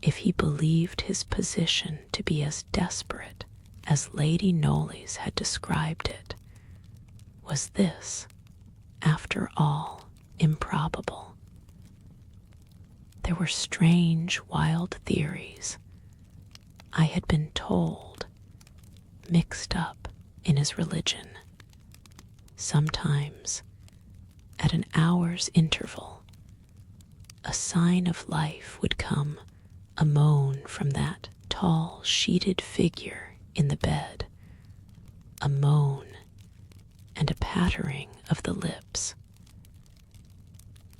if he believed his position to be as desperate as Lady Knollys had described it. Was this, after all, improbable? There were strange, wild theories, I had been told, mixed up in his religion. Sometimes, at an hour's interval, a sign of life would come, a moan from that tall, sheeted figure in the bed, a moan and a pattering of the lips.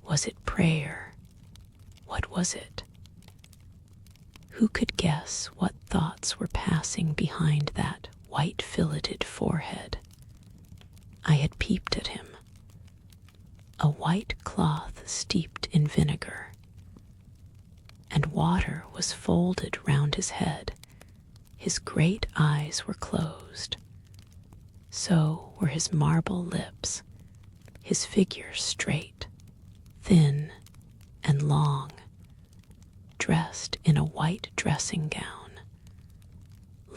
Was it prayer? What was it? Who could guess what thoughts were passing behind that white-filleted forehead? I had peeped at him. A white cloth steeped in vinegar, and water was folded round his head. His great eyes were closed. So were his marble lips, his figure straight, thin, and long, dressed in a white dressing gown,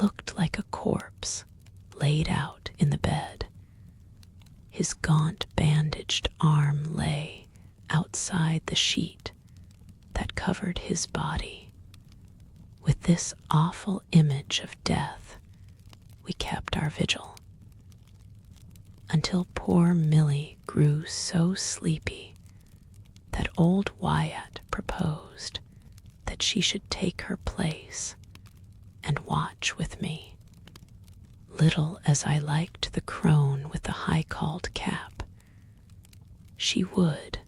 looked like a corpse laid out in the bed. His gaunt bandaged arm lay outside the sheet that covered his body. With this awful image of death, we kept our vigil, until poor Milly grew so sleepy that old Wyatt proposed that she should take her place and watch with me. Little as I liked the crone with the high-cauled cap, she would,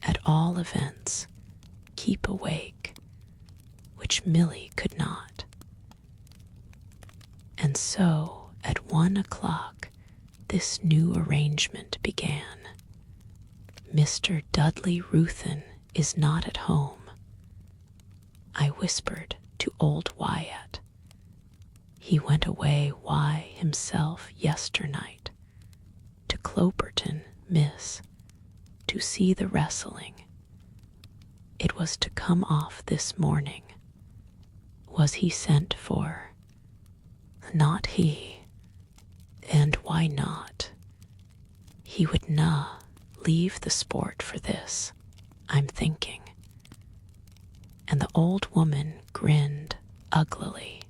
at all events, keep awake, which Milly could not. And so, at 1 o'clock, this new arrangement began. Mr. Dudley Ruthven is not at home, I whispered to old Wyatt. He went away himself yesternight, to Cloperton, miss, to see the wrestling. It was to come off this morning. Was he sent for? Not he. And why not? He would leave the sport for this, I'm thinking. And the old woman grinned uglily.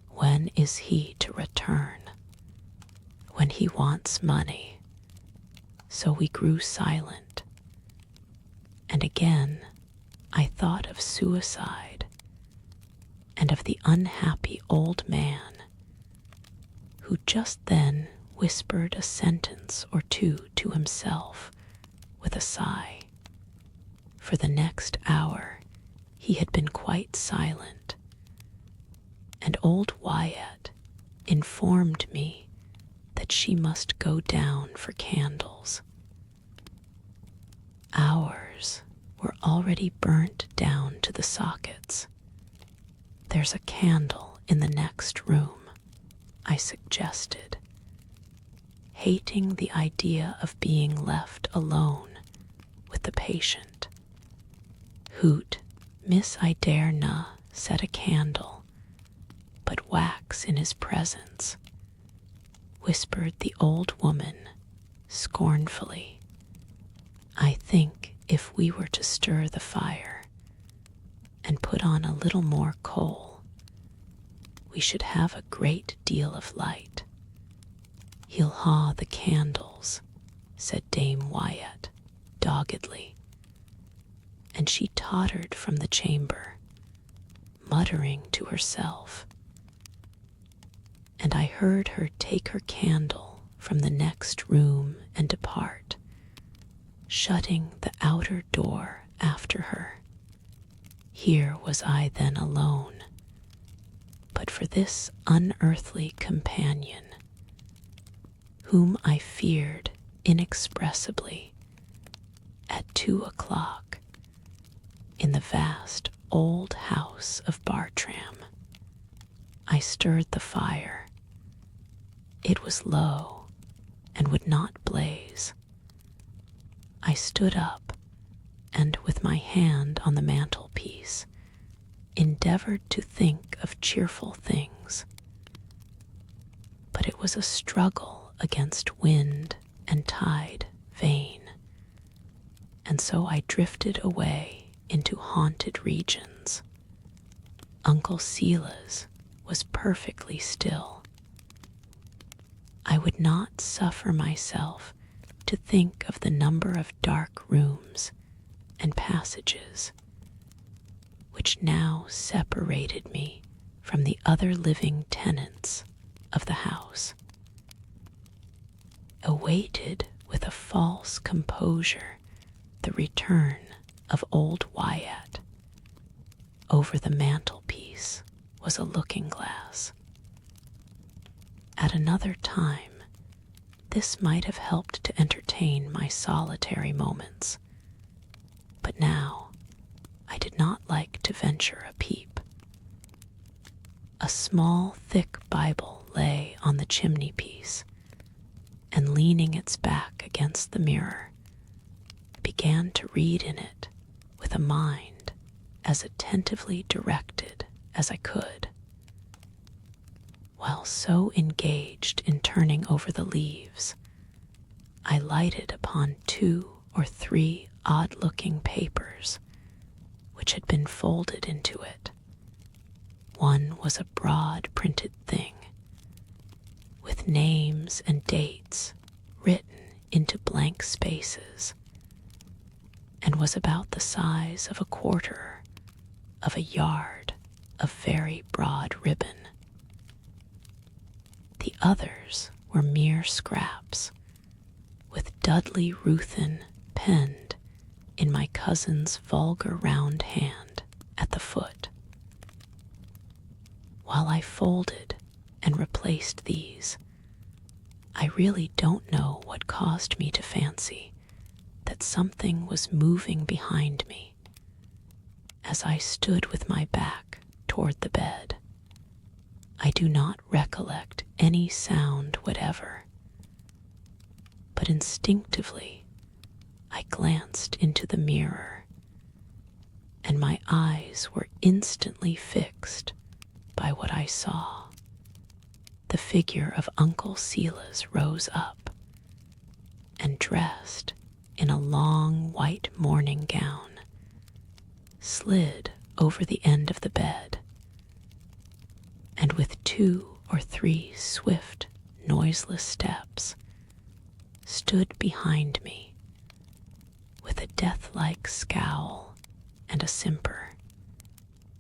When is he to return? When he wants money. So we grew silent. And again I thought of suicide and of the unhappy old man who just then whispered a sentence or two to himself with a sigh. For the next hour he had been quite silent, and old Wyatt informed me that she must go down for candles. Ours were already burnt down to the sockets. There's a candle in the next room, I suggested, hating the idea of being left alone with the patient. Hoot, Miss I dare na set a candle, but wax in his presence, whispered the old woman scornfully. I think if we were to stir the fire and put on a little more coal, we should have a great deal of light. He'll haw the candles, said Dame Wyatt doggedly, and she tottered from the chamber, muttering to herself. And I heard her take her candle from the next room and depart, shutting the outer door after her. Here was I then alone, but for this unearthly companion, whom I feared inexpressibly, at 2 o'clock, in the vast old house of Bartram. I stirred the fire. It was low and would not blaze. I stood up and, with my hand on the mantelpiece, endeavored to think of cheerful things, but it was a struggle against wind and tide vain, and so I drifted away into haunted regions. Uncle Silas was perfectly still. I would not suffer myself to think of the number of dark rooms and passages which now separated me from the other living tenants of the house. Awaited with a false composure the return of old Wyatt. Over the mantelpiece was a looking-glass. At another time, this might have helped to entertain my solitary moments, but now I did not like to venture a peep. A small, thick Bible lay on the chimney-piece, and leaning its back against the mirror, began to read in it with a mind as attentively directed as I could. While so engaged in turning over the leaves, I lighted upon 2 or 3 odd-looking papers which had been folded into it. One was a broad printed thing, with names and dates written into blank spaces, and was about the size of a quarter of a yard of very broad ribbon. The others were mere scraps, with Dudley Ruthven penned in my cousin's vulgar round hand at the foot. While I folded and replaced these, I really don't know what caused me to fancy that something was moving behind me as I stood with my back toward the bed. I do not recollect any sound whatever, but instinctively I glanced into the mirror, and my eyes were instantly fixed by what I saw. The figure of Uncle Silas rose up, and dressed in a long white morning gown, slid over the end of the bed, and with 2 or 3 swift, noiseless steps, stood behind me with a death-like scowl and a simper.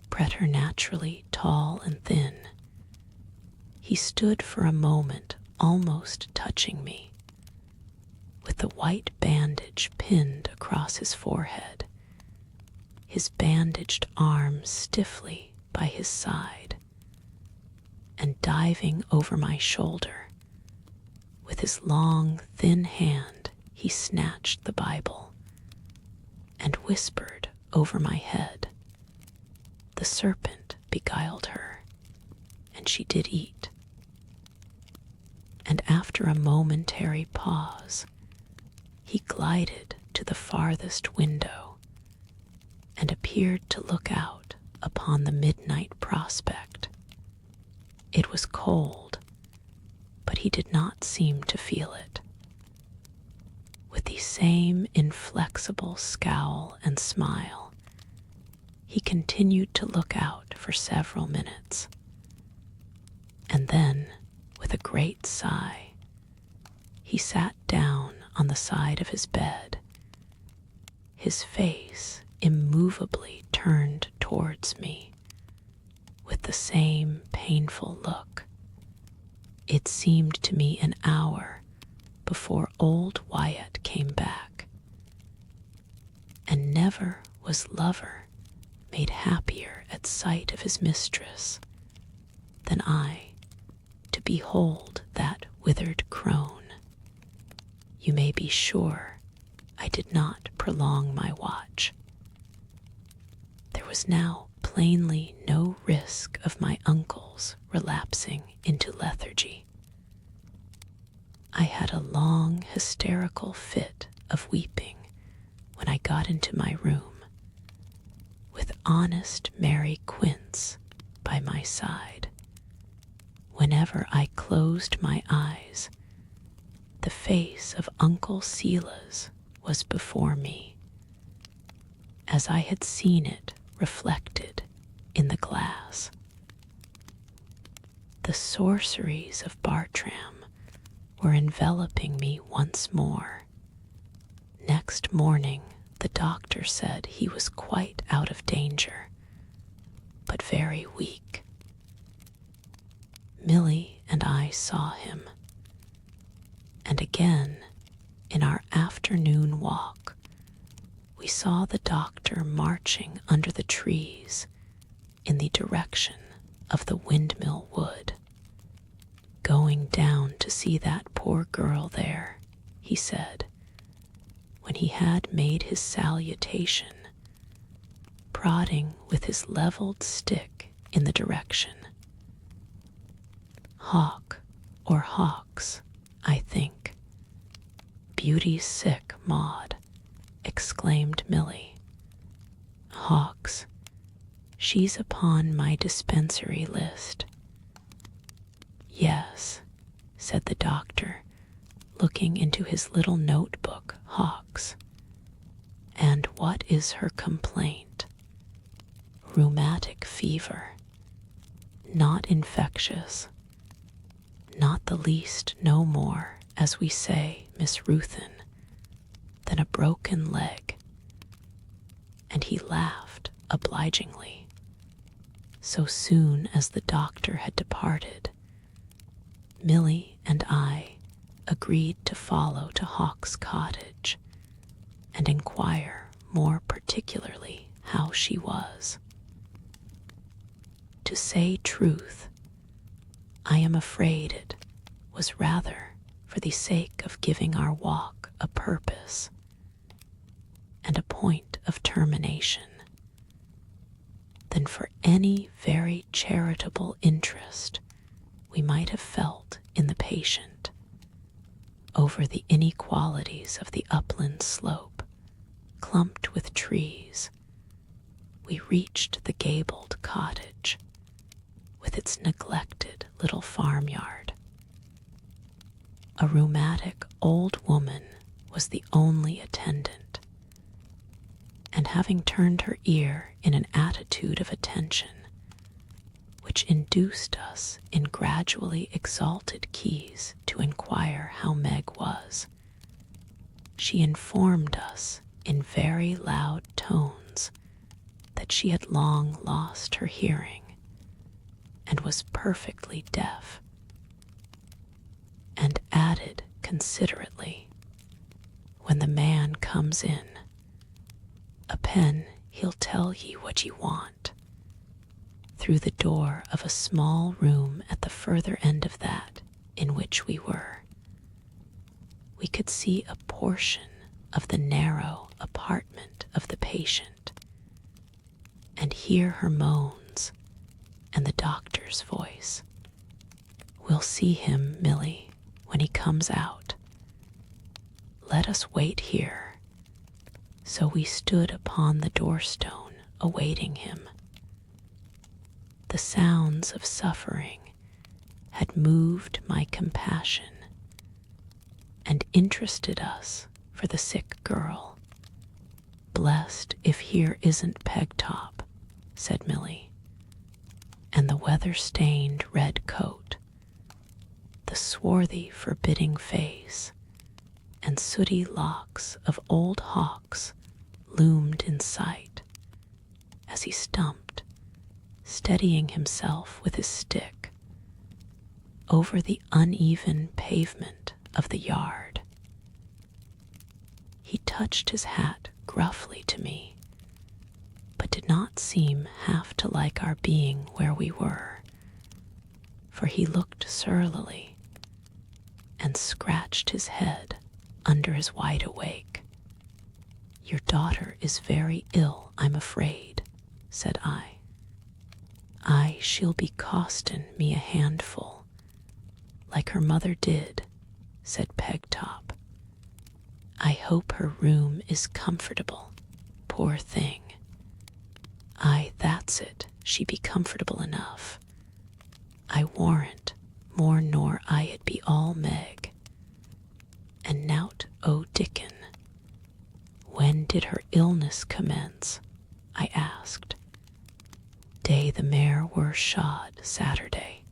Preternaturally tall and thin, he stood for a moment almost touching me, with the white bandage pinned across his forehead, his bandaged arm stiffly by his side, and diving over my shoulder, with his long, thin hand he snatched the Bible and whispered over my head, "The serpent beguiled her, and she did eat." And after a momentary pause, he glided to the farthest window and appeared to look out upon the midnight prospect. It was cold, but he did not seem to feel it. With the same inflexible scowl and smile, he continued to look out for several minutes, and then, with a great sigh, he sat down on the side of his bed, his face immovably turned towards me, with the same painful look. It seemed to me an hour before old Wyatt came back, and never was lover made happier at sight of his mistress than I to behold that withered crone. You may be sure I did not prolong my watch. There was now plainly no risk of my uncle's relapsing into lethargy. I had a long hysterical fit of weeping when I got into my room, with honest Mary Quince by my side. Whenever I closed my eyes, the face of Uncle Silas was before me, as I had seen it reflected in the glass. The sorceries of Bartram were enveloping me once more. Next morning, the doctor said he was quite out of danger, but very weak. Milly and I saw him, and again, in our afternoon walk, we saw the doctor marching under the trees in the direction of the windmill wood. "Going down to see that poor girl there," he said, when he had made his salutation, prodding with his leveled stick in the direction. "Hawk or hawks, I think. Beauty's sick, Maud," exclaimed Milly. "Hawks, she's upon my dispensary list." "Yes," said the doctor, looking into his little notebook. "Hawks. And what is her complaint?" "Rheumatic fever. Not infectious. Not the least no more, as we say, Miss Ruthin, than a broken leg." And he laughed obligingly. So soon as the doctor had departed, Milly and I agreed to follow to Hawk's cottage and inquire more particularly how she was. To say truth, I am afraid it was rather for the sake of giving our walk a purpose and a point of termination than for any very charitable interest we might have felt in the patient. Over the inequalities of the upland slope, clumped with trees, we reached the gabled cottage with its neglected little farmyard. A rheumatic old woman was the only attendant, and having turned her ear in an attitude of attention, which induced us in gradually exalted keys to inquire how Meg was, she informed us in very loud tones that she had long lost her hearing and was perfectly deaf, and added considerately, "When the man comes in, a pen he'll tell ye what ye want." Through the door of a small room at the further end of that in which we were, we could see a portion of the narrow apartment of the patient, and hear her moans and the doctor's voice. "We'll see him, Milly, when he comes out. Let us wait here." So we stood upon the doorstone awaiting him. The sounds of suffering had moved my compassion and interested us for the sick girl. "Blessed if here isn't Pegtop," said Milly, "and the weather-stained red coat, the swarthy forbidding face, and sooty locks of old Hawks loomed in sight as he stumped, steadying himself with his stick, over the uneven pavement of the yard. He touched his hat gruffly to me, but did not seem half to like our being where we were, for he looked surlily and scratched his head under his wide awake. "Your daughter is very ill, I'm afraid," said I. "Aye, she'll be costin' me a handful, like her mother did," said Pegtop. "I hope her room is comfortable, poor thing." Aye, that's it, she be comfortable enough. I warrant more nor I it be all Meg. And nowt o' Dickon. When did her illness commence? I asked. Day the mare were shod, Saturday.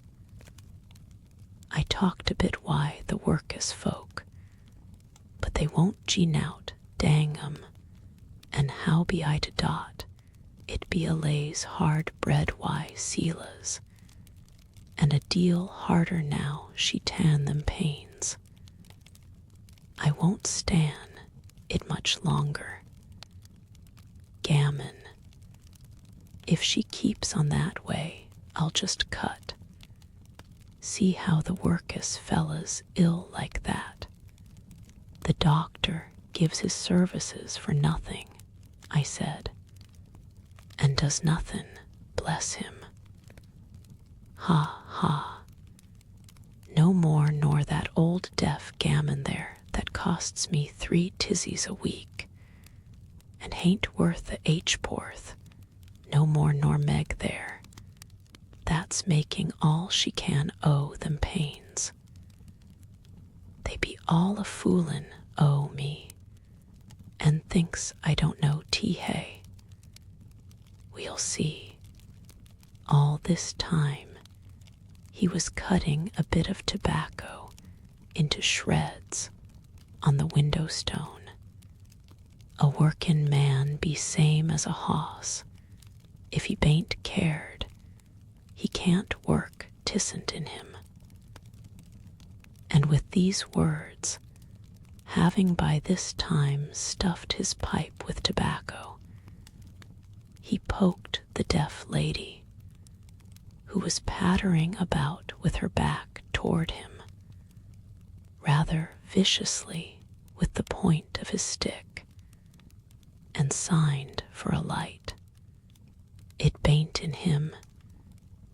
I talked a bit why the workus folk, but they won't gee nowt, dang 'em. And how be I to dot? It be a lays hard bread why Silas, and a deal harder now she tan them pains. I won't stan it much longer. Gammon. If she keeps on that way, I'll just cut. See how the workus fellas ill like that. The doctor gives his services for nothing, I said, and does nothing, bless him. Ha, ha. No more nor that old deaf gammon there that costs me 3 tizzies a week, and hain't worth a h'porth, no more nor Meg there. That's making all she can owe them pains. They be all a foolin' o' me, and thinks I don't know tea-hay. We'll see. All this time, he was cutting a bit of tobacco into shreds on the window stone. A workin' man be same as a hoss. If he bain't cared, he can't work tisn't in him. And with these words, having by this time stuffed his pipe with tobacco, he poked the deaf lady, who was pattering about with her back toward him, rather viciously with the point of his stick, and signed for a light. It bain't in him.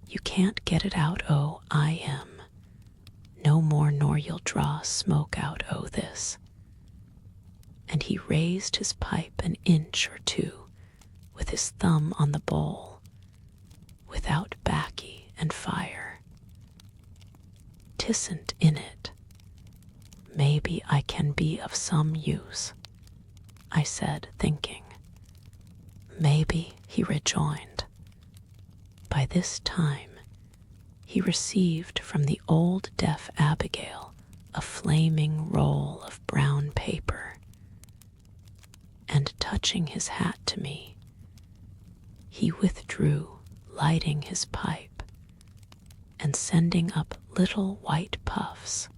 You can't get it out o' I am. No more nor you'll draw smoke out o' this. And he raised his pipe an inch or two with his thumb on the bowl, without baccy and fire. Tisn't in it. Maybe I can be of some use, I said, thinking. Maybe, he rejoined. By this time, he received from the old deaf Abigail a flaming roll of brown paper, and touching his hat to me, he withdrew, lighting his pipe, and sending up little white puffs,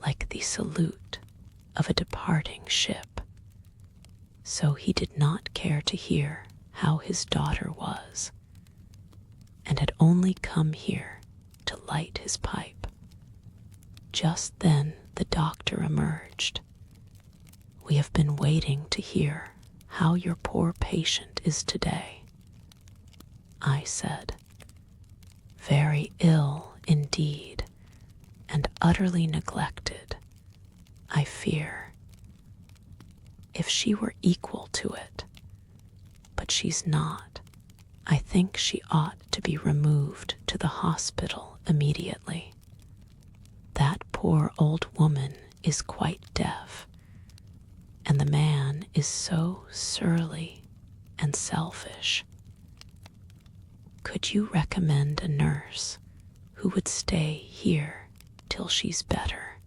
like the salute of a departing ship. So he did not care to hear how his daughter was, and had only come here to light his pipe. Just then the doctor emerged. We have been waiting to hear how your poor patient is today, I said. Very ill indeed, and utterly neglected, I fear. If she were equal to it, but she's not. I think she ought to be removed to the hospital immediately. That poor old woman is quite deaf, and the man is so surly and selfish. Could you recommend a nurse who would stay here till she's better?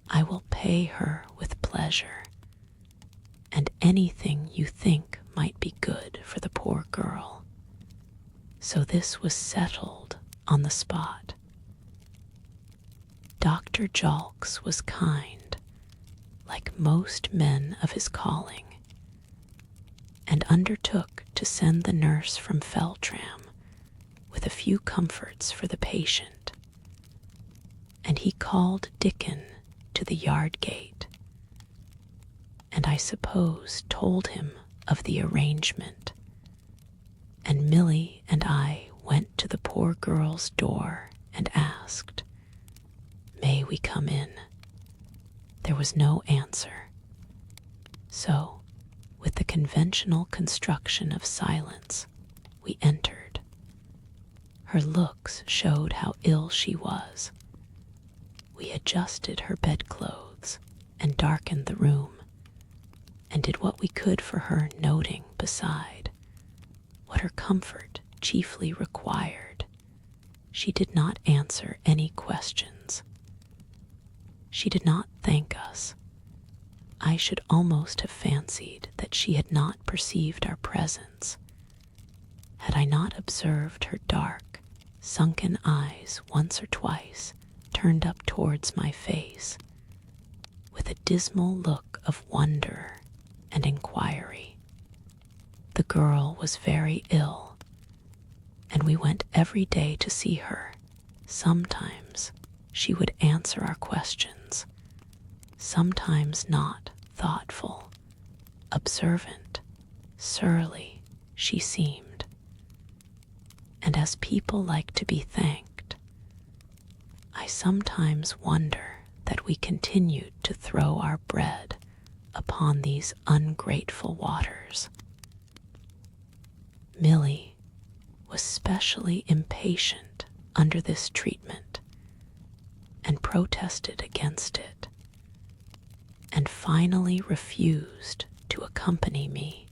I will pay her with pleasure, and anything you think might be good for the poor girl. So this was settled on the spot. Dr. Jalks was kind, like most men of his calling, and undertook to send the nurse from Feltram with a few comforts for the patient, and he called Dickon to the yard gate, and I suppose told him of the arrangement, and Milly and I went to the poor girl's door and asked, "May we come in?" There was no answer. So, With the conventional construction of silence, we entered. Her looks showed how ill she was. We adjusted her bedclothes and darkened the room, and did what we could for her, noting, beside, what her comfort chiefly required. She did not answer any questions. She did not thank us. I should almost have fancied that she had not perceived our presence, had I not observed her dark, sunken eyes once or twice turned up towards my face, with a dismal look of wonder and inquiry. The girl was very ill, and we went every day to see her. Sometimes she would answer our questions, sometimes not. Thoughtful, observant, surly she seemed. And as people like to be thanked, I sometimes wonder that we continued to throw our bread upon these ungrateful waters. Milly was specially impatient under this treatment and protested against it, and finally refused to accompany me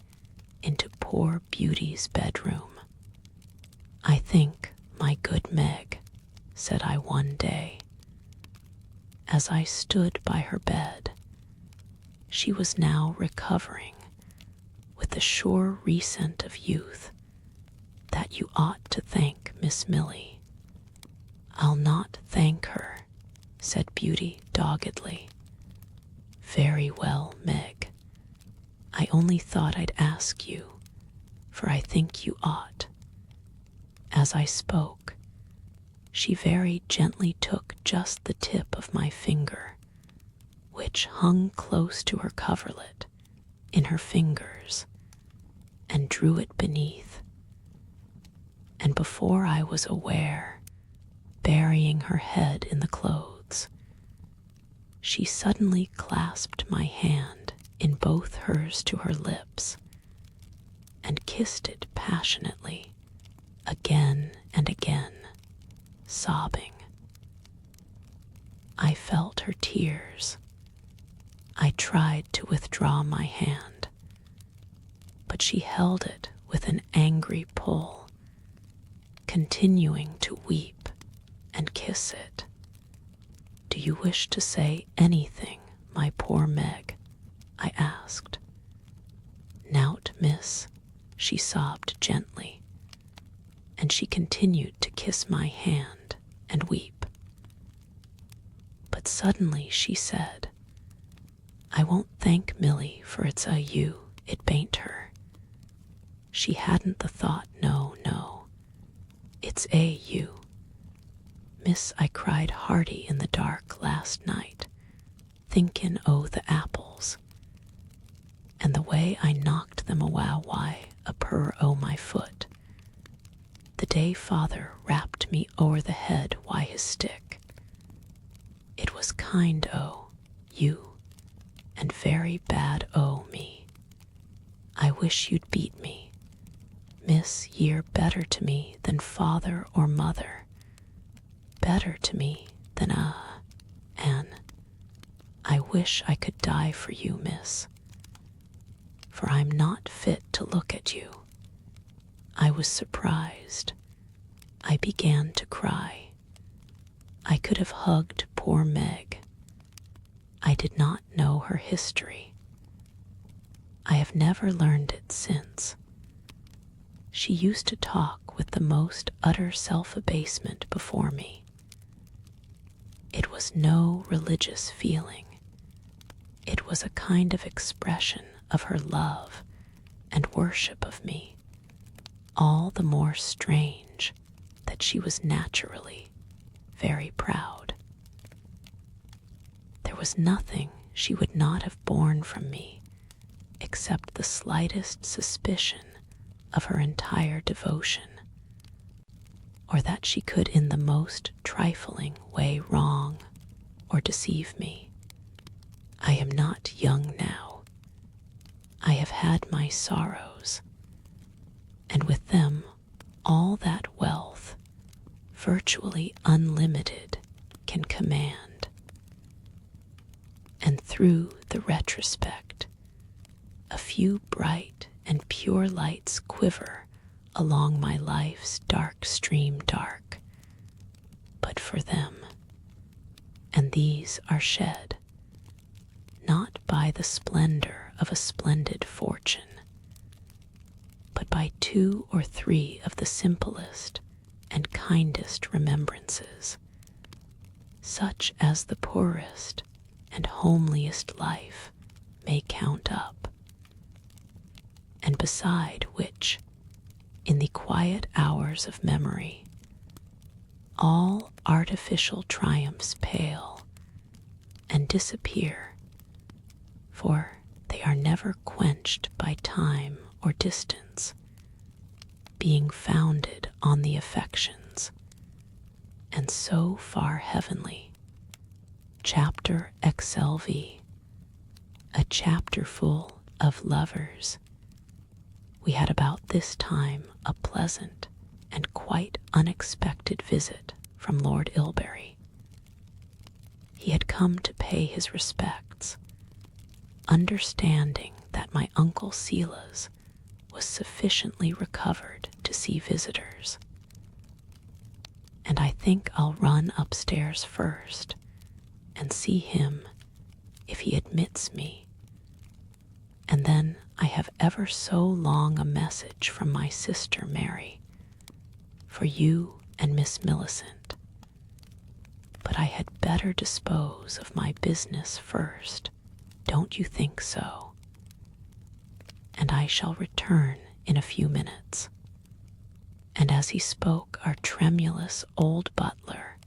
into poor Beauty's bedroom. "I think, my good Meg," said I one day, as I stood by her bed. She was now recovering with the sure resent of youth, "that you ought to thank Miss Milly." "I'll not thank her," said Beauty doggedly. "Very well, Meg. I only thought I'd ask you, for I think you ought." As I spoke, she very gently took just the tip of my finger, which hung close to her coverlet, in her fingers, and drew it beneath, and before I was aware, burying her head in the clothes, she suddenly clasped my hand in both hers to her lips, and kissed it passionately, again and again, sobbing. I felt her tears. I tried to withdraw my hand, but she held it with an angry pull, continuing to weep and kiss it. "Do you wish to say anything, my poor Meg?" I asked. "Nowt, miss," she sobbed gently, and she continued to kiss my hand and weep. But suddenly she said, "I won't thank Milly, for it's a you, it bain't her." She hadn't the thought, no, it's a you. "Miss, I cried hearty in the dark last night, thinkin' o' the apples, and the way I knocked them why a purr o' my foot, the day father rapped me o'er the head wi' his stick. It was kind o' you, and very bad o' me. I wish you'd beat me. Miss, ye're better to me than father or mother, better to me than Anne. I wish I could die for you, miss, for I'm not fit to look at you." I was surprised. I began to cry. I could have hugged poor Meg. I did not know her history. I have never learned it since. She used to talk with the most utter self-abasement before me. It was no religious feeling. It was a kind of expression of her love and worship of me, all the more strange that she was naturally very proud. There was nothing she would not have borne from me except the slightest suspicion of her entire devotion, or that she could in the most trifling way wrong or deceive me. I am not young now. I have had my sorrows, and with them all that wealth, virtually unlimited, can command. And through the retrospect, a few bright and pure lights quiver along my life's dark stream dark, but for them, and these are shed, not by the splendor of a splendid fortune, but by 2 or 3 of the simplest and kindest remembrances, such as the poorest and homeliest life may count up, and beside which, in the quiet hours of memory, all artificial triumphs pale and disappear, for they are never quenched by time or distance, being founded on the affections, and so far heavenly. Chapter XLVII, a chapter full of lovers. We had about this time a pleasant and quite unexpected visit from Lord Ilbury. He had come to pay his respects, understanding that my Uncle Silas was sufficiently recovered to see visitors. And I think I'll run upstairs first and see him if he admits me. And then I have ever so long a message from my sister Mary for you and Miss Millicent. But I had better dispose of my business first, don't you think so? And I shall return in a few minutes. And as he spoke, our tremulous old butler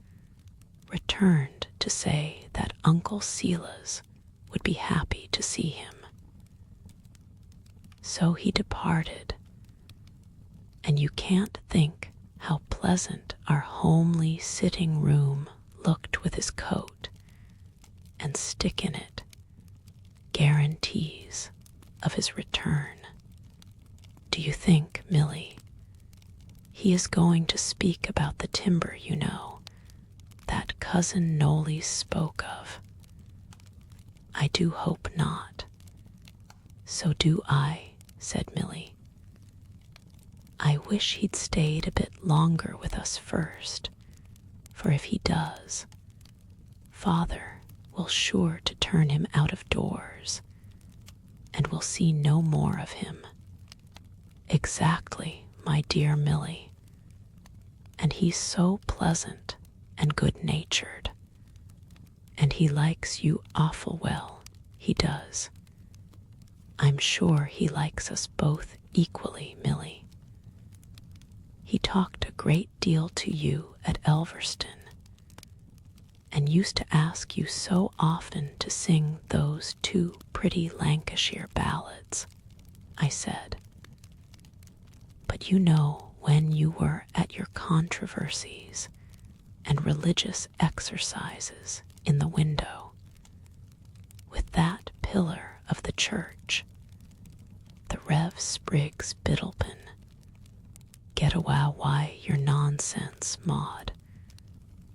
returned to say that Uncle Silas would be happy to see him. So he departed, and you can't think how pleasant our homely sitting room looked with his coat and stick in it, guarantees of his return. Do you think, Milly, he is going to speak about the timber, you know, that Cousin Nolly spoke of? I do hope not. So do I, said Milly. I wish he'd stayed a bit longer with us first, for if he does, Father will sure to turn him out of doors, and we'll see no more of him. Exactly, my dear Milly. And he's so pleasant and good-natured, and he likes you awful well, he does. I'm sure he likes us both equally, Milly. He talked a great deal to you at Elverston, and used to ask you so often to sing those 2 pretty Lancashire ballads, I said. But you know, when you were at your controversies and religious exercises in the window, with that pillar of the church, the Rev. Spriggs Biddlepen, get a wow why your nonsense, Maud.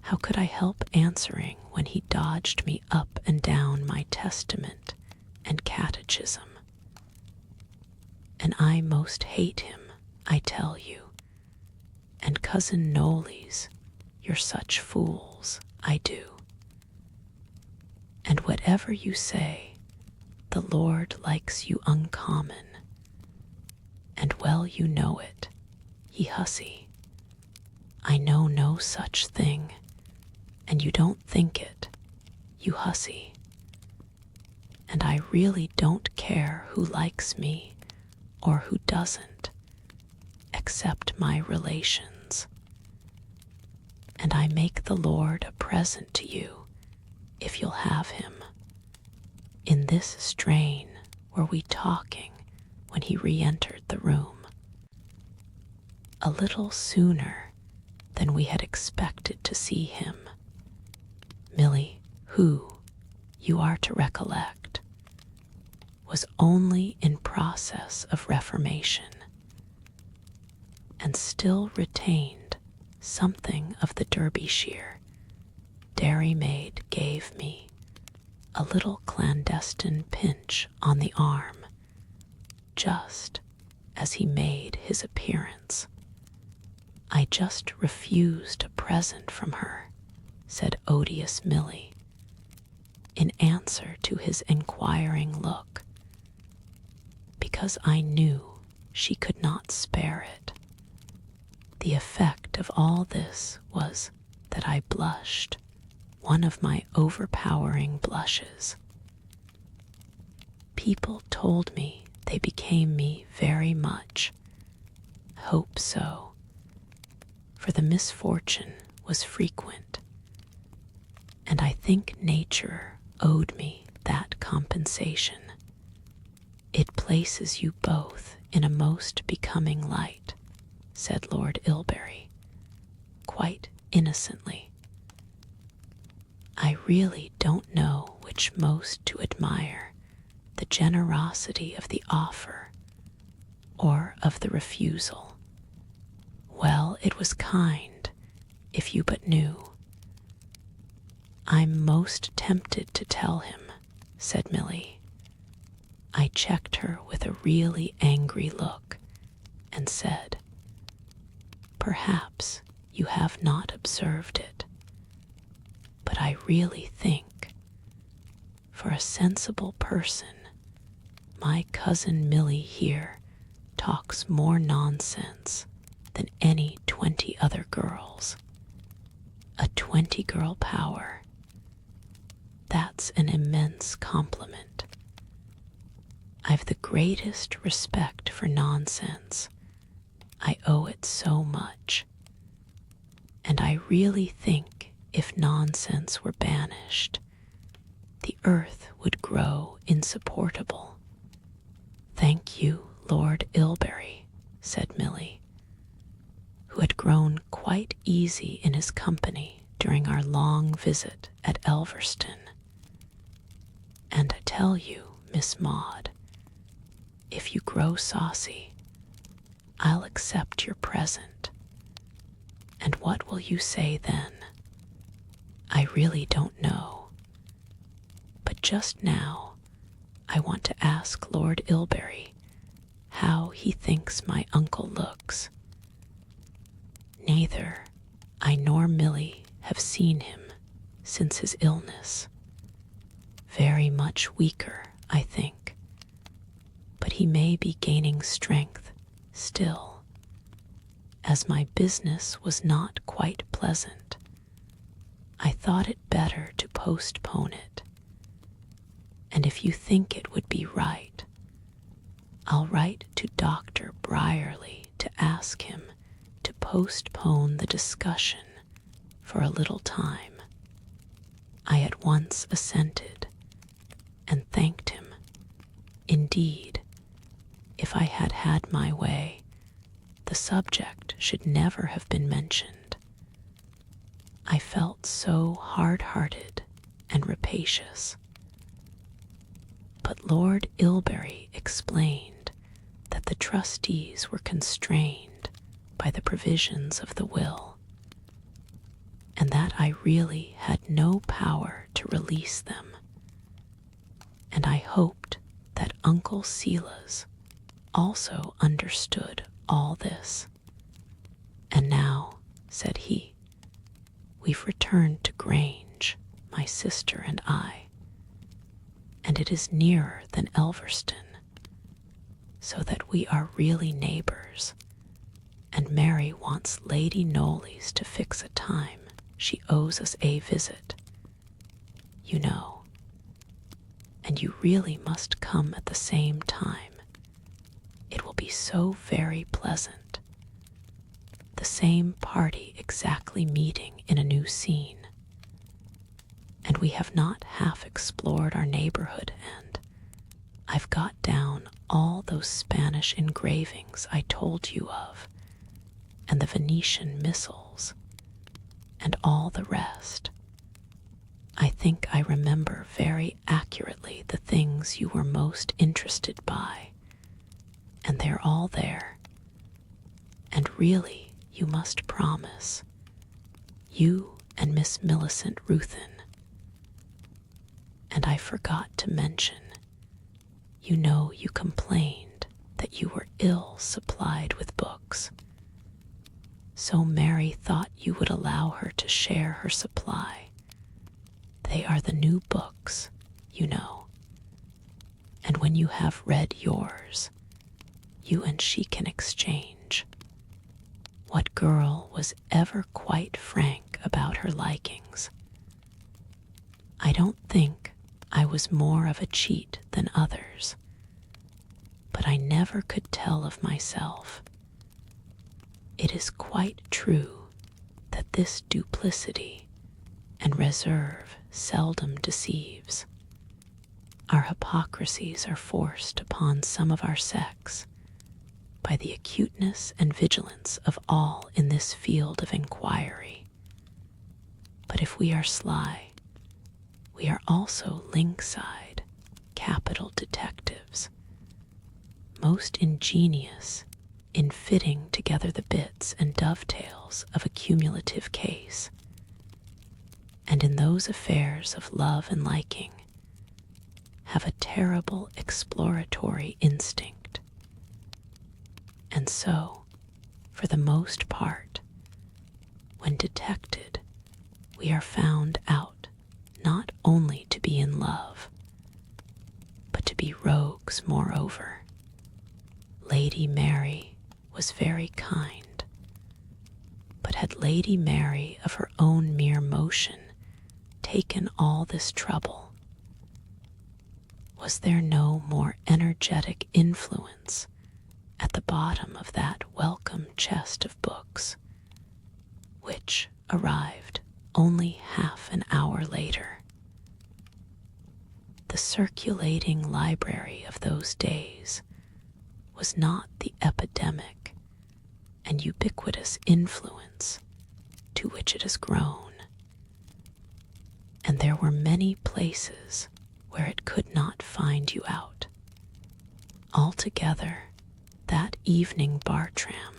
How could I help answering when he dodged me up and down my testament and catechism? And I most hate him, I tell you. And Cousin Nolly's, you're such fools, I do. And whatever you say, the Lord likes you uncommon, and well you know it, ye hussy. I know no such thing, and you don't think it, you hussy. And I really don't care who likes me or who doesn't, except my relations. And I make the Lord a present to you, if you'll have him. In this strain were we talking when he re-entered the room, a little sooner than we had expected to see him. Milly, who, you are to recollect, was only in process of reformation and still retained something of the Derbyshire dairymaid gave me a little clandestine pinch on the arm just as he made his appearance. "I just refused a present from her," said odious Milly, in answer to his inquiring look, "because I knew she could not spare it." The effect of all this was that I blushed, one of my overpowering blushes. People told me they became me very much. Hope so, for the misfortune was frequent, and I think nature owed me that compensation. "It places you both in a most becoming light," said Lord Ilbury, quite innocently. "I really don't know which most to admire, the generosity of the offer or of the refusal. Well, it was kind, if you but knew." "I'm most tempted to tell him," said Milly. I checked her with a really angry look and said, "Perhaps you have not observed it, but I really think, for a sensible person, my cousin Milly here talks more nonsense than any 20 other girls. A 20-girl power. That's an immense compliment. I've the greatest respect for nonsense. I owe it so much. And I really think if nonsense were banished, the earth would grow insupportable." "Thank you, Lord Ilbury," said Milly, who had grown quite easy in his company during our long visit at Elverston. "And I tell you, Miss Maud, if you grow saucy, I'll accept your present. And what will you say then? I really don't know. But just now I want to ask Lord Ilbury how he thinks my uncle looks. Neither I nor Milly have seen him since his illness. Very much weaker, I think, but he may be gaining strength still. As my business was not quite pleasant, I thought it better to postpone it. And if you think it would be right, I'll write to Dr. Brierly to ask him to postpone the discussion for a little time." I at once assented and thanked him. Indeed, if I had had my way, the subject should never have been mentioned. I felt so hard-hearted and rapacious. But Lord Ilbury explained that the trustees were constrained by the provisions of the will, and that I really had no power to release them, and I hoped that Uncle Silas also understood all this. "And now," said he, "we've returned to Grange, my sister and I, and it is nearer than Elverston, so that we are really neighbors, and Mary wants Lady Knollys to fix a time she owes us a visit, you know, and you really must come at the same time. It will be so very pleasant. The same party exactly meeting in a new scene. And we have not half explored our neighborhood, and I've got down all those Spanish engravings I told you of, and the Venetian missals, and all the rest. I think I remember very accurately the things you were most interested by, and they're all there. And really, you must promise. You and Miss Millicent Ruthin. And I forgot to mention, you know you complained that you were ill supplied with books. So Mary thought you would allow her to share her supply. They are the new books, you know. And when you have read yours, you and she can exchange. What girl was ever quite frank about her likings? I don't think I was more of a cheat than others, but I never could tell of myself. It is quite true that this duplicity and reserve seldom deceives. Our hypocrisies are forced upon some of our sex by the acuteness and vigilance of all in this field of inquiry. But if we are sly, we are also lynx-eyed, capital detectives, most ingenious in fitting together the bits and dovetails of a cumulative case, and in those affairs of love and liking have a terrible exploratory instinct. And so, for the most part, when detected, we are found out not only to be in love, but to be rogues moreover. Lady Mary was very kind, but had Lady Mary of her own mere motion taken all this trouble? Was there no more energetic influence at the bottom of that welcome chest of books, which arrived only half an hour later? The circulating library of those days was not the epidemic and ubiquitous influence to which it has grown, and there were many places where it could not find you out. Altogether, that evening Bartram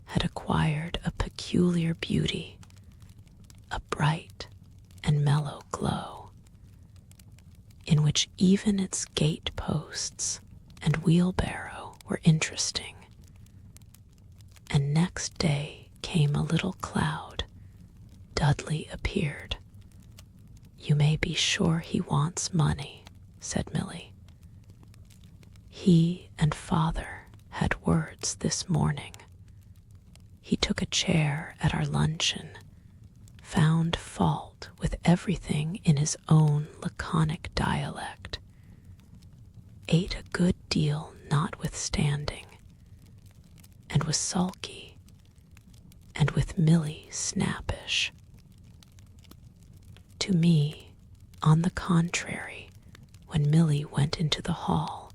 had acquired a peculiar beauty, a bright and mellow glow, in which even its gate-posts and wheelbarrow were interesting. And next day came a little cloud. Dudley appeared. "You may be sure he wants money," said Milly. "He and father had words this morning. He took a chair at our luncheon, found fault with everything in his own laconic dialect, ate a good deal notwithstanding, and was sulky, and with Milly snappish. To me, on the contrary, when Milly went into the hall,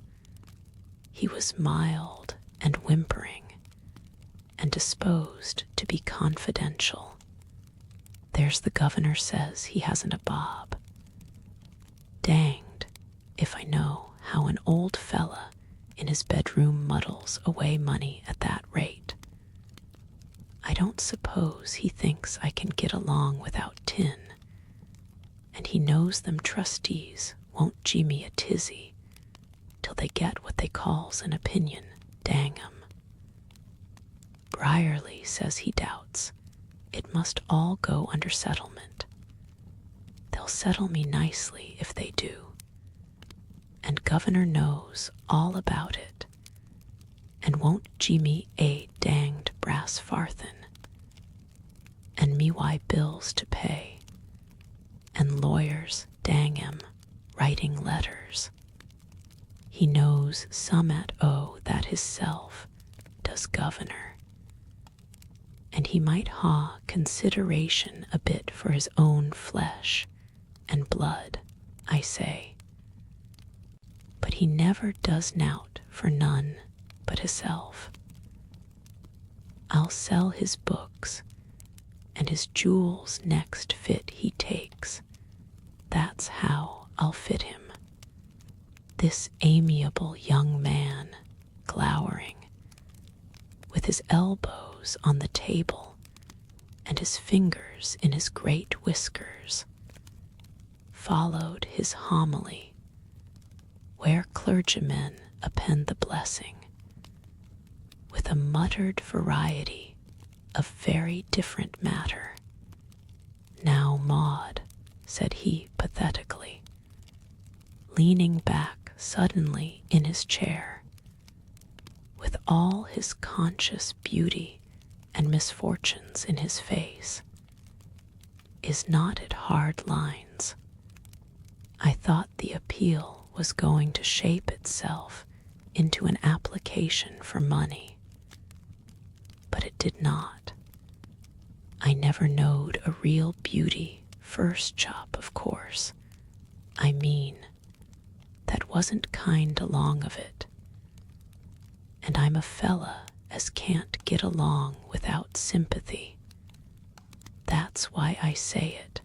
he was mild and whimpering, and disposed to be confidential. There's the governor says he hasn't a bob. Danged if I know how an old fella in his bedroom muddles away money at that rate. I don't suppose he thinks I can get along without tin, and he knows them trustees won't gee me a tizzy till they get what they calls an opinion, dang 'em. Brierly says he doubts. It must all go under settlement. They'll settle me nicely if they do. And governor knows all about it, and won't gee me a danged brass farthin. And me why bills to pay, and lawyers, dang 'em, writing letters. He knows some at that hisself, does governor, and he might ha consideration a bit for his own flesh and blood, I say. But he never does nout for none but hisself. I'll sell his books, and his jewels next fit he takes, that's how I'll fit him. This amiable young man, glowering, with his elbows on the table and his fingers in his great whiskers, followed his homily, where clergymen append the blessing, with a muttered variety of very different matter. "Now, Maud," said he pathetically, leaning back suddenly in his chair, with all his conscious beauty and misfortunes in his face, "is not it hard lines? I thought the appeal was going to shape itself into an application for money, but it did not. I never knowed a real beauty first chop, of course. I mean, that wasn't kind along of it. And I'm a fella as can't get along without sympathy. That's why I say it.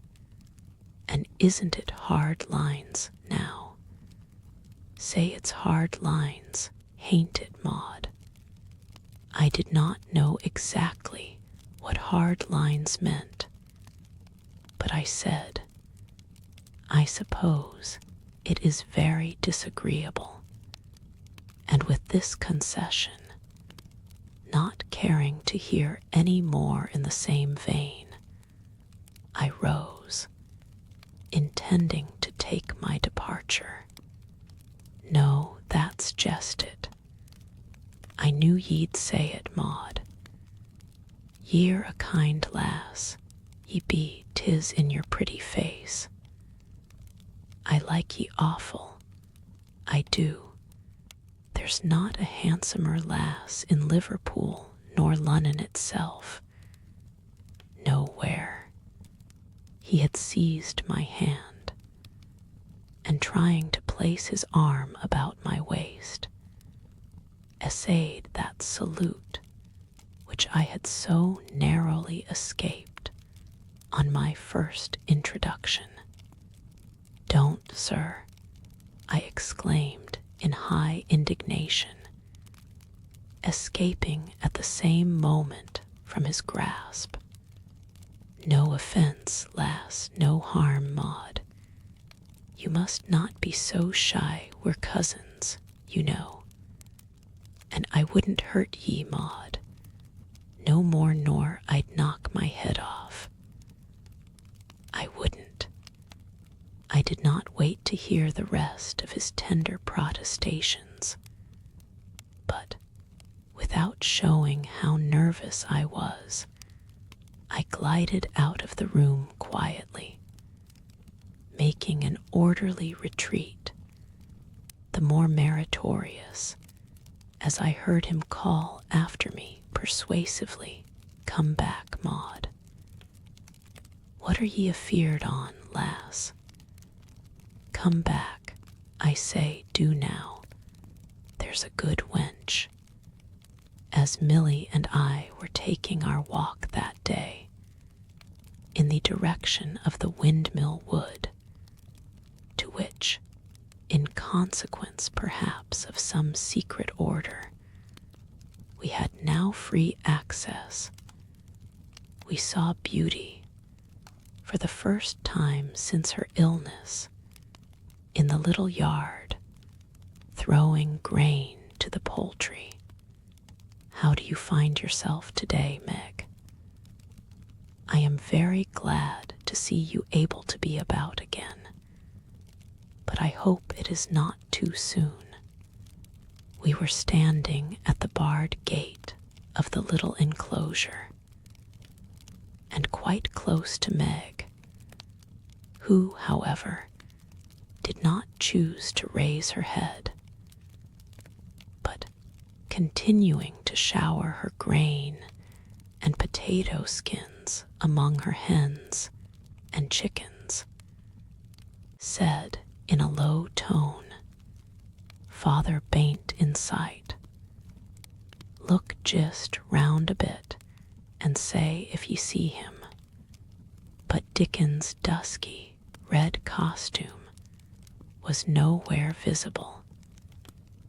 And isn't it hard lines now? Say it's hard lines, hain't it, Maud?" I did not know exactly what hard lines meant, but I said, "I suppose it is very disagreeable," and with this concession, not caring to hear any more in the same vein, I rose, intending to take my departure. "No, that's jest it. I knew ye'd say it, Maud. Ye're a kind lass, ye be, 'tis in your pretty face. I like ye awful, I do. There's not a handsomer lass in Liverpool nor Lunnon itself. Nowhere." He had seized my hand, and trying to place his arm about my waist, essayed that salute which I had so narrowly escaped on my first introduction. "Don't, sir," I exclaimed in high indignation, escaping at the same moment from his grasp. "No offense, lass, no harm, Maud. You must not be so shy, we're cousins, you know. And I wouldn't hurt ye, Maud, no more nor I'd knock my head off. I wouldn't." I did not wait to hear the rest of his tender protestations, but, without showing how nervous I was, I glided out of the room quietly, making an orderly retreat, the more meritorious, as I heard him call after me persuasively, "Come back, Maud. What are ye afeard on, lass? Come back, I say, do now. There's a good wench." As Milly and I were taking our walk that day, in the direction of the Windmill Wood, to which, in consequence perhaps of some secret order, we had now free access, we saw Beauty, for the first time since her illness, in the little yard, throwing grain to the poultry. "How do you find yourself today, Meg? I am very glad to see you able to be about again, but I hope it is not too soon." We were standing at the barred gate of the little enclosure, and quite close to Meg, who, however, did not choose to raise her head, but, continuing to shower her grain and potato skins among her hens and chickens, said in a low tone, "Father bain't in sight. Look just round a bit and say if ye see him. But Dickens dusky red costume was nowhere visible,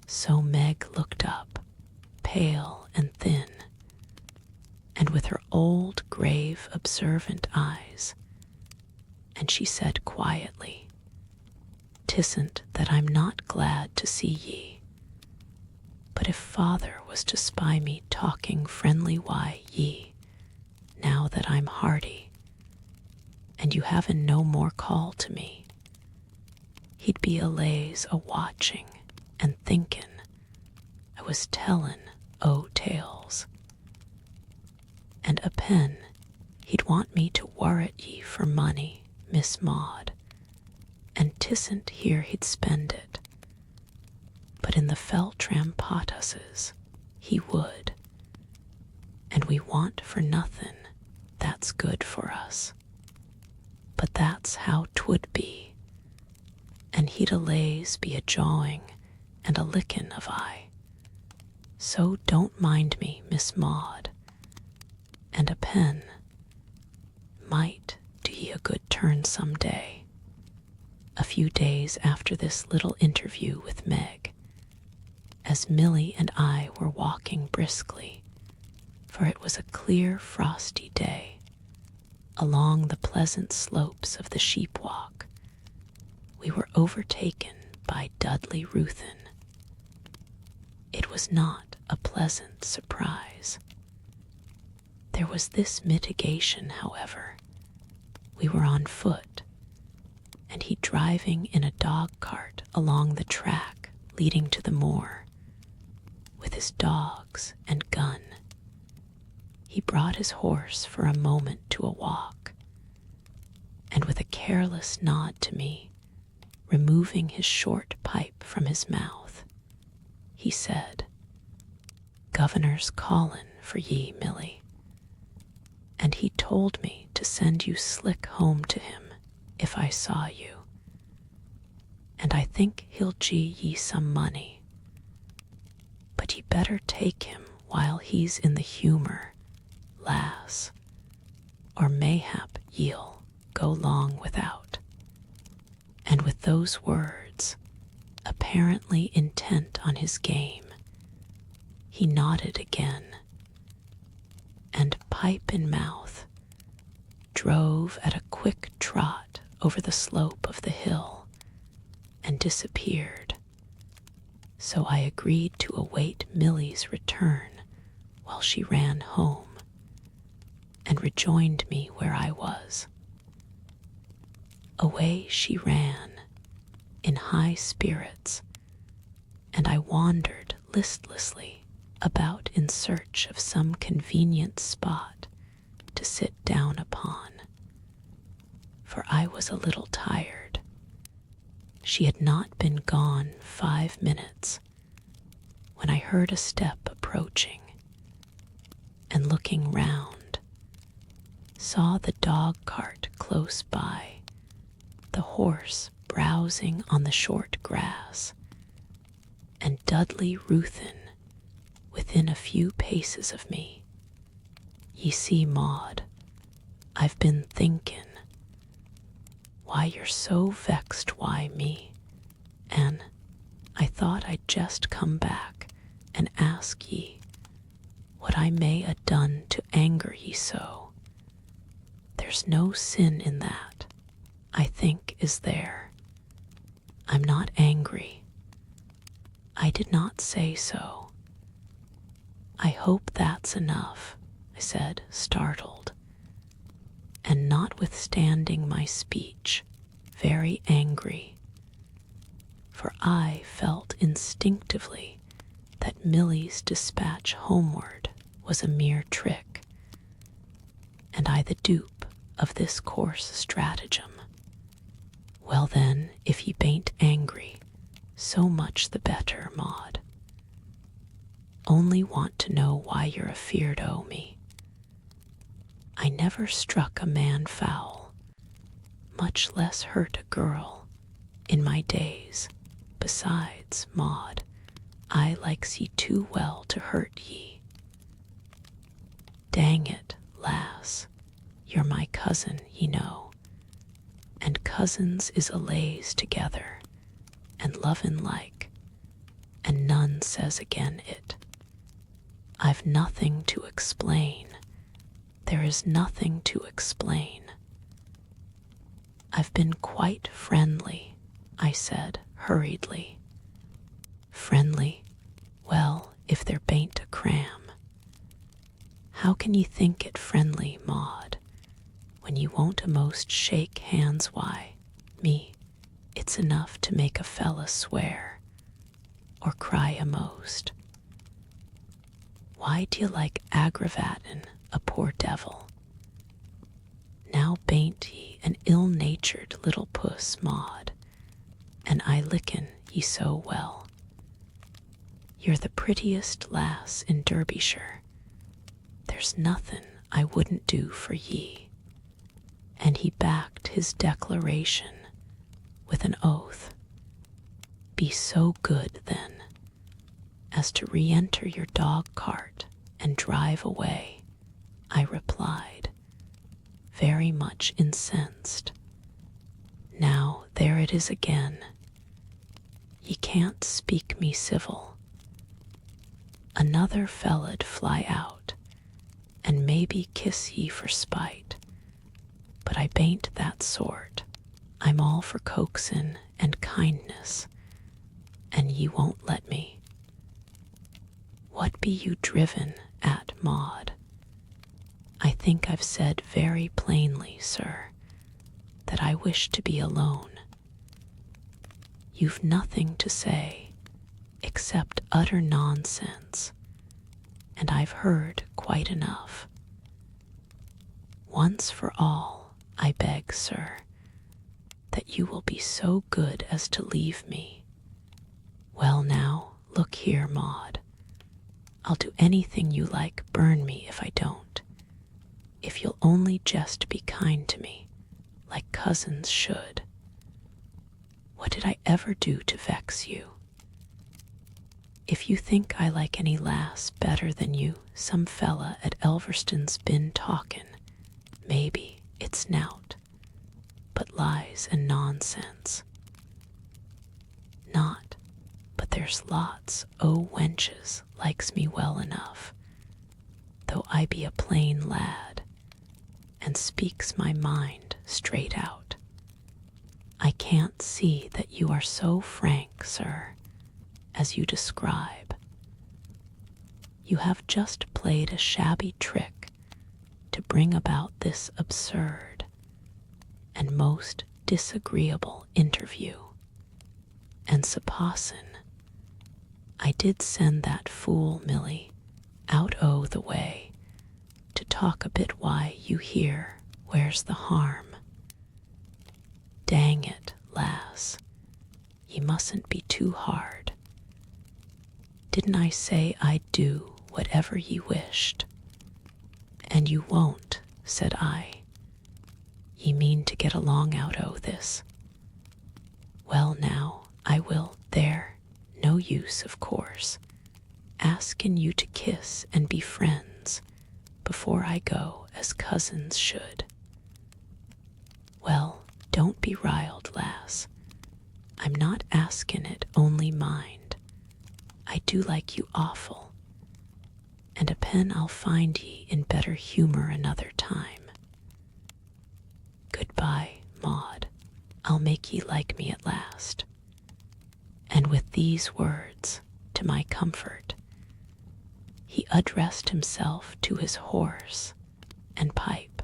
so Meg looked up, pale and thin, and with her old, grave, observant eyes, and she said quietly, "'Tisn't that I'm not glad to see ye, but if father was to spy me talking friendly why ye, now that I'm hearty, and you haven't no more call to me, he'd be allays a-watching and thinkin' I was tellin' tales, and a pen he'd want me to worrit ye for money, Miss Maud, and 'tisn't here he'd spend it, but in the Feltram-Pottus's he would, and we want for nothin' that's good for us, but that's how 'twould be, and he'd allays be a jawing and a lickin' of I. So don't mind me, Miss Maud, and a pen might do ye a good turn some day." A few days after this little interview with Meg, as Milly and I were walking briskly, for it was a clear frosty day, along the pleasant slopes of the sheep walk, we were overtaken by Dudley Ruthven. It was not a pleasant surprise. There was this mitigation, however. We were on foot, and he driving in a dog-cart along the track leading to the moor, with his dogs and gun. He brought his horse for a moment to a walk, and with a careless nod to me, removing his short pipe from his mouth, he said, "Governor's callin' for ye, Milly, and he told me to send you slick home to him if I saw you, and I think he'll gee ye some money, but ye better take him while he's in the humour, lass, or mayhap ye'll go long without." And with those words, apparently intent on his game, he nodded again, and, pipe in mouth, drove at a quick trot over the slope of the hill and disappeared. So I agreed to await Milly's return while she ran home, and rejoined me where I was. Away she ran, in high spirits, and I wandered listlessly about in search of some convenient spot to sit down upon, for I was a little tired. She had not been gone 5 minutes when I heard a step approaching, and looking round, saw the dog-cart close by, the horse browsing on the short grass, and Dudley Ruthven within a few paces of me. Ye see, Maud, I've been thinkin' why you're so vexed why me, an' I thought I'd just come back and ask ye what I may a done to anger ye so. There's no sin in that, I think, is there? I'm not angry. I did not say so. I hope that's enough, I said, startled, and notwithstanding my speech, very angry, for I felt instinctively that Milly's dispatch homeward was a mere trick, and I the dupe of this coarse stratagem. Well then, if ye bain't angry, so much the better, Maud. Only want to know why you're afeard o' me. I never struck a man foul, much less hurt a girl, in my days. Besides, Maud, I likes ye too well to hurt ye. Dang it, lass, you're my cousin, ye know, and cousins is allays together, and lovin' like, and none says again it. I've nothing to explain, there is nothing to explain. I've been quite friendly, I said hurriedly. Friendly? Well, if there bain't a cram. How can ye think it friendly, Maud, when ye won't a'most shake hands? Why, me, it's enough to make a fella swear, or cry a'most. Why d'ye like aggravatin' a poor devil? Now bain't ye an ill-natured little puss, Maud, and I licken ye so well. You're the prettiest lass in Derbyshire. There's nothin' I wouldn't do for ye. And he backed his declaration with an oath. Be so good, then, as to re-enter your dog-cart and drive away, I replied, very much incensed. Now there it is again. Ye can't speak me civil. Another fella'd fly out, and maybe kiss ye for spite, but I bain't that sort. I'm all for coaxin' and kindness, and ye won't let me. What be you driven at, Maud? I think I've said very plainly, sir, that I wish to be alone. You've nothing to say except utter nonsense, and I've heard quite enough. Once for all, I beg, sir, that you will be so good as to leave me. Well now, look here, Maud. I'll do anything you like, burn me if I don't, if you'll only just be kind to me, like cousins should. What did I ever do to vex you? If you think I like any lass better than you, some fella at Elverston's been talkin'. Maybe it's nowt, but lies and nonsense. Not, but there's lots o' wenches likes me well enough, though I be a plain lad, and speaks my mind straight out. I can't see that you are so frank, sir, as you describe. You have just played a shabby trick to bring about this absurd and most disagreeable interview. And supposin' I did send that fool Milly out o' the way to talk a bit, why, you hear, where's the harm? Dang it, lass, ye mustn't be too hard. Didn't I say I'd do whatever ye wished? And you won't, said I. Ye mean to get along out o' this. Well now, I will, there, no use, of course, askin' you to kiss and be friends before I go as cousins should. Well, don't be riled, lass. I'm not askin' it, only mind. I do like you awful, and a pen I'll find ye in better humor another time. Goodbye, Maud. I'll make ye like me at last. And with these words, to my comfort, he addressed himself to his horse and pipe,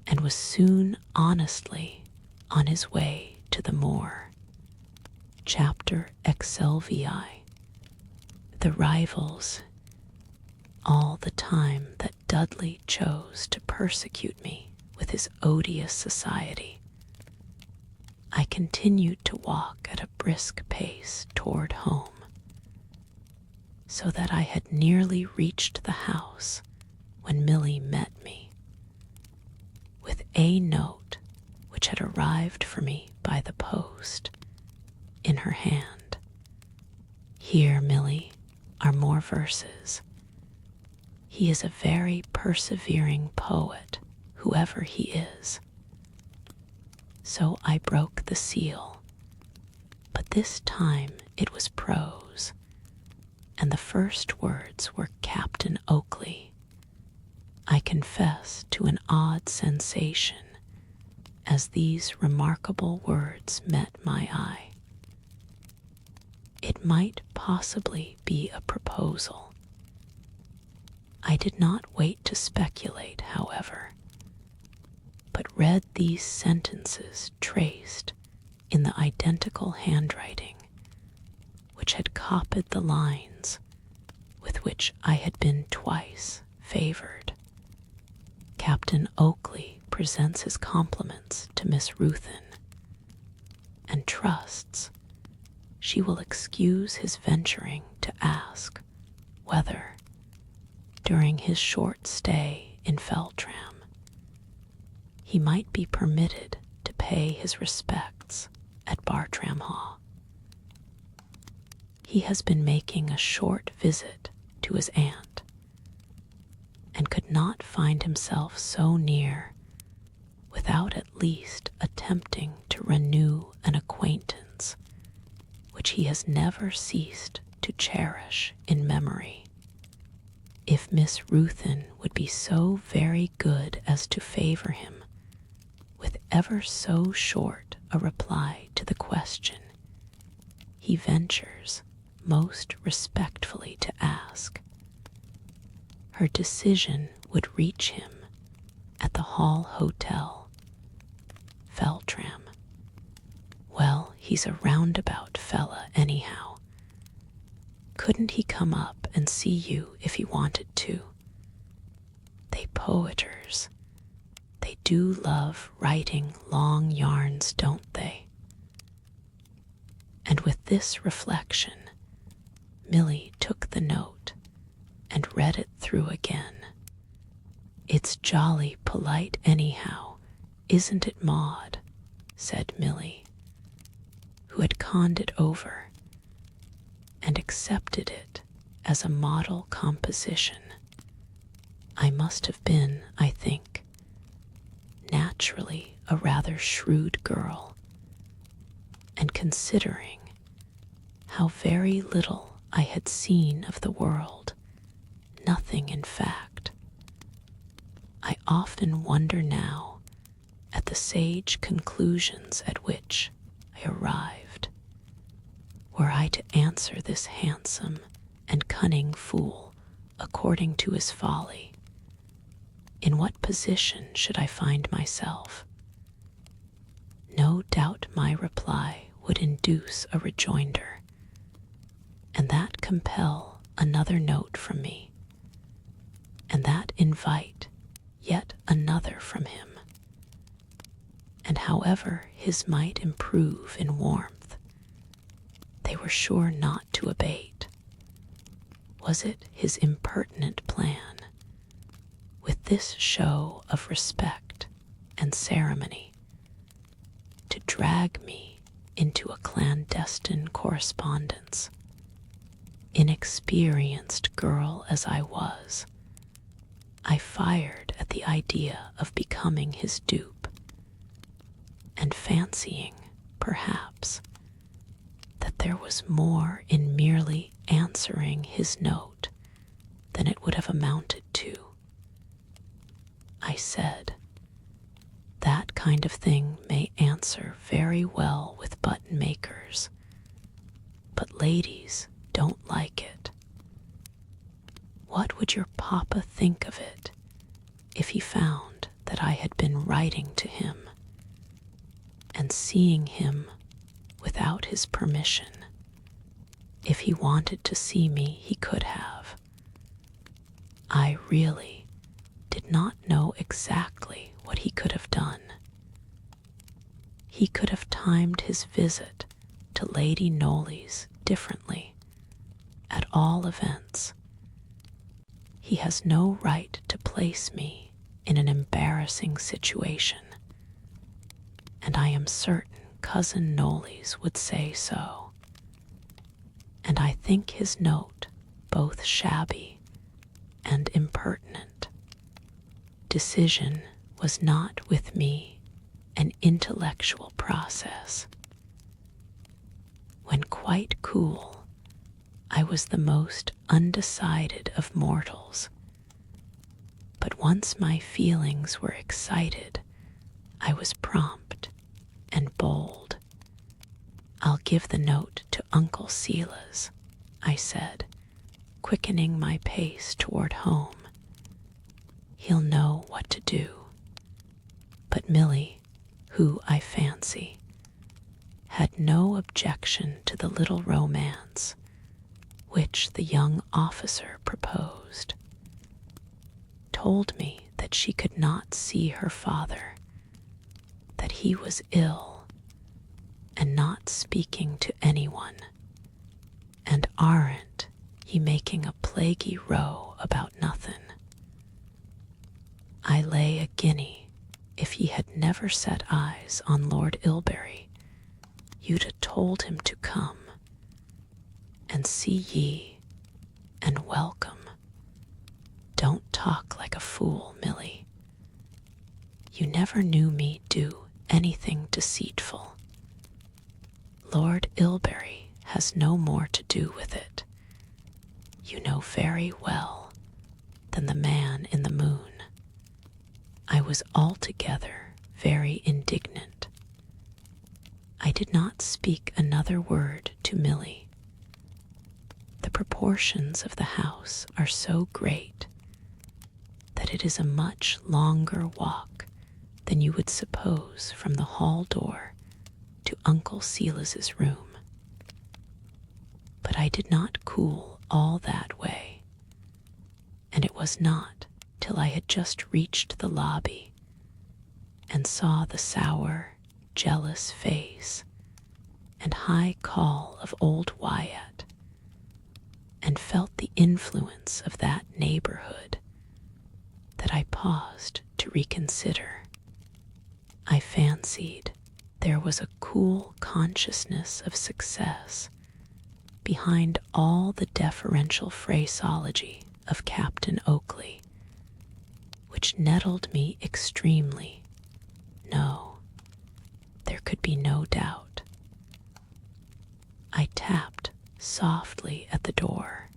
and was soon honestly on his way to the moor. Chapter XLVII. The rivals. All the time that Dudley chose to persecute me with his odious society, I continued to walk at a brisk pace toward home, so that I had nearly reached the house when Milly met me, with a note which had arrived for me by the post, in her hand. Here, Milly, are more verses. He is a very persevering poet, whoever he is. So I broke the seal, but this time it was prose, and the first words were Captain Oakley. I confess to an odd sensation as these remarkable words met my eye. It might possibly be a proposal. I did not wait to speculate, however, but read these sentences traced in the identical handwriting which had copied the lines with which I had been twice favored. Captain Oakley presents his compliments to Miss Ruthin, and trusts she will excuse his venturing to ask whether, during his short stay in Feltram, he might be permitted to pay his respects at Bartram-Haugh. He has been making a short visit to his aunt, and could not find himself so near without at least attempting to renew an acquaintance which he has never ceased to cherish in memory. If Miss Ruthin would be so very good as to favor him with ever so short a reply to the question he ventures most respectfully to ask, her decision would reach him at the Hall Hotel, Feltram. Well, he's a roundabout fella anyhow. Couldn't he come up and see you if he wanted to? They poeters, they do love writing long yarns, don't they? And with this reflection, Milly took the note and read it through again. It's jolly polite anyhow, isn't it, Maud? Said Milly, who had conned it over and accepted it as a model composition. I must have been, I think, naturally a rather shrewd girl, and considering how very little I had seen of the world, nothing in fact, I often wonder now at the sage conclusions at which I arrived. Were I to answer this handsome and cunning fool according to his folly, in what position should I find myself? No doubt my reply would induce a rejoinder, and that compel another note from me, and that invite yet another from him. And however his might improve in warmth, they were sure not to abate. Was it his impertinent plan, with this show of respect and ceremony, to drag me into a clandestine correspondence? Inexperienced girl as I was, I fired at the idea of becoming his dupe, and fancying, perhaps, that there was more in merely answering his note than it would have amounted to, I said, that kind of thing may answer very well with button makers, but ladies don't like it. What would your papa think of it if he found that I had been writing to him and seeing him without his permission? If he wanted to see me, he could have. I really did not know exactly what he could have done. He could have timed his visit to Lady Knowles differently. At all events, he has no right to place me in an embarrassing situation, and I am certain Cousin Knowles would say so. And I think his note both shabby and impertinent. Decision was not with me an intellectual process. When quite cool, I was the most undecided of mortals. But once my feelings were excited, I was prompt and bold. "I'll give the note to Uncle Silas," I said, quickening my pace toward home. "He'll know what to do." But Milly, who, I fancy, had no objection to the little romance which the young officer proposed, told me that she could not see her father, that he was ill and not speaking to anyone, and aren't he making a plaguey row about nothing. I lay a guinea if he had never set eyes on Lord Ilbury, you'd ha' told him to come, and see ye, and welcome. Don't talk like a fool, Milly. You never knew me do anything deceitful. Lord Ilbury has no more to do with it, you know very well, than the man in the moon. I was altogether very indignant. I did not speak another word to Milly. The proportions of the house are so great that it is a much longer walk than you would suppose from the hall door to Uncle Silas's room. But I did not cool all that way, and it was not till I had just reached the lobby and saw the sour, jealous face and high call of old Wyatt, and felt the influence of that neighborhood, that I paused to reconsider. I fancied there was a cool consciousness of success behind all the deferential phraseology of Captain Oakley, which nettled me extremely. No, there could be no doubt. I tapped softly at the door.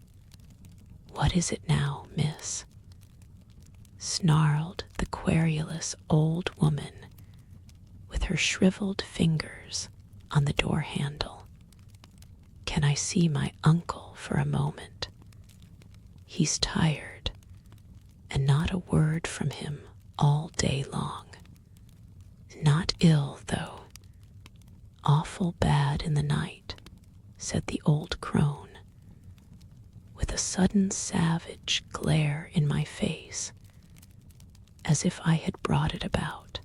"What is it now, miss?" snarled the querulous old woman with her shriveled fingers on the door handle. "Can I see my uncle for a moment? He's tired, and not a word from him all day long. Not ill, though. Awful bad in the night," said the old crone, with a sudden savage glare in my face, as if I had brought it about.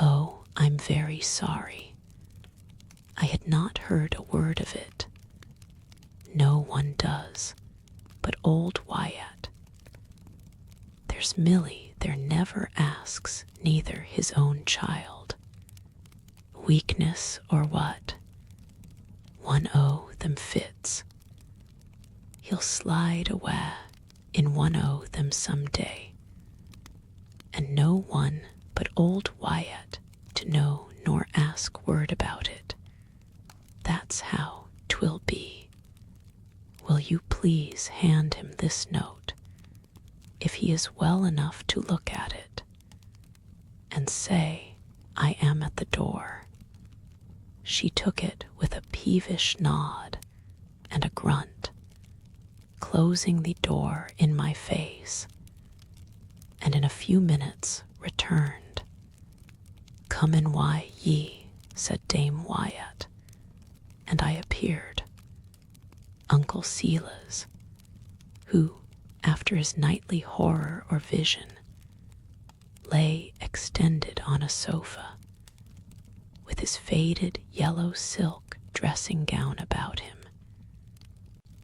"Oh, I'm very sorry. I had not heard a word of it. No one does, but old Wyatt. There's Milly there never asks neither his own child. Weakness or what? One o' them fits. He'll slide awa' in one o' them some day, and no one but old Wyatt to know nor ask word about it. That's how 'twill be. Will you please hand him this note, if he is well enough to look at it, and say I am at the door." She took it with a peevish nod and a grunt, closing the door in my face, and in a few minutes returned. "Come in, why ye," said Dame Wyatt, and I appeared. Uncle Silas, who, after his nightly horror or vision, lay extended on a sofa, with his faded yellow silk dressing gown about him,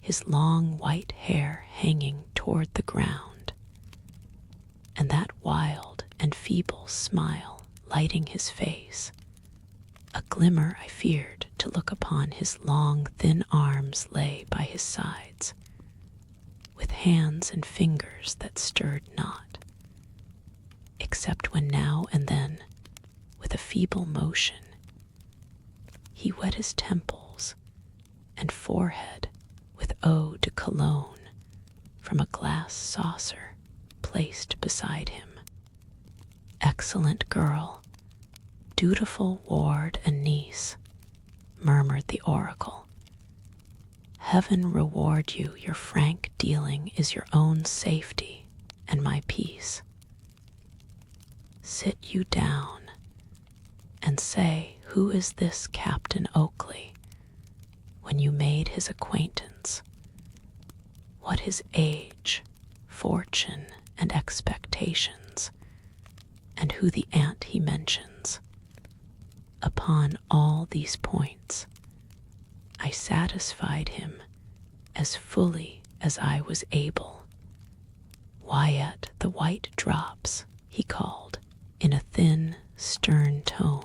his long white hair hanging toward the ground, and that wild and feeble smile lighting his face. A glimmer I feared to look upon his long, thin arms lay by his sides, with hands and fingers that stirred not, except when now and then a feeble motion. He wet his temples and forehead with eau de cologne from a glass saucer placed beside him. "Excellent girl, dutiful ward and niece," murmured the oracle. "Heaven reward you, your frank dealing is your own safety and my peace. Sit you down and say, who is this Captain Oakley, when you made his acquaintance, what his age, fortune, and expectations, and who the aunt he mentions. Upon all these points, I satisfied him as fully as I was able. Wyatt the White Drops, he called, in a thin, stern tone.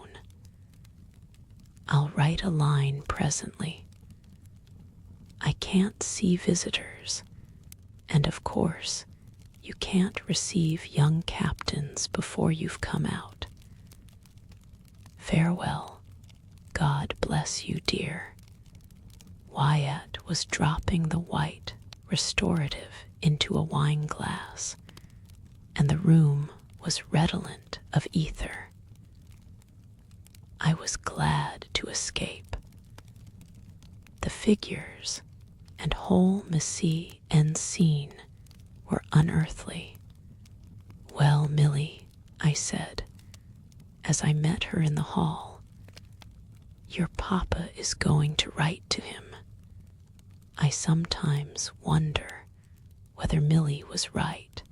I'll write a line presently. I can't see visitors, and of course, you can't receive young captains before you've come out. Farewell. God bless you, dear." Wyatt was dropping the white restorative into a wine glass, and the room was redolent of ether. I was glad to escape. The figures and whole mise en scene were unearthly. "Well, Milly," I said, as I met her in the hall, "your papa is going to write to him. I sometimes wonder whether Milly was right,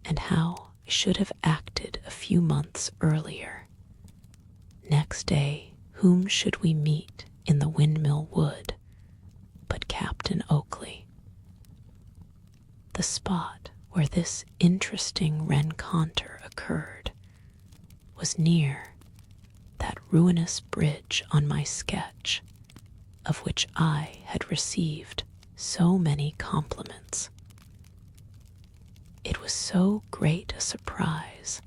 and how I should have acted a few months earlier. Next day, whom should we meet in the Windmill Wood but Captain Oakley? The spot where this interesting rencontre occurred was near that ruinous bridge on my sketch, of which I had received so many compliments. It was so great a surprise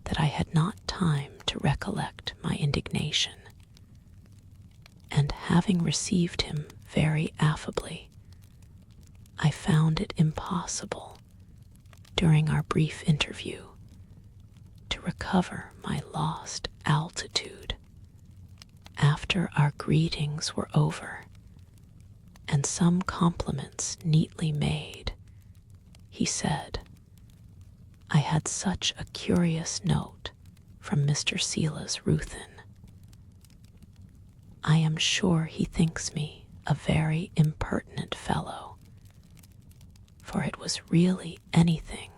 that I had not time to recollect my indignation, and having received him very affably, I found it impossible, during our brief interview, to recover my lost altitude. After our greetings were over, and some compliments neatly made, he said, "I had such a curious note from Mr. Silas Ruthin. I am sure he thinks me a very impertinent fellow, for it was really anything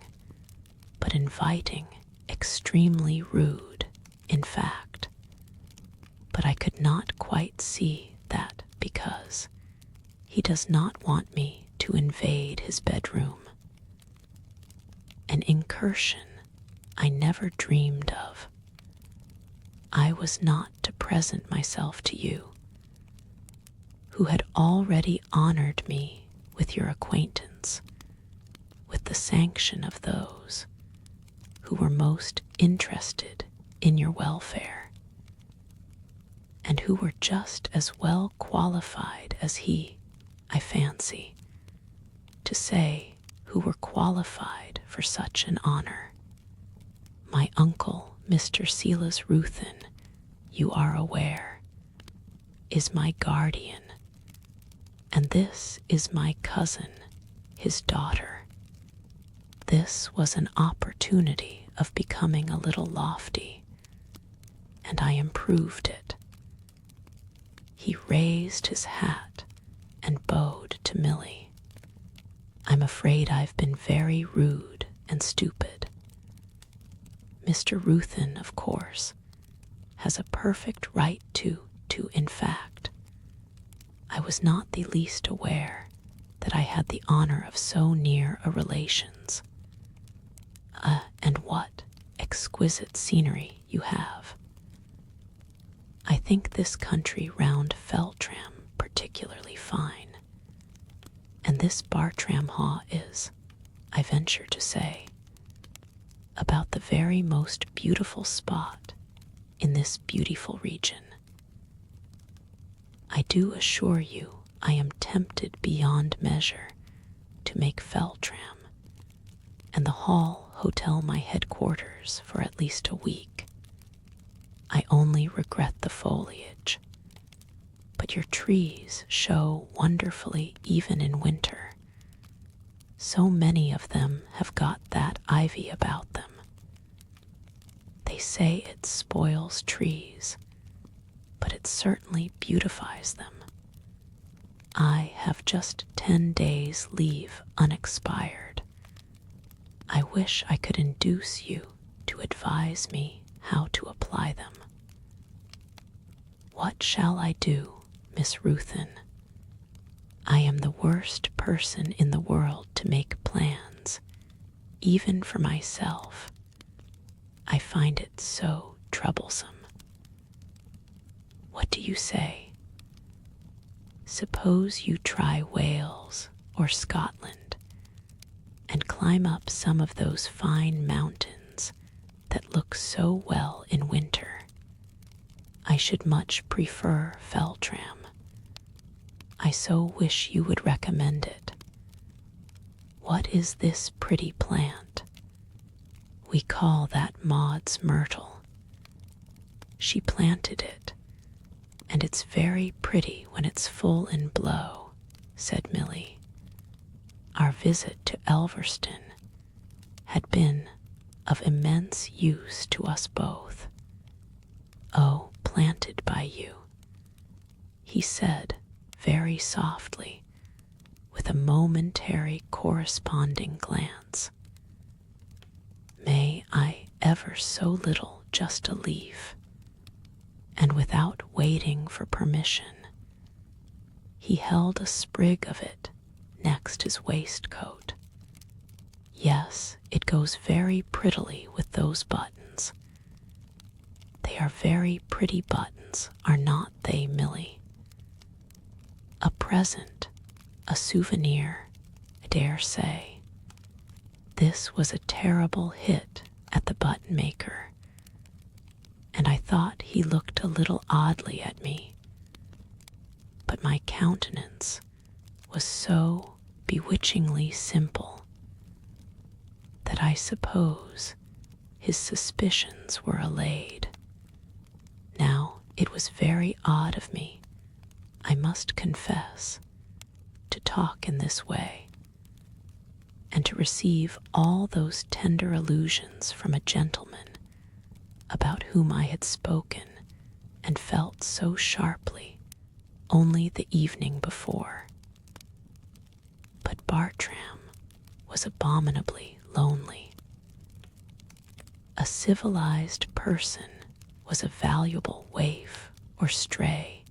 but inviting, extremely rude, in fact. But I could not quite see that because he does not want me to invade his bedroom. An incursion I never dreamed of. I was not to present myself to you, who had already honored me with your acquaintance, with the sanction of those who were most interested in your welfare, and who were just as well qualified as he, I fancy, to say who were qualified for such an honor. My uncle, Mr. Silas Ruthin, you are aware, is my guardian, and this is my cousin, his daughter. This was an opportunity of becoming a little lofty, and I improved it." He raised his hat and bowed to Milly. "I'm afraid I've been very rude and stupid. Mr. Ruthin, of course, has a perfect right to in fact. I was not the least aware that I had the honor of so near a relations. And what exquisite scenery you have. I think this country round Feltram particularly fine, and this Bartram-Haugh is, I venture to say, about the very most beautiful spot in this beautiful region. I do assure you I am tempted beyond measure to make Feltram and the Hall Hotel my headquarters for at least a week. I only regret the foliage, but your trees show wonderfully even in winter. So many of them have got that ivy about them. They say it spoils trees, but it certainly beautifies them. I have just 10 days' leave unexpired. I wish I could induce you to advise me how to apply them. What shall I do, Miss Ruthin? I am the worst person in the world to make plans, even for myself. I find it so troublesome. What do you say? Suppose you try Wales or Scotland and climb up some of those fine mountains that look so well in winter. I should much prefer Feltram. I so wish you would recommend it. What is this pretty plant? We call that Maud's myrtle. She planted it, and it's very pretty when it's full in blow, said Milly. Our visit to Elverston had been of immense use to us both. Oh, planted by you, he said very softly, with a momentary corresponding glance. May I ever so little just a leaf? And without waiting for permission, he held a sprig of it next his waistcoat. Yes, it goes very prettily with those buttons. They are very pretty buttons, are not they, Milly? A present, a souvenir, I dare say. This was a terrible hit at the button maker, and I thought he looked a little oddly at me. But my countenance was so bewitchingly simple that I suppose his suspicions were allayed. Now, it was very odd of me, I must confess, to talk in this way, and to receive all those tender allusions from a gentleman about whom I had spoken and felt so sharply only the evening before. But Bartram was abominably lonely. A civilized person was a valuable waif or stray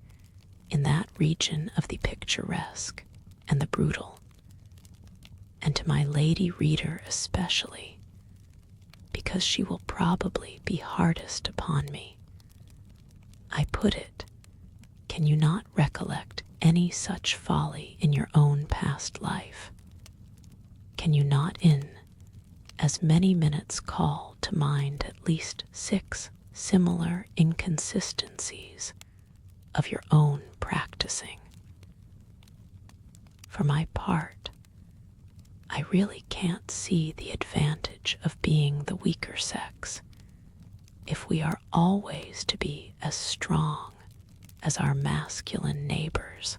in that region of the picturesque and the brutal, and to my lady reader especially, because she will probably be hardest upon me. I put it, can you not recollect any such folly in your own past life? Can you not in as many minutes call to mind at least 6 similar inconsistencies of your own practicing? For my part, I really can't see the advantage of being the weaker sex if we are always to be as strong as our masculine neighbors.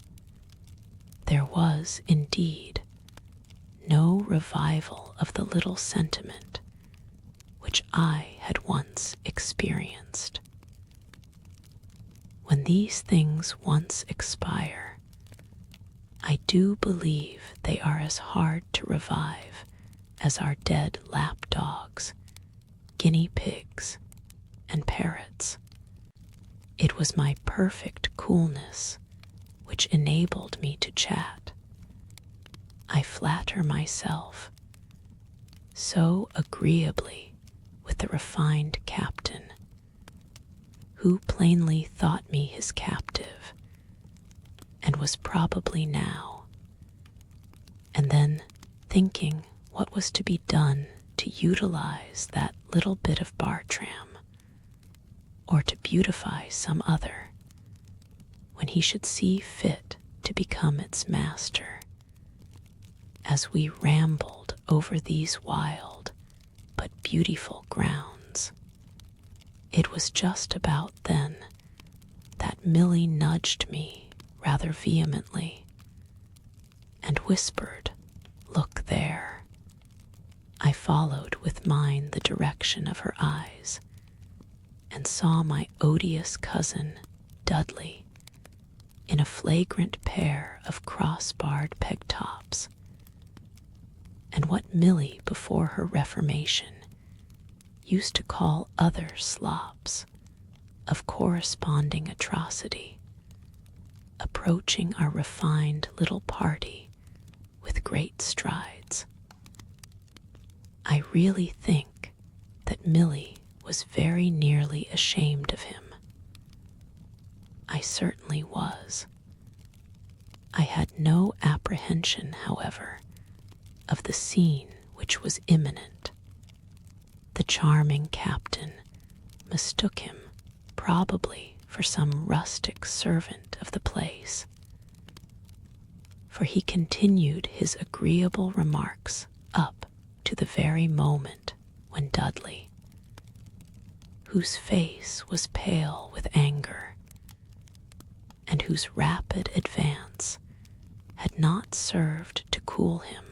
There was, indeed, no revival of the little sentiment which I had once experienced. When these things once expire, I do believe they are as hard to revive as our dead lapdogs, guinea pigs, and parrots. It was my perfect coolness which enabled me to chat. I flatter myself so agreeably with the refined captain, who plainly thought me his captive, and was probably now. And then, thinking what was to be done to utilize that little bit of Bartram, or to beautify some other, when he should see fit to become its master. As we rambled over these wild but beautiful grounds, it was just about then that Milly nudged me rather vehemently and whispered, "Look there." I followed with mine the direction of her eyes and saw my odious cousin, Dudley, in a flagrant pair of cross-barred peg-tops, and what Milly before her reformation used to call other slops of corresponding atrocity, approaching our refined little party with great strides. I really think that Milly was very nearly ashamed of him. I certainly was. I had no apprehension, however, of the scene which was imminent. The charming captain mistook him probably for some rustic servant of the place, for he continued his agreeable remarks up to the very moment when Dudley, whose face was pale with anger, and whose rapid advance had not served to cool him,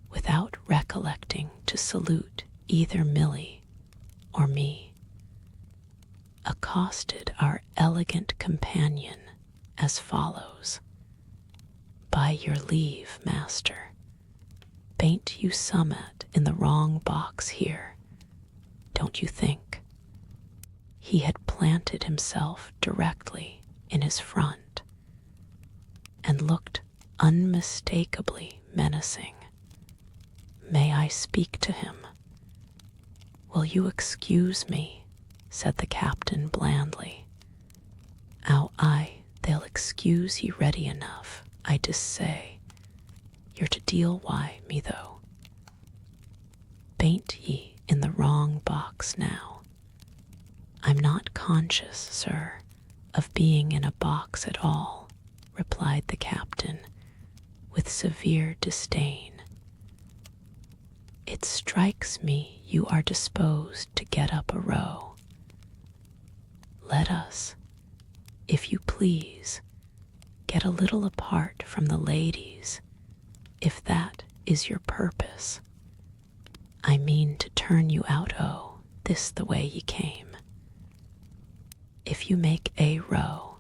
without recollecting to salute either Milly or me, accosted our elegant companion as follows: "By your leave, master, bain't you summat in the wrong box here, don't you think?" He had planted himself directly in his front and looked unmistakably menacing. "May I speak to him?" "Will you excuse me?" said the captain blandly. "Ow, aye, they'll excuse ye ready enough, I dessay. You're to deal wi' me, though. Bain't ye in the wrong box now?" "I'm not conscious, sir, of being in a box at all," replied the captain with severe disdain. "It strikes me you are disposed to get up a row. Let us, if you please, get a little apart from the ladies, if that is your purpose. I mean to turn you out this the way ye came. If you make a row,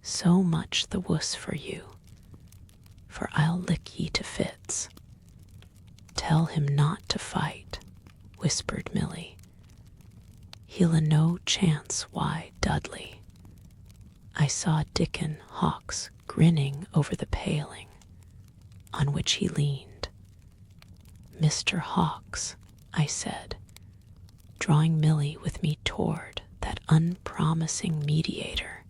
so much the wuss for you, for I'll lick ye to fits." "Tell him not to fight," whispered Milly. "He'll a no chance why, Dudley." I saw Dickon Hawkes grinning over the paling on which he leaned. "Mr. Hawkes," I said, drawing Milly with me toward that unpromising mediator,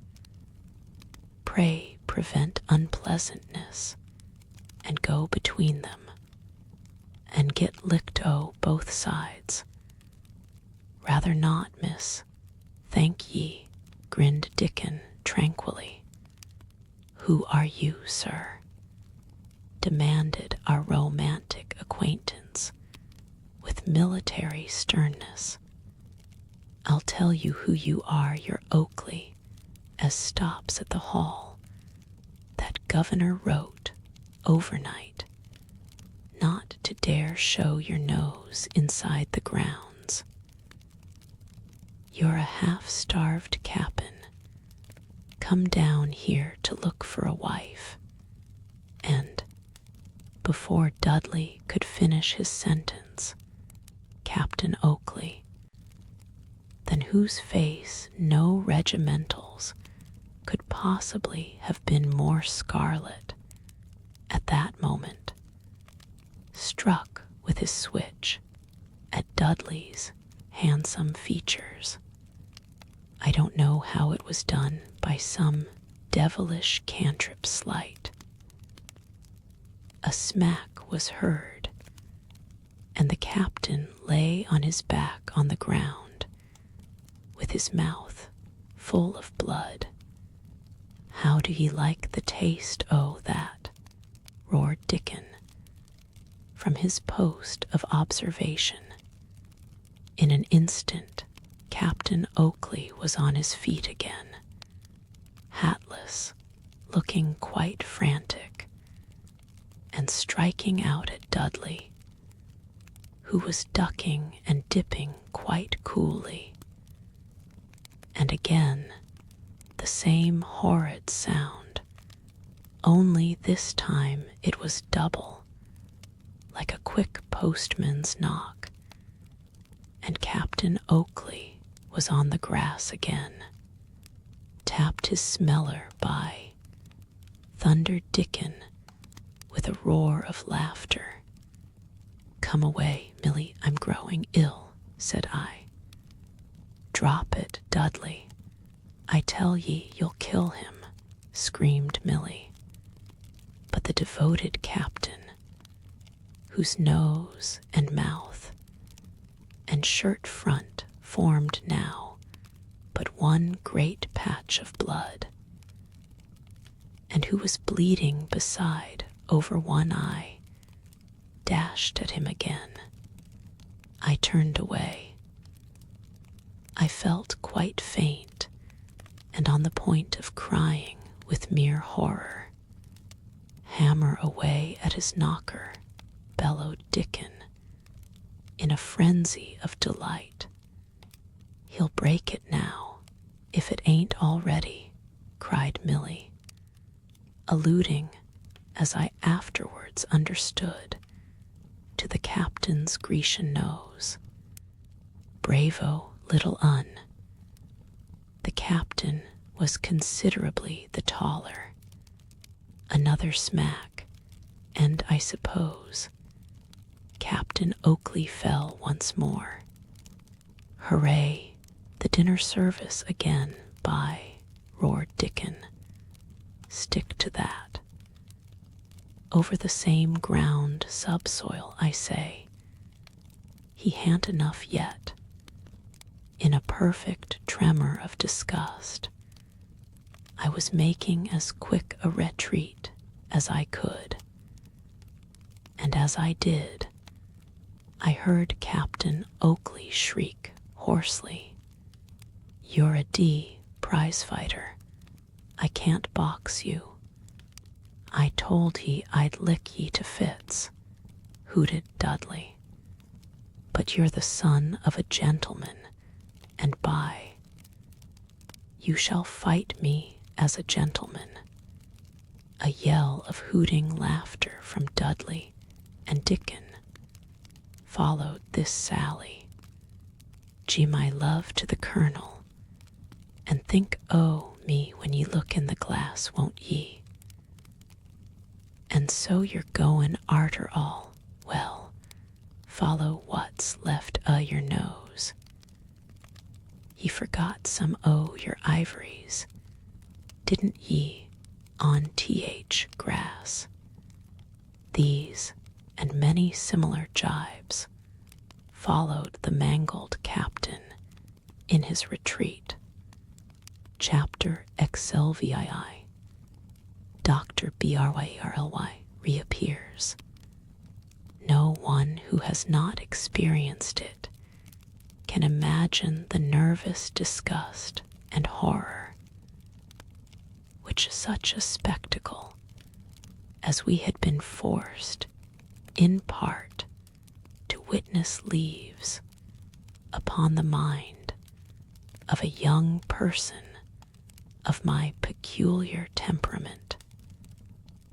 "pray prevent unpleasantness and go between them, and get licked both sides." "Rather not, miss, thank ye," grinned Dickon tranquilly. "Who are you, sir?" demanded our romantic acquaintance with military sternness. "I'll tell you who you are, your Oakley, as stops at the hall, that Governor wrote, overnight, not to dare show your nose inside the grounds. You're a half-starved cap'n, come down here to look for a wife, and, before Dudley could finish his sentence, Captain Oakley, than whose face no regimentals could possibly have been more scarlet, at that moment, struck with his switch at Dudley's handsome features. I don't know how it was done, by some devilish cantrip sleight. A smack was heard, and the captain lay on his back on the ground, with his mouth full of blood. "How do ye like the taste o' that?" roared Dickon from his post of observation. In an instant, Captain Oakley was on his feet again, hatless, looking quite frantic, and striking out at Dudley, who was ducking and dipping quite coolly. And again, the same horrid sound, only this time it was double, like a quick postman's knock, and Captain Oakley was on the grass again, tapped his smeller by, thundered Dickon with a roar of laughter. "Come away, Milly, I'm growing ill," said I. "Drop it, Dudley. I tell ye you'll kill him," screamed Milly. But the devoted captain, whose nose and mouth and shirt front formed now but one great patch of blood, and who was bleeding beside over one eye, dashed at him again. I turned away. I felt quite faint and on the point of crying with mere horror. "Hammer away at his knocker," bellowed Dickon, in a frenzy of delight. "He'll break it now, if it ain't already," cried Milly, alluding, as I afterwards understood, to the captain's Grecian nose. Bravo, little Un. The captain was considerably the taller. Another smack, and I suppose Captain Oakley fell once more. "Hooray, the dinner service again, by," roared Dickon. "Stick to that. Over the same ground subsoil, I say. He ha'n't enough yet." In a perfect tremor of disgust, I was making as quick a retreat as I could, and as I did, I heard Captain Oakley shriek hoarsely, "You're a D prize fighter. I can't box you. I told ye I'd lick ye to fits," hooted Dudley. "But you're the son of a gentleman, and by, you shall fight me as a gentleman." A yell of hooting laughter from Dudley and Dickon followed this sally. "Gee, my love to the Colonel, and think o' me when ye look in the glass, won't ye? And so you're goin' arter all. Well, follow what's left o' your nose. Ye forgot some o' your ivories, didn't ye, on th grass?" These and many similar jibes followed the mangled captain in his retreat. Chapter XLVII. Dr. Bartram reappears. No one who has not experienced it can imagine the nervous disgust and horror which such a spectacle as we had been forced, in part, to witness leaves upon the mind of a young person of my peculiar temperament.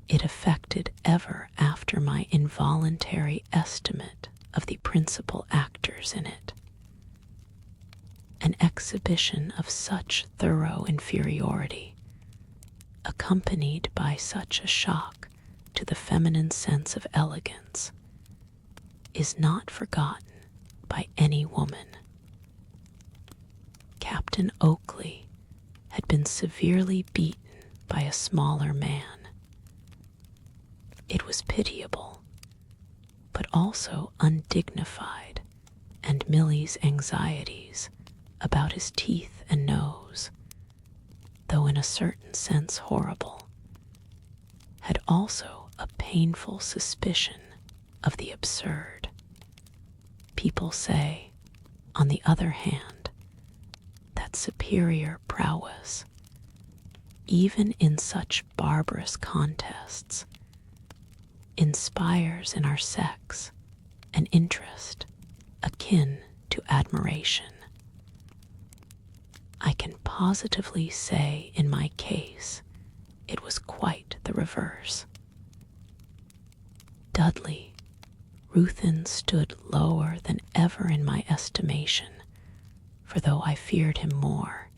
It affected ever after my involuntary estimate of the principal actors in it. An exhibition of such thorough inferiority, accompanied by such a shock to the feminine sense of elegance, is not forgotten by any woman. Captain Oakley had been severely beaten by a smaller man. It was pitiable, but also undignified, and Milly's anxieties about his teeth and nose, though in a certain sense horrible, had also a painful suspicion of the absurd. People say, on the other hand, that superior prowess, even in such barbarous contests, inspires in our sex an interest akin to admiration. I can positively say in my case it was quite the reverse. Dudley Ruthven stood lower than ever in my estimation, for though I feared him more,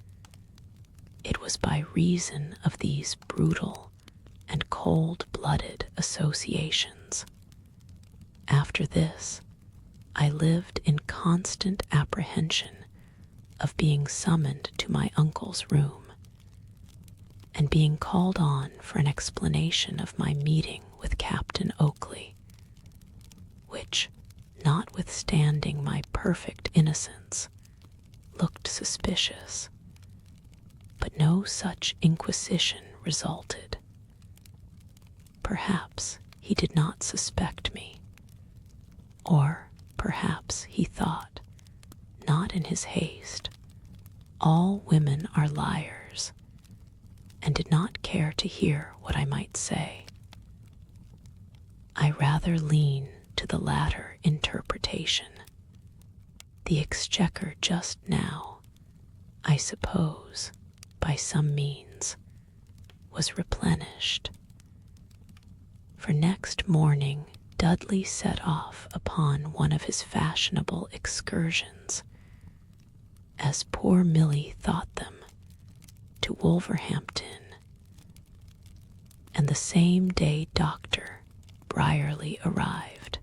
it was by reason of these brutal and cold-blooded associations. After this, I lived in constant apprehension of being summoned to my uncle's room, and being called on for an explanation of my meeting with Captain Oakley, which, notwithstanding my perfect innocence, looked suspicious. But no such inquisition resulted. Perhaps he did not suspect me, or perhaps he thought, not in his haste, all women are liars, and did not care to hear what I might say. I rather lean to the latter interpretation. The exchequer just now, I suppose, by some means, was replenished. For next morning Dudley set off upon one of his fashionable excursions, as poor Milly thought them, to Wolverhampton, and the same day Dr. Brierly arrived.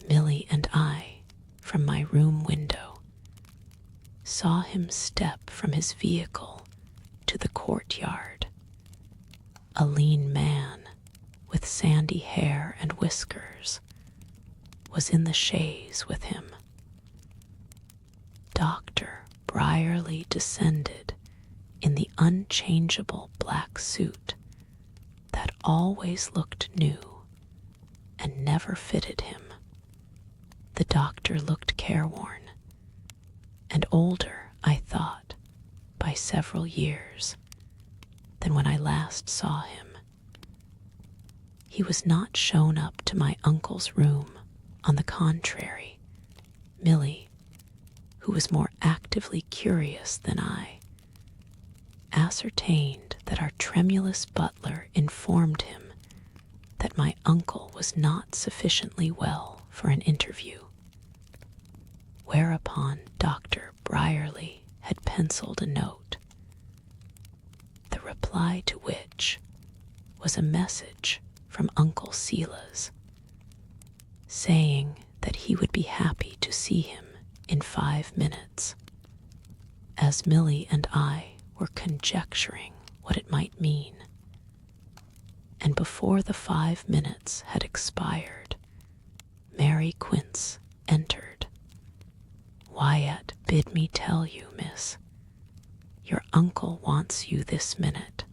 Milly and I, from my room window, saw him step from his vehicle to the courtyard. A lean man, with sandy hair and whiskers, was in the chaise with him. Dr. Brierly descended in the unchangeable black suit that always looked new and never fitted him. The doctor looked careworn, and older, I thought, by several years than when I last saw him. He was not shown up to my uncle's room. On the contrary, Milly, who was more actively curious than I, ascertained that our tremulous butler informed him that my uncle was not sufficiently well for an interview, whereupon Dr. Brierly had penciled a note, the reply to which was a message from Uncle Silas, saying that he would be happy to see him in 5 minutes. As Milly and I were conjecturing what it might mean, and before the 5 minutes had expired, Mary Quince entered. "Wyatt bid me tell you, miss, your uncle wants you this minute."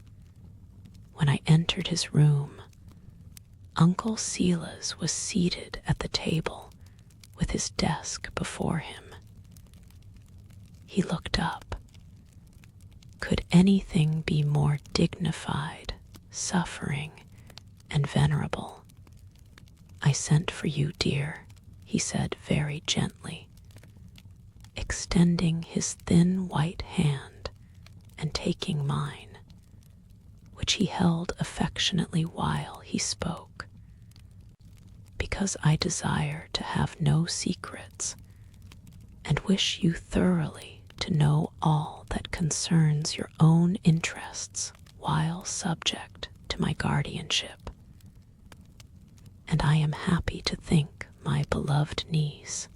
When I entered his room, Uncle Silas was seated at the table with his desk before him. He looked up. Could anything be more dignified, suffering, and venerable? "I sent for you, dear," he said very gently, extending his thin white hand and taking mine, which he held affectionately while he spoke, "because I desire to have no secrets, and wish you thoroughly to know all that concerns your own interests while subject to my guardianship. And I am happy to think, my beloved niece,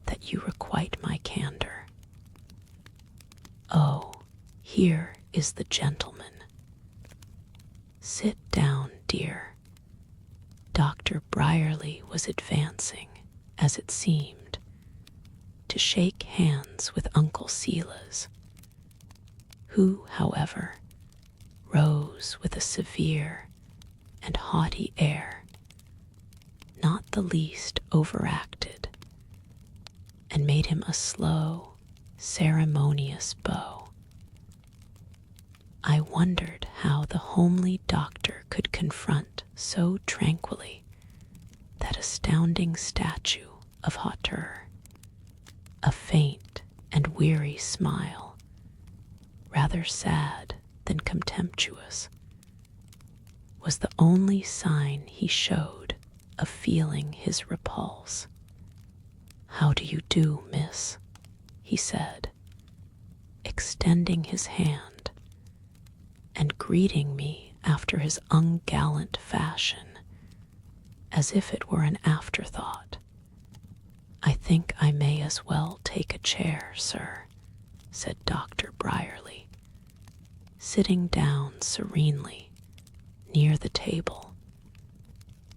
that you requite my candor. Oh, here is the gentleman. Sit down, dear." Dr. Brierly was advancing, as it seemed, to shake hands with Uncle Silas, who, however, rose with a severe and haughty air, not the least overacted, and made him a slow, ceremonious bow. I wondered how the homely doctor could confront so tranquilly that astounding statue of hauteur. A faint and weary smile, rather sad than contemptuous, was the only sign he showed of feeling his repulse. "How do you do, miss?" he said, extending his hand and greeting me after his ungallant fashion, as if it were an afterthought. "I think I may as well take a chair, sir," said Dr. Brierly, sitting down serenely near the table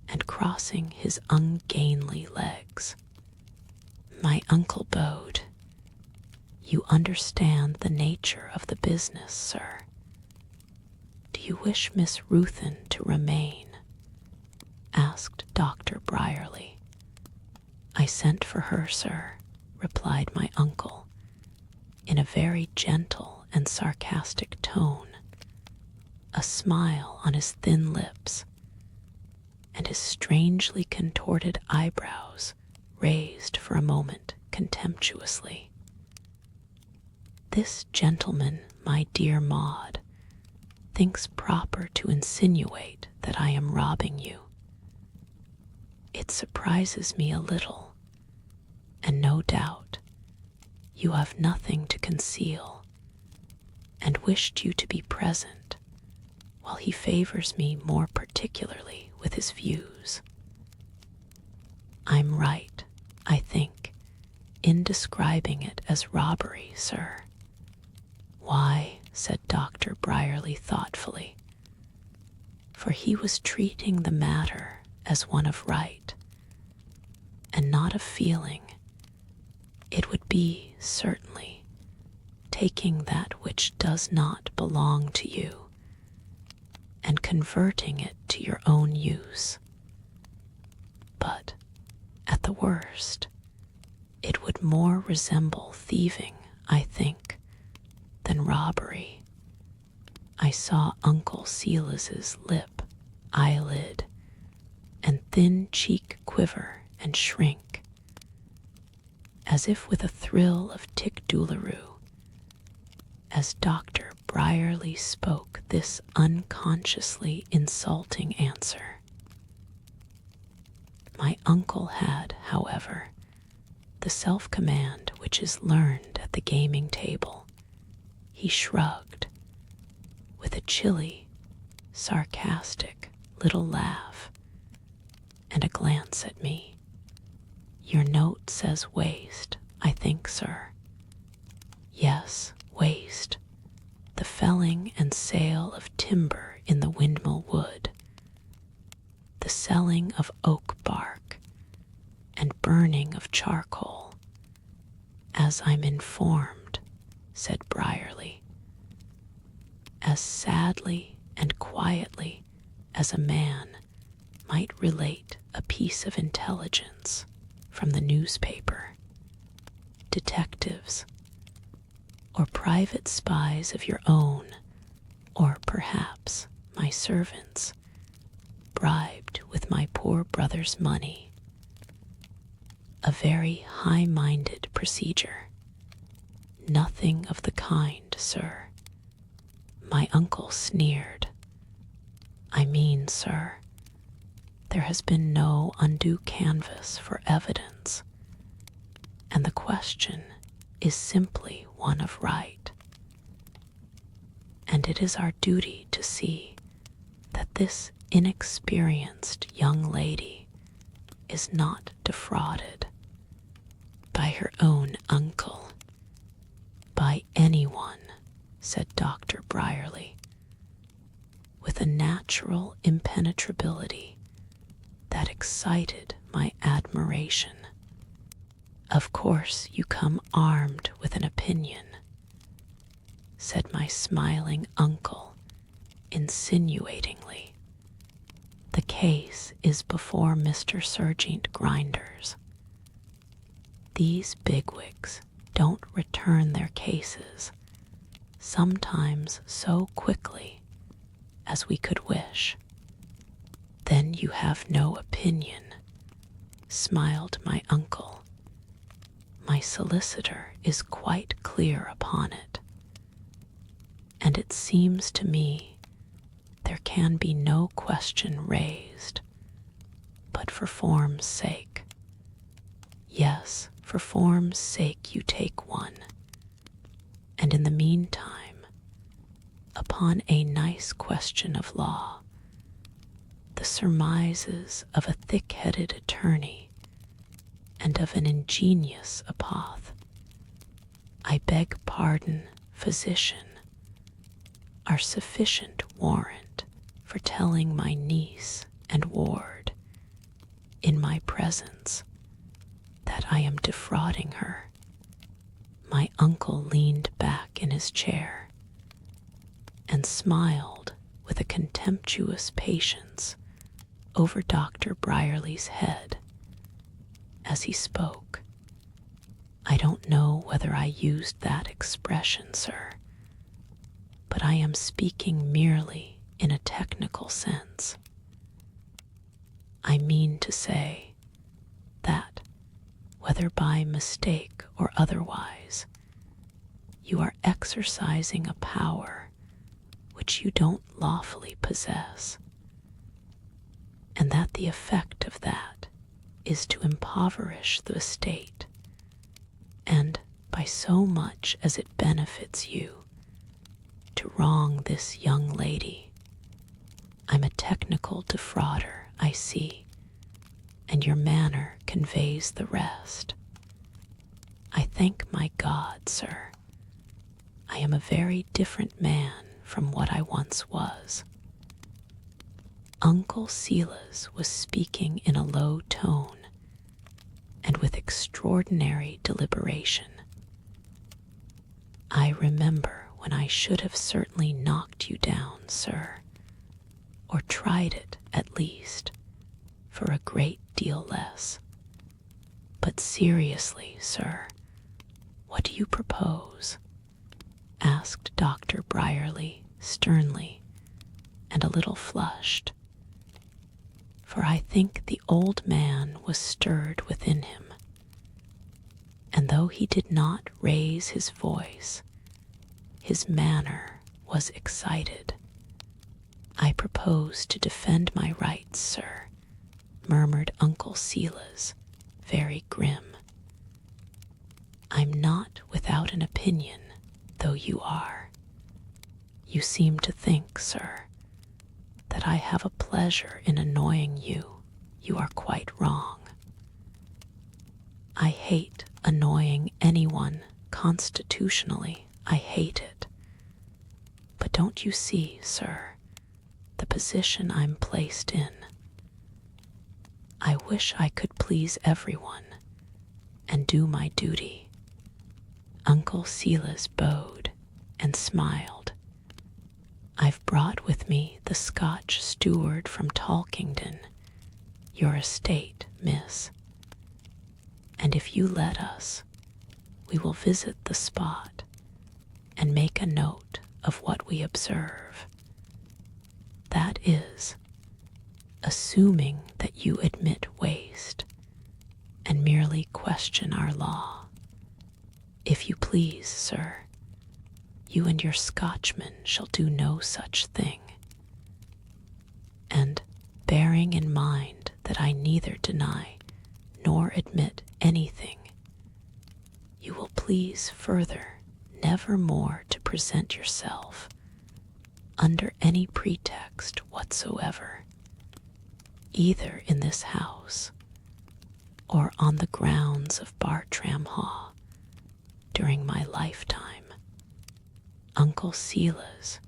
and crossing his ungainly legs. My uncle bowed. "You understand the nature of the business, sir. Do you wish Miss Ruthin to remain?" asked Dr. Brierly. "I sent for her, sir," replied my uncle, in a very gentle and sarcastic tone, a smile on his thin lips, and his strangely contorted eyebrows raised for a moment contemptuously. "This gentleman, my dear Maud, thinks proper to insinuate that I am robbing you. It surprises me a little, and no doubt you have nothing to conceal, and wished you to be present while he favors me more particularly with his views. I'm right, I think, in describing it as robbery, sir." "Why," said Dr. Brierly thoughtfully, for he was treating the matter as one of right and not of feeling, "it would be, certainly, taking that which does not belong to you and converting it to your own use. But, at the worst, it would more resemble thieving, I think, than robbery." I saw Uncle Silas's lip, eyelid, and thin cheek quiver and shrink, as if with a thrill of tic-doularoo, as Dr. Brierly spoke this unconsciously insulting answer. My uncle had, however, the self-command which is learned at the gaming table. He shrugged, with a chilly, sarcastic little laugh, and a glance at me. "Your note says waste, I think, sir." "Yes, waste. The felling and sale of timber in the Windmill Wood, the selling of oak bark, and burning of charcoal, as I'm informed," said Brierly, as sadly and quietly as a man might relate a piece of intelligence from the newspaper. "Detectives, or private spies of your own, or perhaps my servants, bribed with my poor brother's money. A very high-minded procedure." "Nothing of the kind, sir." My uncle sneered. "I mean, sir, there has been no undue canvass for evidence, and the question is simply one of right. And it is our duty to see that this inexperienced young lady is not defrauded by her own uncle, by anyone," said Dr. Brierly, with a natural impenetrability that excited my admiration. "Of course you come armed with an opinion," said my smiling uncle insinuatingly. "The case is before Mr. Sergeant Grinders. These bigwigs don't return their cases, sometimes so quickly as we could wish." "Then you have no opinion," smiled my uncle. "My solicitor is quite clear upon it, and it seems to me there can be no question raised, but for form's sake. Yes, for form's sake you take one, and in the meantime, upon a nice question of law, the surmises of a thick-headed attorney and of an ingenious apoth, I beg pardon, physician, are sufficient warrant for telling my niece and ward, in my presence, that I am defrauding her." My uncle leaned back in his chair and smiled with a contemptuous patience over Dr. Brierly's head as he spoke. "I don't know whether I used that expression, sir, but I am speaking merely in a technical sense. I mean to say that, whether by mistake or otherwise, you are exercising a power which you don't lawfully possess, and that the effect of that is to impoverish the estate, and, by so much as it benefits you, to wrong this young lady. I'm a technical defrauder, I see, and your manner conveys the rest. I thank my God, sir, I am a very different man from what I once was." Uncle Silas was speaking in a low tone and with extraordinary deliberation. "I remember when I should have certainly knocked you down, sir, or tried it at least, for a great deal less. But seriously, sir, what do you propose?" asked Dr. Brierly sternly and a little flushed, for I think the old man was stirred within him, and though he did not raise his voice, his manner was excited. "I propose to defend my rights, sir," murmured Uncle Silas, very grim. "I'm not without an opinion, though you are. You seem to think, sir, that I have a pleasure in annoying you. You are quite wrong. I hate annoying anyone constitutionally. I hate it. But don't you see, sir, the position I'm placed in? I wish I could please everyone and do my duty." Uncle Silas bowed and smiled. "I've brought with me the Scotch steward from Talkington, your estate, miss, and if you let us, we will visit the spot and make a note of what we observe. That is, assuming that you admit waste and merely question our law. If you please, sir, you and your Scotchman shall do no such thing. And, bearing in mind that I neither deny nor admit anything, you will please further never more to present yourself under any pretext whatsoever, either in this house or on the grounds of Bartram-Haugh during my lifetime." Uncle Silas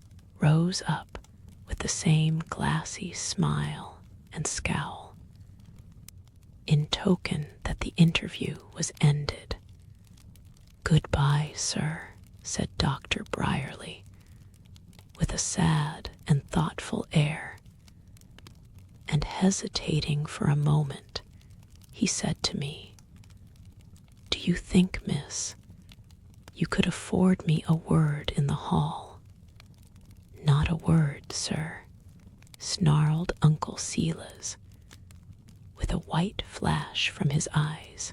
rose up with the same glassy smile and scowl. in token that the interview was ended. "Goodbye, sir," said Dr. Brierly, with a sad and thoughtful air, and hesitating for a moment, he said to me, "Do you think, miss, you could afford me a word in the hall?" "Not a word, sir," snarled Uncle Silas, with a white flash from his eyes.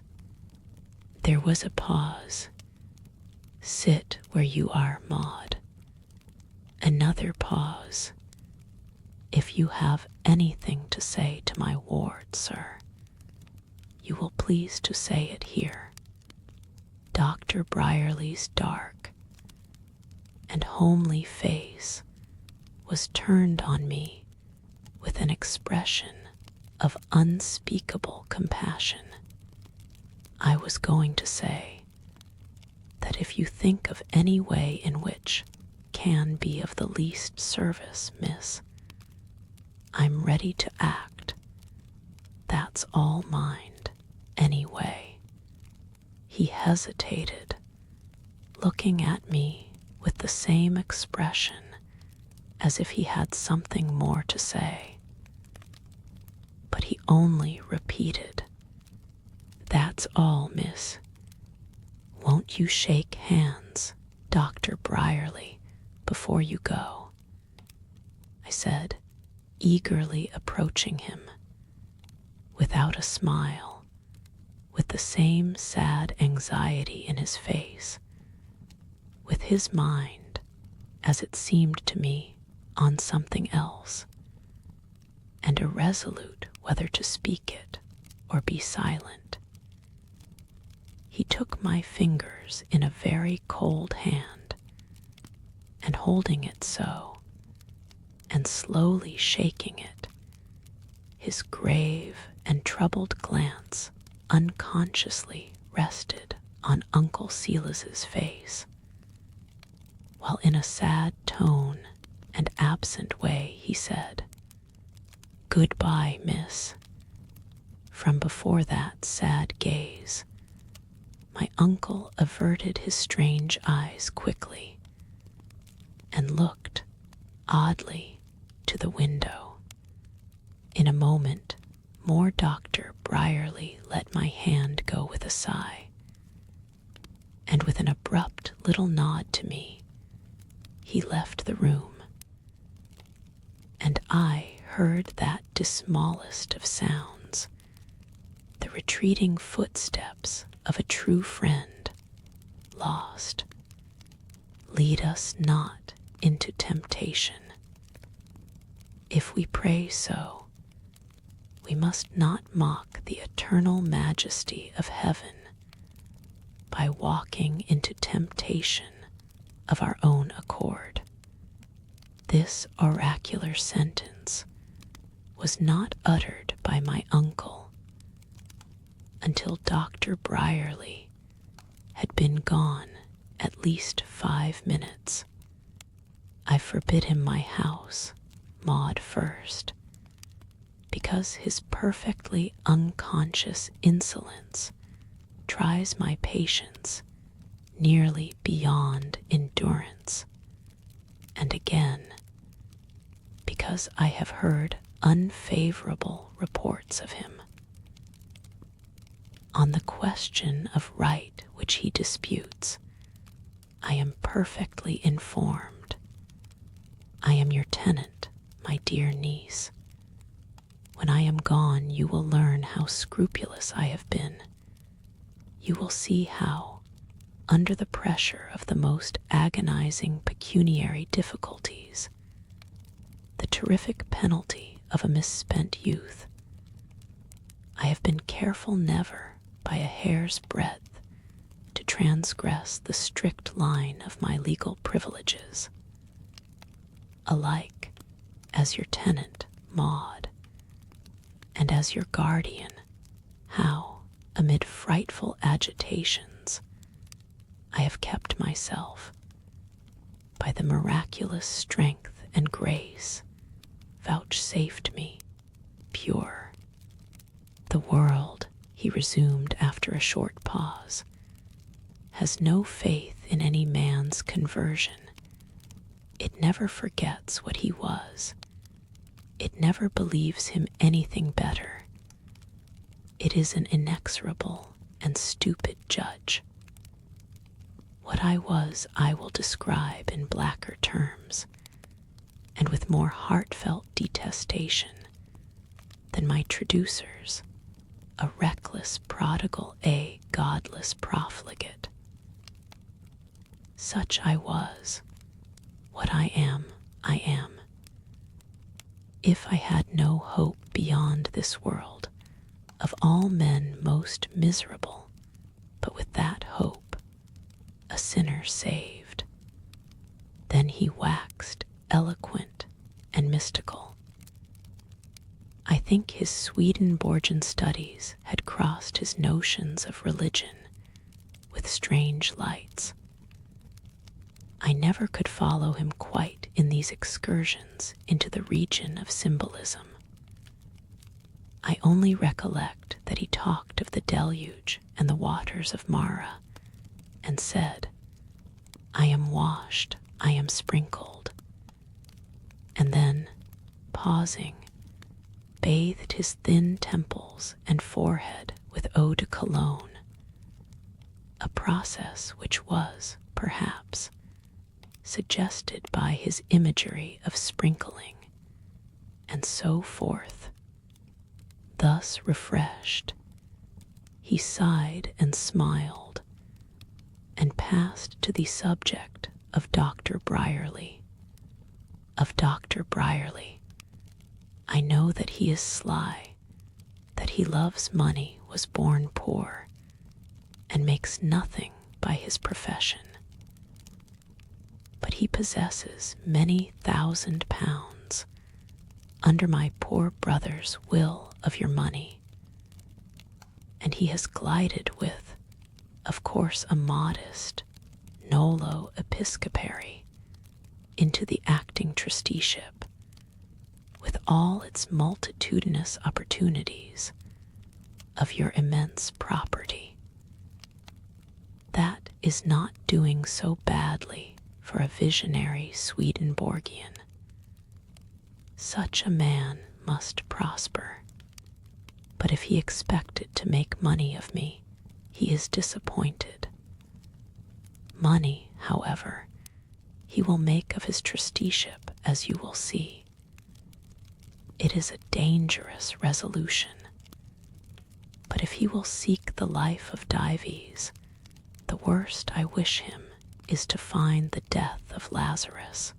There was a pause. "Sit where you are, Maud." Another pause. "If you have anything to say to my ward, sir, you will please to say it here." Dr. Brierly's dark and homely face was turned on me with an expression of unspeakable compassion. "I was going to say that if you think of any way in which can be of the least service, miss, I'm ready to act. That's all mind, anyway." He hesitated, looking at me with the same expression as if he had something more to say. But he only repeated, "That's all, miss. Won't you shake hands, Dr. Brierly, before you go?" I said, eagerly approaching him, without a smile, with the same sad anxiety in his face, with his mind, as it seemed to me, on something else, and irresolute whether to speak it or be silent. He took my fingers in a very cold hand, and holding it so, and slowly shaking it, his grave and troubled glance unconsciously rested on Uncle Silas's face, while in a sad tone and absent way he said, "Goodbye, miss." From before that sad gaze, my uncle averted his strange eyes quickly, and looked, oddly, to the window. In a moment more Dr. Brierly let my hand go with a sigh, and with an abrupt little nod to me, he left the room, and I heard that dismallest of sounds, the retreating footsteps of a true friend, lost. Lead us not into temptation. If we pray so, we must not mock the eternal majesty of heaven by walking into temptation of our own accord. This oracular sentence was not uttered by my uncle until Dr. Brierly had been gone at least 5 minutes. I forbid him my house, Maud first, because his perfectly unconscious insolence tries my patience nearly beyond endurance, and again, because I have heard unfavorable reports of him. On the question of right which he disputes, I am perfectly informed. I am your tenant, my dear niece. When I am gone, you will learn how scrupulous I have been. You will see how, under the pressure of the most agonizing pecuniary difficulties, the terrific penalty of a misspent youth, I have been careful never, by a hair's breadth, to transgress the strict line of my legal privileges. Alike as your tenant, Maud, and as your guardian, how, amid frightful agitations, I have kept myself, by the miraculous strength and grace vouchsafed me, pure. The world he resumed after a short pause, has no faith in any man's conversion. It never forgets what he was. It never believes him anything better. It is an inexorable and stupid judge. What I was I will describe in blacker terms, and with more heartfelt detestation than my traducers, a reckless prodigal, a godless profligate. Such I was. What I am, I am. If I had no hope beyond this world, of all men most miserable, but with that hope, a sinner saved. Then he waxed eloquent and mystical. I think his Swedenborgian studies had crossed his notions of religion with strange lights. I never could follow him quite in these excursions into the region of symbolism. I only recollect that he talked of the deluge and the waters of Mara, and said, "I am washed, I am sprinkled," and then, pausing, bathed his thin temples and forehead with eau de cologne, a process which was, perhaps, suggested by his imagery of sprinkling, and so forth. Thus refreshed, he sighed and smiled, and passed to the subject of Dr. Brierly. Of Dr. Brierly, I know that he is sly, that he loves money, was born poor, and makes nothing by his profession. But he possesses many £1,000 under my poor brother's will of your money, and he has glided with, of course, a modest nolo episcopari into the acting trusteeship, with all its multitudinous opportunities of your immense property. That is not doing so badly for a visionary Swedenborgian. Such a man must prosper, but if he expected to make money of me, he is disappointed. Money, however, he will make of his trusteeship, as you will see. It is a dangerous resolution, but if he will seek the life of Dives, the worst I wish him is to find the death of Lazarus.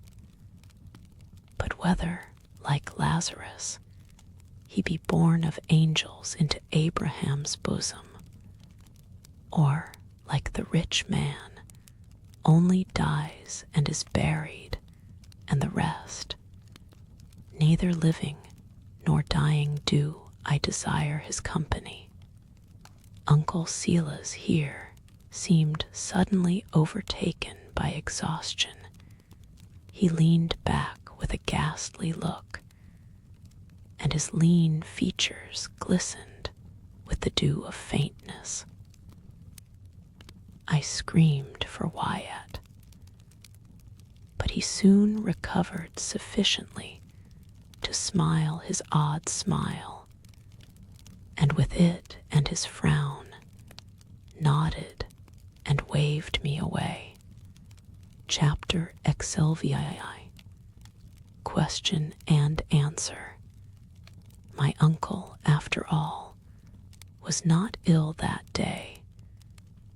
But whether, like Lazarus, he be born of angels into Abraham's bosom, or, like the rich man, only dies and is buried, and the rest, neither living nor dying do I desire his company. Uncle Silas here seemed suddenly overtaken by exhaustion. He leaned back with a ghastly look, and his lean features glistened with the dew of faintness. I screamed for Wyatt, but he soon recovered sufficiently to smile his odd smile, and with it and his frown, nodded and waved me away. Chapter XLVII. Question and answer. My uncle, after all, was not ill that day,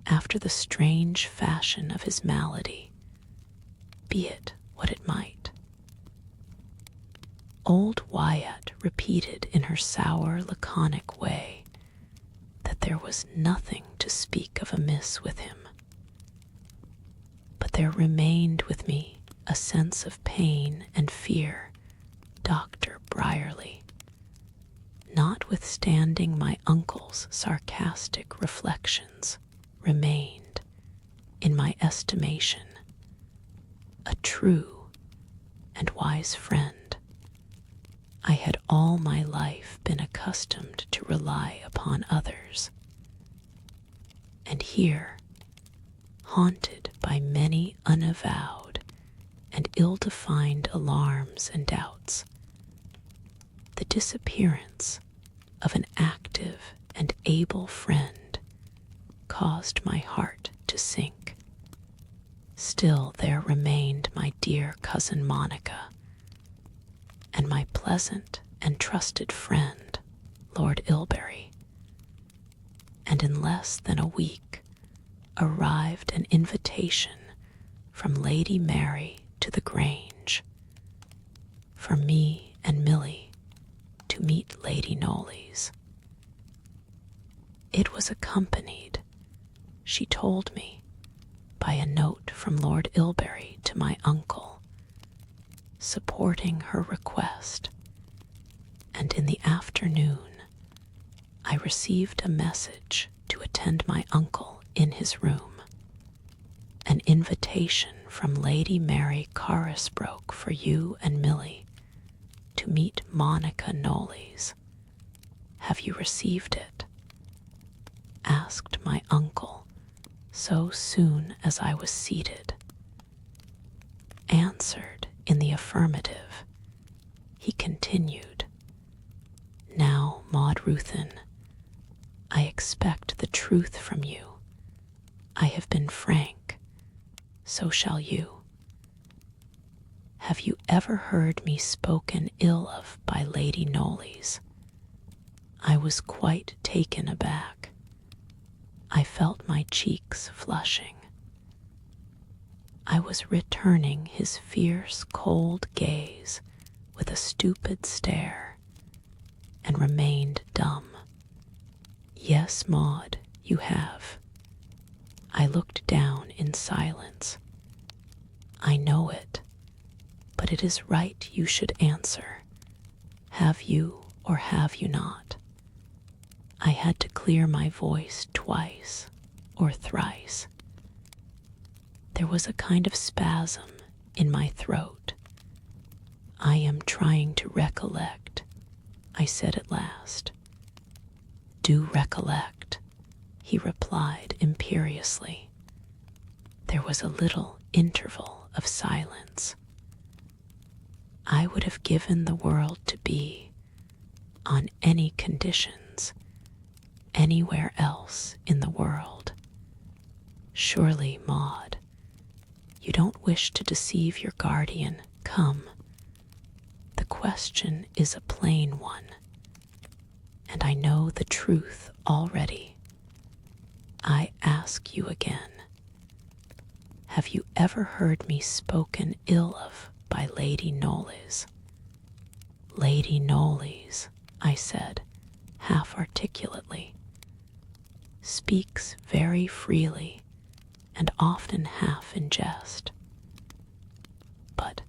after the strange fashion of his malady, be it what it might. Old Wyatt repeated in her sour, laconic way that there was nothing to speak of amiss with him. But there remained with me a sense of pain and fear. Dr. Brierly, notwithstanding my uncle's sarcastic reflections, remained, in my estimation, a true and wise friend. I had all my life been accustomed to rely upon others, And here, haunted by many unavowed and ill-defined alarms and doubts, the disappearance of an active and able friend caused my heart to sink. Still there remained my dear cousin Monica, and my pleasant and trusted friend, Lord Ilbury. And in less than a week arrived an invitation from Lady Mary to the Grange, for me and Milly to meet Lady Knollys. It was accompanied, she told me, by a note from Lord Ilbury to my uncle, supporting her request, and in the afternoon I received a message to attend my uncle in his room, an invitation from Lady Mary Carisbrooke for you and Milly to meet Monica Knollys. Have you received it? Asked my uncle so soon as I was seated. Answered in the affirmative, he continued, Now, Maud Ruthin, I expect the truth from you. I have been frank, so shall you. Have you ever heard me spoken ill of by Lady Knollys? I was quite taken aback. I felt my cheeks flushing. I was returning his fierce, cold gaze with a stupid stare, and remained dumb. Yes, Maud, you have. I looked down in silence. I know it, but it is right you should answer. Have you or have you not? I had to clear my voice twice or thrice. There was a kind of spasm in my throat. I am trying to recollect, I said at last. Do recollect, he replied imperiously. There was a little interval of silence. I would have given the world to be, on any conditions, anywhere else in the world. Surely, Maud, you don't wish to deceive your guardian. Come. The question is a plain one, and I know the truth already. I ask you again, have you ever heard me spoken ill of by Lady Knollys? Lady Knollys, I said, half articulately, speaks very freely and often half in jest. But,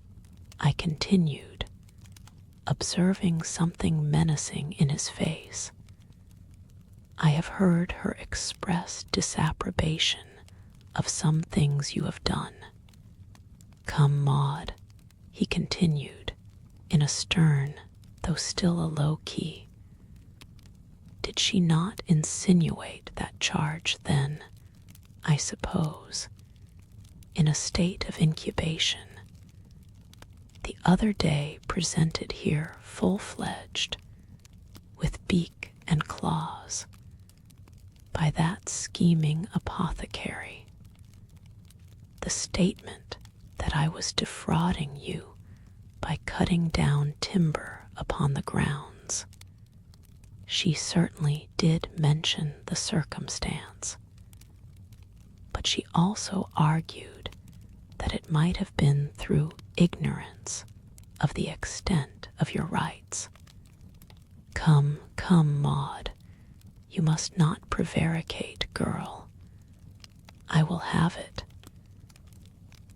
I continued, observing something menacing in his face, I have heard her express disapprobation of some things you have done. Come, Maud, he continued, in a stern, though still a low key. Did she not insinuate that charge then, I suppose, in a state of incubation? The other day presented here full-fledged, with beak and claws, by that scheming apothecary. The statement that I was defrauding you by cutting down timber upon the grounds. She certainly did mention the circumstance, but she also argued that it might have been through ignorance of the extent of your rights. Come, come, Maud, you must not prevaricate, girl. I will have it.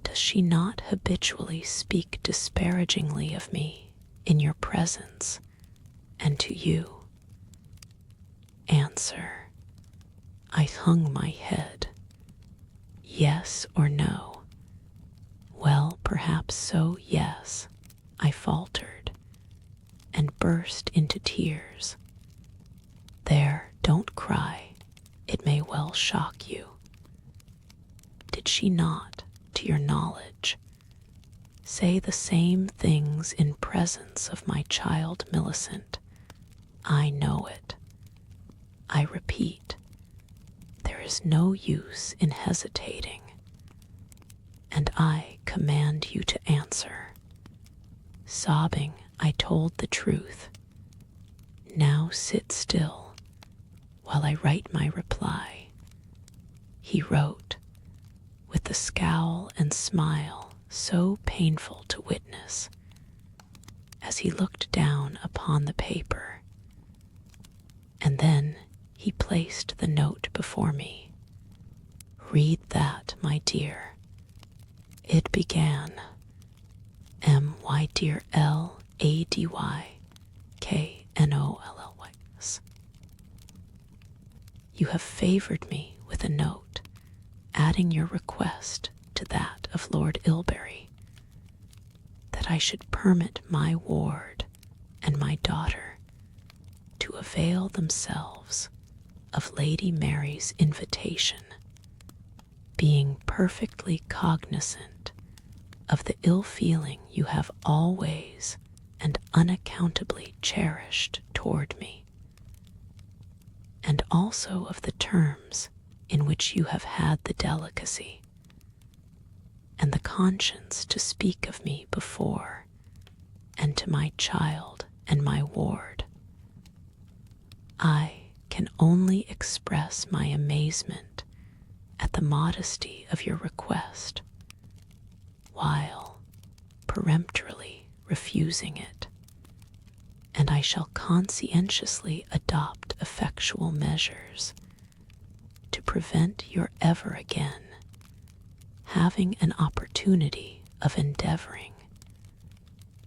Does she not habitually speak disparagingly of me in your presence and to you? Answer. I hung my head. Yes or no? Well, perhaps so, yes, I faltered, and burst into tears. There, don't cry. It may well shock you. Did she not, to your knowledge, say the same things in presence of my child Millicent? I know it. I repeat, there is no use in hesitating, and I command you to answer. Sobbing, I told the truth. Now sit still while I write my reply. He wrote, with the scowl and smile so painful to witness, as he looked down upon the paper, and then he placed the note before me. Read that, my dear. It began, My dear LADYKNOLLYS. You have favored me with a note, adding your request to that of Lord Ilbury, that I should permit my ward and my daughter to avail themselves of Lady Mary's invitation, being perfectly cognizant of the ill feeling you have always and unaccountably cherished toward me, and also of the terms in which you have had the delicacy and the conscience to speak of me before and to my child and my ward. I can only express my amazement at the modesty of your request, while peremptorily refusing it, and I shall conscientiously adopt effectual measures to prevent your ever again having an opportunity of endeavoring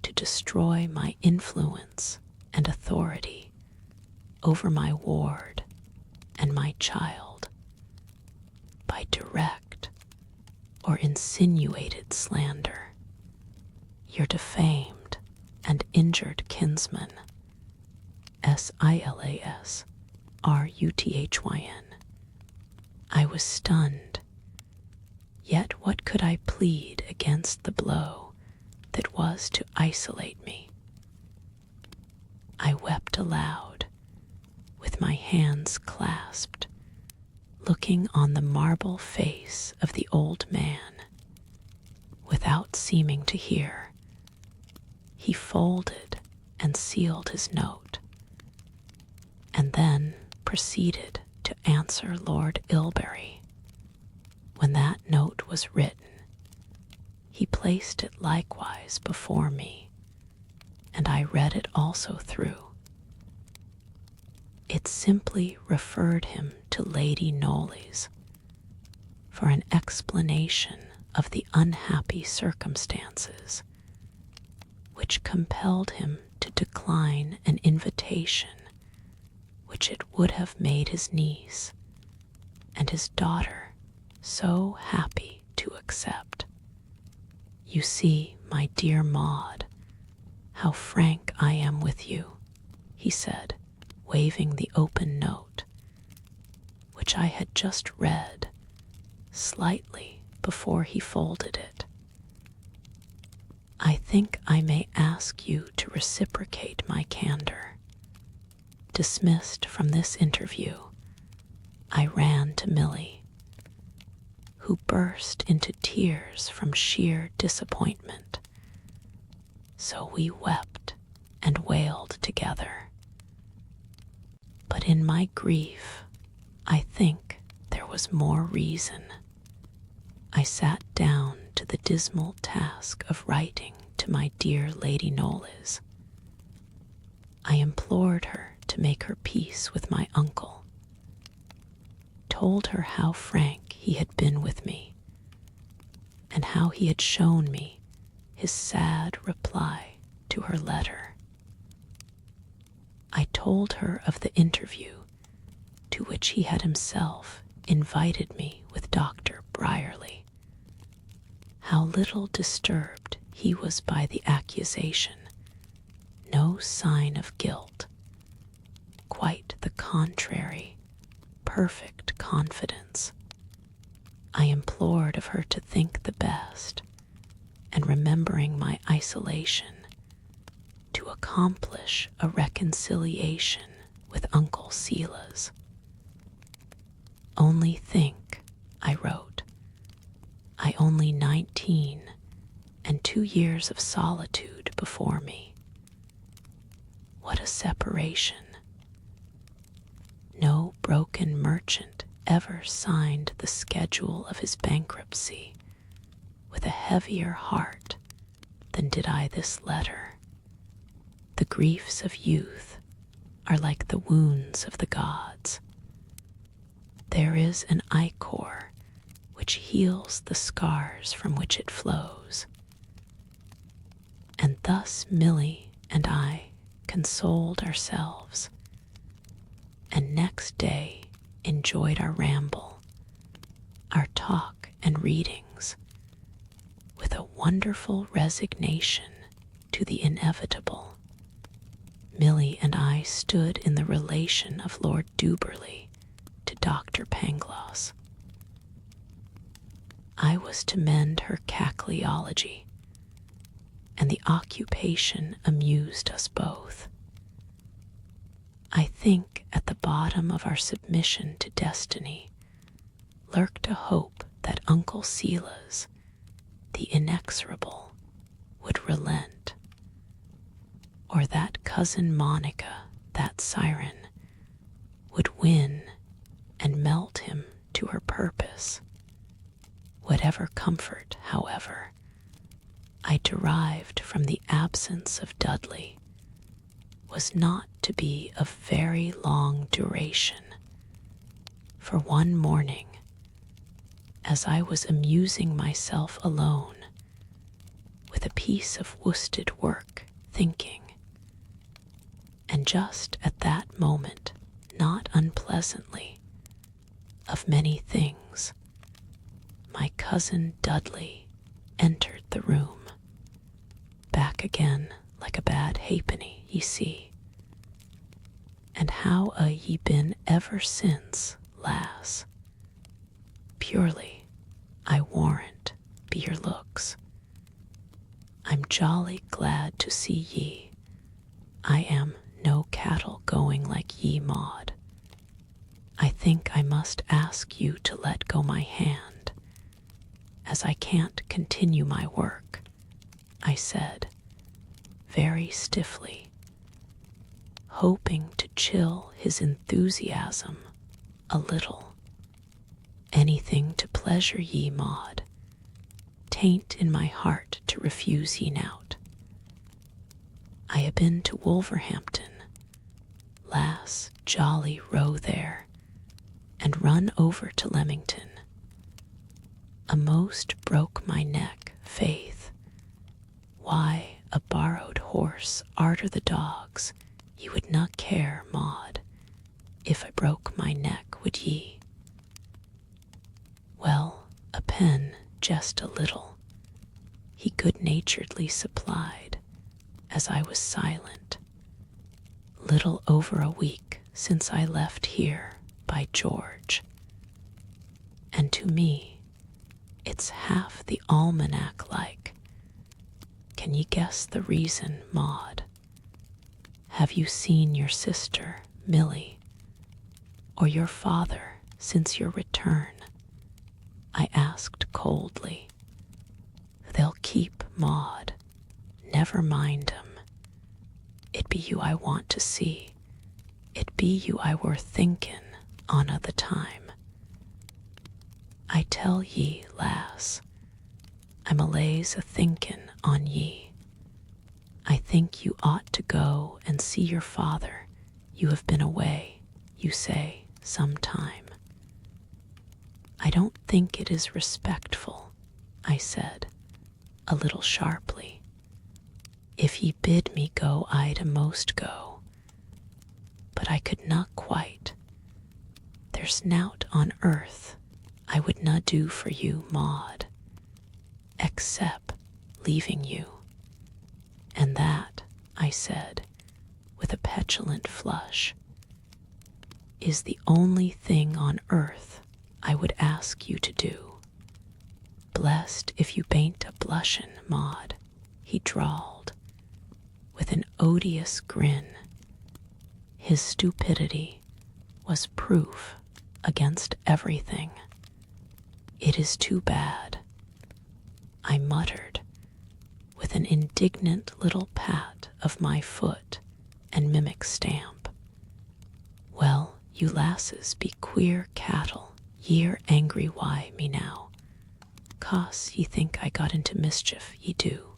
to destroy my influence and authority over my ward and my child by direct or insinuated slander. Your defamed and injured kinsman, SILAS RUTHYN. I was stunned, yet what could I plead against the blow that was to isolate me? I wept aloud, with my hands clasped, looking on the marble face of the old man. Without seeming to hear, he folded and sealed his note, and then proceeded to answer Lord Ilbury. When that note was written, he placed it likewise before me, and I read it also through. It simply referred him to Lady Knollys for an explanation of the unhappy circumstances which compelled him to decline an invitation which it would have made his niece and his daughter so happy to accept. You see, my dear Maud, how frank I am with you, he said, waving the open note, which I had just read, slightly before he folded it. I think I may ask you to reciprocate my candor. Dismissed from this interview, I ran to Milly, who burst into tears from sheer disappointment. So we wept and wailed together. But in my grief, I think there was more reason. I sat down to the dismal task of writing to my dear Lady Knollys. I implored her to make her peace with my uncle, told her how frank he had been with me, and how he had shown me his sad reply to her letter. I told her of the interview to which he had himself invited me with Dr. Brierly, how little disturbed he was by the accusation, no sign of guilt, quite the contrary, perfect confidence. I implored of her to think the best, and remembering my isolation, to accomplish a reconciliation with Uncle Silas. Only think, I wrote, I only 19 and 2 years of solitude before me. What a separation. No broken merchant ever signed the schedule of his bankruptcy with a heavier heart than did I this letter. The griefs of youth are like the wounds of the gods. There is an ichor which heals the scars from which it flows. And thus Milly and I consoled ourselves, and next day enjoyed our ramble, our talk and readings, with a wonderful resignation to the inevitable. Milly and I stood in the relation of Lord Duberly to Dr. Pangloss. I was to mend her cackleology, and the occupation amused us both. I think at the bottom of our submission to destiny lurked a hope that Uncle Silas, the inexorable, would relent, or that cousin Monica, that siren, would win and melt him to her purpose. Whatever comfort, however, I derived from the absence of Dudley was not to be of very long duration, for one morning, as I was amusing myself alone with a piece of worsted work, thinking, and just at that moment, not unpleasantly, of many things, my cousin Dudley entered the room, back again like a bad halfpenny, ye see. And how a ye been ever since, lass? Purely, I warrant, be your looks. I'm jolly glad to see ye. I am no cattle going like ye, Maud. I think I must ask you to let go my hand, as I can't continue my work, I said, very stiffly, hoping to chill his enthusiasm a little. Anything to pleasure ye, Maud. Tain't in my heart to refuse ye nout. I ha' been to Wolverhampton, lass, jolly row there, and run over to Leamington. A'most broke my neck, faith. Why, a borrowed horse arter the dogs, ye would not care, Maud, if I broke my neck, would ye? Well, a pen, just a little, he good-naturedly supplied, as I was silent. Little over a week since I left here, by George. And to me, it's half the almanac like. Can ye guess the reason, Maud? Have you seen your sister, Milly, or your father since your return? I asked coldly. They'll keep, Maud. Never mind 'em. It be you I want to see. It be you I were thinkin' on a' the time. I tell ye, lass, I'm allays a-thinkin' on ye. I think you ought to go and see your father. You have been away, you say, some time. I don't think it is respectful, I said, a little sharply. If ye bid me go, I'd a'most go. But I could not quite. There's nowt on earth I would not do for you, Maud, except leaving you. And that, I said, with a petulant flush, is the only thing on earth I would ask you to do. Blessed if you bain't a blushin', Maud, he drawled, with an odious grin. His stupidity was proof against everything. It is too bad, I muttered, with an indignant little pat of my foot and mimic stamp. Well, you lasses be queer cattle, ye're angry why me now. 'Cause ye think I got into mischief, ye do.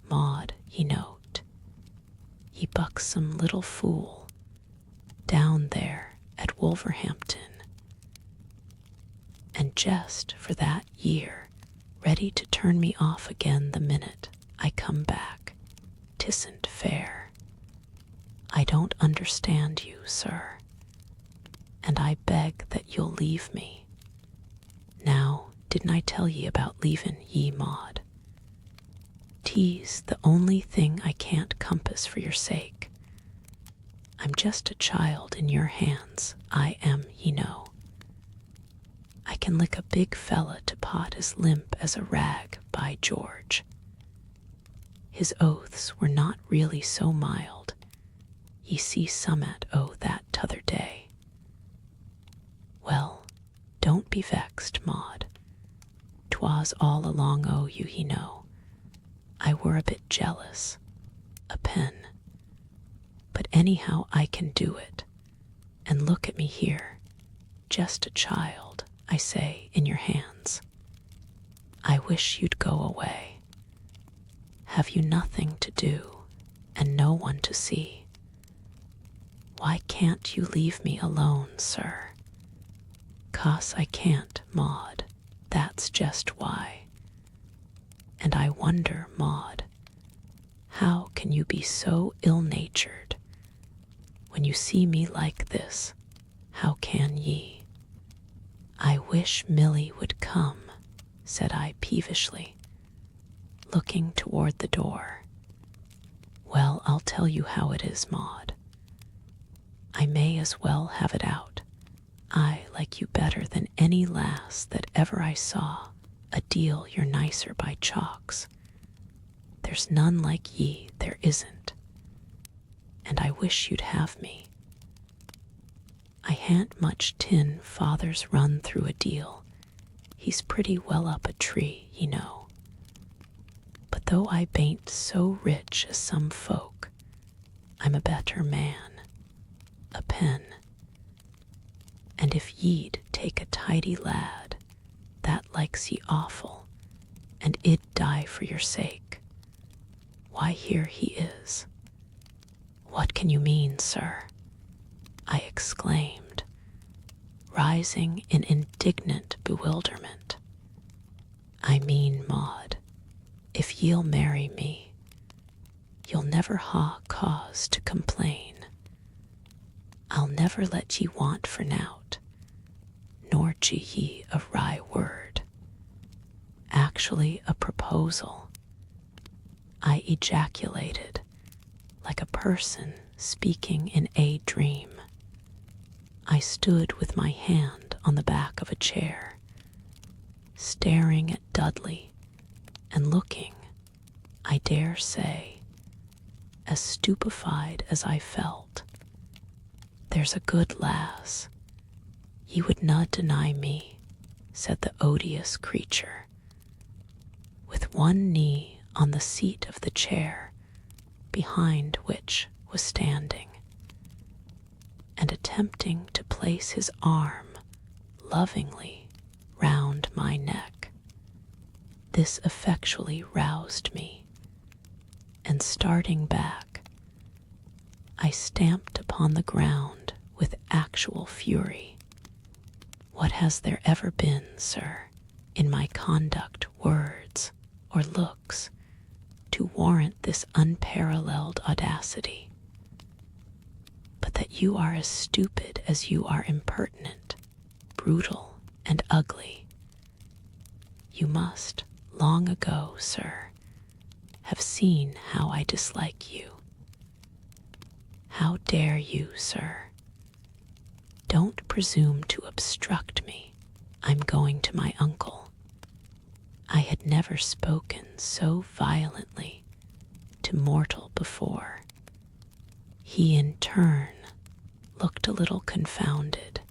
Maud, ye note, ye buxom little fool, down there at Wolverhampton. And just for that year, ready to turn me off again the minute I come back. 'Tisn't fair. I don't understand you, sir, and I beg that you'll leave me. Now, didn't I tell ye about leavin' ye, Maud? 'Tis the only thing I can't compass for your sake. I'm just a child in your hands, I am, ye know. I can lick a big fella to pot as limp as a rag, by George. His oaths were not really so mild. Ye see some at that t'other day. Well, don't be vexed, Maud. 'Twas all along o' you, ye know. I were a bit jealous. A pen. But anyhow I can do it. And look at me here. Just a child, I say, in your hands. I wish you'd go away. Have you nothing to do, and no one to see? Why can't you leave me alone, sir? 'Cause I can't, Maud, that's just why. And I wonder, Maud, how can you be so ill-natured? When you see me like this, how can ye? I wish Milly would come, said I peevishly, looking toward the door. Well, I'll tell you how it is, Maud. I may as well have it out. I like you better than any lass that ever I saw. A deal you're nicer by chalks. There's none like ye, there isn't. And I wish you'd have me. I ha'n't much tin father's run through a deal. He's pretty well up a tree, ye know. But though I bain't so rich as some folk, I'm a better man. A pen. And if ye'd take a tidy lad, that likes ye awful, and id die for your sake, why here he is. What can you mean, sir? I exclaimed, rising in indignant bewilderment. I mean, Maud, if ye'll marry me, you'll never ha cause to complain. I'll never let ye want for nowt, nor gie ye a wry word. Actually a proposal, I ejaculated, like a person speaking in a dream. I stood with my hand on the back of a chair, staring at Dudley and looking, I dare say, as stupefied as I felt. There's a good lass. Ye would not deny me, said the odious creature, with one knee on the seat of the chair, behind which was standing, and attempting to place his arm lovingly round my neck. This effectually roused me, and starting back, I stamped upon the ground with actual fury. What has there ever been, sir, in my conduct, words, or looks, to warrant this unparalleled audacity? But that you are as stupid as you are impertinent, brutal, and ugly. You must, long ago, sir, have seen how I dislike you. How dare you, sir, Don't presume to obstruct me. I'm going to my uncle. I had never spoken so violently to mortal before. He in turn looked a little confounded,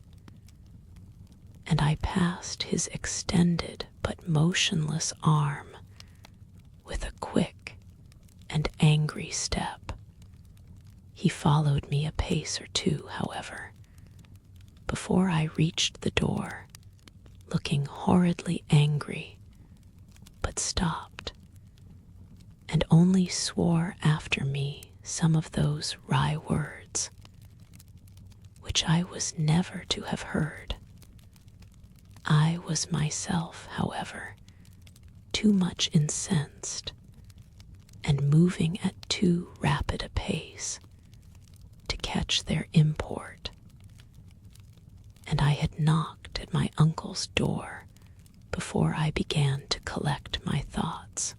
and I passed his extended but motionless arm with a quick and angry step. He followed me a pace or two, however, before I reached the door, looking horridly angry, but stopped, and only swore after me some of those wry words, which I was never to have heard. I was myself, however, too much incensed, and moving at too rapid a pace to catch their import, and I had knocked at my uncle's door before I began to collect my thoughts.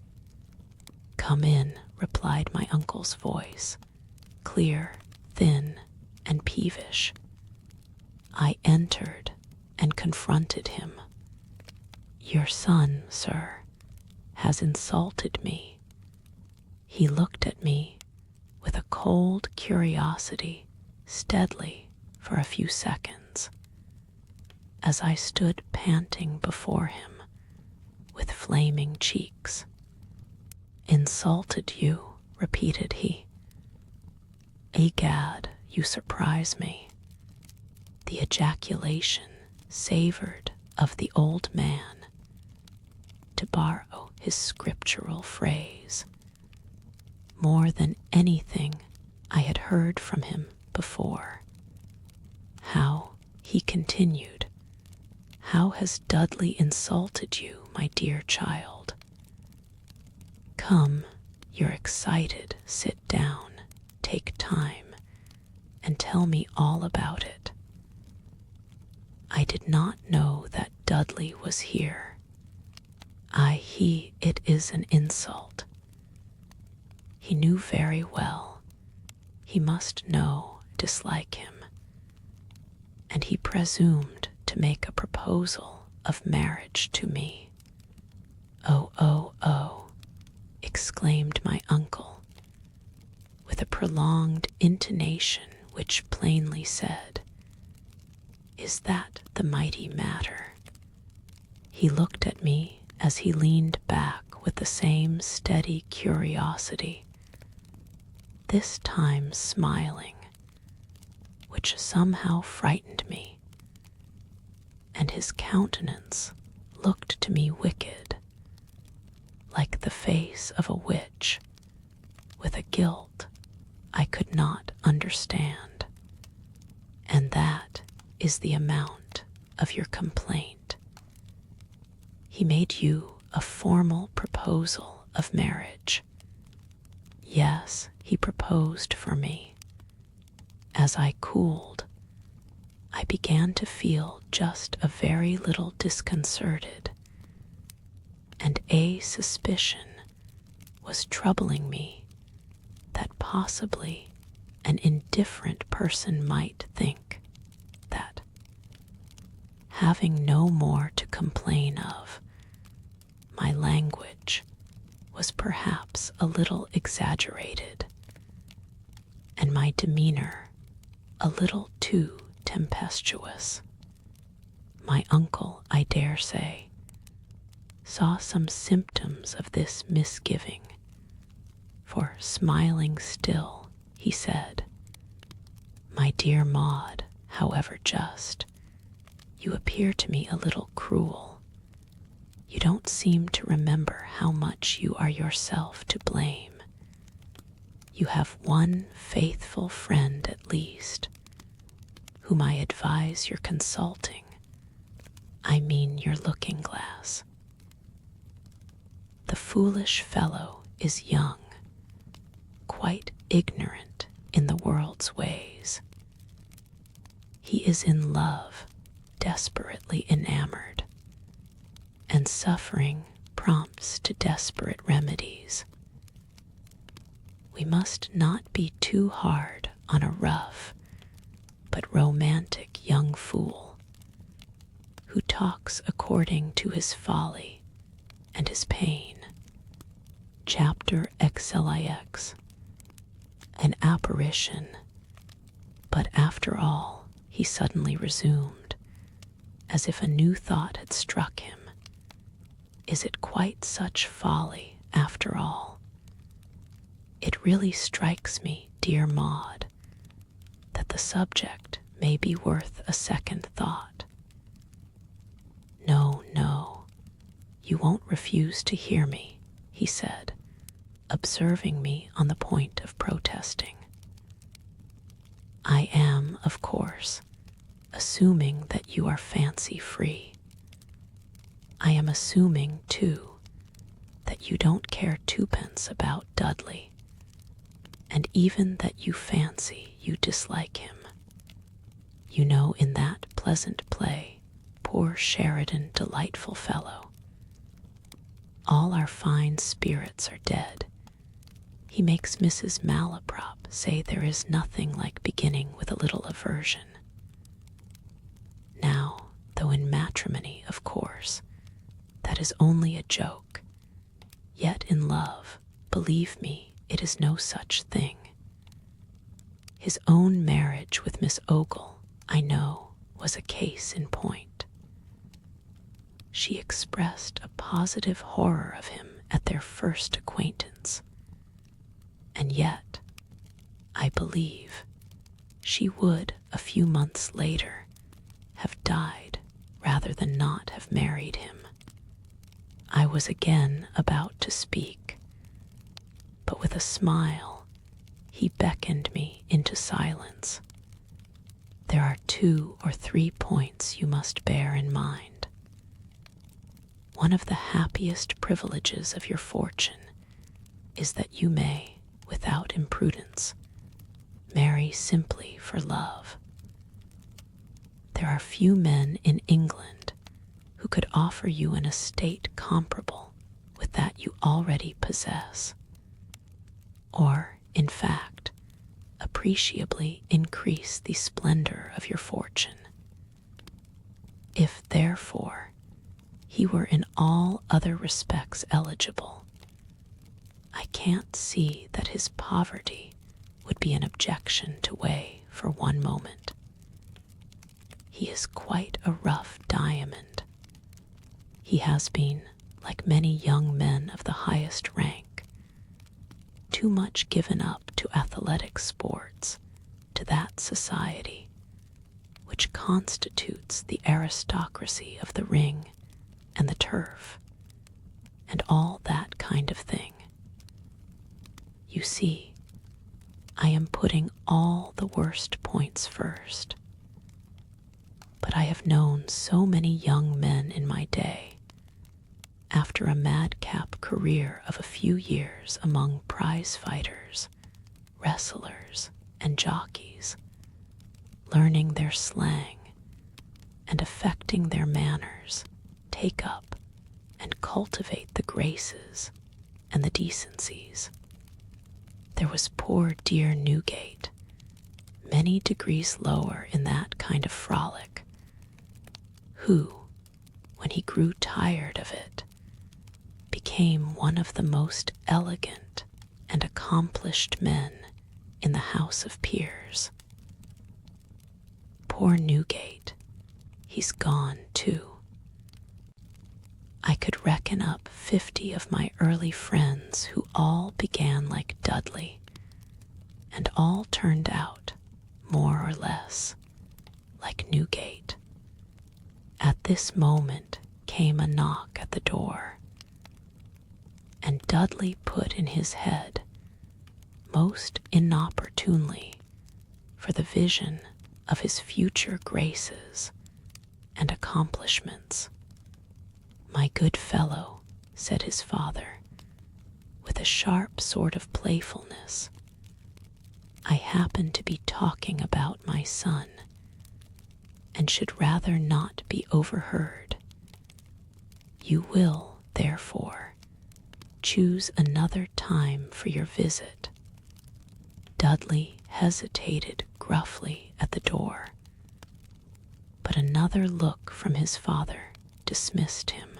"Come in," replied my uncle's voice, clear, thin, and peevish. I entered and confronted him. "Your son, sir, has insulted me." He looked at me with a cold curiosity steadily for a few seconds, as I stood panting before him with flaming cheeks. "Insulted you," repeated he. "Egad, you surprise me." The ejaculation savored of the old man, to borrow his scriptural phrase, more than anything I had heard from him before. "How," he continued, "how has Dudley insulted you, my dear child? Come, you're excited. Sit down, take time, and tell me all about it." I did not know that Dudley was here. It is an insult. He knew very well. He must dislike him, and he presumed to make a proposal of marriage to me. "Oh, oh, oh," exclaimed my uncle, with a prolonged intonation which plainly said, "Is that the mighty matter?" He looked at me as he leaned back with the same steady curiosity, this time smiling, which somehow frightened me, and his countenance looked to me wicked, like the face of a witch, with a guilt I could not understand. "And that is the amount of your complaint. He made you a formal proposal of marriage." "Yes, he proposed for me." As I cooled, I began to feel just a very little disconcerted, and a suspicion was troubling me that possibly an indifferent person might think that, having no more to complain of, my language was perhaps a little exaggerated, and my demeanor a little too tempestuous. My uncle, I dare say, saw some symptoms of this misgiving, for smiling still, he said, "My dear Maud, however just, you appear to me a little cruel. You don't seem to remember how much you are yourself to blame. You have one faithful friend at least, whom I advise your consulting. I mean your looking-glass. The foolish fellow is young, quite ignorant in the world's ways. He is in love, desperately enamored, and suffering prompts to desperate remedies. We must not be too hard on a rough, but romantic young fool, who talks according to his folly and his pain. Chapter XLIX. An apparition. But after all, he suddenly resumed, as if a new thought had struck him. Is it quite such folly, after all? It really strikes me, dear Maud, that the subject may be worth a second thought. No, no, you won't refuse to hear me, he said, observing me on the point of protesting. I am, of course, assuming that you are fancy-free. I am assuming, too, that you don't care twopence about Dudley, and even that you fancy you dislike him. You know, in that pleasant play, poor Sheridan, delightful fellow, all our fine spirits are dead. He makes Mrs. Malaprop say there is nothing like beginning with a little aversion. Now, though in matrimony, of course, that is only a joke, yet in love, believe me, it is no such thing. His own marriage with Miss Ogle, I know, was a case in point. She expressed a positive horror of him at their first acquaintance, and yet, I believe, she would, a few months later, have died rather than not have married him. I was again about to speak, but with a smile he beckoned me into silence. There are 2 or 3 points you must bear in mind. One of the happiest privileges of your fortune is that you may, without imprudence, marry simply for love. There are few men in England who could offer you an estate comparable with that you already possess, or, in fact, appreciably increase the splendor of your fortune. If, therefore, he were in all other respects eligible, I can't see that his poverty would be an objection to weigh for one moment. He is quite a rough diamond. He has been, like many young men of the highest rank, too much given up to athletic sports, to that society which constitutes the aristocracy of the ring and the turf, and all that kind of thing. You see, I am putting all the worst points first. But I have known so many young men in my day, after a madcap career of a few years among prize fighters, wrestlers, and jockeys, learning their slang and affecting their manners, take up and cultivate the graces and the decencies. There was poor dear Newgate, many degrees lower in that kind of frolic, who, when he grew tired of it, became one of the most elegant and accomplished men in the House of Peers. Poor Newgate, he's gone too. I could reckon up 50 of my early friends who all began like Dudley, and all turned out, more or less, like Newgate. At this moment came a knock at the door, and Dudley put in his head, most inopportunely, for the vision of his future graces and accomplishments. My good fellow, said his father, with a sharp sort of playfulness, I happen to be talking about my son, and should rather not be overheard. You will, therefore, choose another time for your visit. Dudley hesitated gruffly at the door, but another look from his father dismissed him.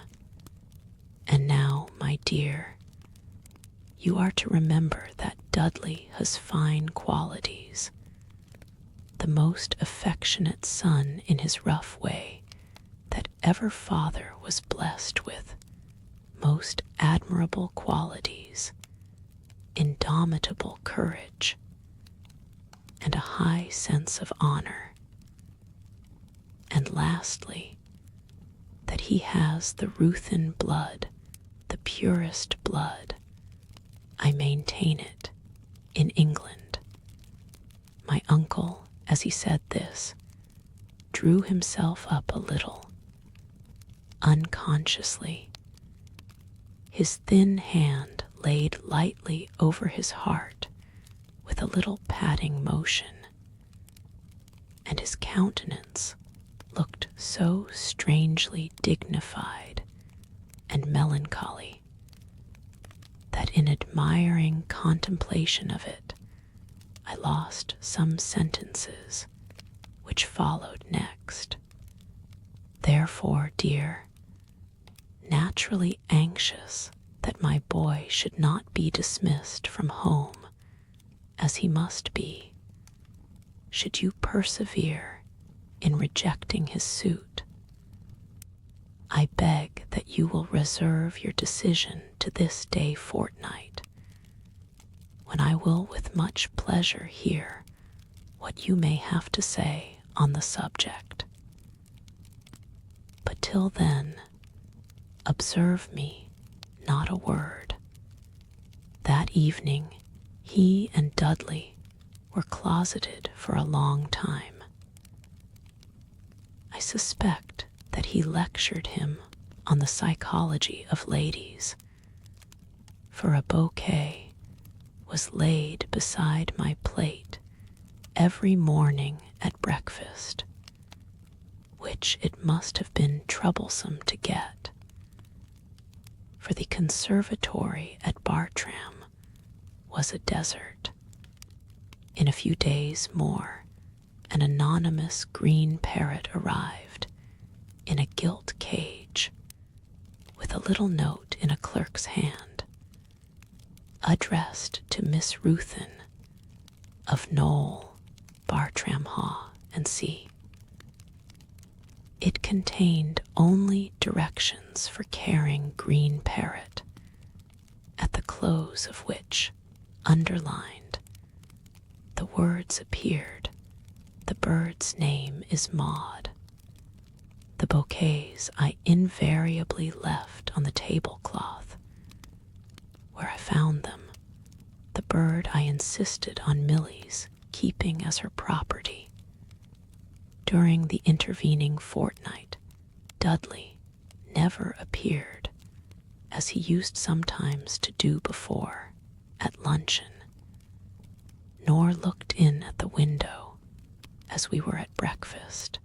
"And now, my dear, you are to remember that Dudley has fine qualities. The most affectionate son in his rough way that ever father was blessed with, most admirable qualities, indomitable courage, and a high sense of honor. And lastly, that he has the Ruthen blood, the purest blood. I maintain it, in England." My uncle, as he said this, drew himself up a little, unconsciously. His thin hand laid lightly over his heart with a little patting motion, and his countenance looked so strangely dignified and melancholy that in admiring contemplation of it I lost some sentences which followed next. "Therefore, dear, naturally anxious that my boy should not be dismissed from home, as he must be, should you persevere in rejecting his suit, I beg that you will reserve your decision to this day fortnight, when I will with much pleasure hear what you may have to say on the subject. But till then, observe me not a word." That evening he and Dudley were closeted for a long time. I suspect that he lectured him on the psychology of ladies, for a bouquet was laid beside my plate every morning at breakfast, which it must have been troublesome to get, for the conservatory at Bartram was a desert. In a few days more, an anonymous green parrot arrived in a gilt cage, with a little note in a clerk's hand, addressed to Miss Ruthen of Knoll, Bartram-Haugh, and C. It contained only directions for caring green parrot, at the close of which, underlined, the words appeared, "The bird's name is Maud." The bouquets I invariably left on the tablecloth, where I found them. The bird I insisted on Milly's keeping as her property. During the intervening fortnight, Dudley never appeared, as he used sometimes to do before, at luncheon, nor looked in at the window as we were at breakfast.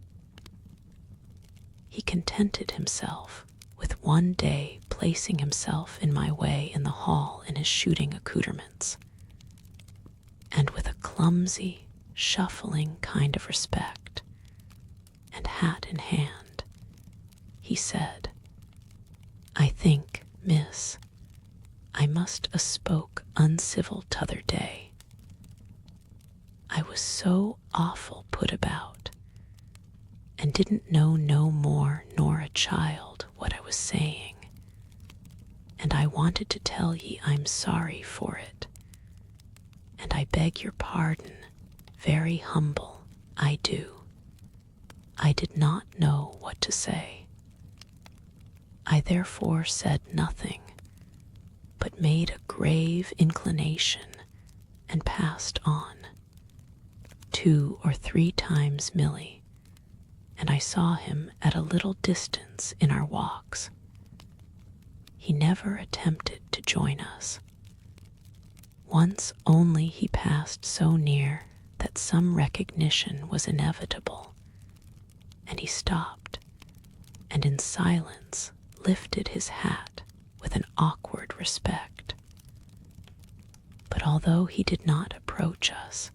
He contented himself with one day placing himself in my way in the hall in his shooting accoutrements, and with a clumsy, shuffling kind of respect, and hat in hand, he said, "I think, miss, I must a spoke uncivil t'other day. I was so awful put about, and didn't know no more nor a child what I was saying, and I wanted to tell ye I'm sorry for it, and I beg your pardon, very humble, I do. I did not know what to say. I therefore said nothing, but made a grave inclination and passed on. 2 or 3 times Milly, and I saw him at a little distance in our walks. He never attempted to join us. Once only he passed so near that some recognition was inevitable, and he stopped, and in silence lifted his hat with an awkward respect. But although he did not approach us,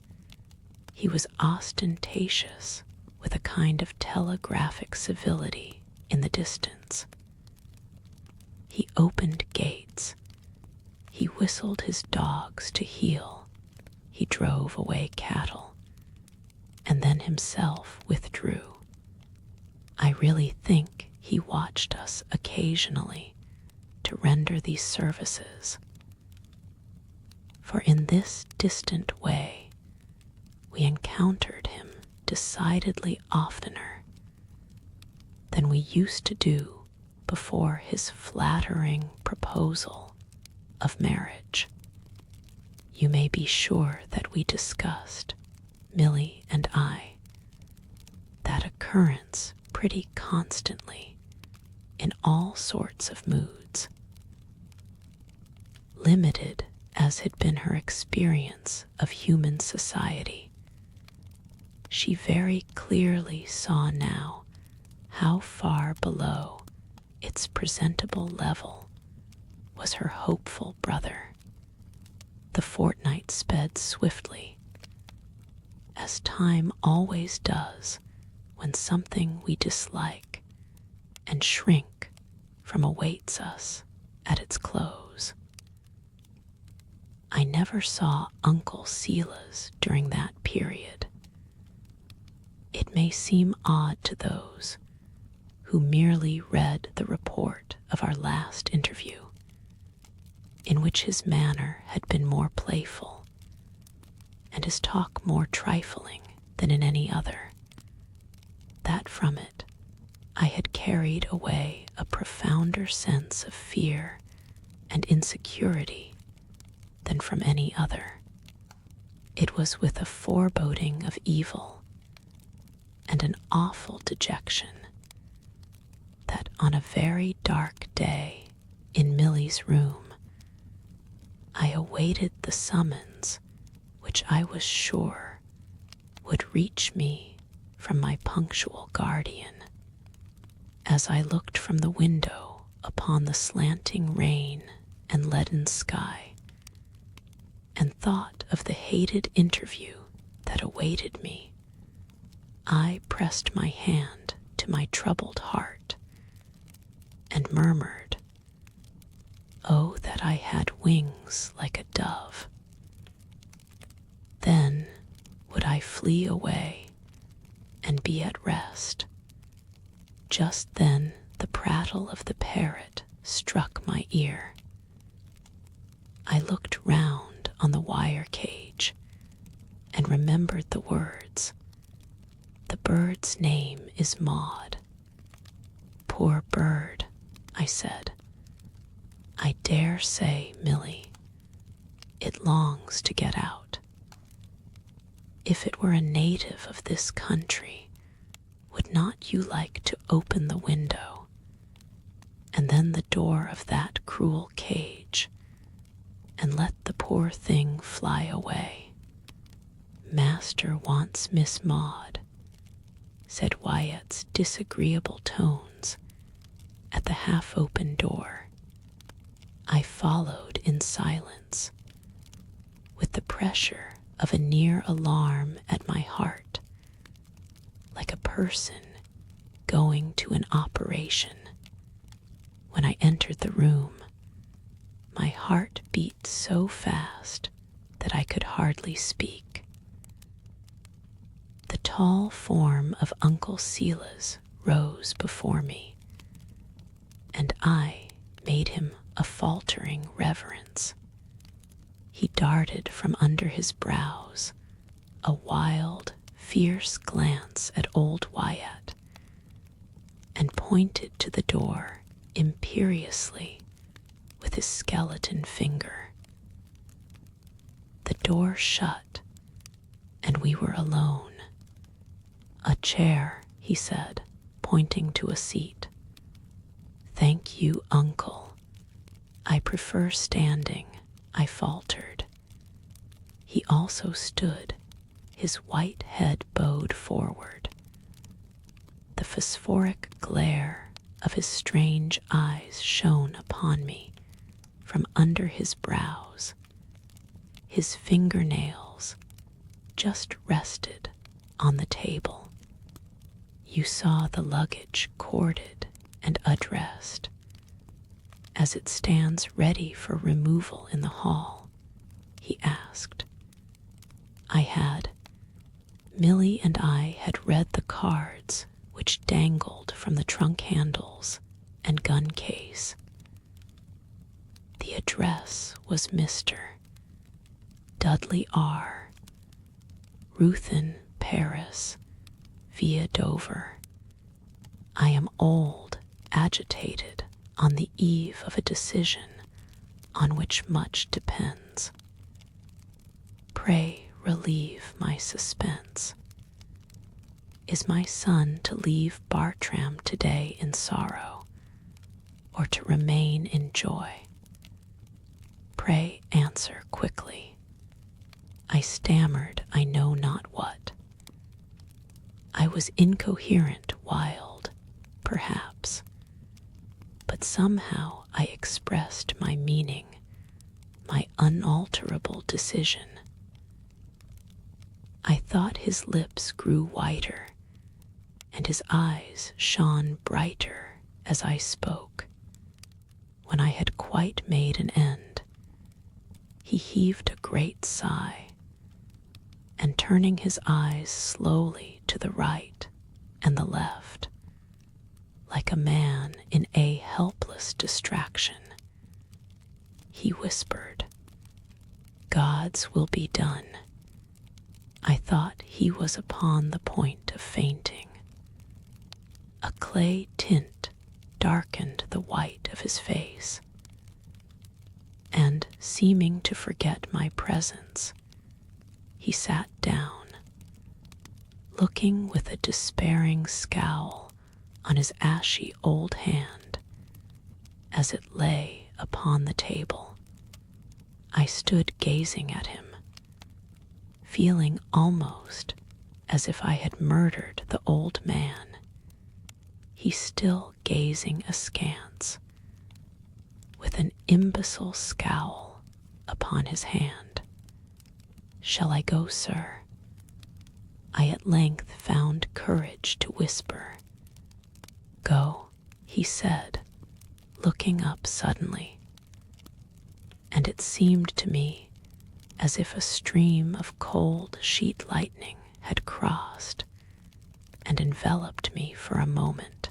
He was ostentatious with a kind of telegraphic civility in the distance. He opened gates. He whistled his dogs to heel. He drove away cattle, and then himself withdrew. I really think he watched us occasionally to render these services, for in this distant way we encountered him decidedly oftener than we used to do before his flattering proposal of marriage. You may be sure that we discussed, Milly and I, that occurrence pretty constantly in all sorts of moods. Limited as had been her experience of human society, she very clearly saw now how far below its presentable level was her hopeful brother. The fortnight sped swiftly, as time always does when something we dislike and shrink from awaits us at its close. I never saw Uncle Silas during that period. It may seem odd to those who merely read the report of our last interview, in which his manner had been more playful and his talk more trifling than in any other, that from it I had carried away a profounder sense of fear and insecurity than from any other. It was with a foreboding of evil and an awful dejection that on a very dark day in Milly's room I awaited the summons which I was sure would reach me from my punctual guardian. As I looked from the window upon the slanting rain and leaden sky, and thought of the hated interview that awaited me, I pressed my hand to my troubled heart and murmured, "Oh, that I had wings like a dove! Then would I flee away and be at rest." Just then the prattle of the parrot struck my ear. I looked round on the wire cage and remembered the words. The bird's name is Maud. Poor bird, I said. I dare say, Milly, it longs to get out. If it were a native of this country, would not you like to open the window, and then the door of that cruel cage, and let the poor thing fly away? Master wants Miss Maud, said Wyatt's disagreeable tones at the half-open door. I followed in silence, with the pressure of a near alarm at my heart, like a person going to an operation. When I entered the room, my heart beat so fast that I could hardly speak. The tall form of Uncle Silas rose before me, and I made him a faltering reverence. He darted from under his brows a wild, fierce glance at old Wyatt, and pointed to the door imperiously with his skeleton finger. The door shut, and we were alone. "A chair," he said, pointing to a seat. "Thank you, Uncle. I prefer standing," I faltered. He also stood, his white head bowed forward. The phosphoric glare of his strange eyes shone upon me from under his brows. His fingernails, just rested on the table. You saw the luggage corded and addressed. As it stands ready for removal in the hall, he asked. I had. Milly and I had read the cards which dangled from the trunk handles and gun case. The address was Mr. Dudley R. Ruthin, Paris, via Dover. I am old, agitated, on the eve of a decision on which much depends. Pray relieve my suspense. Is my son to leave Bartram today in sorrow, or to remain in joy? Pray answer quickly. I stammered I know not what. I was incoherent, wild, perhaps, but somehow I expressed my meaning, my unalterable decision. I thought his lips grew whiter, and his eyes shone brighter as I spoke. When I had quite made an end, he heaved a great sigh, and turning his eyes slowly to the right and the left, like a man in a helpless distraction, he whispered, God's will be done. I thought he was upon the point of fainting. A clay tint darkened the white of his face, and, seeming to forget my presence, he sat down, looking with a despairing scowl on his ashy old hand as it lay upon the table. I stood gazing at him, feeling almost as if I had murdered the old man, he still gazing askance, with an imbecile scowl upon his hand. Shall I go, sir? I at length found courage to whisper. Go, he said, looking up suddenly, and it seemed to me as if a stream of cold sheet lightning had crossed and enveloped me for a moment.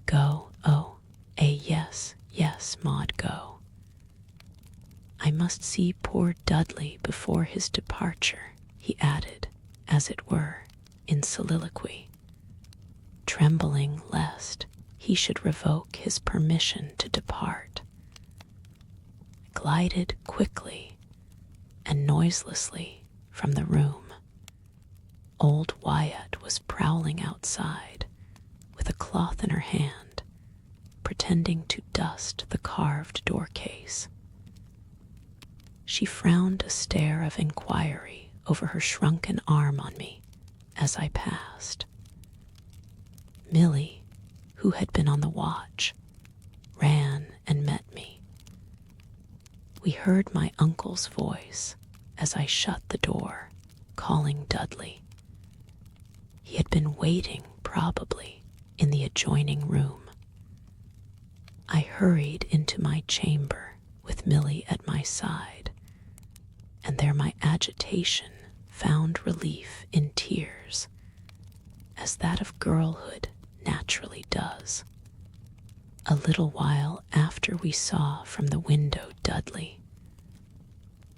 Go, oh, yes, yes, Maud, go. I must see poor Dudley before his departure, he added, as it were, in soliloquy, trembling lest he should revoke his permission to depart. I glided quickly and noiselessly from the room. Old Wyatt was prowling outside with a cloth in her hand, pretending to dust the carved door case. She frowned a stare of inquiry over her shrunken arm on me as I passed. Milly, who had been on the watch, ran and met me. We heard my uncle's voice as I shut the door, calling Dudley. He had been waiting, probably, in the adjoining room. I hurried into my chamber with Milly at my side, and there my agitation found relief in tears, as that of girlhood naturally does. A little while after we saw from the window Dudley,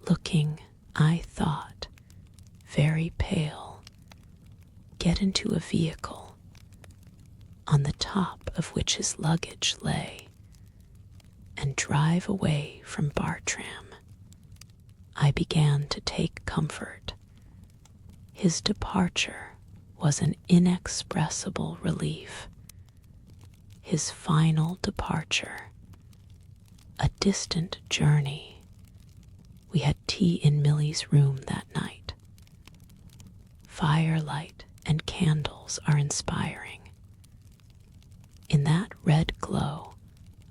looking, I thought, very pale, get into a vehicle, on the top of which his luggage lay, and drive away from Bartram. I began to take comfort. His departure was an inexpressible relief. His final departure, a distant journey. We had tea in Milly's room that night. Firelight and candles are inspiring. In that red glow,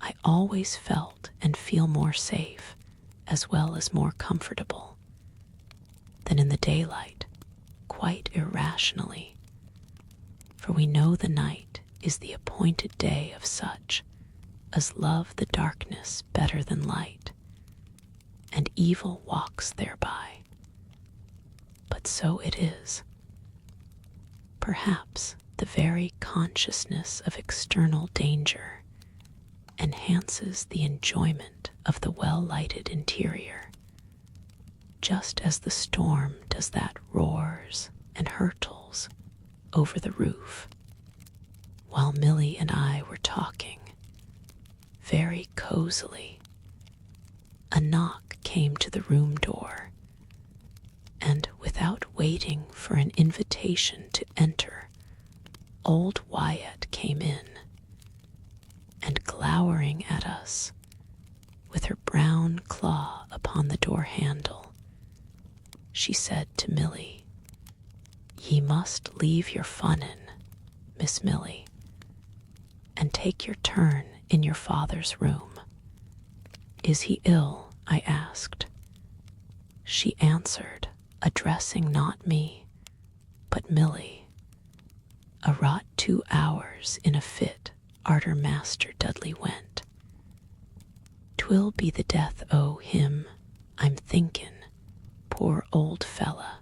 I always felt and feel more safe, as well as more comfortable. than in the daylight, quite irrationally, for we know the night is the appointed day of such as love the darkness better than light, and evil walks thereby. But so it is. Perhaps the very consciousness of external danger enhances the enjoyment of the well-lighted interior, just as the storm does that roars and hurtles over the roof. While Millie and I were talking, very cozily, a knock came to the room door, and without waiting for an invitation to enter, old Wyatt came in, and glowering at us, with her brown claw upon the door handle, she said to Millie, "Ye must leave your funnin', Miss Millie, and take your turn in your father's room." "Is he ill?" I asked. She answered, addressing not me, but Millie, "A wrought 2 hours in a fit arter Master Dudley went. 'Twill be the death o' him, I'm thinkin', poor old fella.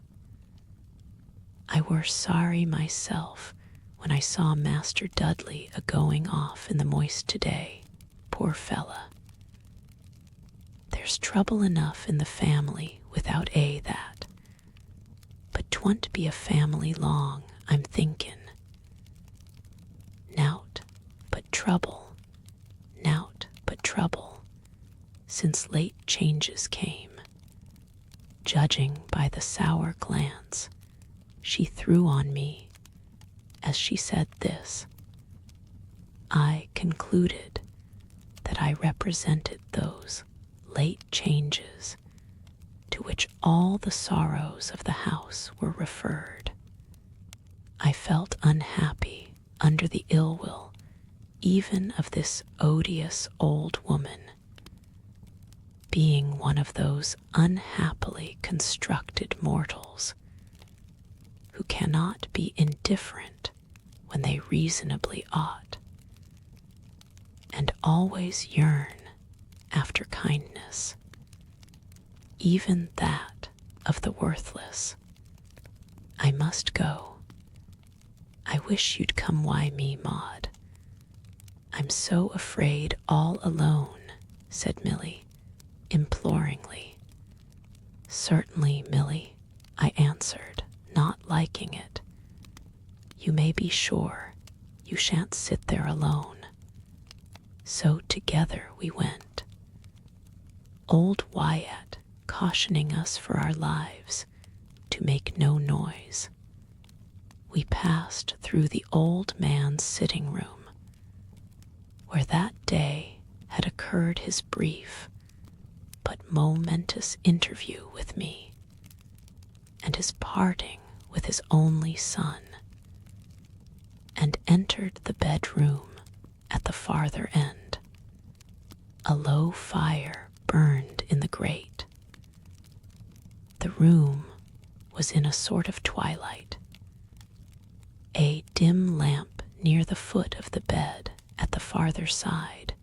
I were sorry myself when I saw Master Dudley a-going off in the moist today, poor fella. There's trouble enough in the family without that, but 'twon't be a family long, I'm thinkin'. Nowt but trouble, since late changes came," judging by the sour glance she threw on me as she said this. I concluded that I represented those late changes to which all the sorrows of the house were referred. I felt unhappy under the ill will even of this odious old woman, being one of those unhappily constructed mortals who cannot be indifferent when they reasonably ought, and always yearn after kindness, even that of the worthless. I must go. I wish you'd come wy me, Maud. I'm so afraid all alone, said Millie, imploringly. Certainly, Millie, I answered, not liking it. You may be sure you shan't sit there alone. So together we went, old Wyatt cautioning us for our lives to make no noise. We passed through the old man's sitting room, where that day had occurred his brief but momentous interview with me, and his parting with his only son, and entered the bedroom at the farther end. A low fire burned in the grate. The room was in a sort of twilight. A dim lamp near the foot of the bed at the farther side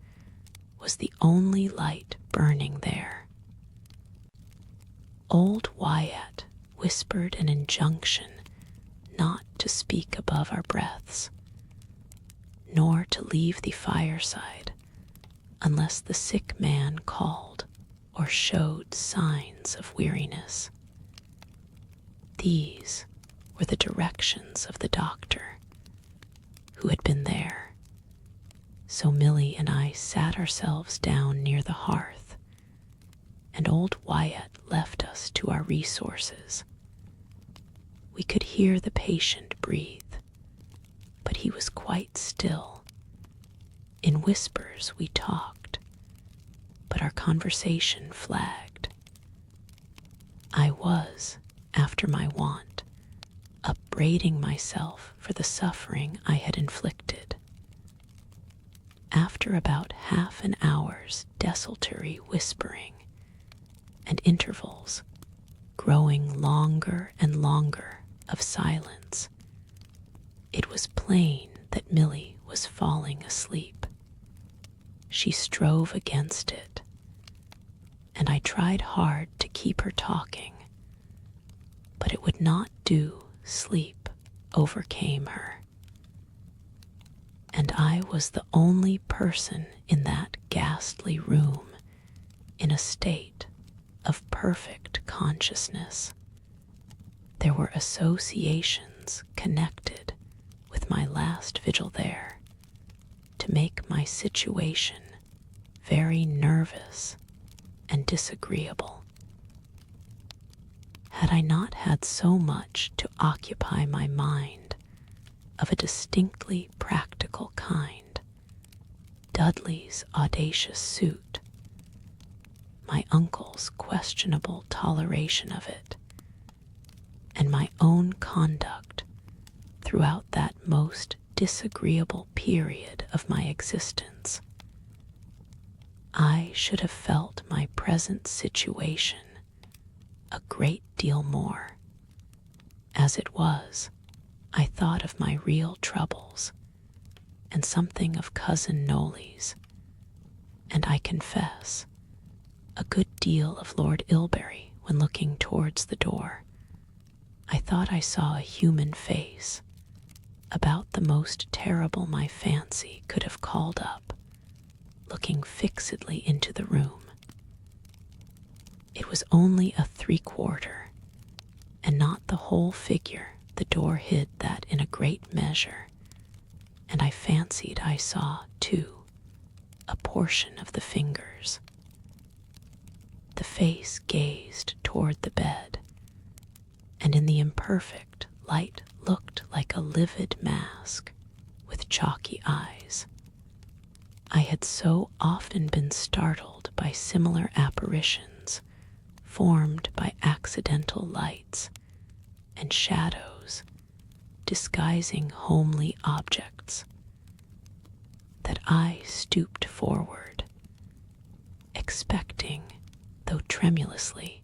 was the only light burning there. Old Wyatt whispered an injunction not to speak above our breaths, nor to leave the fireside unless the sick man called or showed signs of weariness. These were the directions of the doctor, who had been there. So Millie and I sat ourselves down near the hearth, and old Wyatt left us to our resources. We could hear the patient breathe, but he was quite still. In whispers we talked, but our conversation flagged. I was, after my wont, upbraiding myself for the suffering I had inflicted. After about half an hour's desultory whispering and intervals growing longer and longer, of silence. It was plain that Milly was falling asleep. She strove against it, and I tried hard to keep her talking, but it would not do. Sleep overcame her, and I was the only person in that ghastly room in a state of perfect consciousness. There were associations connected with my last vigil there to make my situation very nervous and disagreeable. Had I not had so much to occupy my mind of a distinctly practical kind, Dudley's audacious suit, my uncle's questionable toleration of it, and my own conduct throughout that most disagreeable period of my existence, I should have felt my present situation a great deal more. As it was, I thought of my real troubles and something of Cousin Nolly's, and I confess, a good deal of Lord Ilbury when looking towards the door. I thought I saw a human face, about the most terrible my fancy could have called up, looking fixedly into the room. It was only a 3/4, and not the whole figure. The door hid that in a great measure, and I fancied I saw, too, a portion of the fingers. The face gazed toward the bed, and in the imperfect light looked like a livid mask with chalky eyes. I had so often been startled by similar apparitions formed by accidental lights and shadows disguising homely objects, that I stooped forward, expecting, though tremulously,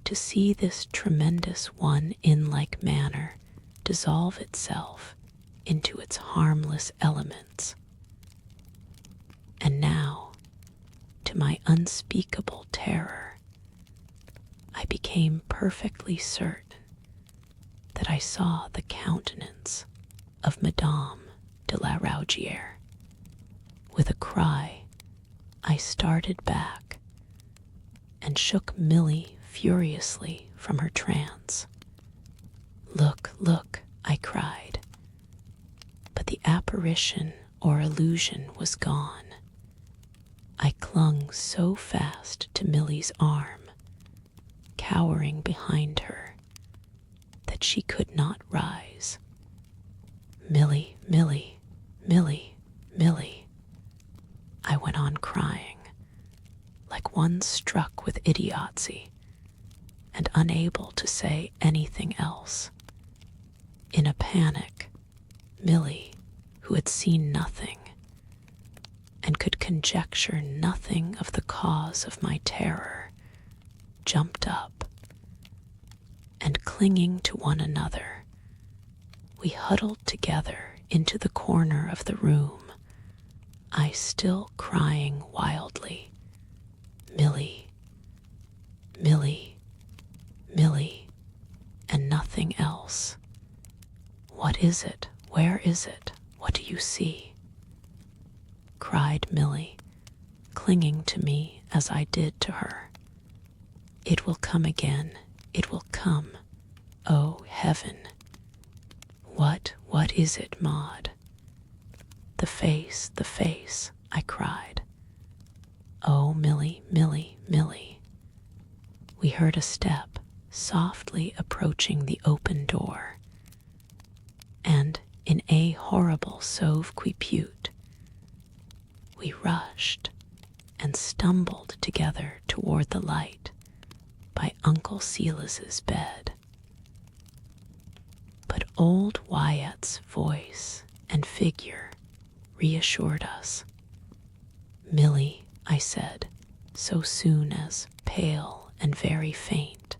to see this tremendous one in like manner dissolve itself into its harmless elements. And now, to my unspeakable terror, I became perfectly certain that I saw the countenance of Madame de la Raugière. With a cry, I started back and shook Milly furiously from her trance. "Look, look," I cried. But the apparition or illusion was gone. I clung so fast to Milly's arm, cowering behind her, that she could not rise. "Milly, Milly, Milly, Milly," I went on crying, like one struck with idiocy, and unable to say anything else. In a panic, Milly, who had seen nothing, and could conjecture nothing of the cause of my terror, jumped up, and clinging to one another, we huddled together into the corner of the room, I still crying wildly, "Milly, Milly, Milly," and nothing else. "What is it? Where is it? What do you see?" cried Milly, clinging to me as I did to her. "It will come again. It will come. Oh, heaven! What is it, Maud?" The face, I cried. "Oh, Milly, Milly, Milly." We heard a step softly approaching the open door, and in a horrible sauve-qui-pute, we rushed and stumbled together toward the light by Uncle Silas's bed. But old Wyatt's voice and figure reassured us. "Milly," I said, so soon as, pale and very faint,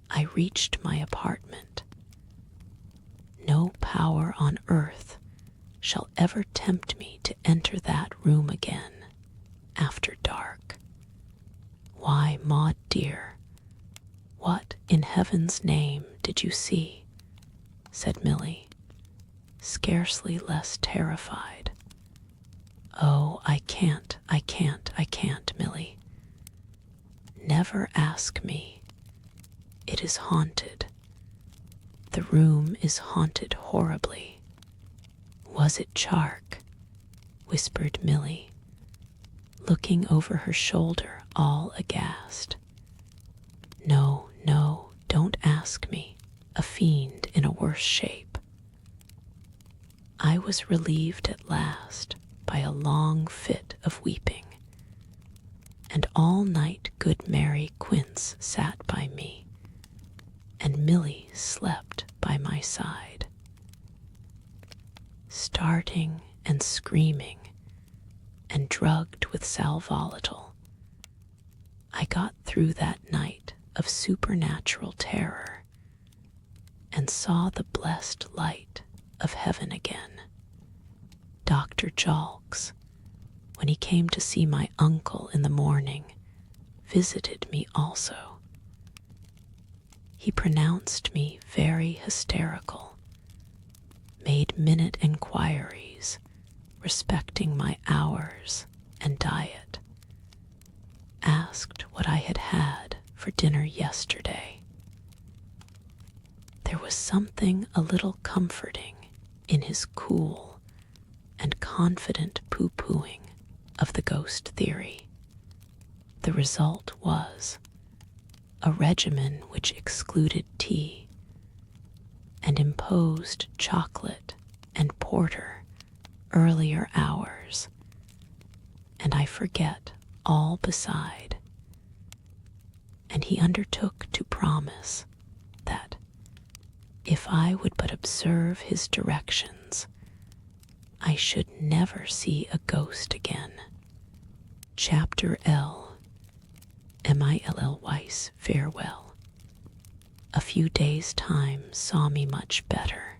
I reached my apartment. No power on earth shall ever tempt me to enter that room again after dark. Why, Maud dear, what in heaven's name did you see? Said Milly, scarcely less terrified. Oh, I can't, Milly. Never ask me. It is haunted. The room is haunted horribly. Was it Chark? Whispered Milly, looking over her shoulder all aghast. No, no, don't ask me. A fiend in a worse shape. I was relieved at last by a long fit of weeping, and all night good Mary Quince sat by me, and Milly slept by my side. Starting and screaming, and drugged with sal volatile, I got through that night of supernatural terror, and saw the blessed light of heaven again. Dr. Jalks, when he came to see my uncle in the morning, visited me also. He pronounced me very hysterical, made minute inquiries respecting my hours and diet, asked what I had had for dinner yesterday. There was something a little comforting in his cool and confident pooh-poohing of the ghost theory. The result was a regimen which excluded tea and imposed chocolate and porter earlier hours, and I forget all beside. And he undertook to promise that if I would but observe his directions, I should never see a ghost again. Chapter L. Mill Weiss, farewell. A few days' time saw me much better.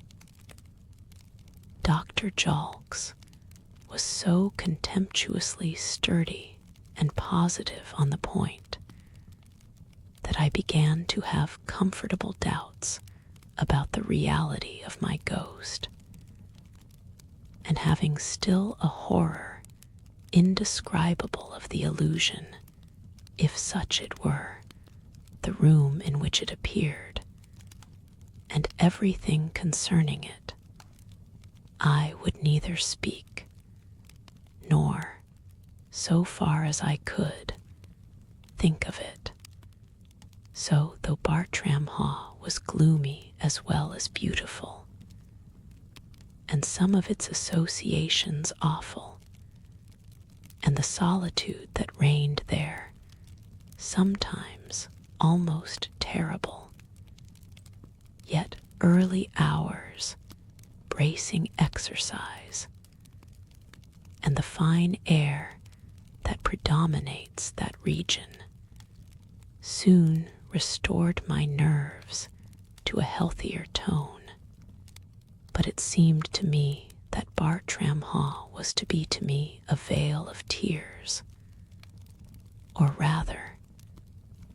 Dr. Jalks was so contemptuously sturdy and positive on the point that I began to have comfortable doubts about the reality of my ghost, and having still a horror indescribable of the illusion, if such it were, the room in which it appeared, and everything concerning it, I would neither speak, nor, so far as I could, think of it. So, though Bartram-Haugh was gloomy as well as beautiful, and some of its associations awful, and the solitude that reigned there sometimes almost terrible, yet early hours, bracing exercise, and the fine air that predominates that region soon restored my nerves to a healthier tone. But it seemed to me that Bartram-Haugh was to be to me a vale of tears, or rather,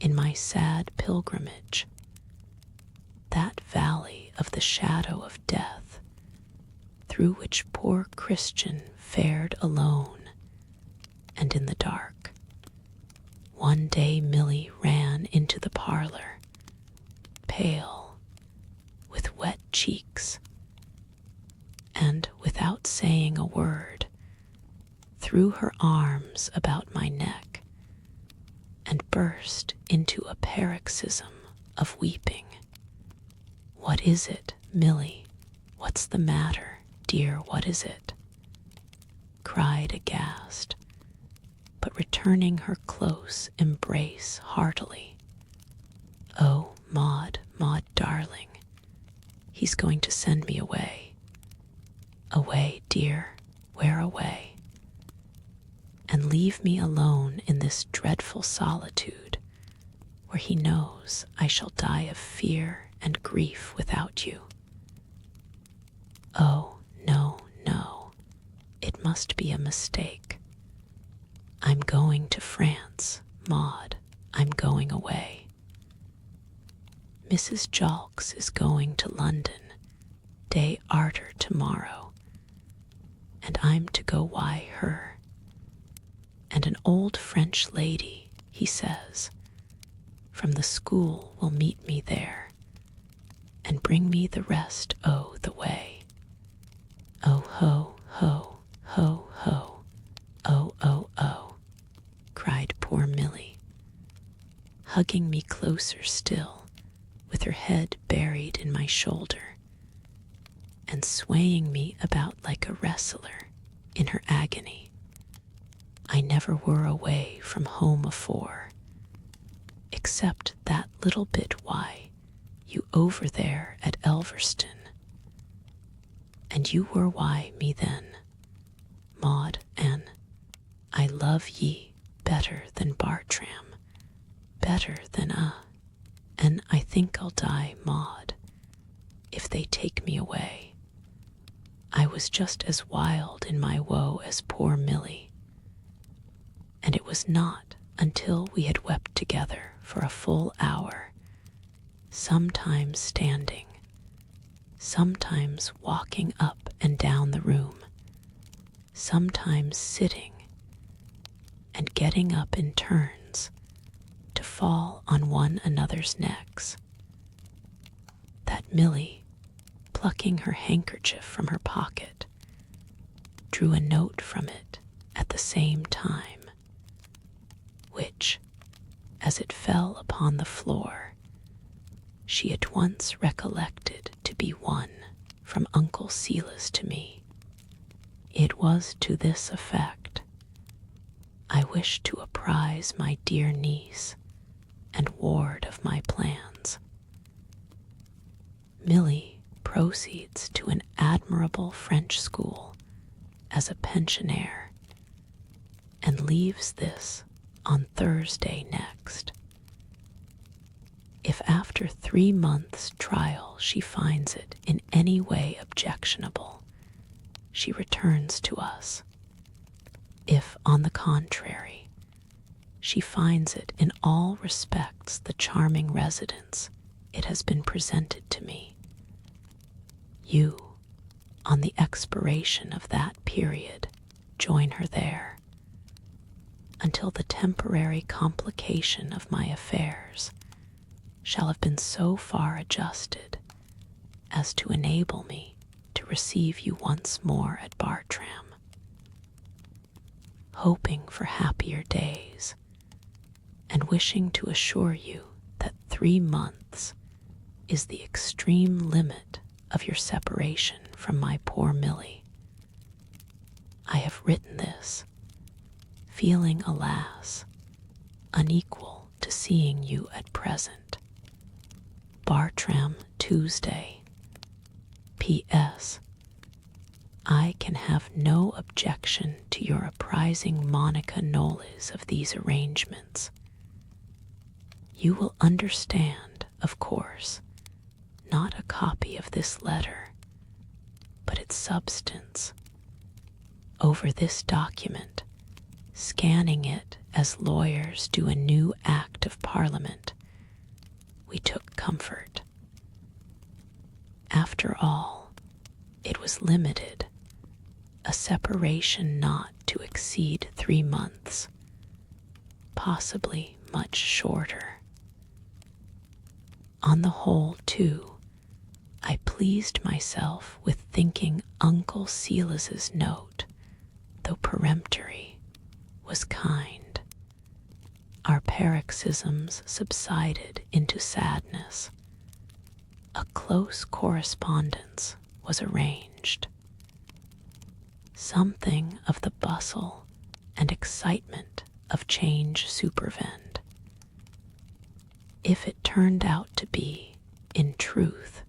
in my sad pilgrimage, that valley of the shadow of death, through which poor Christian fared alone and in the dark. One day Milly ran into the parlor, pale, with wet cheeks, and without saying a word, threw her arms about my neck and burst into a paroxysm of weeping. What is it, Milly? What's the matter, dear, what is it? Cried aghast, but returning her close embrace heartily. Oh, Maud, darling, he's going to send me away. Away, dear, where away? And leave me alone in this dreadful solitude where he knows I shall die of fear and grief without you. Oh, no, no, it must be a mistake. I'm going to France, Maud, I'm going away. Mrs. Jolks is going to London, day arter tomorrow, and I'm to go wy her. And an old French lady, he says, from the school will meet me there, and bring me the rest o' the way. Oh ho, ho, ho, ho, oh, oh, oh, cried poor Milly, hugging me closer still, with her head buried in my shoulder, and swaying me about like a wrestler in her agony. I never were away from home afore, except that little bit why you over there at Elverston. And you were why me then, Maud, and I love ye better than Bartram, better than and I think I'll die, Maud, if they take me away. I was just as wild in my woe as poor Milly, and it was not until we had wept together for a full hour, sometimes standing, sometimes walking up and down the room, sometimes sitting, and getting up in turns to fall on one another's necks, that Milly, plucking her handkerchief from her pocket, drew a note from it at the same time, which, as it fell upon the floor, she at once recollected to be one from Uncle Silas to me. It was to this effect: I wish to apprise my dear niece and ward of my plans. Milly proceeds to an admirable French school as a pensionaire, and leaves this on Thursday next. If after 3 months' trial she finds it in any way objectionable, she returns to us. If, on the contrary, she finds it in all respects the charming residence it has been presented to me, you, on the expiration of that period, join her there, until the temporary complication of my affairs shall have been so far adjusted as to enable me to receive you once more at Bartram, hoping for happier days, and wishing to assure you that 3 months is the extreme limit of your separation from my poor Milly. I have written this, feeling, alas, unequal to seeing you at present. Bartram, Tuesday. P.S. I can have no objection to your apprising Monica Knollys of these arrangements. You will understand, of course, not a copy of this letter, but its substance. Over this document, scanning it as lawyers do a new Act of Parliament, we took comfort. After all, it was limited, a separation not to exceed 3 months, possibly much shorter. On the whole, too, I pleased myself with thinking Uncle Silas's note, though peremptory, was kind. Our paroxysms subsided into sadness. A close correspondence was arranged. Something of the bustle and excitement of change supervened. If it turned out to be, in truth,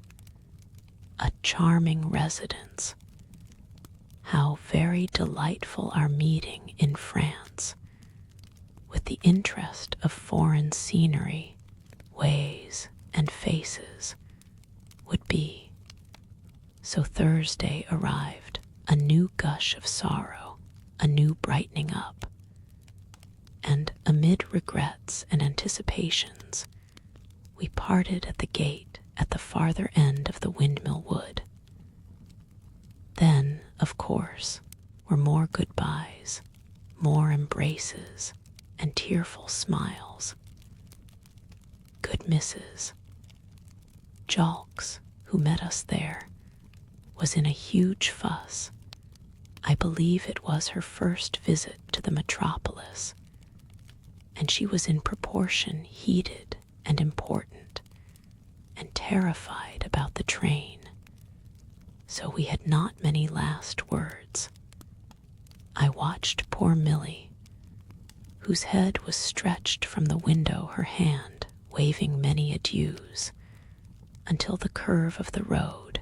a charming residence, how very delightful our meeting in France, with the interest of foreign scenery ways and faces would be. So Thursday arrived, a new gush of sorrow, a new brightening up. And amid regrets and anticipations, we parted at the gate at the farther end of the Windmill Wood. Then, of course, were more goodbyes, more embraces, and tearful smiles. Good Mrs. Jalks, who met us there, was in a huge fuss. I believe it was her first visit to the metropolis, and she was in proportion heated and important, and terrified about the train. So we had not many last words. I watched poor Milly, whose head was stretched from the window, her hand waving many adieus, until the curve of the road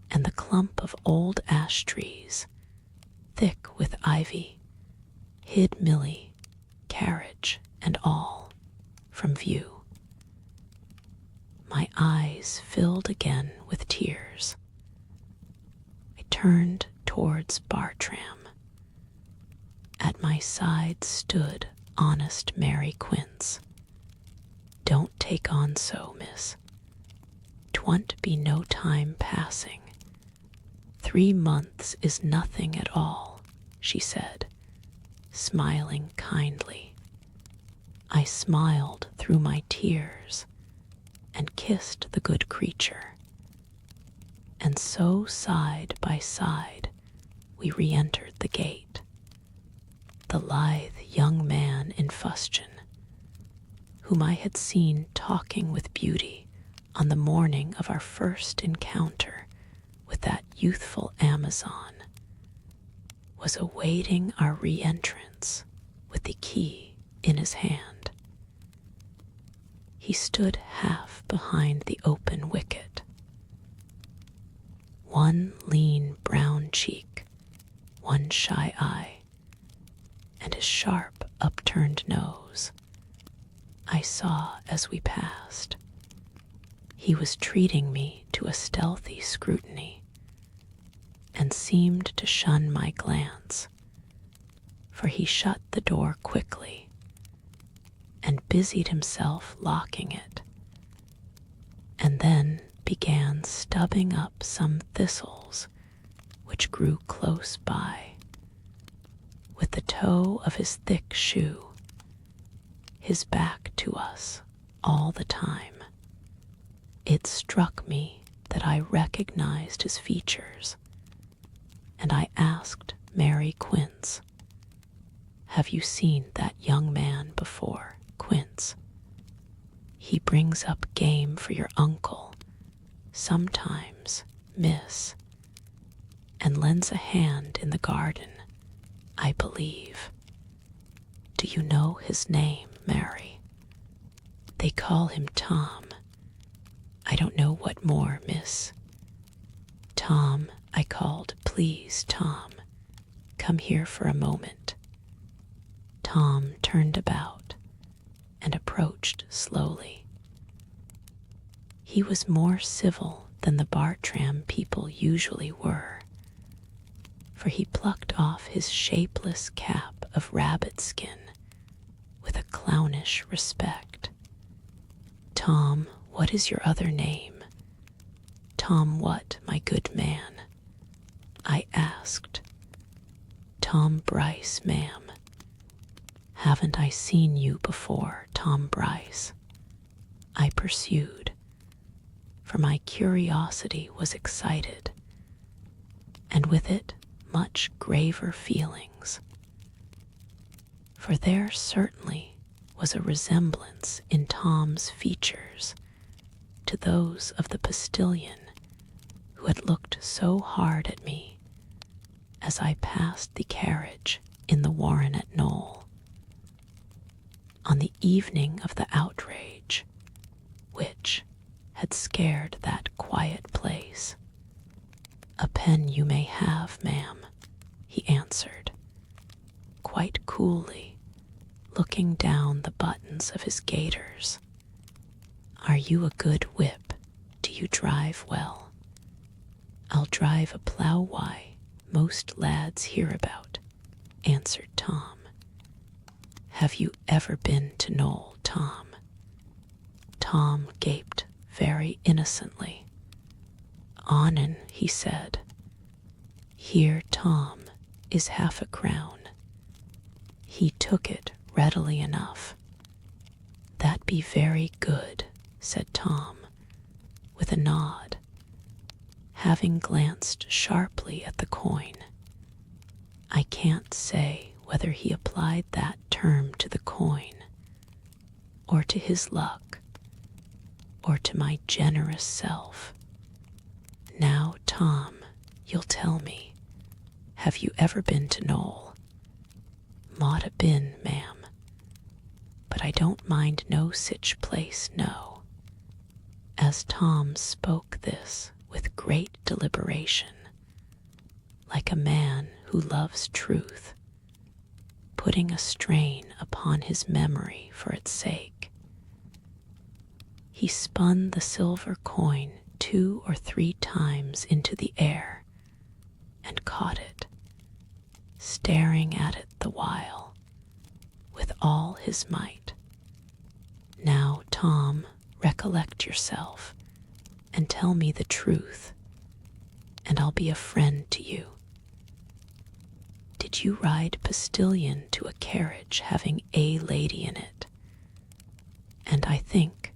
and the clump of old ash trees, thick with ivy, hid Milly, carriage and all, from view. My eyes filled again with tears. I turned towards Bartram. At my side stood honest Mary Quince. "Don't take on so, miss. 'Twon't be no time passing. 3 months is nothing at all," she said, smiling kindly. I smiled through my tears and kissed the good creature. And so side by side we re-entered the gate. The lithe young man in fustian, whom I had seen talking with Beauty on the morning of our first encounter with that youthful Amazon, was awaiting our re-entrance with the key in his hand. He stood half behind the open wicket. One lean brown cheek, one shy eye, and his sharp upturned nose I saw as we passed. He was treating me to a stealthy scrutiny, and seemed to shun my glance, for he shut the door quickly and busied himself locking it, and then began stubbing up some thistles which grew close by, with the toe of his thick shoe, his back to us all the time. It struck me that I recognized his features, and I asked Mary Quince, "Have you seen that young man before, Quince? He brings up game for your uncle, sometimes, miss, and lends a hand in the garden, I believe. Do you know his name, Mary? They call him Tom. I don't know what more, miss. Tom, I called, please, Tom, come here for a moment." Tom turned about and approached slowly. He was more civil than the Bartram people usually were, for he plucked off his shapeless cap of rabbit skin with a clownish respect. "Tom, what is your other name?" "Tom what, my good man?" I asked. "Tom Bryce, ma'am." "Haven't I seen you before, Tom Bryce?" I pursued, for my curiosity was excited, and with it much graver feelings. For there certainly was a resemblance in Tom's features to those of the postilion who had looked so hard at me as I passed the carriage in the Warren at Knoll. On the evening of the outrage, which had scared that quiet place. "A pen you may have, ma'am," he answered, quite coolly, looking down the buttons of his gaiters. Are you a good whip? Do you drive well? I'll drive a plough why most lads hear about, answered Tom. Have you ever been to Knoll, Tom? Tom gaped very innocently. Onnen, he said. Here, Tom, is half a crown. He took it readily enough. That be very good, said Tom, with a nod, having glanced sharply at the coin. I can't say whether he applied that term to the coin, or to his luck, or to my generous self. Now, Tom, you'll tell me, have you ever been to Knoll? Mought a been, ma'am, but I don't mind no sich place, no. As Tom spoke this with great deliberation, like a man who loves truth, putting a strain upon his memory for its sake, he spun the silver coin 2 or 3 times into the air and caught it, staring at it the while with all his might. Now, Tom, recollect yourself and tell me the truth, and I'll be a friend to you. Did you ride postilion to a carriage having a lady in it, and I think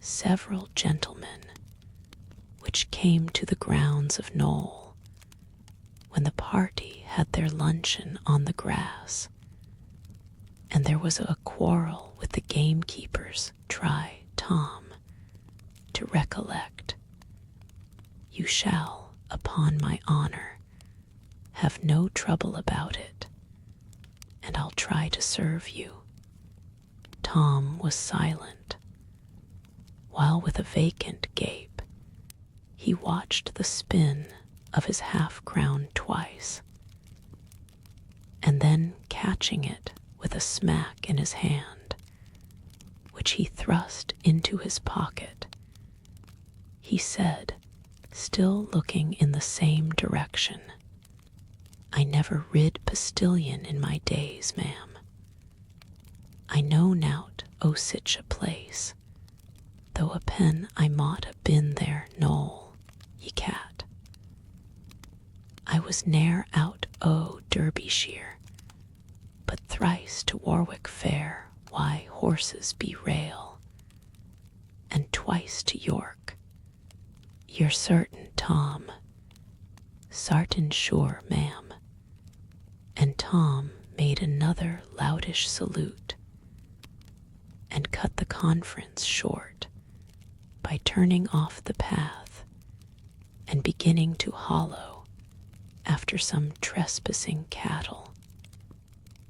several gentlemen, which came to the grounds of Knoll, when the party had their luncheon on the grass, and there was a quarrel with the gamekeepers? Try, Tom, to recollect. You shall, upon my honor, have no trouble about it, and I'll try to serve you. Tom was silent, while with a vacant gape he watched the spin of his half-crown twice, and then catching it with a smack in his hand, which he thrust into his pocket, he said, still looking in the same direction, I never rid postilion in my days, ma'am. I know nowt o' sich a place, though a pen I mought ha' been there, Knoll, ye cat. I was ne'er out o' Derbyshire, but thrice to Warwick Fair, why horses be rail, and twice to York. You're certain, Tom? Sartin sure, ma'am. And Tom made another loudish salute, and cut the conference short by turning off the path and beginning to hollow after some trespassing cattle.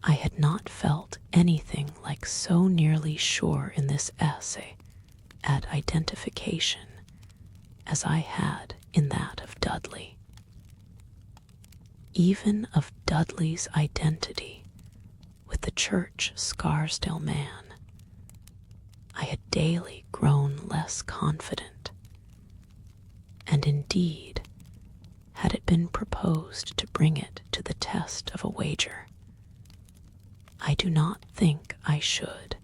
I had not felt anything like so nearly sure in this essay at identification as I had in that of Dudley. Even of Dudley's identity with the Church Scarsdale man, I had daily grown less confident, and indeed, had it been proposed to bring it to the test of a wager, I do not think I should,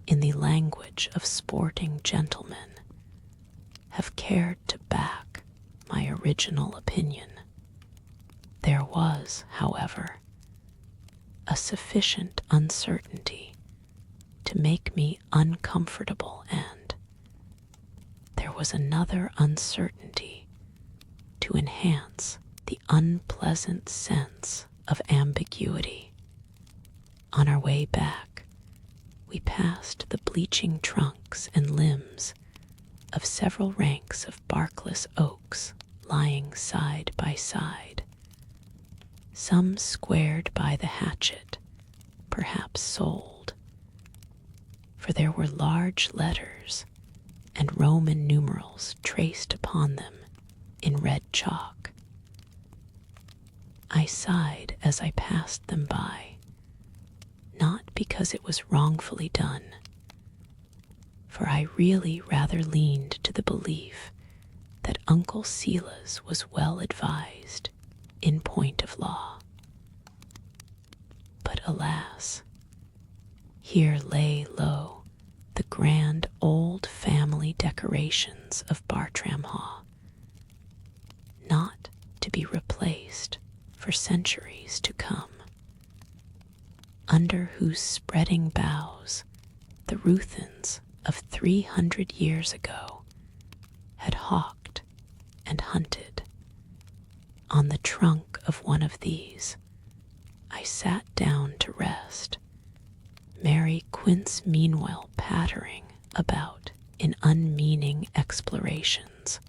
in the language of sporting gentlemen, have cared to back my original opinion. There was, however, a sufficient uncertainty to make me uncomfortable, and there was another uncertainty to enhance the unpleasant sense of ambiguity. On our way back, we passed the bleaching trunks and limbs of several ranks of barkless oaks lying side by side, some squared by the hatchet, perhaps sold, for there were large letters and Roman numerals traced upon them in red chalk. I sighed as I passed them by, not because it was wrongfully done, for I really rather leaned to the belief that Uncle Silas was well advised in point of law. But alas, here lay low the grand old family decorations of Bartram-Haugh, not to be replaced for centuries to come, under whose spreading boughs the Ruthens of 300 years ago had hawked and hunted. On the trunk of one of these I sat down to rest, Mary Quince meanwhile pattering about in unmeaning explorations.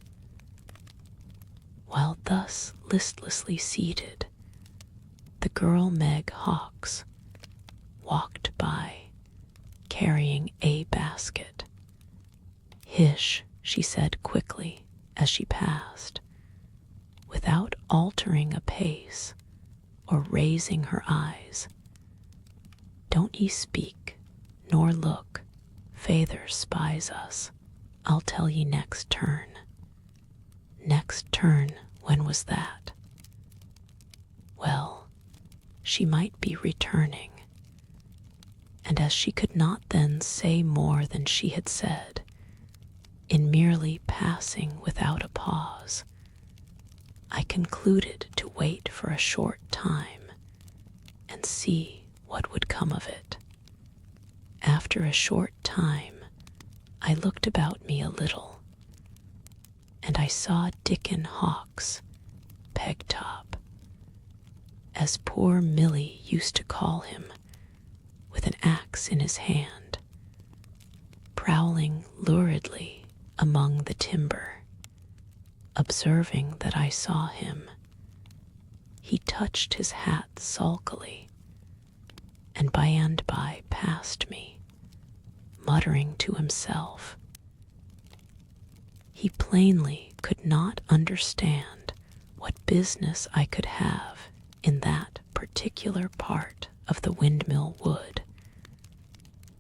While thus listlessly seated, the girl Meg Hawkes walked by, carrying a basket. "Hish," she said quickly as she passed, without altering a pace or raising her eyes. "Don't ye speak, nor look, feyther spies us. I'll tell ye next turn." Next turn, when was that? Well, she might be returning, and as she could not then say more than she had said, in merely passing without a pause, I concluded to wait for a short time and see what would come of it. After a short time, I looked about me a little, and I saw Dickon Hawkes, Pegtop, as poor Milly used to call him, with an axe in his hand, prowling luridly among the timber. Observing that I saw him, he touched his hat sulkily, and by and by passed me, muttering to himself. He plainly could not understand what business I could have in that particular part of the windmill wood,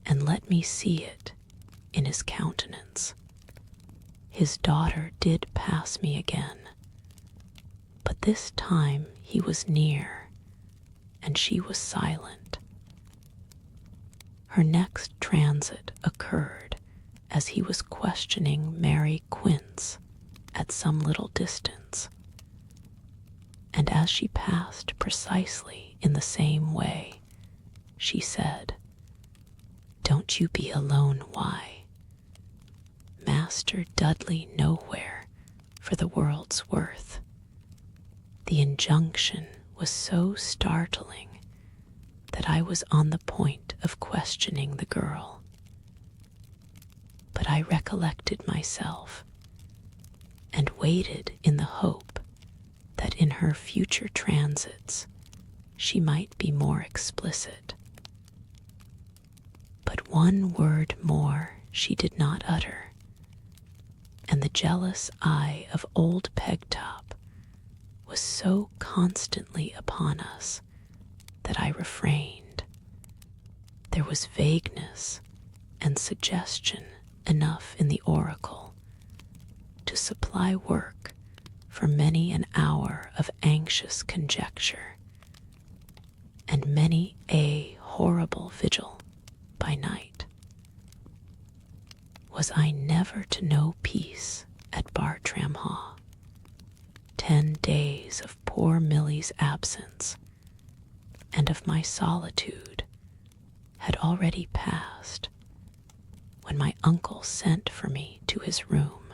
and let me see it in his countenance. His daughter did pass me again, but this time he was near, and she was silent. Her next transit occurred as he was questioning Mary Quince at some little distance, and as she passed precisely in the same way, she said, "Don't you be alone, why? Master Dudley nowhere for the world's worth." The injunction was so startling that I was on the point of questioning the girl. But I recollected myself and waited in the hope that in her future transits she might be more explicit. But one word more she did not utter, and the jealous eye of old Pegtop was so constantly upon us that I refrained. There was vagueness and suggestion enough in the oracle to supply work for many an hour of anxious conjecture, and many a horrible vigil by night. Was I never to know peace at Bartram-Haugh? 10 days of poor Milly's absence and of my solitude had already passed when my uncle sent for me to his room,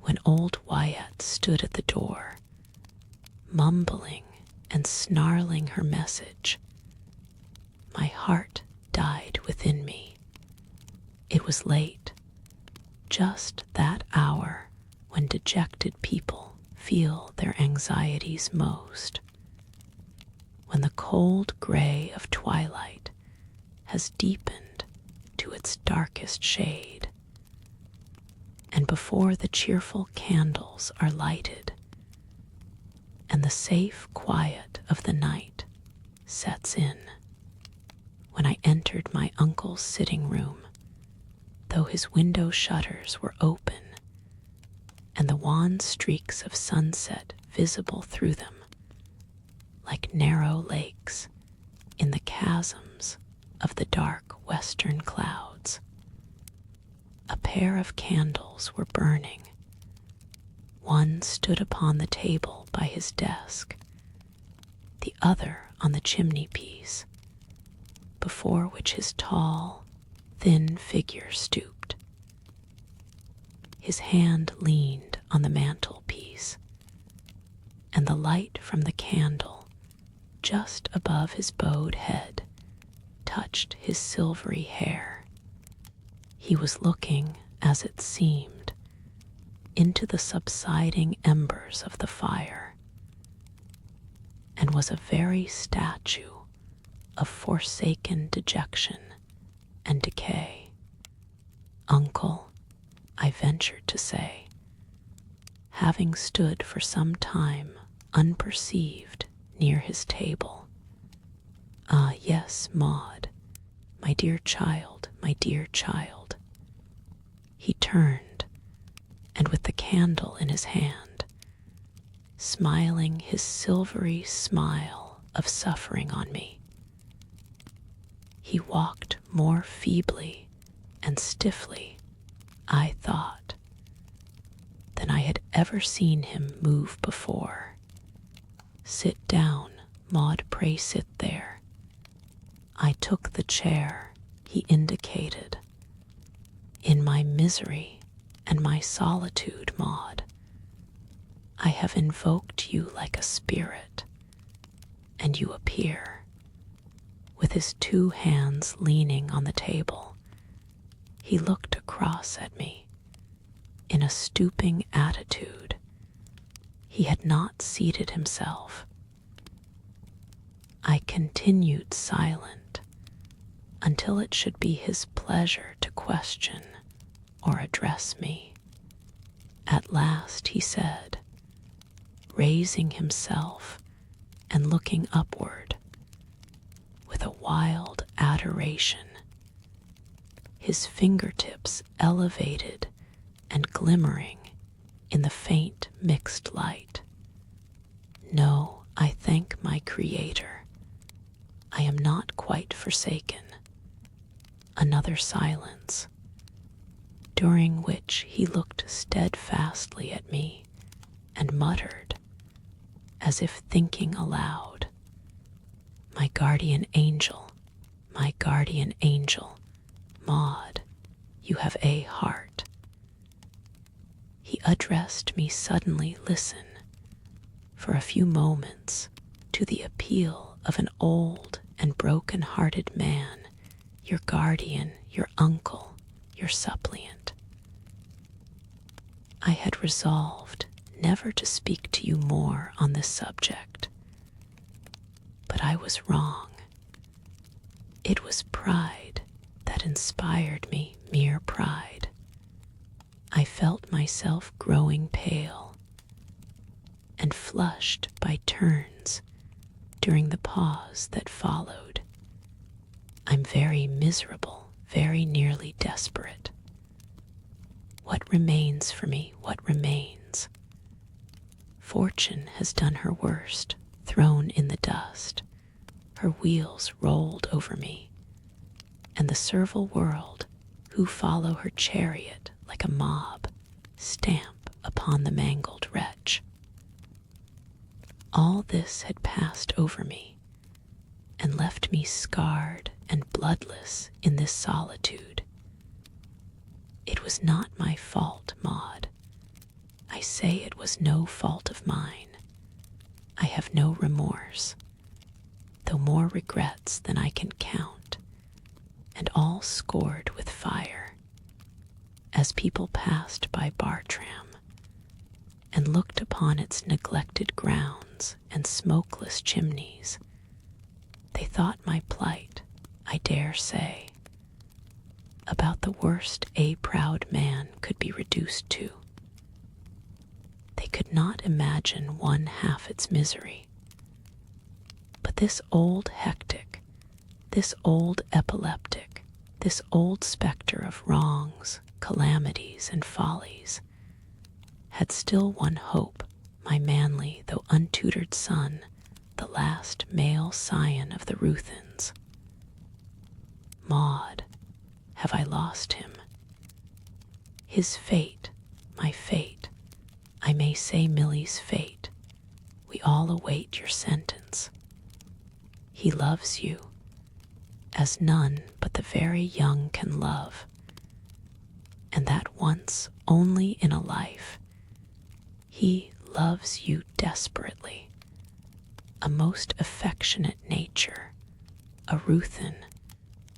when old Wyatt stood at the door, mumbling and snarling her message. My heart died within me. It was late, just that hour when dejected people feel their anxieties most, when the cold gray of twilight has deepened to its darkest shade, and before the cheerful candles are lighted, and the safe quiet of the night sets in. When I entered my uncle's sitting room, though his window shutters were open, and the wan streaks of sunset visible through them, like narrow lakes in the chasms of the dark western clouds. A pair of candles were burning. One stood upon the table by his desk, the other on the chimney-piece, before which his tall, thin figure stooped. His hand leaned on the mantelpiece, and the light from the candle just above his bowed head touched his silvery hair. He was looking, as it seemed, into the subsiding embers of the fire, and was a very statue of forsaken dejection and decay. "Uncle," I ventured to say, having stood for some time unperceived near his table. "Ah, yes, Maud, my dear child, my dear child." He turned, and with the candle in his hand, smiling his silvery smile of suffering on me, he walked more feebly and stiffly, I thought, than I had ever seen him move before. "Sit down, Maud, pray sit there." I took the chair he indicated. "In my misery and my solitude, Maud, I have invoked you like a spirit, and you appear." With his two hands leaning on the table, he looked across at me in a stooping attitude. He had not seated himself. I continued silent until it should be his pleasure to question or address me. At last he said, raising himself and looking upward with a wild adoration, his fingertips elevated and glimmering in the faint mixed light, "No, I thank my Creator. I am not quite forsaken." Another silence, during which he looked steadfastly at me and muttered, as if thinking aloud, my guardian angel, Maud, you have a heart." He addressed me suddenly, "Listen, for a few moments, to the appeal of an old and broken-hearted man, your guardian, your uncle, your suppliant. I had resolved never to speak to you more on this subject, but I was wrong. It was pride that inspired me, mere pride. I felt myself growing pale and flushed by turns during the pause that followed. I'm very miserable, very nearly desperate. What remains for me? What remains? Fortune has done her worst, thrown in the dust. Her wheels rolled over me, and the servile world, who follow her chariot like a mob, stamp upon the mangled wretch. All this had passed over me, and left me scarred and bloodless in this solitude. It was not my fault, Maud. I say it was no fault of mine. I have no remorse, though more regrets than I can count, and all scored with fire. As people passed by Bartram, and looked upon its neglected grounds and smokeless chimneys, they thought my plight, I dare say, about the worst a proud man could be reduced to. They could not imagine one half its misery. But this old hectic, this old epileptic, this old spectre of wrongs, calamities, and follies, had still one hope, my manly though untutored son, the last male scion of the Ruthens. Maud, have I lost him? His fate, my fate, I may say Milly's fate, we all await your sentence. He loves you, as none but the very young can love, and that once only in a life. He loves you desperately, a most affectionate nature, a Ruthen,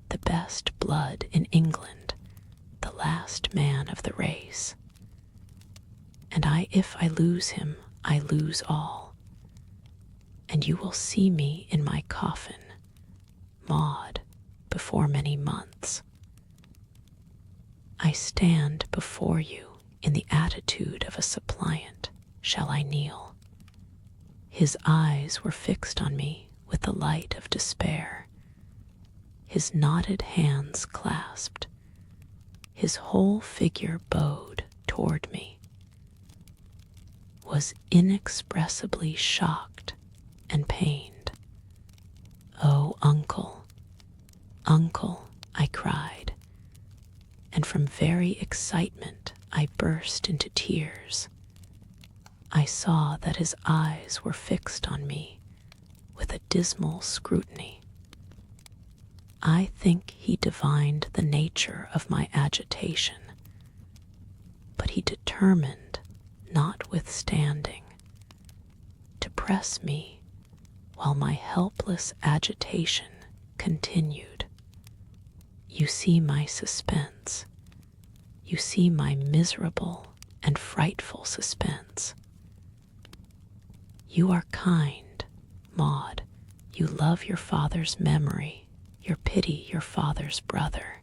the best blood in England, the last man of the race. And if I lose him, I lose all, and you will see me in my coffin, Maud, before many months. I stand before you in the attitude of a suppliant. Shall I kneel? His eyes were fixed on me with the light of despair, his knotted hands clasped, his whole figure bowed toward me. Was inexpressibly shocked and pained. "Oh, uncle, uncle," I cried, and from very excitement I burst into tears. I saw that his eyes were fixed on me with a dismal scrutiny. I think he divined the nature of my agitation, but he determined, notwithstanding, to press me while my helpless agitation continued. You see my suspense. You see my miserable and frightful suspense. You are kind, Maud. You love your father's memory, you pity your father's brother.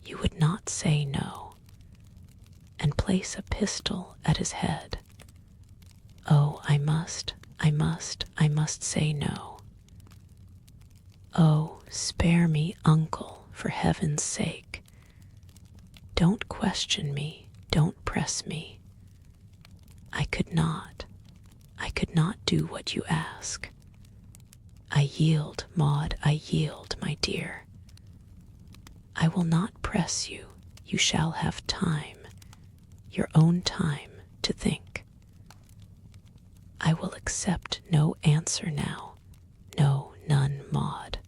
You would not say no, and place a pistol at his head. Oh, I must say no. Oh, spare me, uncle, for heaven's sake. Don't question me, don't press me. I could not do what you ask. I yield, Maud, I yield, my dear. I will not press you. You shall have time, your own time, to think. I will accept no answer now. No, none, Maud.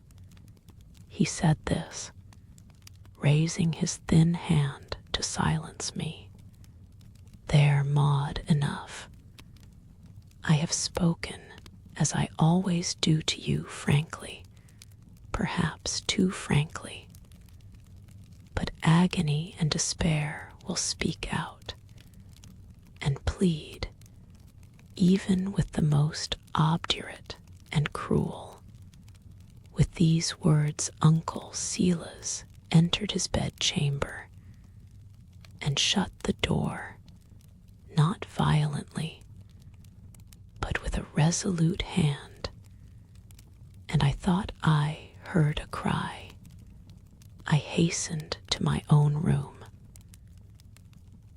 He said this, raising his thin hand to silence me. There, Maud, enough. I have spoken, as I always do to you, frankly, perhaps too frankly. But agony and despair will speak out and plead, even with the most obdurate and cruel. With these words, Uncle Silas entered his bedchamber and shut the door, not violently, but with a resolute hand, and I thought I heard a cry. I hastened to my own room.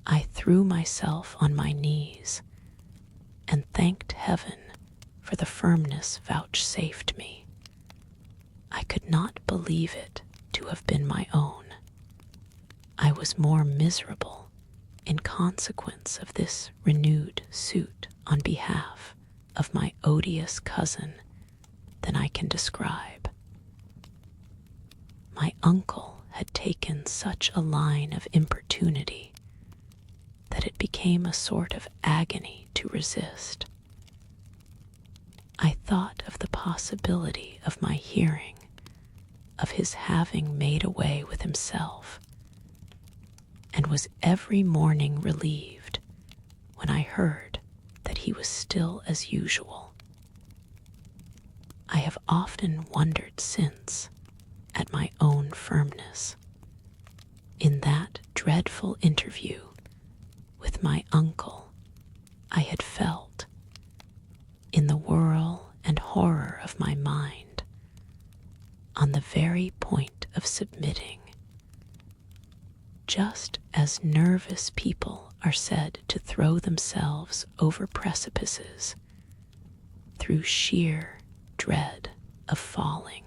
I threw myself on my knees and thanked heaven for the firmness vouchsafed me. I could not believe it to have been my own. I was more miserable in consequence of this renewed suit on behalf of my odious cousin than I can describe. My uncle had taken such a line of importunity that it became a sort of agony to resist. I thought of the possibility of my hearing, of his having made away with himself, and was every morning relieved when I heard that he was still as usual. I have often wondered since at my own firmness. In that dreadful interview with my uncle, I had felt, in the whirl and horror of my mind, on the very point of of submitting. Just as nervous people are said to throw themselves over precipices through sheer dread of falling.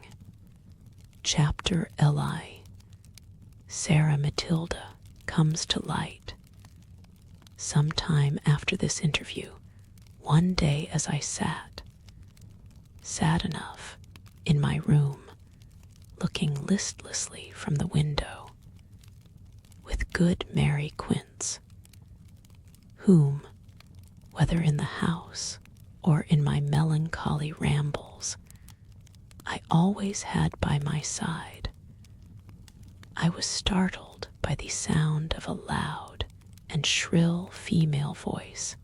Chapter LI. Sarah Matilda comes to light. Sometime after this interview, one day as I sat, sad enough, in my room, looking listlessly from the window, with good Mary Quince, whom, whether in the house or in my melancholy rambles, I always had by my side, I was startled by the sound of a loud and shrill female voice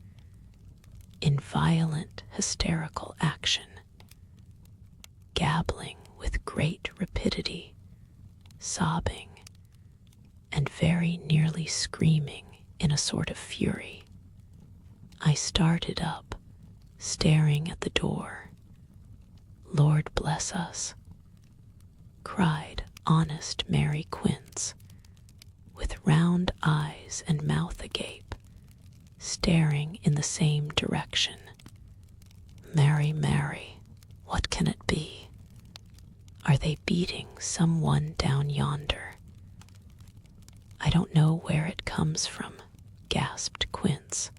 in violent hysterical action, gabbling with great rapidity, sobbing, and very nearly screaming in a sort of fury. I started up, staring at the door. "Lord bless us," cried honest Mary Quince, with round eyes and mouth agape, staring in the same direction. "Mary, Mary, what can it be? Are they beating some one down yonder?" "I don't know where it comes from," gasped Quince.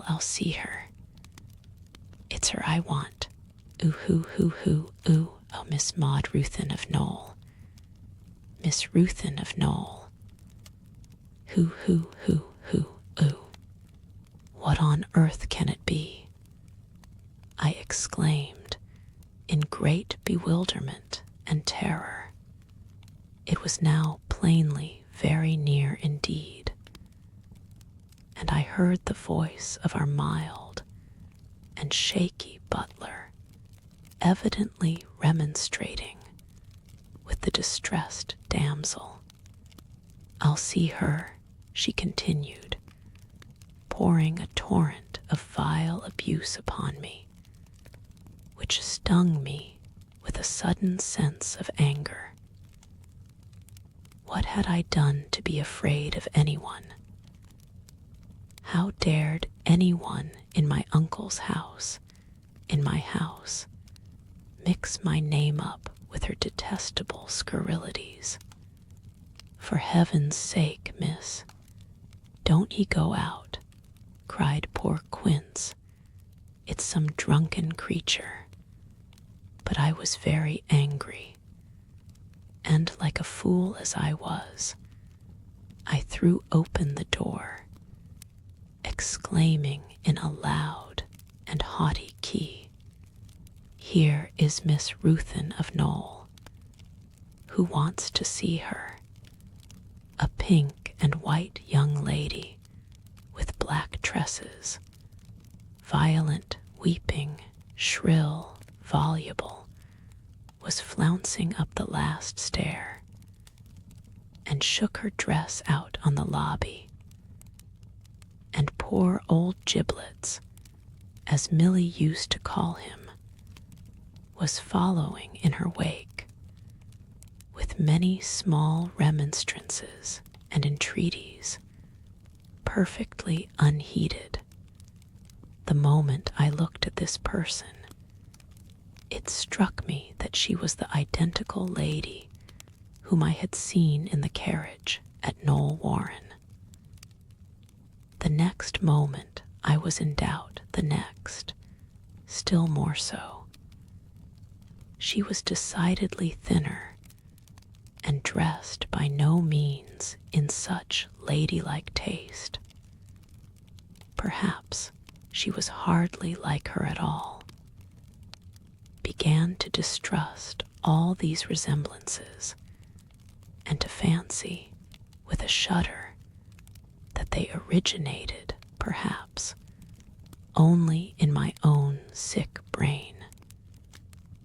I'll see her. It's her I want. Ooh, ooh, oh, Miss Maud Ruthin of Knoll. Miss Ruthin of Knoll. Ooh. What on earth can it be?" I exclaimed in great bewilderment and terror. It was now plainly very near indeed, and I heard the voice of our mild and shaky butler evidently remonstrating with the distressed damsel. "I'll see her," she continued, pouring a torrent of vile abuse upon me, which stung me with a sudden sense of anger. What had I done to be afraid of anyone? How dared anyone in my uncle's house, in my house, mix my name up with her detestable scurrilities? "For heaven's sake, miss, don't ye go out," cried poor Quince. "It's some drunken creature." But I was very angry, and like a fool as I was, I threw open the door, exclaiming in a loud and haughty key, "Here is Miss Ruthin of Knoll. Who wants to see her? A pink and white young lady with black tresses, violent, weeping, shrill, voluble, was flouncing up the last stair, and shook her dress out on the lobby, and poor old Giblets, as Milly used to call him, was following in her wake, with many small remonstrances and entreaties, perfectly unheeded. The moment I looked at this person, it struck me that she was the identical lady whom I had seen in the carriage at Knoll Warren. The next moment I was in doubt, the next, still more so. She was decidedly thinner, and dressed by no means in such ladylike taste. Perhaps she was hardly like her at all. Began to distrust all these resemblances, and to fancy, with a shudder, that they originated, perhaps, only in my own sick brain.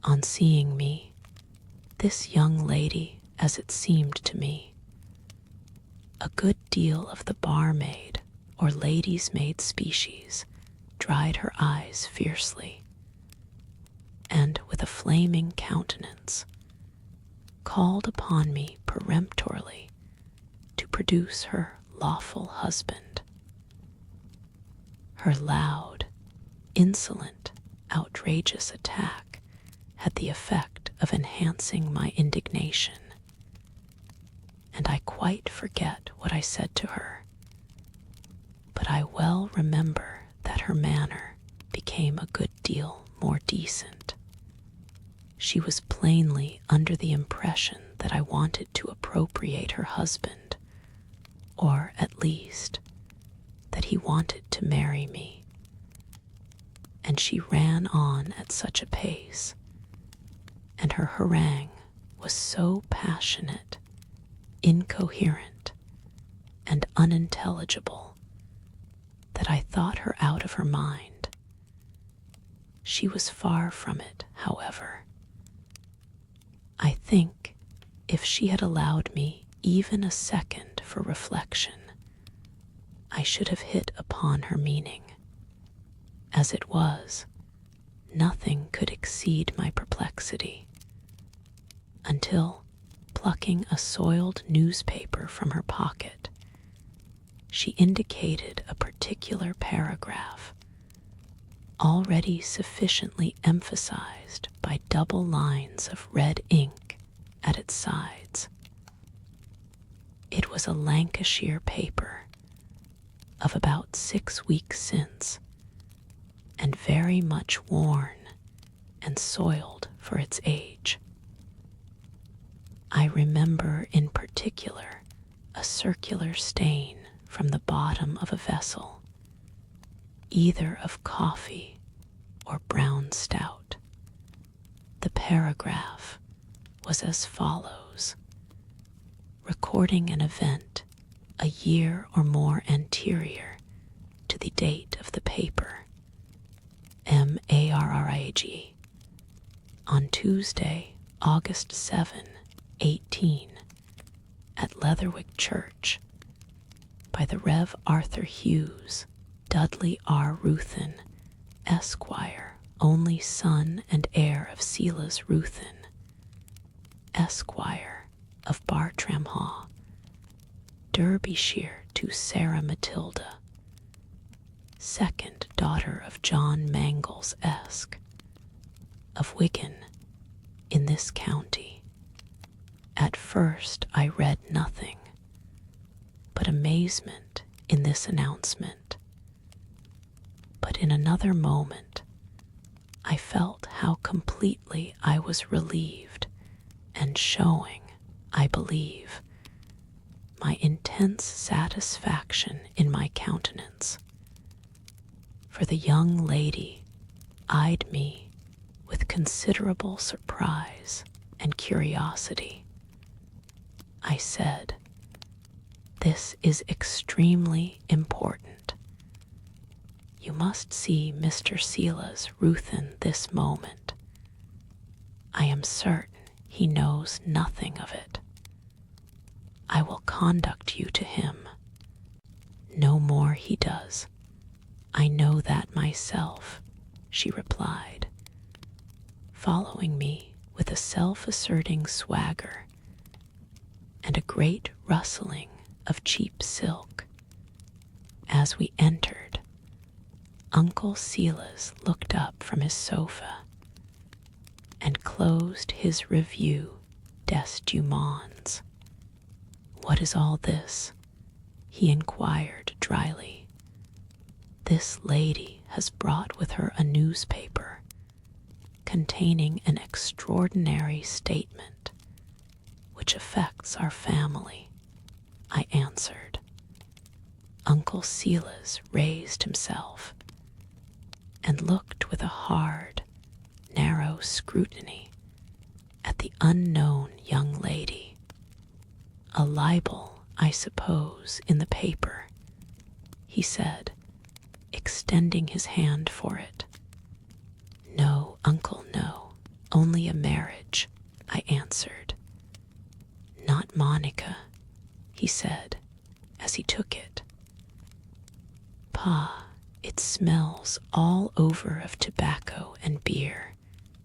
On seeing me, this young lady, as it seemed to me, a good deal of the barmaid or lady's maid species, dried her eyes fiercely, and with a flaming countenance, called upon me peremptorily to produce her lawful husband. Her loud, insolent, outrageous attack had the effect of enhancing my indignation, and I quite forget what I said to her, but I well remember that her manner became a good deal more decent. She was plainly under the impression that I wanted to appropriate her husband, or at least that he wanted to marry me, and she ran on at such a pace, and her harangue was so passionate, incoherent, and unintelligible that I thought her out of her mind. She was far from it, however. I think if she had allowed me even a second for reflection, I should have hit upon her meaning. As it was, nothing could exceed my perplexity, until, plucking a soiled newspaper from her pocket, she indicated a particular paragraph, already sufficiently emphasized by double lines of red ink at its sides. It was a Lancashire paper of about 6 weeks since, and very much worn and soiled for its age. I remember in particular a circular stain from the bottom of a vessel, either of coffee or brown stout. The paragraph was as follows, recording an event a year or more anterior to the date of the paper. M-A-R-R-I-A-G. On Tuesday, August 7, 18, at Leatherwick Church, by the Rev. Arthur Hughes, Dudley R. Ruthin, Esquire, only son and heir of Silas Ruthin, Esquire of Bartram-Haugh, Derbyshire, to Sarah Matilda, second daughter of John Mangles Esq, of Wigan, in this county. At first I read nothing but amazement in this announcement, but in another moment I felt how completely I was relieved, and showing, I believe, my intense satisfaction in my countenance, for the young lady eyed me with considerable surprise and curiosity. I said, "This is extremely important. You must see Mr. Silas Ruthin this moment. I am certain he knows nothing of it. I will conduct you to him. No more he does. I know that myself," she replied, following me with a self-asserting swagger and a great rustling of cheap silk. As we entered, Uncle Silas looked up from his sofa and closed his revue d'estumans. "What is all this?" he inquired dryly. "This lady has brought with her a newspaper containing an extraordinary statement which affects our family," I answered. Uncle Silas raised himself and looked with a hard, narrow scrutiny at the unknown young lady. "A libel, I suppose, in the paper," he said, extending his hand for it. "No, uncle, no, only a marriage," I answered. "Not Monica," he said, as he took it. "Pa, it smells all over of tobacco and beer,"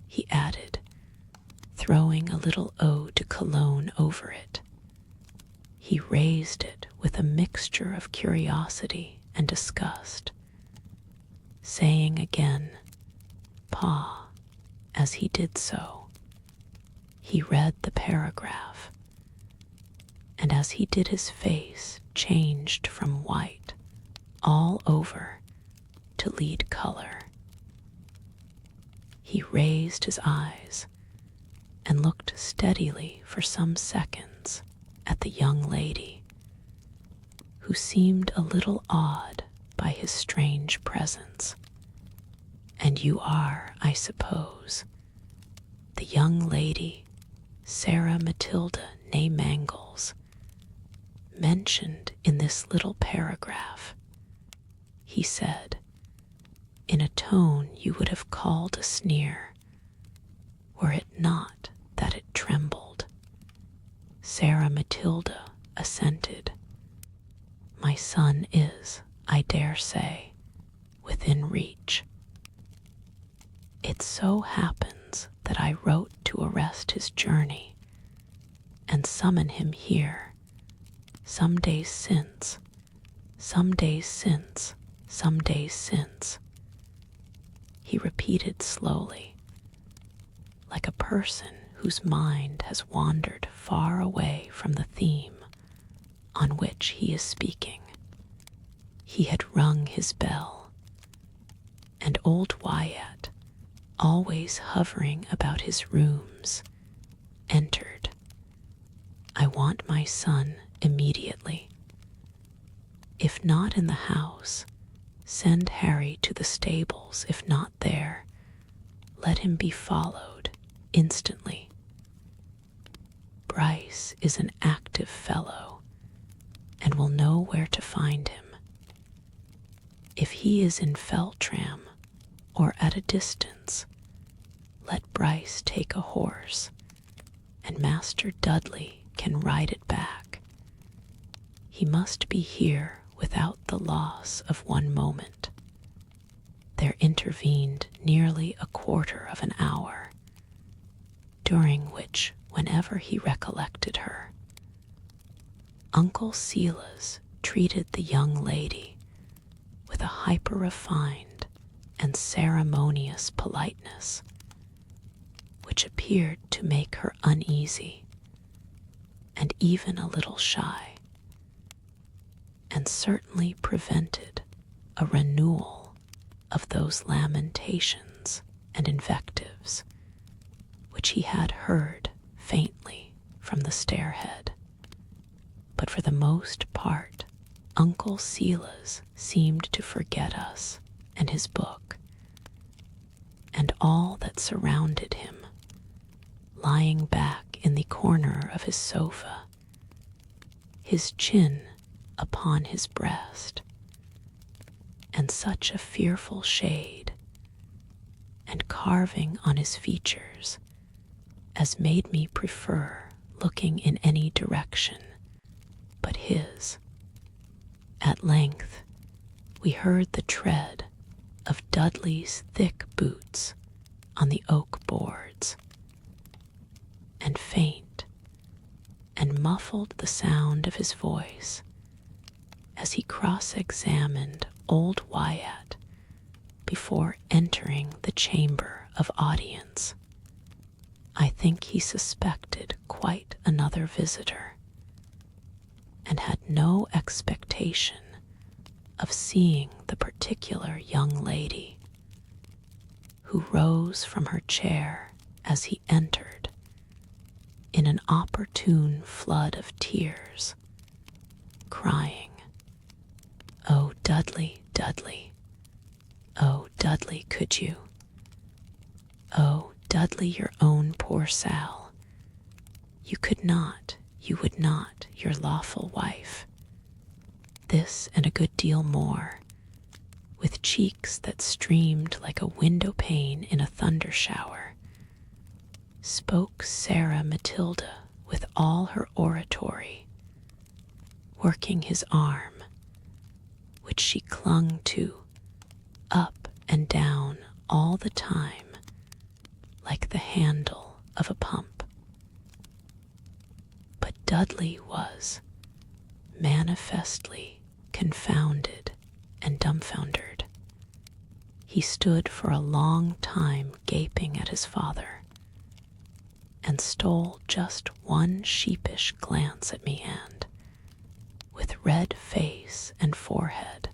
he added, throwing a little eau de cologne over it. He raised it with a mixture of curiosity and disgust, saying again, "Pa," as he did so. He read the paragraph, and as he did his face changed from white all over to lead color. He raised his eyes and looked steadily for some seconds at the young lady, who seemed a little awed by his strange presence. "And you are, I suppose, the young lady, Sarah Matilda née Mangles, mentioned in this little paragraph," he said, in a tone you would have called a sneer, were it not that it trembled. Sarah Matilda assented. "My son is, I dare say, within reach. It so happens that I wrote to arrest his journey and summon him here some days since, some days since, some days since," he repeated slowly, like a person whose mind has wandered far away from the theme on which he is speaking. He had rung his bell, and old Wyatt, always hovering about his rooms, entered. "I want my son immediately. If not in the house, send Harry to the stables. If not there, let him be followed instantly. Bryce is an active fellow and will know where to find him. If he is in Feltram or at a distance, let Bryce take a horse, and Master Dudley can ride it back. He must be here without the loss of one moment." There intervened nearly a quarter of an hour, during which, whenever he recollected her, Uncle Silas treated the young lady with a hyper-refined and ceremonious politeness, which appeared to make her uneasy and even a little shy, and certainly prevented a renewal of those lamentations and invectives which he had heard faintly from the stairhead. But for the most part, Uncle Silas seemed to forget us and his book, and all that surrounded him, lying back in the corner of his sofa, his chin upon his breast, and such a fearful shade and carving on his features as made me prefer looking in any direction but his. At length we heard the tread of Dudley's thick boots on the oak boards, and faint and muffled the sound of his voice as he cross-examined old Wyatt before entering the chamber of audience. I think he suspected quite another visitor, and had no expectation of seeing the particular young lady, who rose from her chair as he entered in an opportune flood of tears, crying, "Oh, Dudley, Dudley, oh, Dudley, could you? Oh, Dudley, your own poor Sal. You could not, you would not, your lawful wife." This and a good deal more, with cheeks that streamed like a window pane in a thunder shower, spoke Sarah Matilda with all her oratory, working his arm, which she clung to, up and down all the time, like the handle of a pump. But Dudley was manifestly confounded and dumbfoundered. He stood for a long time gaping at his father, and stole just one sheepish glance at me, and, with red face and forehead,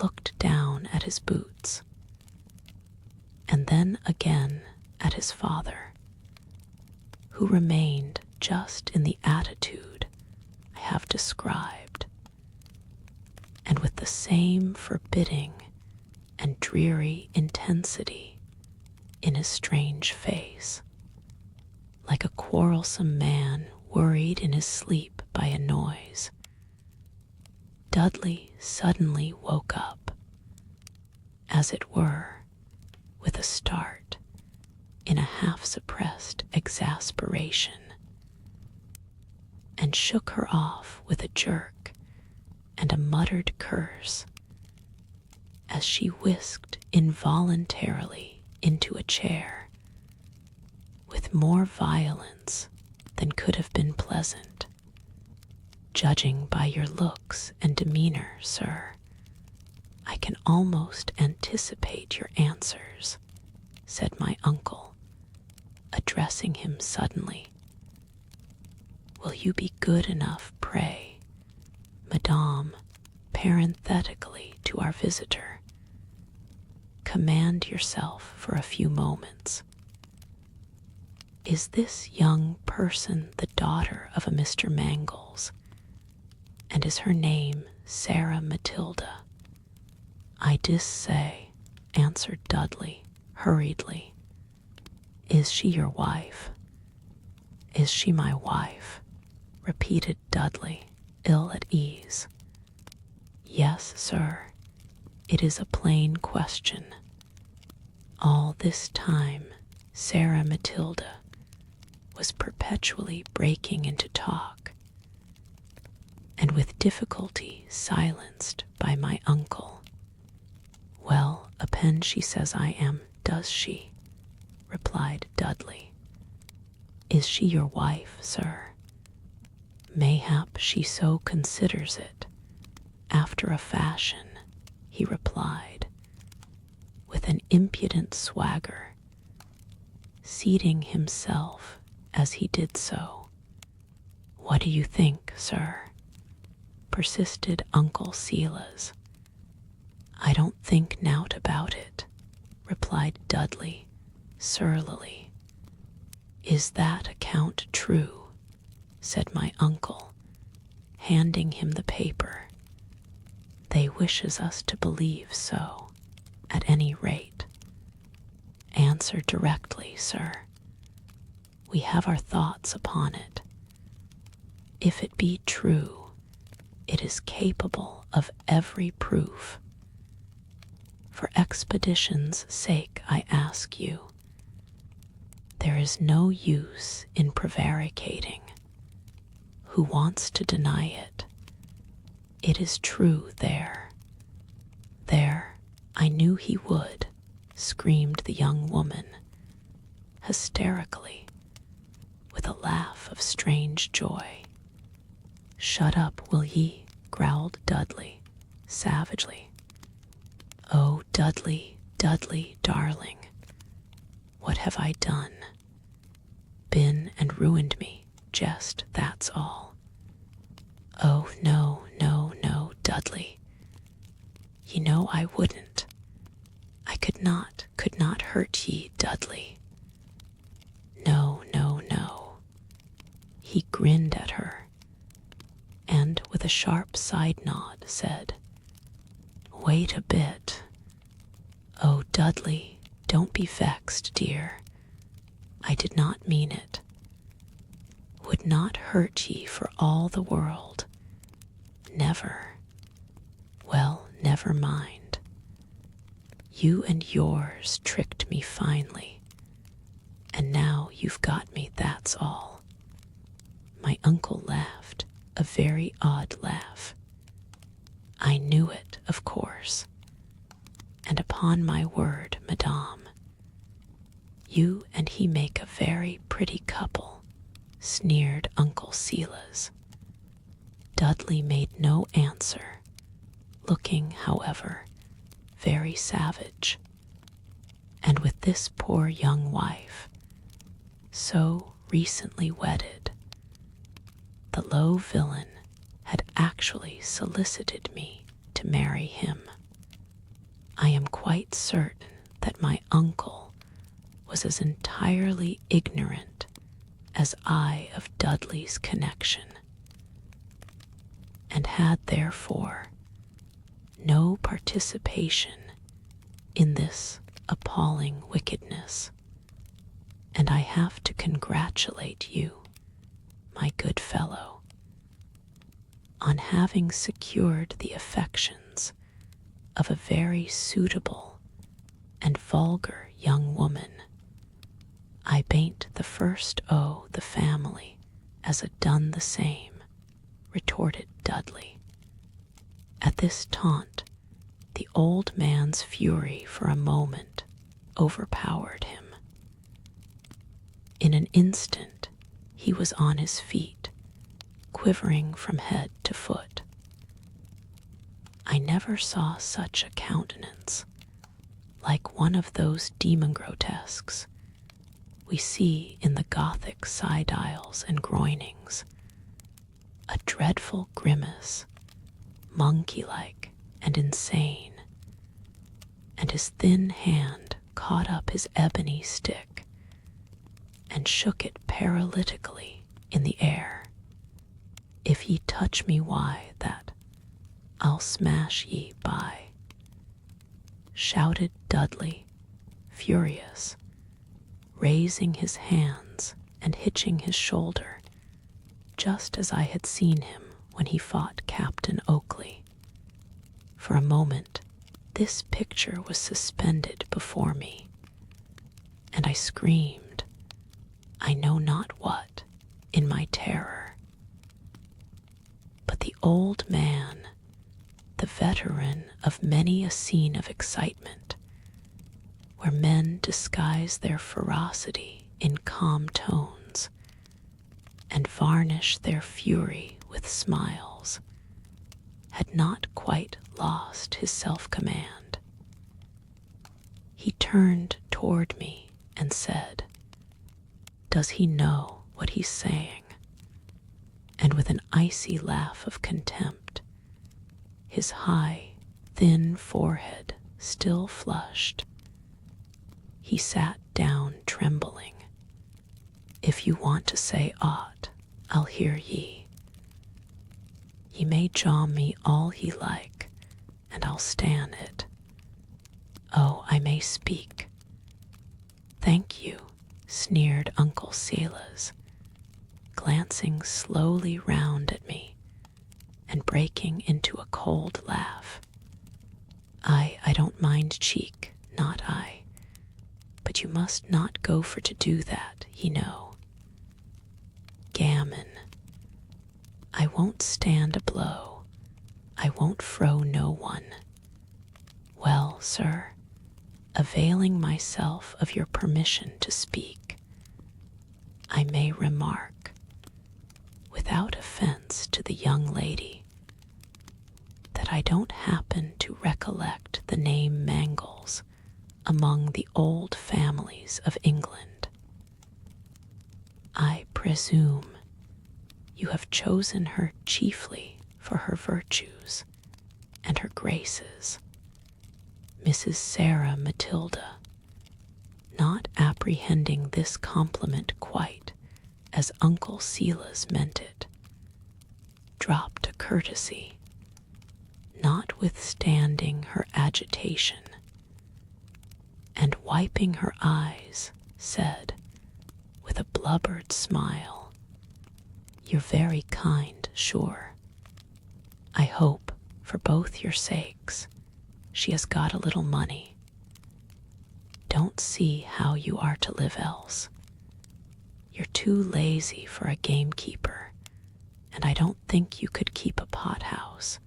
looked down at his boots, and then again at his father, who remained just in the attitude I have described, and with the same forbidding and dreary intensity in his strange face, like a quarrelsome man worried in his sleep by a noise. Dudley suddenly woke up, as it were, with a start, in a half-suppressed exasperation, and shook her off with a jerk and a muttered curse as she whisked involuntarily into a chair, with more violence than could have been pleasant. Judging by your looks and demeanor, sir, I can almost anticipate your answers, said my uncle, addressing him suddenly. Will you be good enough, pray, Madame, parenthetically to our visitor, command yourself for a few moments. Is this young person the daughter of a Mr. Mangles, and is her name Sarah Matilda? I dissay, answered Dudley hurriedly. Is she your wife? Is she my wife? Repeated Dudley, ill at ease. Yes, sir, it is a plain question. All this time, Sarah Matilda was perpetually breaking into talk, and with difficulty silenced by my uncle. Well, append she says I am, does she? Replied Dudley. Is she your wife, sir? Mayhap she so considers it, after a fashion, he replied, with an impudent swagger, seating himself as he did so. What do you think, sir? Persisted Uncle Silas. I don't think nowt about it, replied Dudley surlily. Is that account true? Said my uncle, handing him the paper. They wishes us to believe so, at any rate. Answer directly, sir. We have our thoughts upon it. If it be true, it is capable of every proof. For expedition's sake, I ask you, there is no use in prevaricating. Who wants to deny it? It is true there. There, I knew he would, screamed the young woman, hysterically, with a laugh of strange joy. Shut up, will ye? Growled Dudley, savagely. Oh, Dudley, Dudley, darling, what have I done? Been and ruined me, jest, that's all. Oh, no, no, no, Dudley. Ye know I wouldn't. I could not hurt ye, Dudley. No, no, no. He grinned at her, and with a sharp side nod said, Wait a bit. Oh, Dudley, don't be vexed, dear. I did not mean it. Would not hurt ye for all the world. Never. Well, never mind. You and yours tricked me finely, and now you've got me, that's all. My uncle laughed, a very odd laugh. I knew it, of course, and upon my word, madame, You and he make a very pretty couple, sneered Uncle Silas. Dudley made no answer, looking, however, very savage. And with this poor young wife, so recently wedded, the low villain had actually solicited me to marry him. I am quite certain that my uncle was as entirely ignorant as I of Dudley's connection, and had therefore no participation in this appalling wickedness, and I have to congratulate you, my good fellow, on having secured the affections of a very suitable and vulgar young woman. I bain't the first o' the family as a done the same, retorted Dudley. At this taunt, the old man's fury for a moment overpowered him. In an instant, he was on his feet, quivering from head to foot. I never saw such a countenance, like one of those demon grotesques we see in the gothic side-aisles and groinings, a dreadful grimace, monkey-like and insane, and his thin hand caught up his ebony stick and shook it paralytically in the air. If ye touch me, why, that I'll smash ye by, shouted Dudley, furious, raising his hands and hitching his shoulder, just as I had seen him when he fought Captain Oakley. For a moment, this picture was suspended before me, and I screamed, I know not what, in my terror. But the old man, the veteran of many a scene of excitement, where men disguise their ferocity in calm tones and varnish their fury with smiles, had not quite lost his self-command. He turned toward me and said, "Does he know what he's saying?" And with an icy laugh of contempt, his high, thin forehead still flushed, he sat down trembling. "If you want to say aught, I'll hear ye. Ye may jaw me all he like, and I'll stand it. Oh, I may speak." "Thank you," sneered Uncle Silas, glancing slowly round at me and breaking into a cold laugh. I don't mind cheek, not I. But you must not go for to do that, ye know." "Gammon. I won't stand a blow. I won't frow no one. Well, sir, availing myself of your permission to speak, I may remark, without offense to the young lady, that I don't happen to recollect the name Mangles among the old families of England. I presume you have chosen her chiefly for her virtues and her graces, Mrs. Sarah Matilda, not apprehending this compliment quite as Uncle Silas meant it, dropped a courtesy, notwithstanding her agitation, and wiping her eyes, said, with a blubbered smile, "You're very kind, sure. I hope, for both your sakes, she has got a little money. Don't see how you are to live else. You're too lazy for a gamekeeper, and I don't think you could keep a pothouse.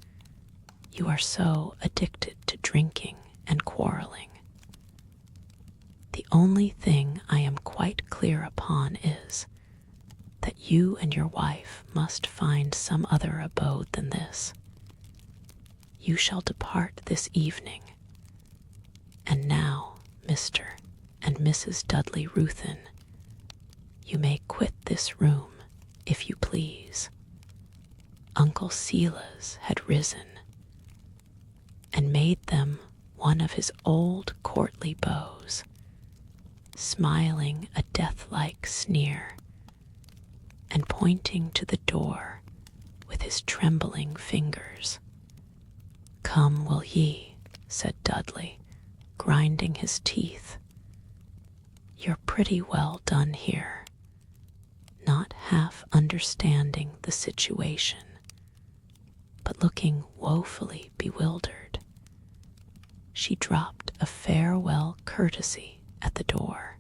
You are so addicted to drinking and quarreling." The only thing I am quite clear upon is that you and your wife must find some other abode than this. You shall depart this evening. And now, Mr. and Mrs. Dudley Ruthven, you may quit this room, if you please. Uncle Silas had risen and made them one of his old courtly bows, smiling a death-like sneer, and pointing to the door with his trembling fingers. "Come, will ye," said Dudley, grinding his teeth. "You're pretty well done here," not half understanding the situation, but looking woefully bewildered. She dropped a farewell courtesy at the door.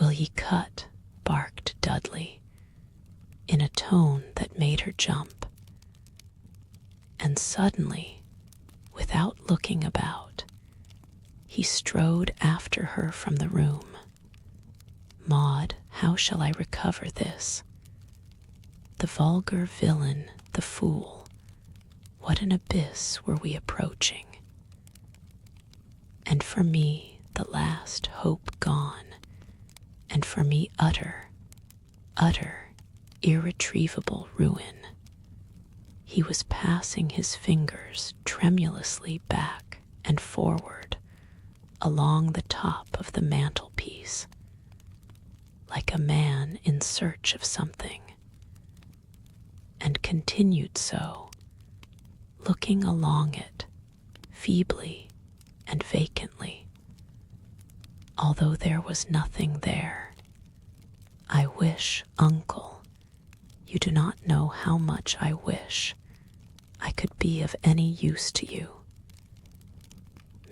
"Will ye cut?" barked Dudley, in a tone that made her jump. And suddenly, without looking about, he strode after her from the room. Maud, how shall I recover this? The vulgar villain, the fool, what an abyss were we approaching! And for me the last hope gone, and for me utter, irretrievable ruin. He was passing his fingers tremulously back and forward along the top of the mantelpiece, like a man in search of something, and continued so, looking along it feebly and vacantly, although there was nothing there. I wish, uncle, you do not know how much I wish I could be of any use to you.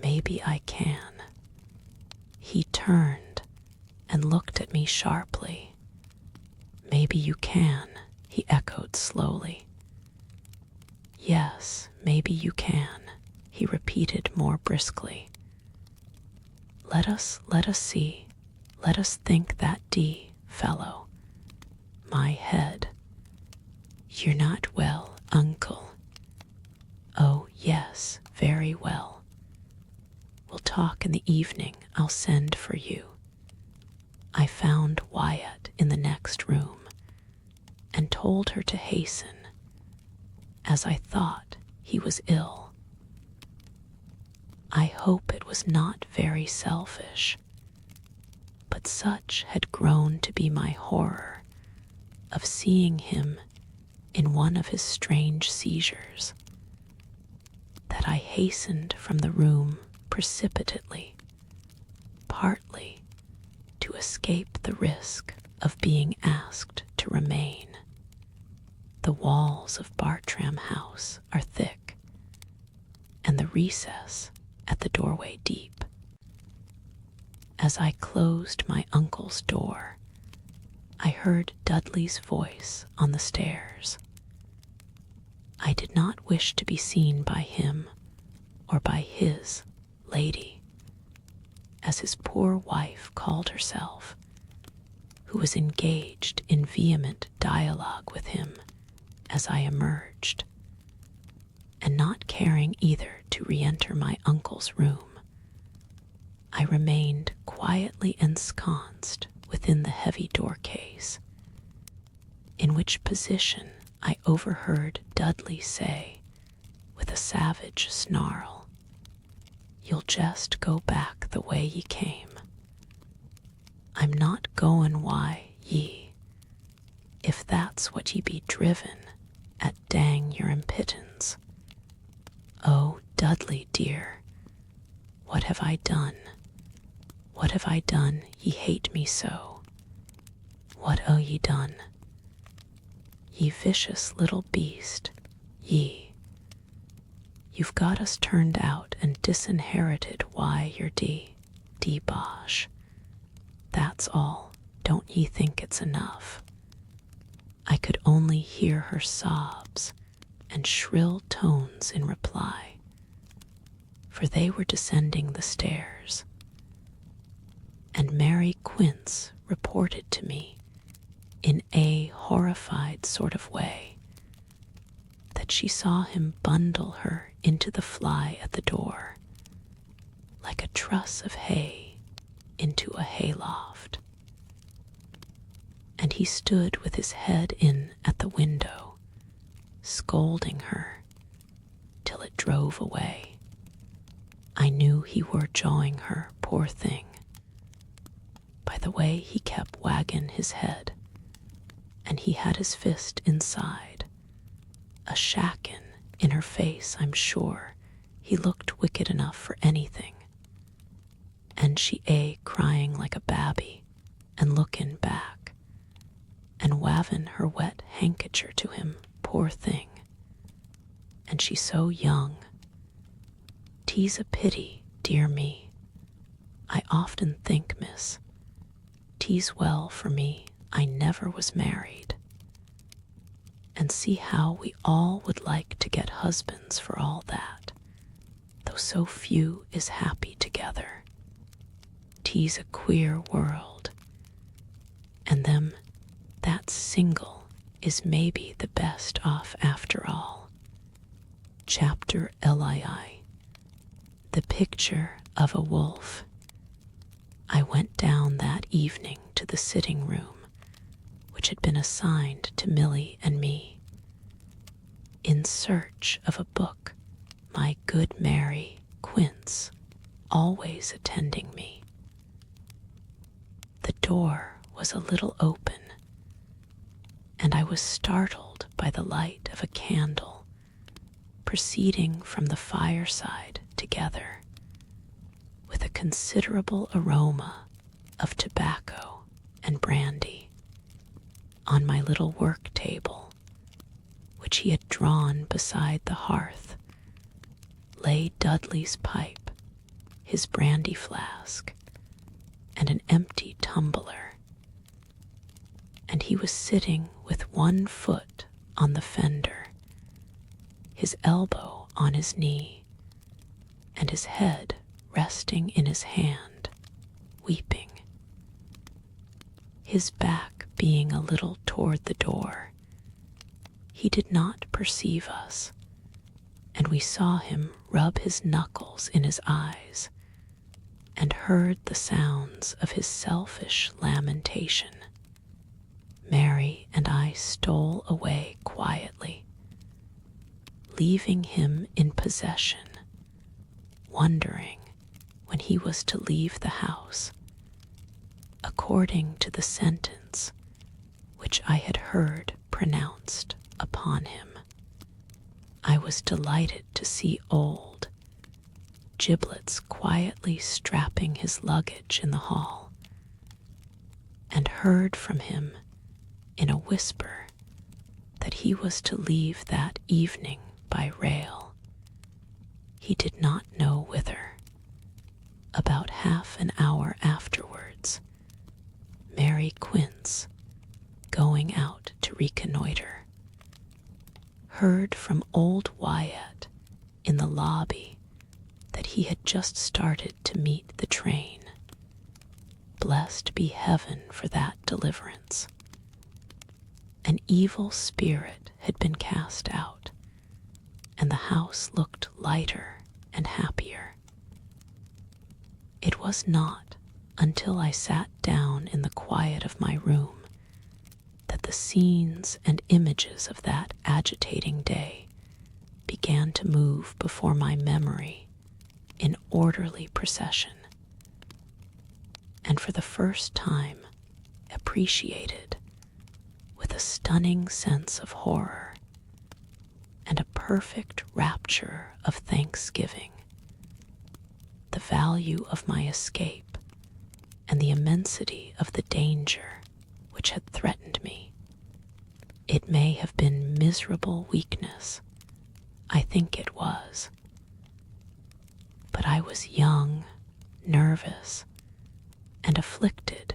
Maybe I can." He turned and looked at me sharply. "Maybe you can," he echoed slowly. "Yes, maybe you can," he repeated more briskly. Let us see, let us think that fellow. My head. You're not well, uncle. Oh, yes, very well. We'll talk in the evening. I'll send for you." I found Wyatt in the next room and told her to hasten, as I thought he was ill. I hope it was not very selfish, but such had grown to be my horror of seeing him in one of his strange seizures, that I hastened from the room precipitately, partly to escape the risk of being asked to remain. The walls of Bartram House are thick, and the recess at the doorway deep. As I closed my uncle's door, I heard Dudley's voice on the stairs. I did not wish to be seen by him or by his lady, as his poor wife called herself, who was engaged in vehement dialogue with him as I emerged, and not caring either to re-enter my uncle's room, I remained quietly ensconced within the heavy door-case, in which position I overheard Dudley say, with a savage snarl, "You'll just go back the way ye came. I'm not goin' why ye, if that's what ye be driven at, dang your impitence. Oh, Dudley dear, what have I done? What have I done ye hate me so? What ye done? Ye vicious little beast, ye. You've got us turned out and disinherited, why you're bosh. That's all, don't ye think it's enough?" I could only hear her sobs and shrill tones in reply, for they were descending the stairs. and Mary Quince reported to me, in a horrified sort of way, that she saw him bundle her into the fly at the door, like a truss of hay into a hayloft. And he stood with his head in at the window, scolding her, till it drove away. I knew he were jawing her, poor thing, by the way he kept wagging his head, and he had his fist inside, a shackin' in her face. I'm sure he looked wicked enough for anything, and she crying like a babby, and lookin' back, and wavin' her wet handkercher to him, poor thing, and she so young. 'Tis a pity, dear me. I often think, miss, 'tis well for me I never was married. And see how we all would like to get husbands for all that, though so few is happy together. 'Tis a queer world, and them that's single is maybe the best off after all. Chapter LXII. The Picture of a Wolf. I went down that evening to the sitting room, which had been assigned to Milly and me, in search of a book, my good Mary Quince always attending me. The door was a little open, and I was startled by the light of a candle proceeding from the fireside together, with a considerable aroma of tobacco and brandy, on my little work table, which he had drawn beside the hearth, lay Dudley's pipe, his brandy flask, and an empty tumbler, and he was sitting with one foot on the fender, his elbow on his knee, and his head resting in his hand, weeping. His back being a little toward the door, he did not perceive us, and we saw him rub his knuckles in his eyes, and heard the sounds of his selfish lamentation. Mary and I stole away quietly, leaving him in possession, wondering when he was to leave the house, according to the sentence which I had heard pronounced upon him. I was delighted to see old Giblets quietly strapping his luggage in the hall, and heard from him in a whisper that he was to leave that evening by rail. He did not know whither. About half an hour afterwards, Mary Quince, going out to reconnoiter, heard from old Wyatt in the lobby that he had just started to meet the train. Blessed be heaven for that deliverance. An evil spirit had been cast out, and the house looked lighter and happier. It was not until I sat down in the quiet of my room that the scenes and images of that agitating day began to move before my memory in orderly procession, and for the first time appreciated with a stunning sense of horror and a perfect rapture of thanksgiving the value of my escape and the immensity of the danger which had threatened me. It may have been miserable weakness, I think it was, but I was young, nervous, and afflicted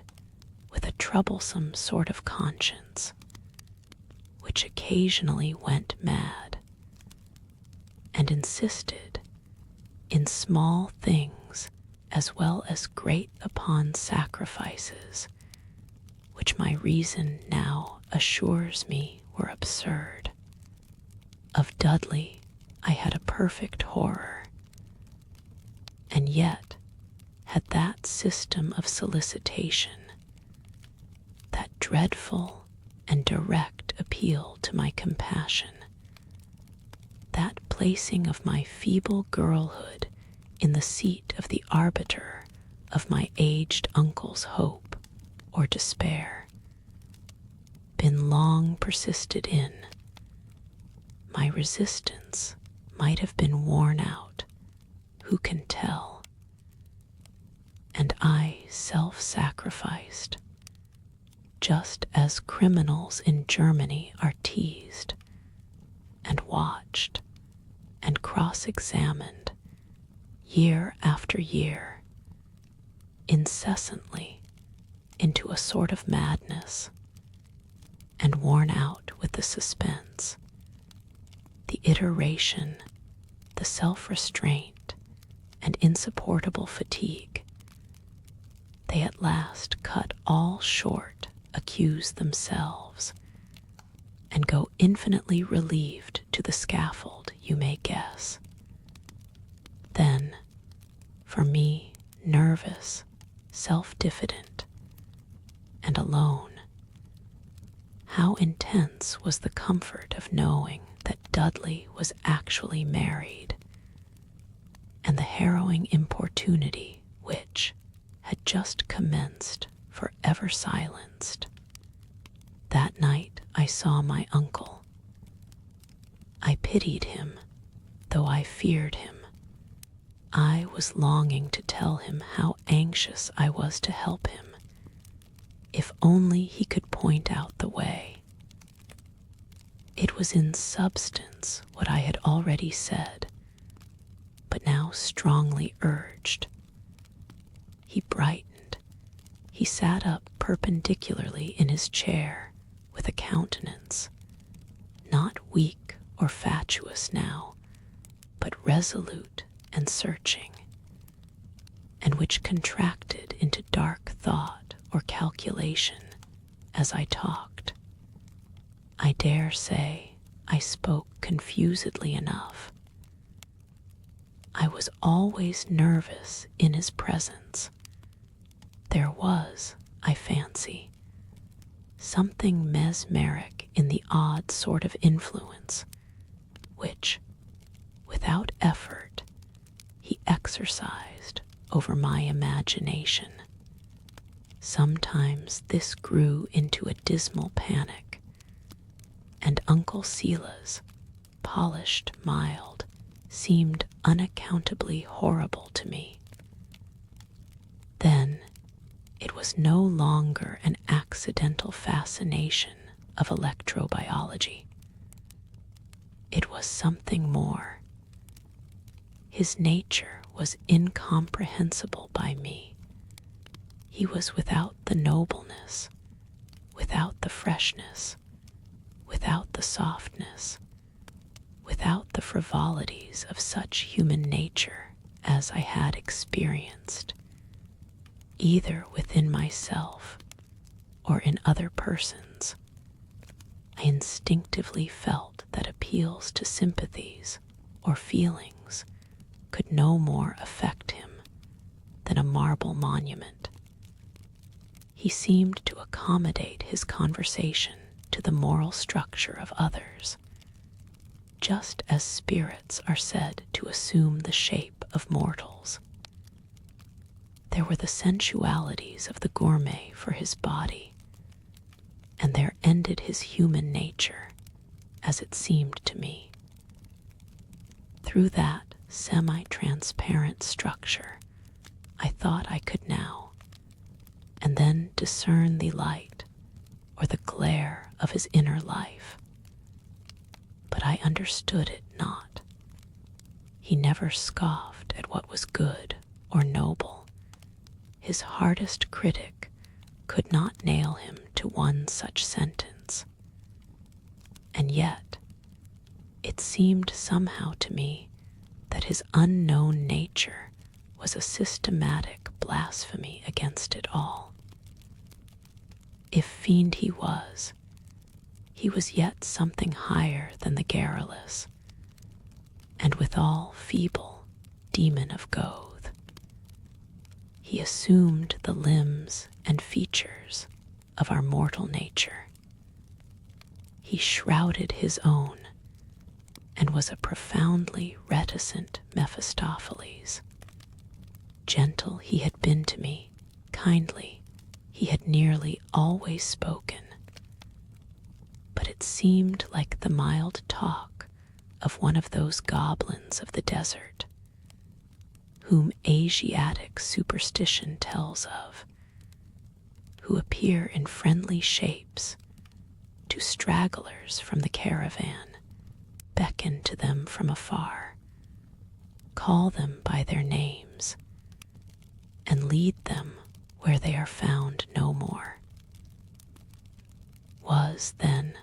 with a troublesome sort of conscience, which occasionally went mad, and insisted in small things as well as grate upon sacrifices, which my reason now assures me were absurd. Of Dudley I had a perfect horror, and yet had that system of solicitation, that dreadful and direct appeal to my compassion, that placing of my feeble girlhood in the seat of the arbiter of my aged uncle's hope or despair, been long persisted in. My resistance might have been worn out, who can tell? And I self-sacrificed, just as criminals in Germany are teased and watched and cross-examined year after year, incessantly into a sort of madness, and worn out with the suspense, the iteration, the self-restraint, and insupportable fatigue, they at last cut all short, accuse themselves, and go infinitely relieved to the scaffold, you may guess. Then, for me, nervous, self-diffident, and alone, how intense was the comfort of knowing that Dudley was actually married, and the harrowing importunity which had just commenced forever silenced. That night I saw my uncle. I pitied him, though I feared him. I was longing to tell him how anxious I was to help him, if only he could point out the way. It was in substance what I had already said, but now strongly urged. He brightened. He sat up perpendicularly in his chair with a countenance, not weak or fatuous now, but resolute and searching, and which contracted into dark thought or calculation as I talked. I dare say I spoke confusedly enough. I was always nervous in his presence. There was, I fancy, something mesmeric in the odd sort of influence which, without effort, he exercised over my imagination. Sometimes this grew into a dismal panic, and Uncle Silas, polished, mild, seemed unaccountably horrible to me. Then it was no longer an accidental fascination of electrobiology. It was something more. His nature was incomprehensible by me. He was without the nobleness, without the freshness, without the softness, without the frivolities of such human nature as I had experienced, either within myself or in other persons. I instinctively felt that appeals to sympathies or feelings could no more affect him than a marble monument. He seemed to accommodate his conversation to the moral structure of others, just as spirits are said to assume the shape of mortals. There were the sensualities of the gourmet for his body, and there ended his human nature, as it seemed to me. Through that semi-transparent structure, I thought I could now and then discern the light or the glare of his inner life. But I understood it not. He never scoffed at what was good or noble. His hardest critic could not nail him to one such sentence. And yet, it seemed somehow to me that his unknown nature was was a systematic blasphemy against it all. If fiend he was yet something higher than the garrulous, and withal feeble demon of Goth. He assumed the limbs and features of our mortal nature. He shrouded his own, and was a profoundly reticent Mephistopheles. Gentle he had been to me, kindly he had nearly always spoken, but it seemed like the mild talk of one of those goblins of the desert, whom Asiatic superstition tells of, who appear in friendly shapes to stragglers from the caravan, beckon to them from afar, call them by their names, and lead them where they are found no more. Was, then,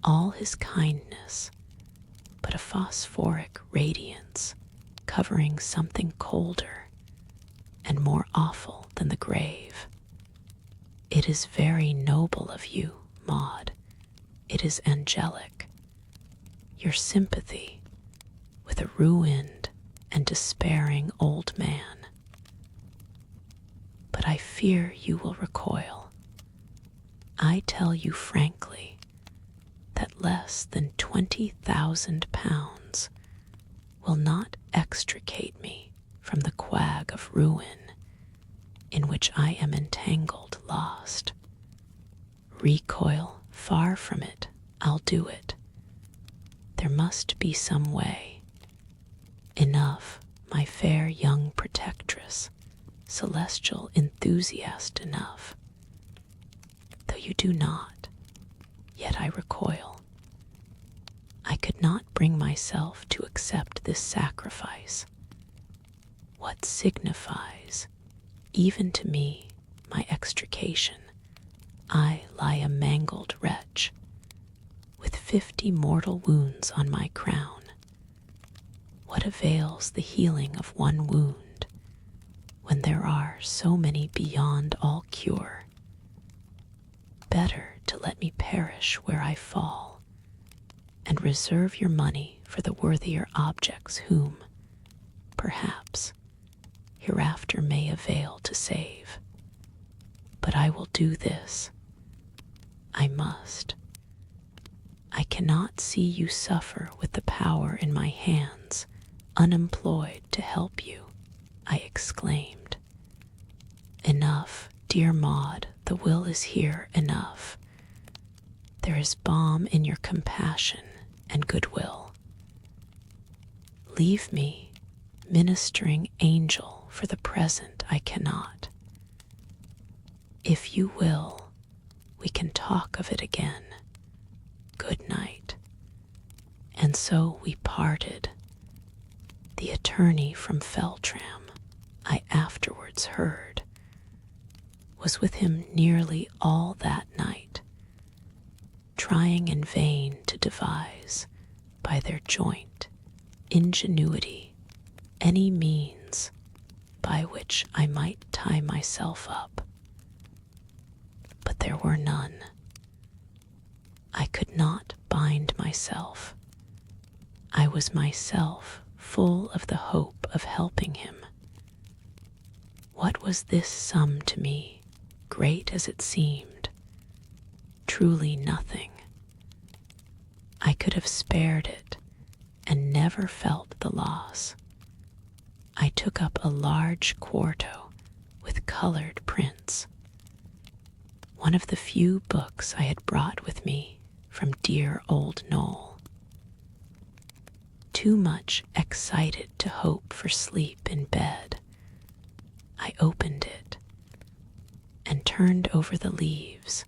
all his kindness but a phosphoric radiance covering something colder and more awful than the grave? It is very noble of you, Maud. It is angelic. Your sympathy with a ruined and despairing old man. But I fear you will recoil. I tell you frankly that less than £20,000 will not extricate me from the quag of ruin in which I am entangled lost. Recoil far from it, I'll do it. There must be some way. Enough, my fair young protectress, celestial enthusiast enough. Though you do not, yet I recoil. I could not bring myself to accept this sacrifice. What signifies, even to me, my extrication? I lie a mangled wretch, with 50 mortal wounds on my crown. What avails the healing of one wound, when there are so many beyond all cure? Better to let me perish where I fall, and reserve your money for the worthier objects whom, perhaps, hereafter may avail to save. But I will do this. I must. I cannot see you suffer with the power in my hands, unemployed to help you, I exclaimed. Enough, dear Maud, the will is here, enough. There is balm in your compassion and goodwill. Leave me, ministering angel, for the present I cannot. If you will, we can talk of it again. Good night. And so we parted. The attorney from Feltram, I afterwards heard, was with him nearly all that night, trying in vain to devise, by their joint ingenuity, any means by which I might tie myself up. But there were none. I could not bind myself. I was myself full of the hope of helping him. What was this sum to me, great as it seemed? Truly nothing. I could have spared it and never felt the loss. I took up a large quarto with colored prints, one of the few books I had brought with me from dear old Knoll. Too much excited to hope for sleep in bed, I opened it and turned over the leaves,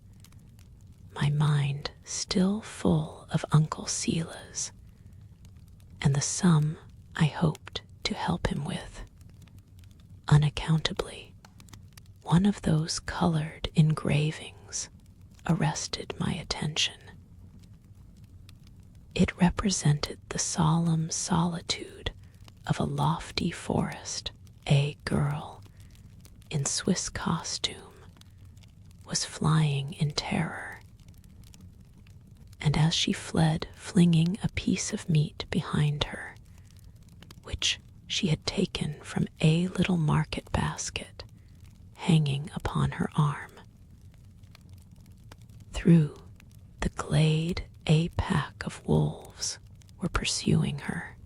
my mind still full of Uncle Silas and the sum I hoped to help him with. Unaccountably, one of those colored engravings arrested my attention. It represented the solemn solitude of a lofty forest A girl in Swiss costume was flying in terror, and as she fled, flinging a piece of meat behind her, which she had taken from a little market basket hanging upon her arm. Through the glade a pack of wolves were pursuing her.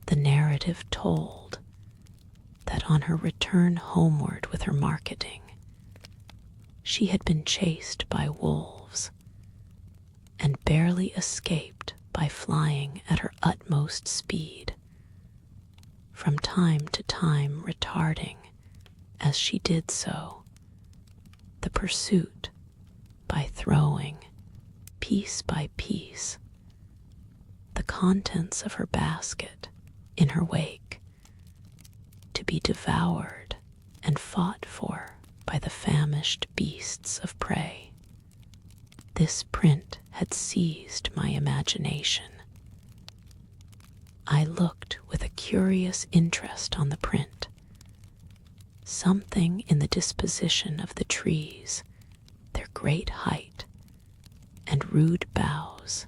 The narrative told that on her return homeward with her marketing, she had been chased by wolves and barely escaped by flying at her utmost speed, from time to time retarding, as she did so, the pursuit by throwing, piece by piece, the contents of her basket in her wake, to be devoured and fought for by the famished beasts of prey. This print had seized my imagination. I looked with a curious interest on the print. Something in the disposition of the trees, their great height, and rude boughs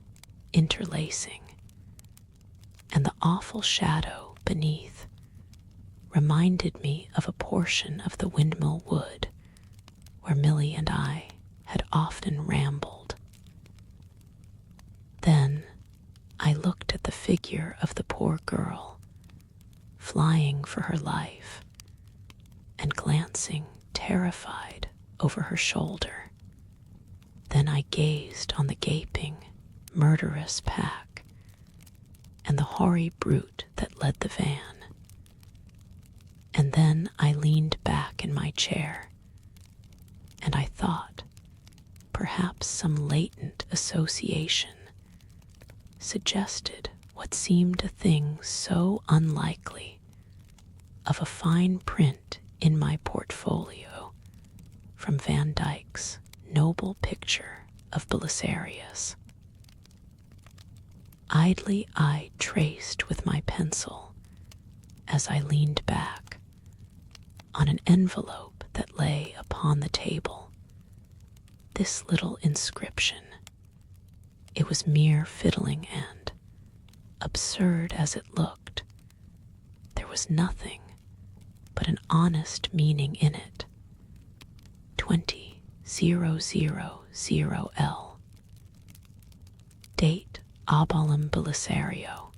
interlacing, and the awful shadow beneath, reminded me of a portion of the Windmill Wood where Milly and I had often rambled. Then I looked at the figure of the poor girl, flying for her life, and glancing terrified over her shoulder. Then I gazed on the gaping, murderous pack, and the hoary brute that led the van. And then I leaned back in my chair, and I thought perhaps some latent association suggested what seemed a thing so unlikely of a fine print in my portfolio from Van Dyck's noble picture of Belisarius. Idly I traced with my pencil, as I leaned back, on an envelope that lay upon the table, this little inscription. It was mere fiddling and, absurd as it looked, there was nothing but an honest meaning in it. 20000L. Date Obolum Belisario.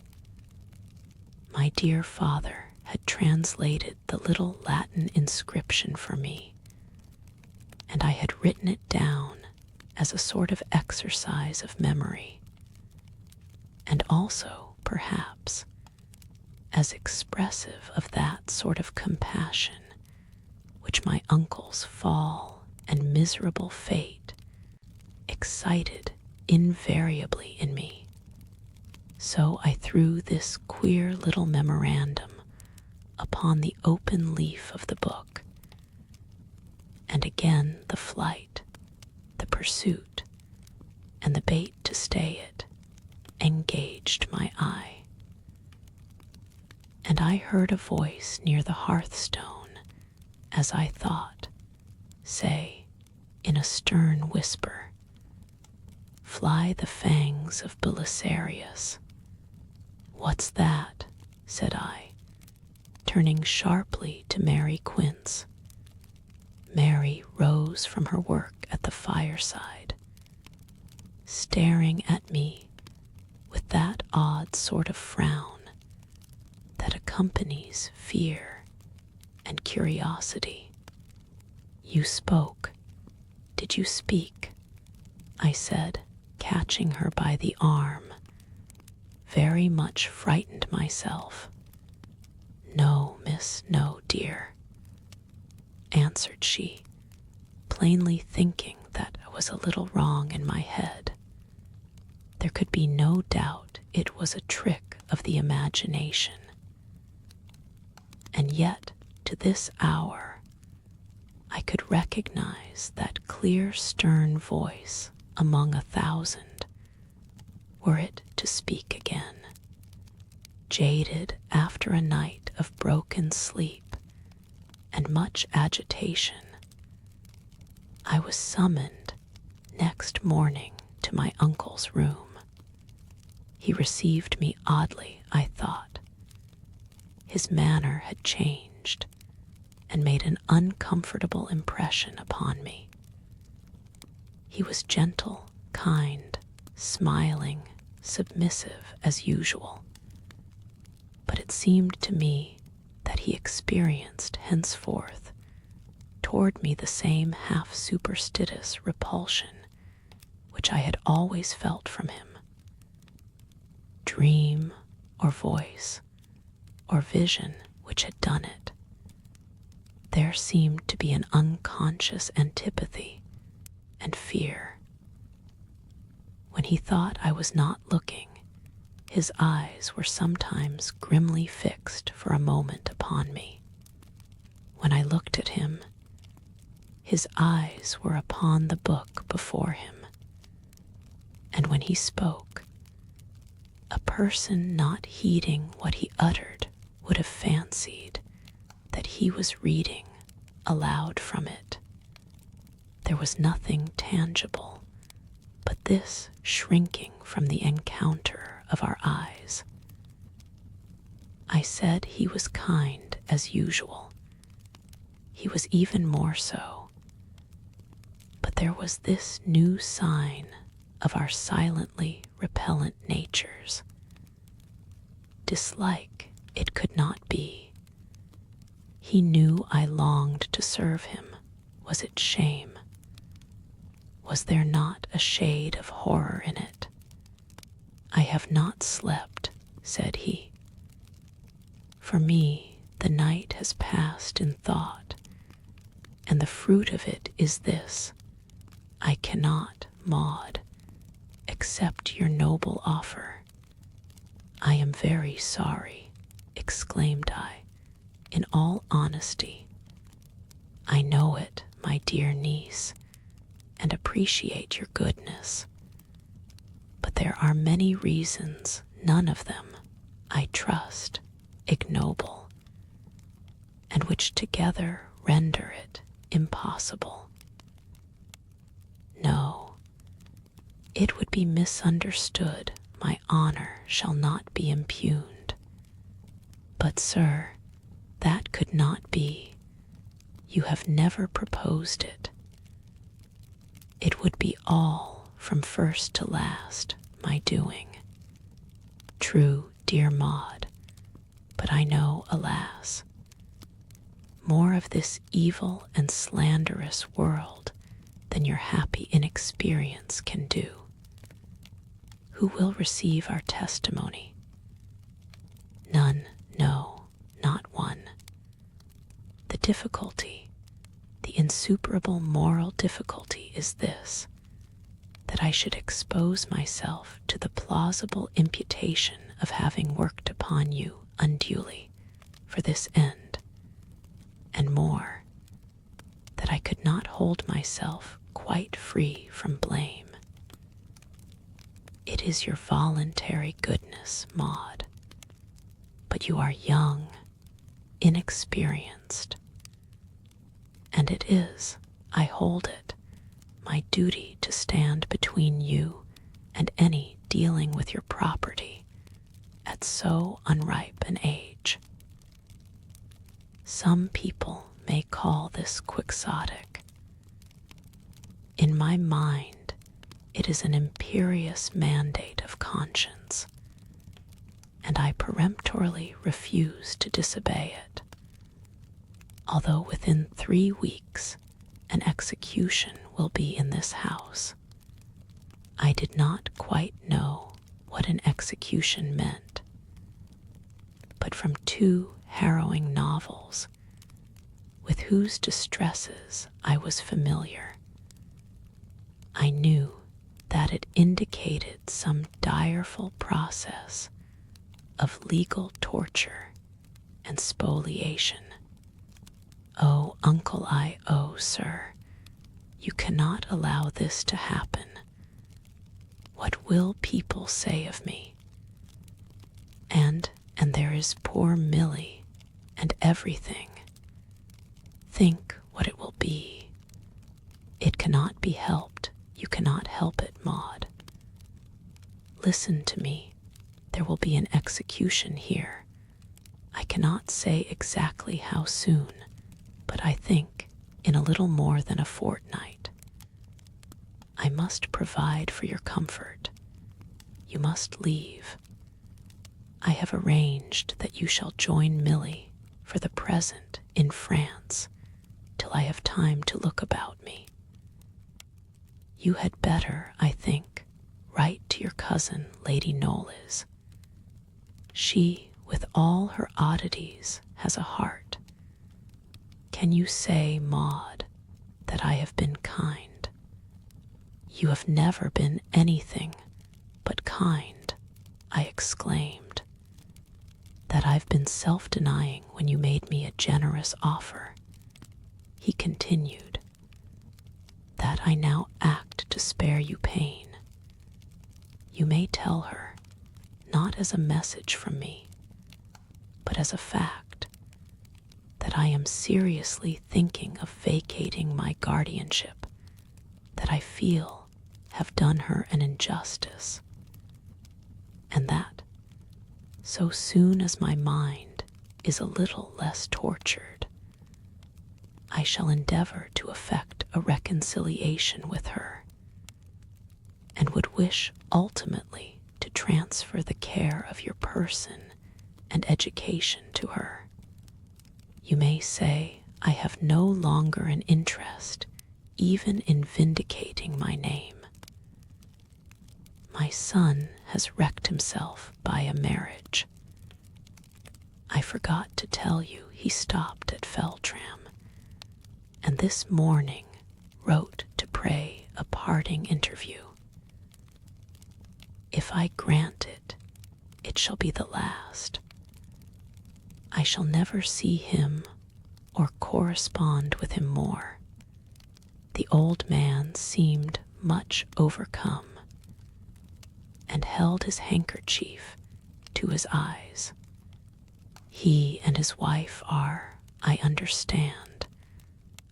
My dear father had translated the little Latin inscription for me, and I had written it down as a sort of exercise of memory, and also, perhaps, as expressive of that sort of compassion which my uncle's fall and miserable fate excited invariably in me. So I threw this queer little memorandum upon the open leaf of the book, and again the flight, the pursuit, and the bait to stay it engaged my eye. And I heard a voice near the hearthstone, as I thought, say, in a stern whisper, "Fly the fangs of Belisarius." "What's that?" said I, turning sharply to Mary Quince. Mary rose from her work at the fireside, staring at me with that odd sort of frown that accompanies fear and curiosity. "You spoke. Did you speak?" I said, catching her by the arm, very much frightened myself. "No, miss, no, dear," answered she, plainly thinking that I was a little wrong in my head. There could be no doubt it was a trick of the imagination. And yet, to this hour, I could recognize that clear, stern voice among 1,000, were it to speak again. Jaded after a night of broken sleep, and much agitation. I was summoned next morning to my uncle's room. He received me oddly, I thought. His manner had changed and made an uncomfortable impression upon me. He was gentle, kind, smiling, submissive as usual, but it seemed to me that he experienced henceforth toward me the same half-superstitious repulsion which I had always felt from him. Dream or voice or vision which had done it, there seemed to be an unconscious antipathy and fear. When he thought I was not looking, his eyes were sometimes grimly fixed for a moment upon me. When I looked at him, his eyes were upon the book before him, and when he spoke, a person not heeding what he uttered would have fancied that he was reading aloud from it. There was nothing tangible but this shrinking from the encounter of our eyes. I said he was kind as usual. He was even more so. But there was this new sign of our silently repellent natures. Dislike it could not be. He knew I longed to serve him. Was it shame? Was there not a shade of horror in it? I have not slept, said he. For me, the night has passed in thought, and the fruit of it is this: I cannot, Maud, accept your noble offer. I am very sorry, exclaimed I, in all honesty. I know it, my dear niece, and appreciate your goodness. But there are many reasons, none of them, I trust, ignoble, and which together render it impossible. No, it would be misunderstood. My honor shall not be impugned. But, sir, that could not be. You have never proposed it. It would be all, from first to last, my doing. True, dear Maud, but I know, alas, more of this evil and slanderous world than your happy inexperience can do. Who will receive our testimony? None, no, not one. The difficulty, the insuperable moral difficulty is this: that I should expose myself to the plausible imputation of having worked upon you unduly for this end, and more, that I could not hold myself quite free from blame. It is your voluntary goodness, Maud, but you are young, inexperienced, and it is, I hold it, my duty to stand between you and any dealing with your property at so unripe an age. Some people may call this quixotic. In my mind, it is an imperious mandate of conscience, and I peremptorily refuse to disobey it. Although within 3 weeks an execution will be in this house, I did not quite know what an execution meant, but from 2 harrowing novels with whose distresses I was familiar, I knew that it indicated some direful process of legal torture and spoliation. Oh, Uncle oh, sir, you cannot allow this to happen. What will people say of me? And there is poor Milly and everything. think what it will be. It cannot be helped. You cannot help it, Maud. Listen to me. There will be an execution here. I cannot say exactly how soon, but I think in a little more than a fortnight. I must provide for your comfort. You must leave. I have arranged that you shall join Milly for the present in France till I have time to look about me. You had better, I think, write to your cousin, Lady Knollys. She, with all her oddities, has a heart. Can you say, Maud, that I have been kind? You have never been anything but kind, I exclaimed. That I've been self-denying when you made me a generous offer. He continued. That I now act to spare you pain. You may tell her, not as a message from me, but as a fact, that I am seriously thinking of vacating my guardianship, that I feel have done her an injustice, and that, so soon as my mind is a little less tortured, I shall endeavor to effect a reconciliation with her, and would wish ultimately to transfer the care of your person and education to her. You may say I have no longer an interest even in vindicating my name. My son has wrecked himself by a marriage. I forgot to tell you he stopped at Feltram, and this morning wrote to pray a parting interview. If I grant it, it shall be the last. I shall never see him or correspond with him more. The old man seemed much overcome, and held his handkerchief to his eyes. He and his wife are, I understand,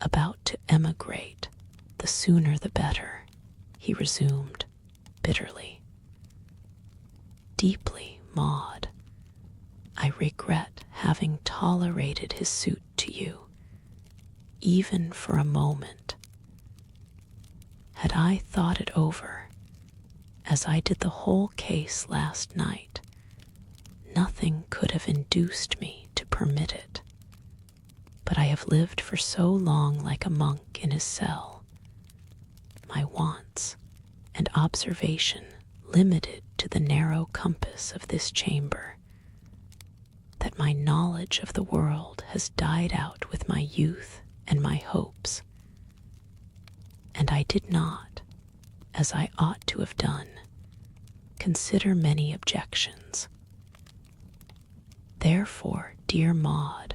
about to emigrate, the sooner the better, he resumed bitterly. Deeply, Maud, I regret having tolerated his suit to you, even for a moment. Had I thought it over, as I did the whole case last night, nothing could have induced me to permit it. But I have lived for so long like a monk in his cell, my wants and observation limited to the narrow compass of this chamber, that my knowledge of the world has died out with my youth and my hopes, and I did not, as I ought to have done, consider many objections. Therefore, dear Maud,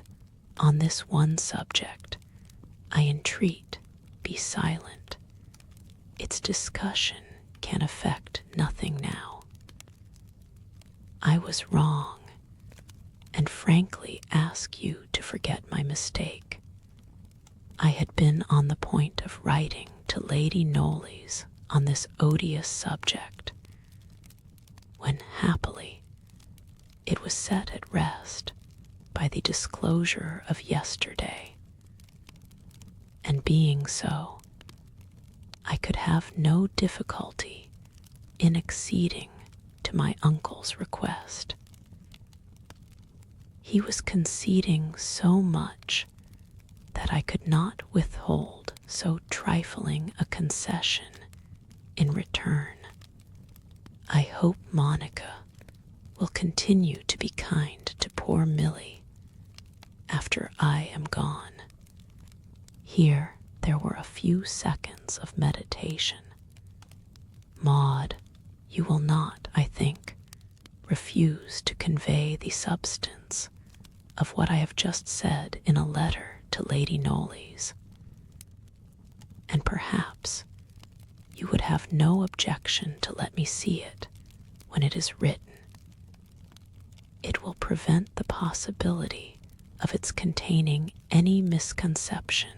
on this one subject, I entreat, be silent. Its discussion can effect nothing now. I was wrong, and frankly ask you to forget my mistake. I had been on the point of writing to Lady Knollys on this odious subject, when happily it was set at rest by the disclosure of yesterday, and being so, I could have no difficulty in acceding to my uncle's request. He was conceding so much that I could not withhold so trifling a concession in return. I hope Monica will continue to be kind to poor Milly after I am gone. Here there were a few seconds of meditation. Maud, you will not, I think, refuse to convey the substance of what I have just said in a letter to Lady Knollys. And perhaps you would have no objection to let me see it when it is written. It will prevent the possibility of its containing any misconception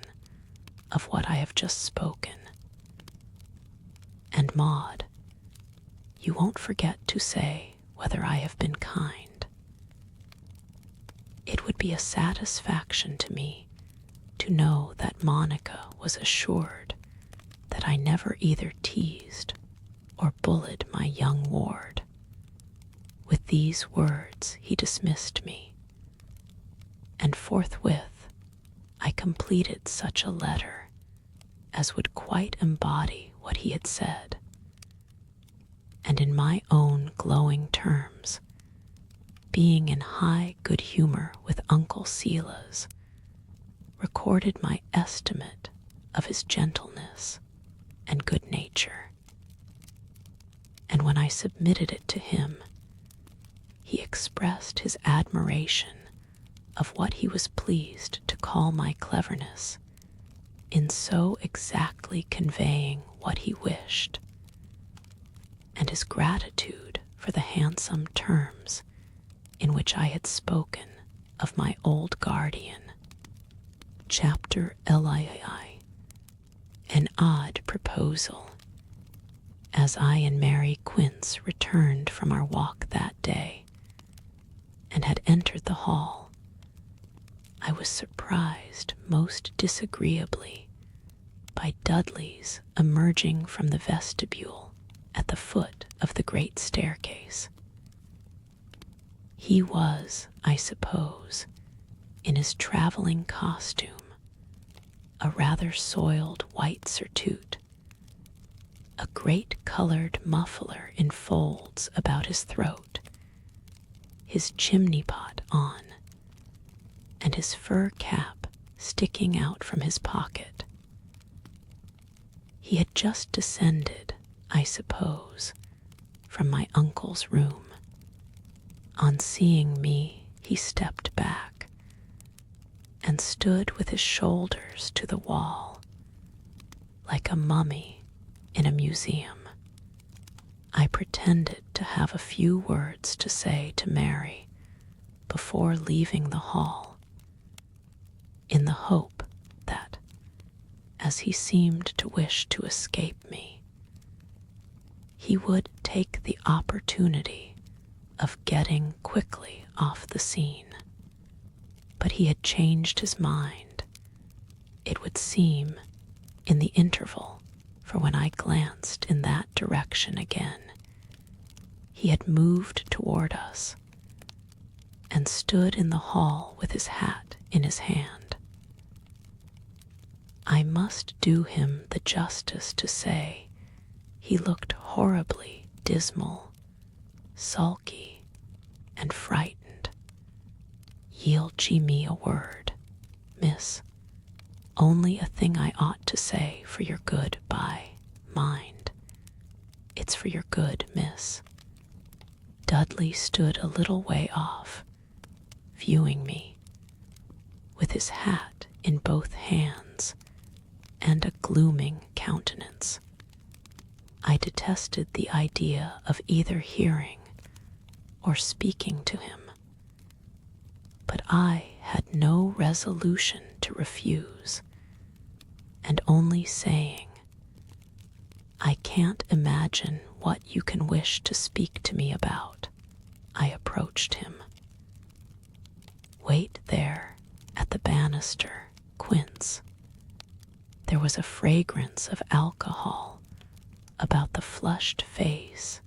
of what I have just spoken. And Maud, you won't forget to say whether I have been kind. It would be a satisfaction to me to know that Monica was assured that I never either teased or bullied my young ward. With these words he dismissed me, and forthwith I completed such a letter as would quite embody what he had said, and in my own glowing terms, being in high good humor with Uncle Silas, recorded my estimate of his gentleness and good nature. And when I submitted it to him, he expressed his admiration of what he was pleased to call my cleverness in so exactly conveying what he wished, and his gratitude for the handsome terms in which I had spoken of my old guardian. Chapter LXII. An odd proposal. As I and Mary Quince returned from our walk that day and had entered the hall, I was surprised most disagreeably by Dudley's emerging from the vestibule at the foot of the great staircase. He was, I suppose, in his traveling costume, a rather soiled white surtout, a great colored muffler in folds about his throat, his chimney pot on, and his fur cap sticking out from his pocket. He had just descended, I suppose, from my uncle's room. On seeing me, he stepped back and stood with his shoulders to the wall, like a mummy in a museum. I pretended to have a few words to say to Mary before leaving the hall, in the hope that, as he seemed to wish to escape me, he would take the opportunity of getting quickly off the scene. But he had changed his mind, it would seem, in the interval, for when I glanced in that direction again, he had moved toward us and stood in the hall with his hat in his hand. I must do him the justice to say he looked horribly dismal, sulky, and frightened. Yield ye me a word, miss, only a thing I ought to say for your good by, mind. It's for your good, miss. Dudley stood a little way off, viewing me, with his hat in both hands and a glooming countenance. I detested the idea of either hearing or speaking to him, but I had no resolution to refuse, and only saying, I can't imagine what you can wish to speak to me about, I approached him. Wait there at the banister, Quince. There was a fragrance of alcohol about the flushed face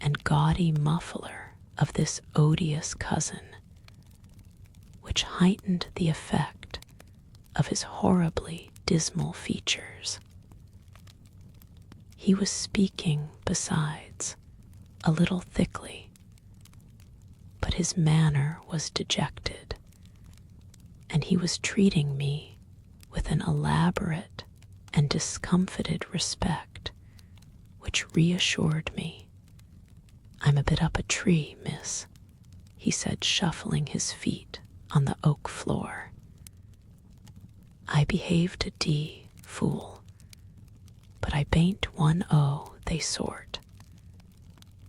and gaudy muffler of this odious cousin, which heightened the effect of his horribly dismal features. He was speaking, besides, a little thickly, but his manner was dejected, and he was treating me with an elaborate and discomfited respect which reassured me. I'm a bit up a tree, miss, he said, shuffling his feet on the oak floor. I behaved a d, fool, but I bain't one o they sort.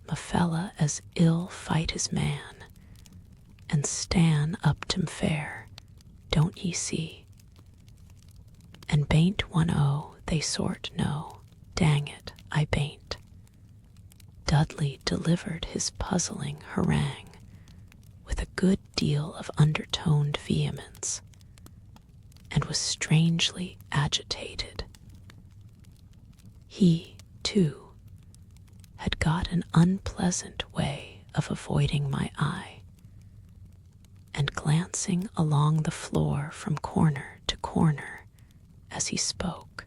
A fella as ill fight his man, and stan up to fair, don't ye see? And bain't one they sort no, dang it, I bain't. Dudley delivered his puzzling harangue with a good deal of undertoned vehemence, and was strangely agitated. He, too, had got an unpleasant way of avoiding my eye, and glancing along the floor from corner to corner as he spoke,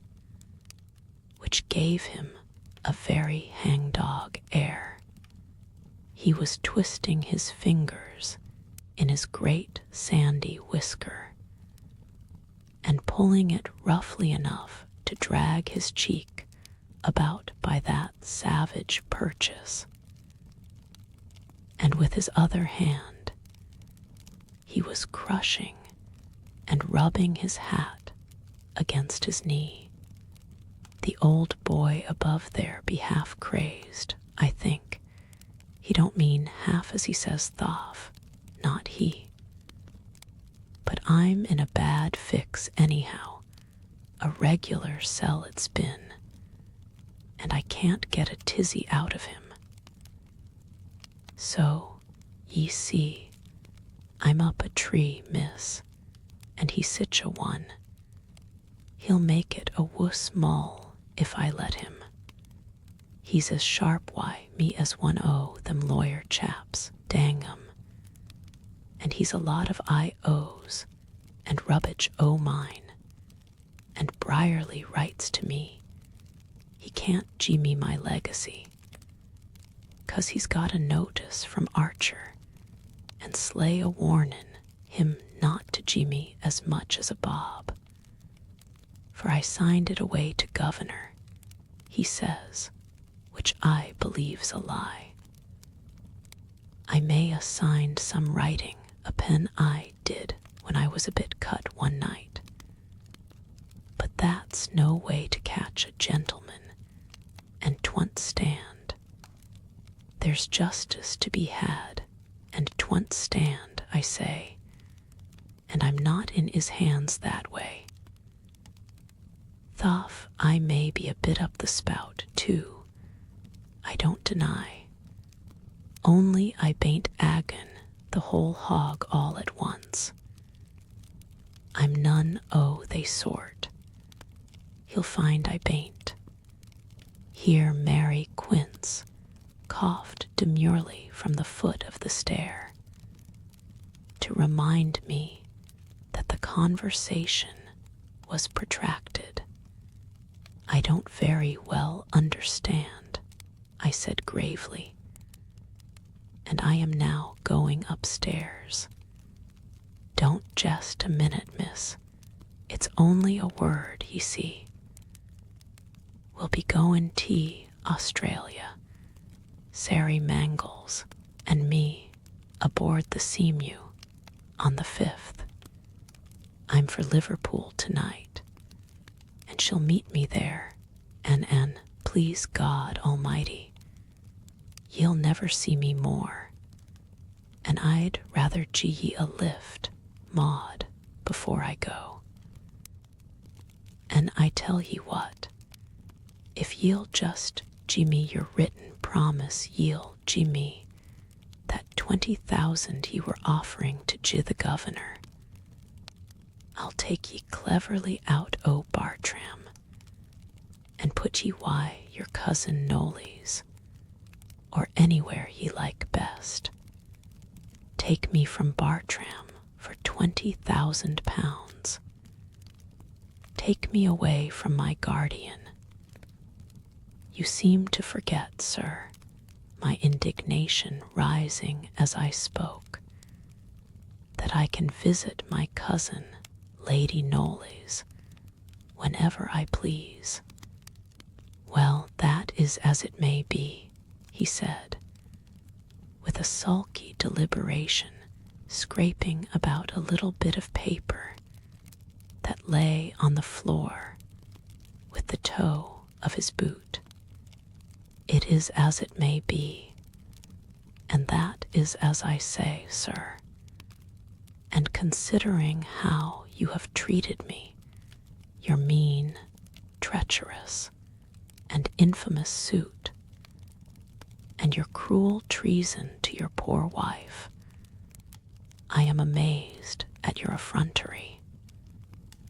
which gave him a very hangdog air. He was twisting his fingers in his great sandy whisker, and pulling it roughly enough to drag his cheek about by that savage purchase. And with his other hand, he was crushing and rubbing his hat against his knee. The old boy above there be half crazed, I think. He don't mean half as he says thoff, not he. But I'm in a bad fix anyhow, a regular sell it's been, and I can't get a tizzy out of him. So, ye see, I'm up a tree, miss, and he sich a one. He'll make it a wuss mull if I let him. He's as sharp me as one them lawyer chaps, dang 'em. And he's a lot of I.O.'s, and rubbage mine. And Brierly writes to me, he can't gee me my legacy, 'cause he's got a notice from Archer, and Slay a warnin' him not to gee me as much as a bob. For I signed it away to Governor, he says, which I believe's a lie. I may 'a signed some writing a pen I did when I was a bit cut one night, but that's no way to catch a gentleman, and 'twon't stand. There's justice to be had, and 'twon't stand, I say, and I'm not in his hands that way. Though I may be a bit up the spout, too, I don't deny, only I bain't agon the whole hog all at once. I'm none they sort. He'll find I bain't. Here Mary Quince coughed demurely from the foot of the stair, to remind me that the conversation was protracted. I don't very well understand, I said gravely, and I am now going upstairs. Don't jest a minute, miss. It's only a word, ye see. We'll be goin' tea, Australia, Sary Mangles, and me aboard the Seamew on the 5th. I'm for Liverpool tonight, and she'll meet me there, and please God Almighty, ye'll never see me more, and I'd rather gee ye a lift, Maud, before I go. And I tell ye what, if ye'll just gee me your written promise ye'll gee me that 20,000 ye were offering to gee the Governor, I'll take ye cleverly out o' Bartram, and put ye your cousin Nolly's, or anywhere ye like best. Take me from Bartram for 20,000 pounds. Take me away from my guardian. You seem to forget, sir, my indignation rising as I spoke, that I can visit my cousin, Lady Knollys, whenever I please. Well, that is as it may be, he said, with a sulky deliberation, scraping about a little bit of paper that lay on the floor with the toe of his boot. It is as it may be, and that is as I say, sir, considering how you have treated me, your mean, treacherous, and infamous suit, and your cruel treason to your poor wife, I am amazed at your effrontery.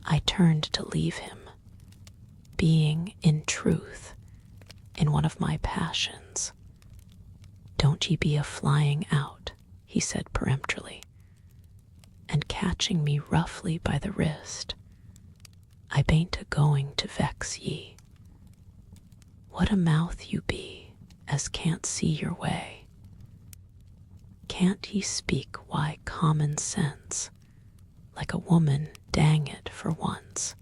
I turned to leave him, being, in truth, in one of my passions. "Don't ye be a-flying out," he said peremptorily, and catching me roughly by the wrist, "I bain't a-going to vex ye. What a mouth you be, as can't see your way. Can't ye speak why common sense, like a woman, dang it, for once,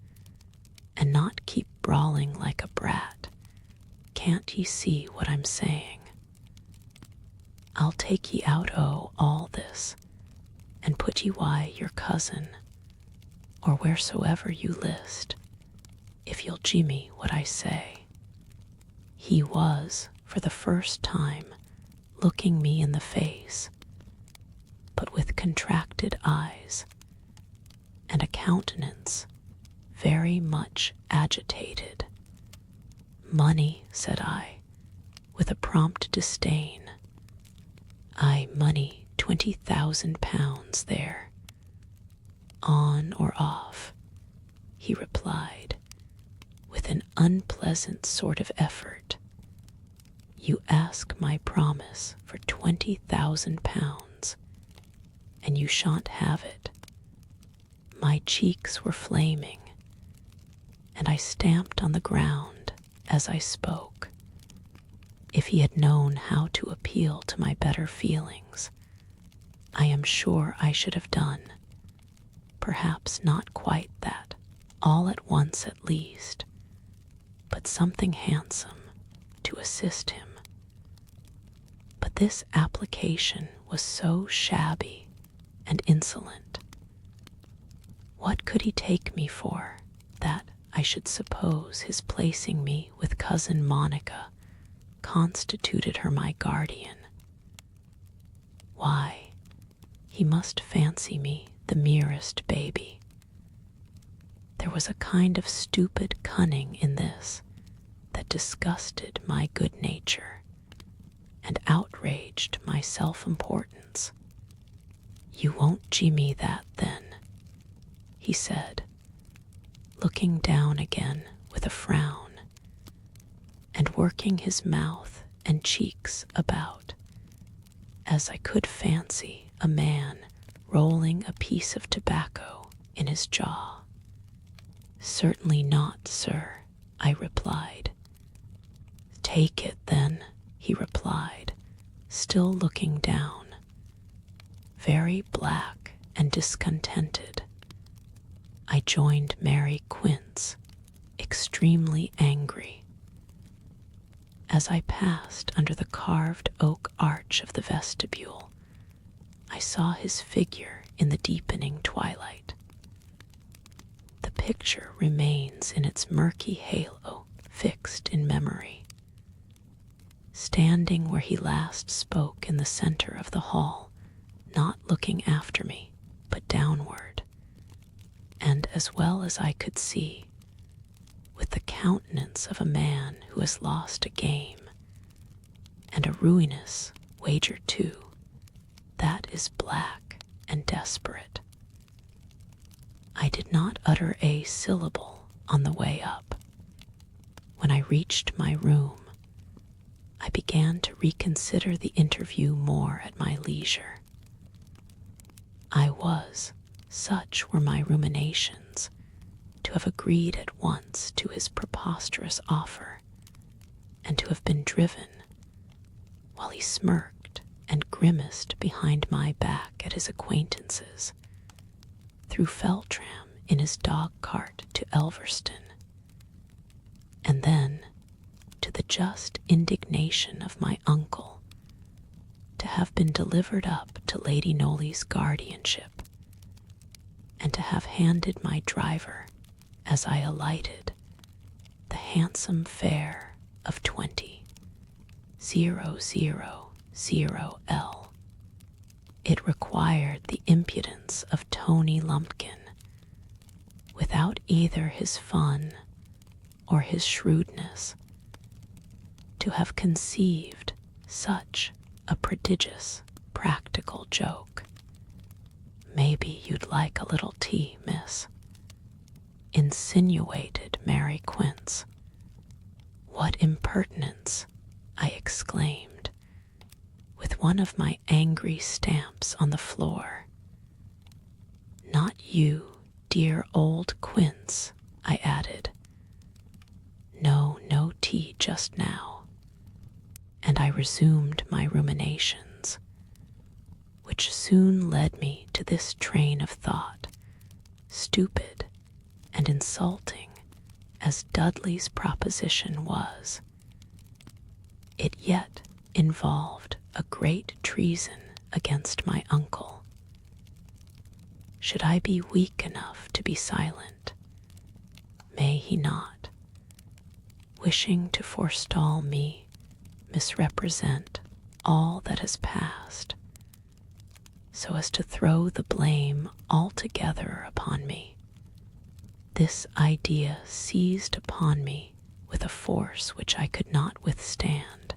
and not keep brawling like a brat? Can't ye see what I'm saying? I'll take ye out o' all this, and put ye wy your cousin, or wheresoever you list, if you'll gie me what I say." He was, for the first time, looking me in the face, but with contracted eyes, and a countenance very much agitated. "Money," said I, with a prompt disdain. "Aye, money, 20,000 pounds there." "On or off?" he replied, with an unpleasant sort of effort. "You ask my promise for 20,000 pounds, and you shan't have it." My cheeks were flaming, and I stamped on the ground as I spoke. If he had known how to appeal to my better feelings, I am sure I should have done. Perhaps not quite that, all at once at least, but something handsome to assist him. But this application was so shabby and insolent. What could he take me for, that I should suppose his placing me with cousin Monica constituted her my guardian? Why, he must fancy me the merest baby. There was a kind of stupid cunning in this that disgusted my good nature and outraged my self-importance. "You won't gie me that, then," he said, looking down again with a frown, and working his mouth and cheeks about, as I could fancy a man rolling a piece of tobacco in his jaw. "Certainly not, sir," I replied. "Take it, then," he replied, still looking down, very black and discontented. I joined Mary Quince, extremely angry. As I passed under the carved oak arch of the vestibule, I saw his figure in the deepening twilight. The picture remains in its murky halo, fixed in memory. Standing where he last spoke in the center of the hall, not looking after me, but downward, and as well as I could see, with the countenance of a man who has lost a game, and a ruinous wager too, that is black and desperate. I did not utter a syllable on the way up. When I reached my room, I began to reconsider the interview more at my leisure. I was, such were my ruminations, to have agreed at once to his preposterous offer, and to have been driven, while he smirked and grimaced behind my back at his acquaintances, through Feltram in his dog-cart to Elverston, and then, to the just indignation of my uncle, to have been delivered up to Lady Nolly's guardianship, and to have handed my driver, as I alighted, the handsome fare of 20,000 L. It required the impudence of Tony Lumpkin, without either his fun or his shrewdness, to have conceived such a prodigious practical joke. "Maybe you'd like a little tea, miss," insinuated Mary Quince. "What impertinence!" I exclaimed, with one of my angry stamps on the floor. "Not you, dear old Quince," I added. "No tea just now," and I resumed my ruminations, which soon led me to this train of thought, stupid and insulting as Dudley's proposition was. It yet involved a great treason against my uncle. Should I be weak enough to be silent? May he not, wishing to forestall me, misrepresent all that has passed, so as to throw the blame altogether upon me? This idea seized upon me with a force which I could not withstand,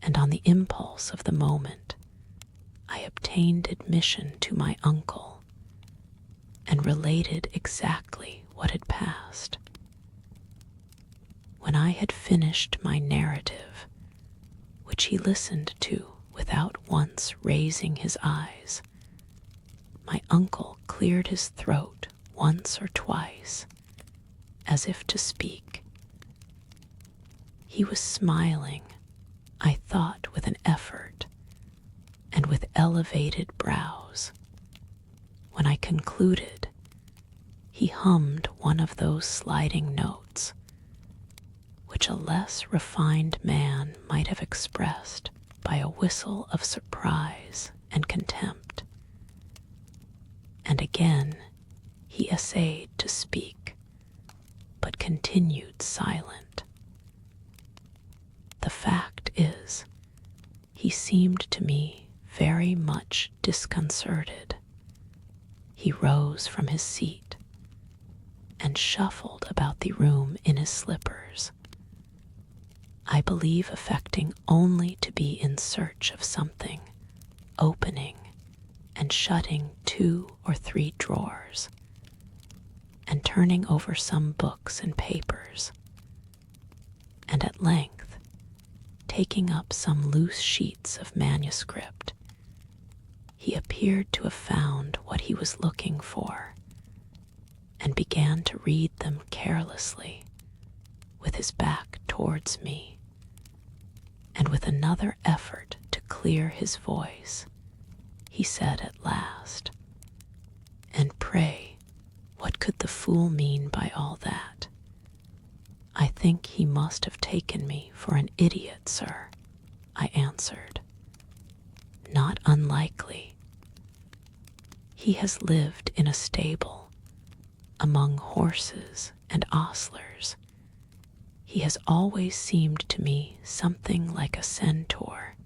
and on the impulse of the moment I obtained admission to my uncle and related exactly what had passed. When I had finished my narrative, which he listened to without once raising his eyes, my uncle cleared his throat once or twice, as if to speak. He was smiling, I thought, with an effort, and with elevated brows. When I concluded, he hummed one of those sliding notes, which a less refined man might have expressed by a whistle of surprise and contempt. And again he essayed to speak, but continued silent. The fact is, he seemed to me very much disconcerted. He rose from his seat and shuffled about the room in his slippers, I believe affecting only to be in search of something, opening and shutting 2 or 3 drawers, and turning over some books and papers, and at length taking up some loose sheets of manuscript. He appeared to have found what he was looking for, and began to read them carelessly, with his back towards me, and with another effort to clear his voice, he said at last, "And pray, what could the fool mean by all that?" "I think he must have taken me for an idiot, sir," I answered. "Not unlikely. He has lived in a stable, among horses and ostlers. He has always seemed to me something like a centaur.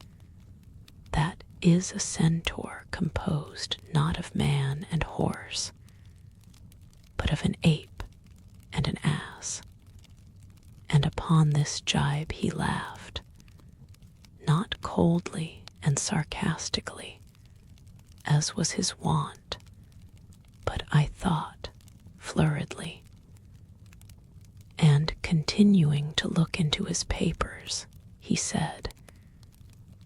That is a centaur composed not of man and horse, but of an ape and an ass." And upon this jibe he laughed, not coldly and sarcastically, as was his wont, but I thought flurriedly. And continuing to look into his papers, he said,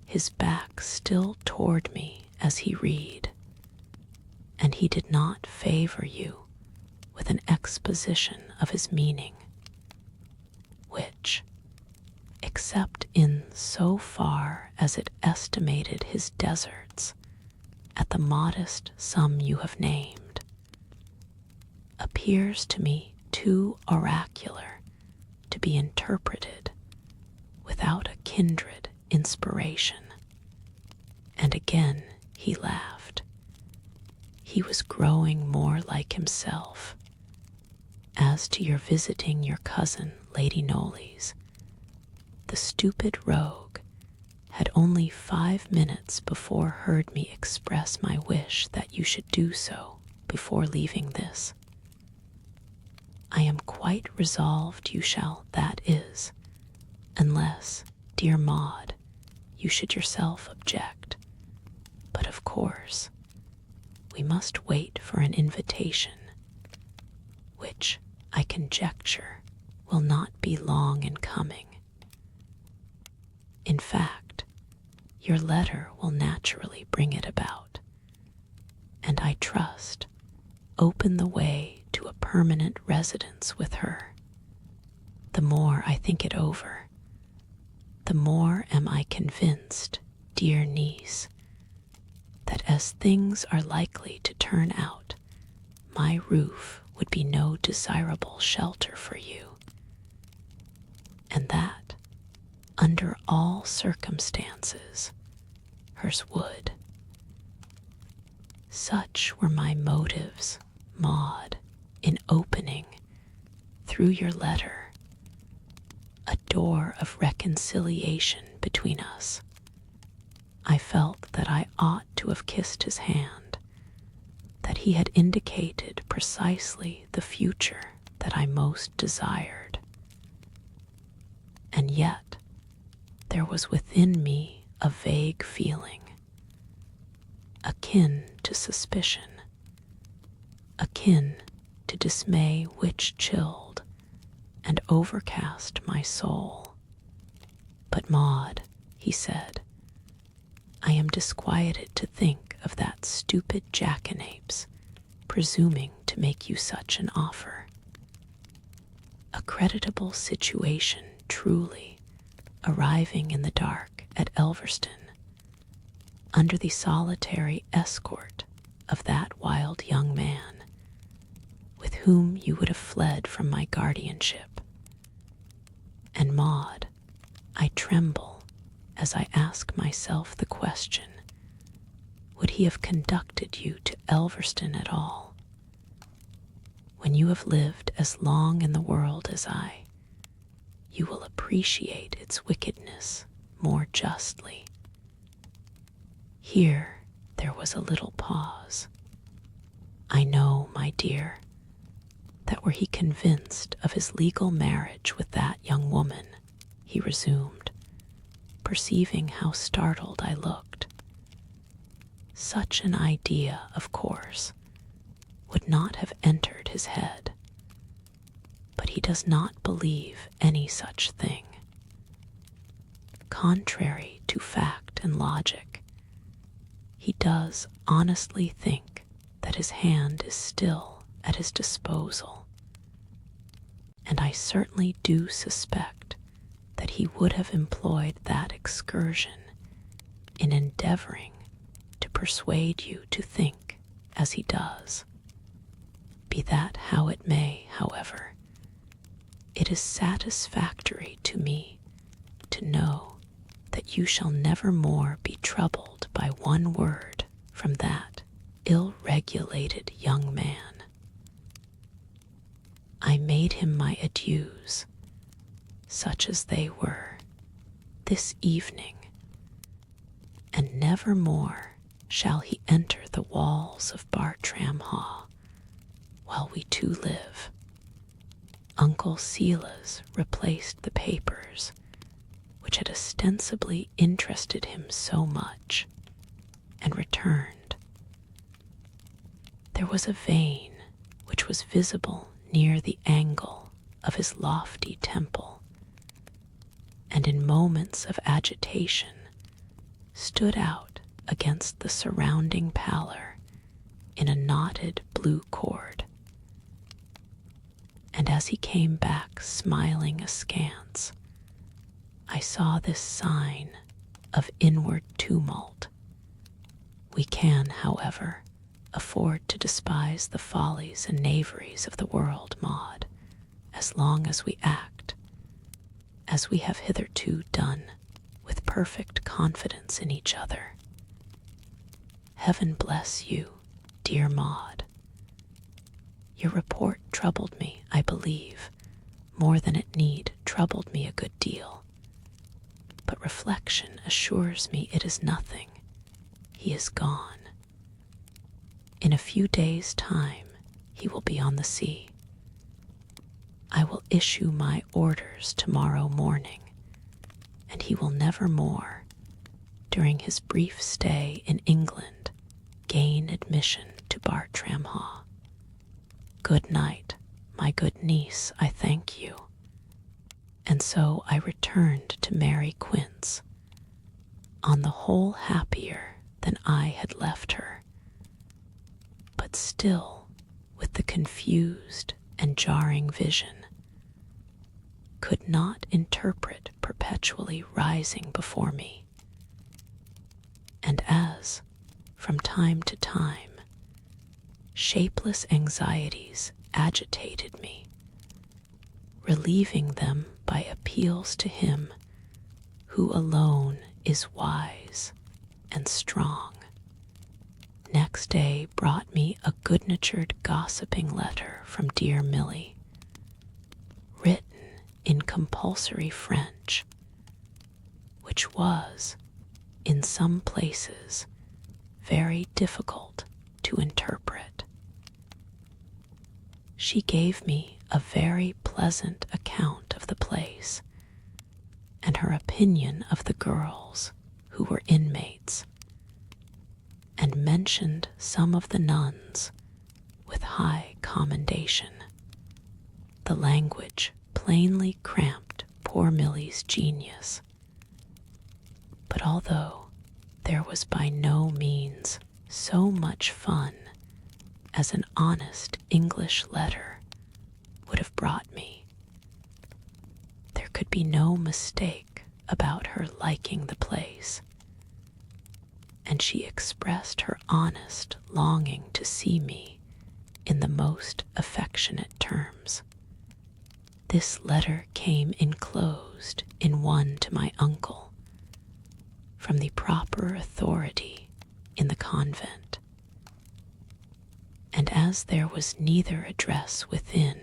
his back still toward me as he read, "And he did not favor you with an exposition of his meaning, which, except in so far as it estimated his deserts at the modest sum you have named, appears to me too oracular to be interpreted without a kindred inspiration." And again he laughed. He was growing more like himself. "As to your visiting your cousin, Lady Knollys, the stupid rogue had only 5 minutes before heard me express my wish that you should do so before leaving this. I am quite resolved you shall, that is, unless, dear Maud, you should yourself object. But of course, we must wait for an invitation, which, I conjecture, will not be long in coming. In fact, your letter will naturally bring it about, and I trust open the way to a permanent residence with her. The more I think it over, the more am I convinced, dear niece, that as things are likely to turn out, my roof would be no desirable shelter for you, and that, under all circumstances, hers would. Such were my motives, Maud, in opening, through your letter, a door of reconciliation between us. I felt that I ought to have kissed his hand, that he had indicated precisely the future that I most desired. And yet, there was within me a vague feeling, akin to suspicion, akin to dismay which chilled and overcast my soul. But Maud, he said, I am disquieted to think of that stupid jackanapes presuming to make you such an offer. A creditable situation, truly, arriving in the dark at Elverston, under the solitary escort of that wild young man, with whom you would have fled from my guardianship. And Maud, I tremble as I ask myself the question, would he have conducted you to Elverston at all? When you have lived as long in the world as I, you will appreciate its wickedness more justly. Here there was a little pause. I know, my dear, that were he convinced of his legal marriage with that young woman, he resumed, perceiving how startled I looked, such an idea, of course, would not have entered his head. But he does not believe any such thing. Contrary to fact and logic, he does honestly think that his hand is still at his disposal, and I certainly do suspect that he would have employed that excursion in endeavoring to persuade you to think as he does. Be that how it may, however, it is satisfactory to me to know that you shall never more be troubled by one word from that ill-regulated young man. I made him my adieus, such as they were, this evening, and never more shall he enter the walls of Bartram-Haugh while we two live. Uncle Silas replaced the papers which had ostensibly interested him so much, and returned. There was a vein which was visible near the angle of his lofty temple, and in moments of agitation stood out against the surrounding pallor in a knotted blue cord. And as he came back smiling askance, I saw this sign of inward tumult. We can, however, afford to despise the follies and knaveries of the world, Maud, as long as we act, as we have hitherto done, with perfect confidence in each other. Heaven bless you, dear Maud. Your report troubled me, I believe, more than it need troubled me a good deal. but reflection assures me it is nothing. He is gone. In a few days' time, he will be on the sea. I will issue my orders tomorrow morning, and he will never more, during his brief stay in England, gain admission to Bartram-Haugh. Good night, my good niece, I thank you. And so I returned to Mary Quince, on the whole happier than I had left her, but still with the confused and jarring vision, could not interpret perpetually rising before me. And as, from time to time, shapeless anxieties agitated me, relieving them by appeals to him who alone is wise and strong, next day brought me a good-natured gossiping letter from dear Milly, written in compulsory French, which was, in some places, very difficult to interpret. She gave me a very pleasant account of the place, and her opinion of the girls who were inmates, and mentioned some of the nuns with high commendation. The language plainly cramped poor Milly's genius, but although there was by no means so much fun as an honest English letter would have brought me, there could be no mistake about her liking the place, and she expressed her honest longing to see me in the most affectionate terms. This letter came enclosed in one to my uncle, from the proper authority in the convent, and as there was neither address within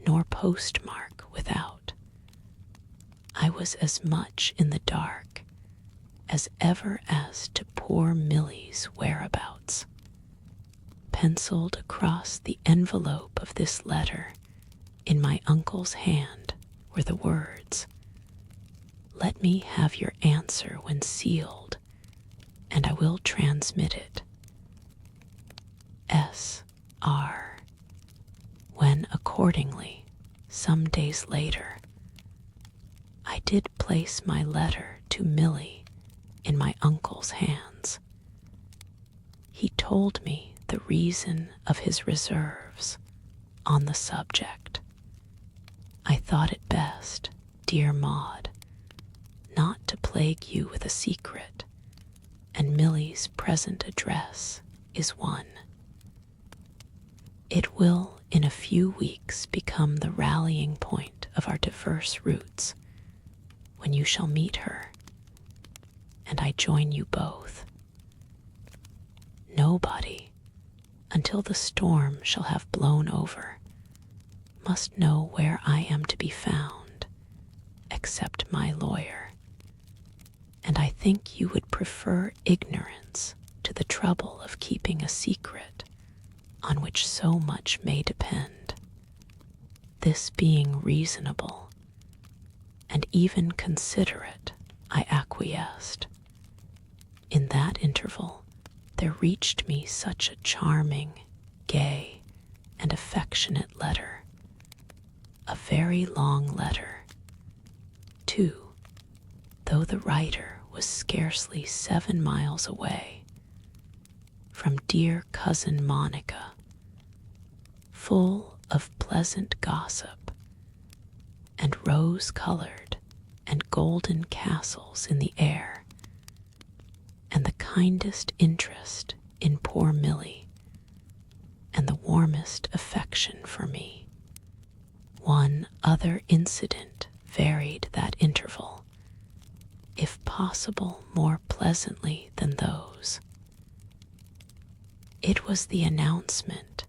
nor postmark without, I was as much in the dark as ever as to poor Milly's whereabouts. Penciled across the envelope of this letter in my uncle's hand were the words, "Let me have your answer when sealed, and I will transmit it. S.R." When accordingly, some days later, I did place my letter to Milly in my uncle's hands, he told me the reason of his reserves on the subject. I thought it best, dear Maud, not to plague you with a secret, and Milly's present address is one. It will in a few weeks become the rallying point of our diverse routes, when you shall meet her, and I join you both. Nobody, until the storm shall have blown over, must know where I am to be found, except my lawyer, and I think you would prefer ignorance to the trouble of keeping a secret on which so much may depend. This being reasonable, and even considerate, I acquiesced. In that interval, there reached me such a charming, gay, and affectionate letter, a very long letter, too, though the writer was scarcely 7 miles away, from dear cousin Monica, full of pleasant gossip, and rose-colored and golden castles in the air, and the kindest interest in poor Milly, and the warmest affection for me. One other incident varied that interval, if possible more pleasantly than those. It was the announcement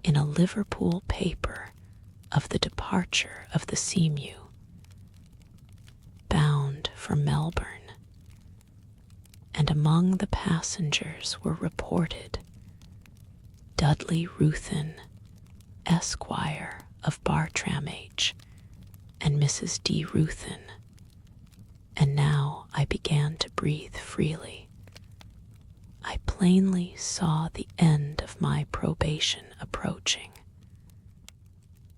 in a Liverpool paper of the departure of the Seamew, bound for Melbourne, and among the passengers were reported Dudley Ruthven, Esquire of Bartram-Haugh, and Mrs. D. Ruthven, and now I began to breathe freely. I plainly saw the end of my probation approaching.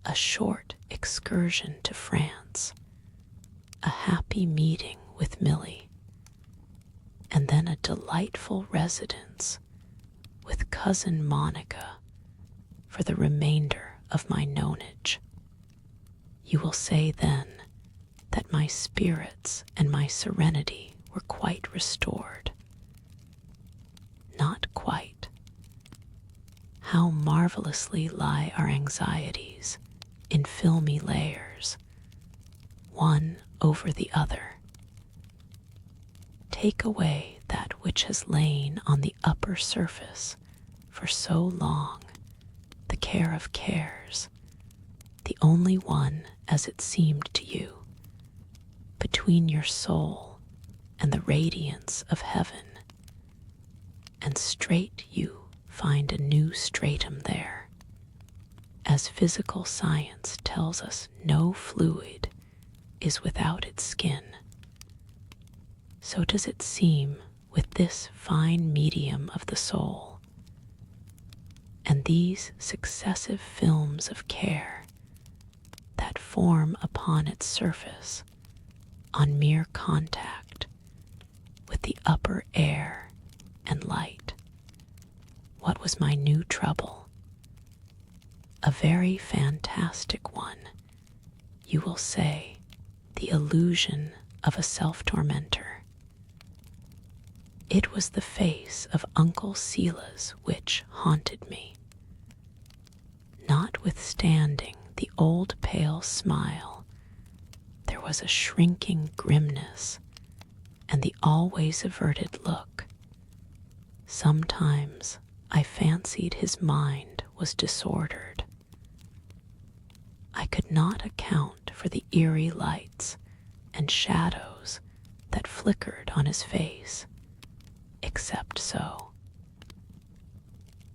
A short excursion to France, a happy meeting with Milly, and then a delightful residence with cousin Monica for the remainder of my nonage. You will say then that my spirits and my serenity were quite restored. Not quite. How marvelously lie our anxieties in filmy layers, one over the other. Take away that which has lain on the upper surface for so long, the care of cares, the only one, as it seemed to you, between your soul and the radiance of heaven, and straight you find a new stratum there. As physical science tells us no fluid is without its skin, so does it seem with this fine medium of the soul, and these successive films of care that form upon its surface on mere contact with the upper air and light. What was my new trouble? A very fantastic one, you will say, the illusion of a self-tormentor. It was the face of Uncle Silas which haunted me. Notwithstanding the old pale smile, there was a shrinking grimness and the always averted look. Sometimes I fancied his mind was disordered. I could not account for the eerie lights and shadows that flickered on his face, except so.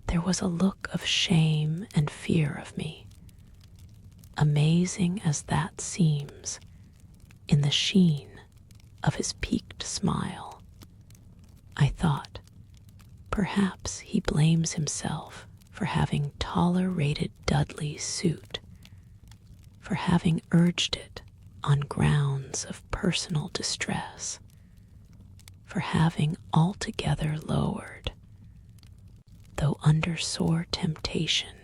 There was a look of shame and fear of me, amazing as that seems, in the sheen of his peaked smile. I thought, perhaps he blames himself for having tolerated Dudley's suit, for having urged it on grounds of personal distress, for having altogether lowered, though under sore temptation,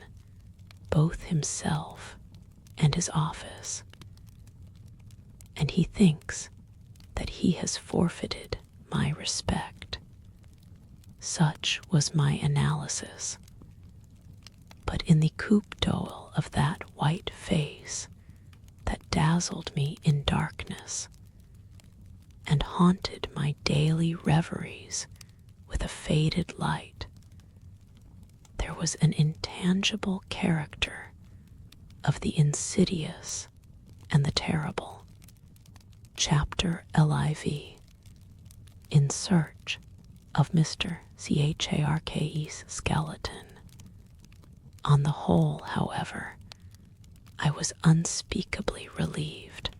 both himself and his office, and he thinks that he has forfeited my respect. Such was my analysis. But in the coupe d'oeil of that white face that dazzled me in darkness and haunted my daily reveries with a faded light, there was an intangible character of the insidious and the terrible. Chapter LXII, In Search of Mr. Charke's Skeleton. On the whole, however, I was unspeakably relieved.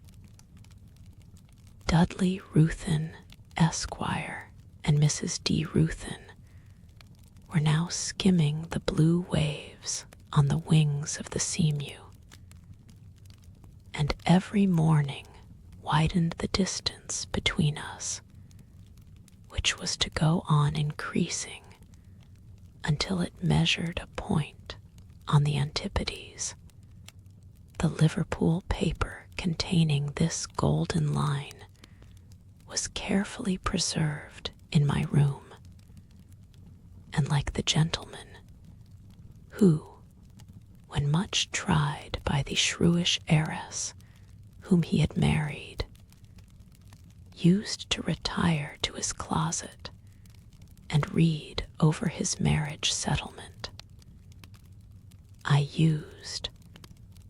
Dudley Ruthven, Esquire, and Mrs. D. Ruthven were now skimming the blue waves on the wings of the Seamew, and every morning widened the distance between us, which was to go on increasing until it measured a point on the Antipodes. The Liverpool paper containing this golden line was carefully preserved in my room, and like the gentleman who, when much tried by the shrewish heiress whom he had married, used to retire to his closet and read over his marriage settlement, I used,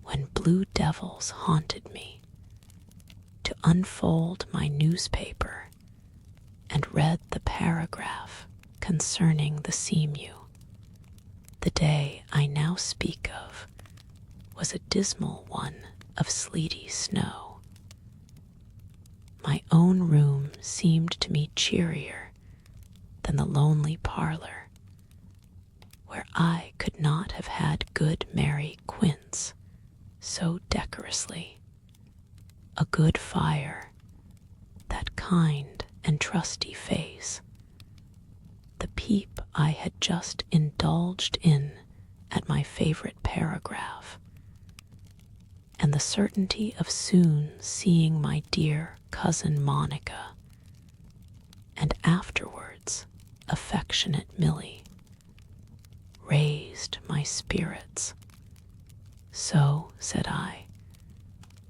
when blue devils haunted me, to to unfold my newspaper and read the paragraph concerning the seamew. The day I now speak of was a dismal one of sleety snow. My own room seemed to me cheerier than the lonely parlor, where I could not have had good Mary Quince so decorously, a good fire, that kind and trusty face, the peep I had just indulged in at my favorite paragraph, and the certainty of soon seeing my dear cousin Monica, and afterwards affectionate Milly, raised my spirits. So, said I,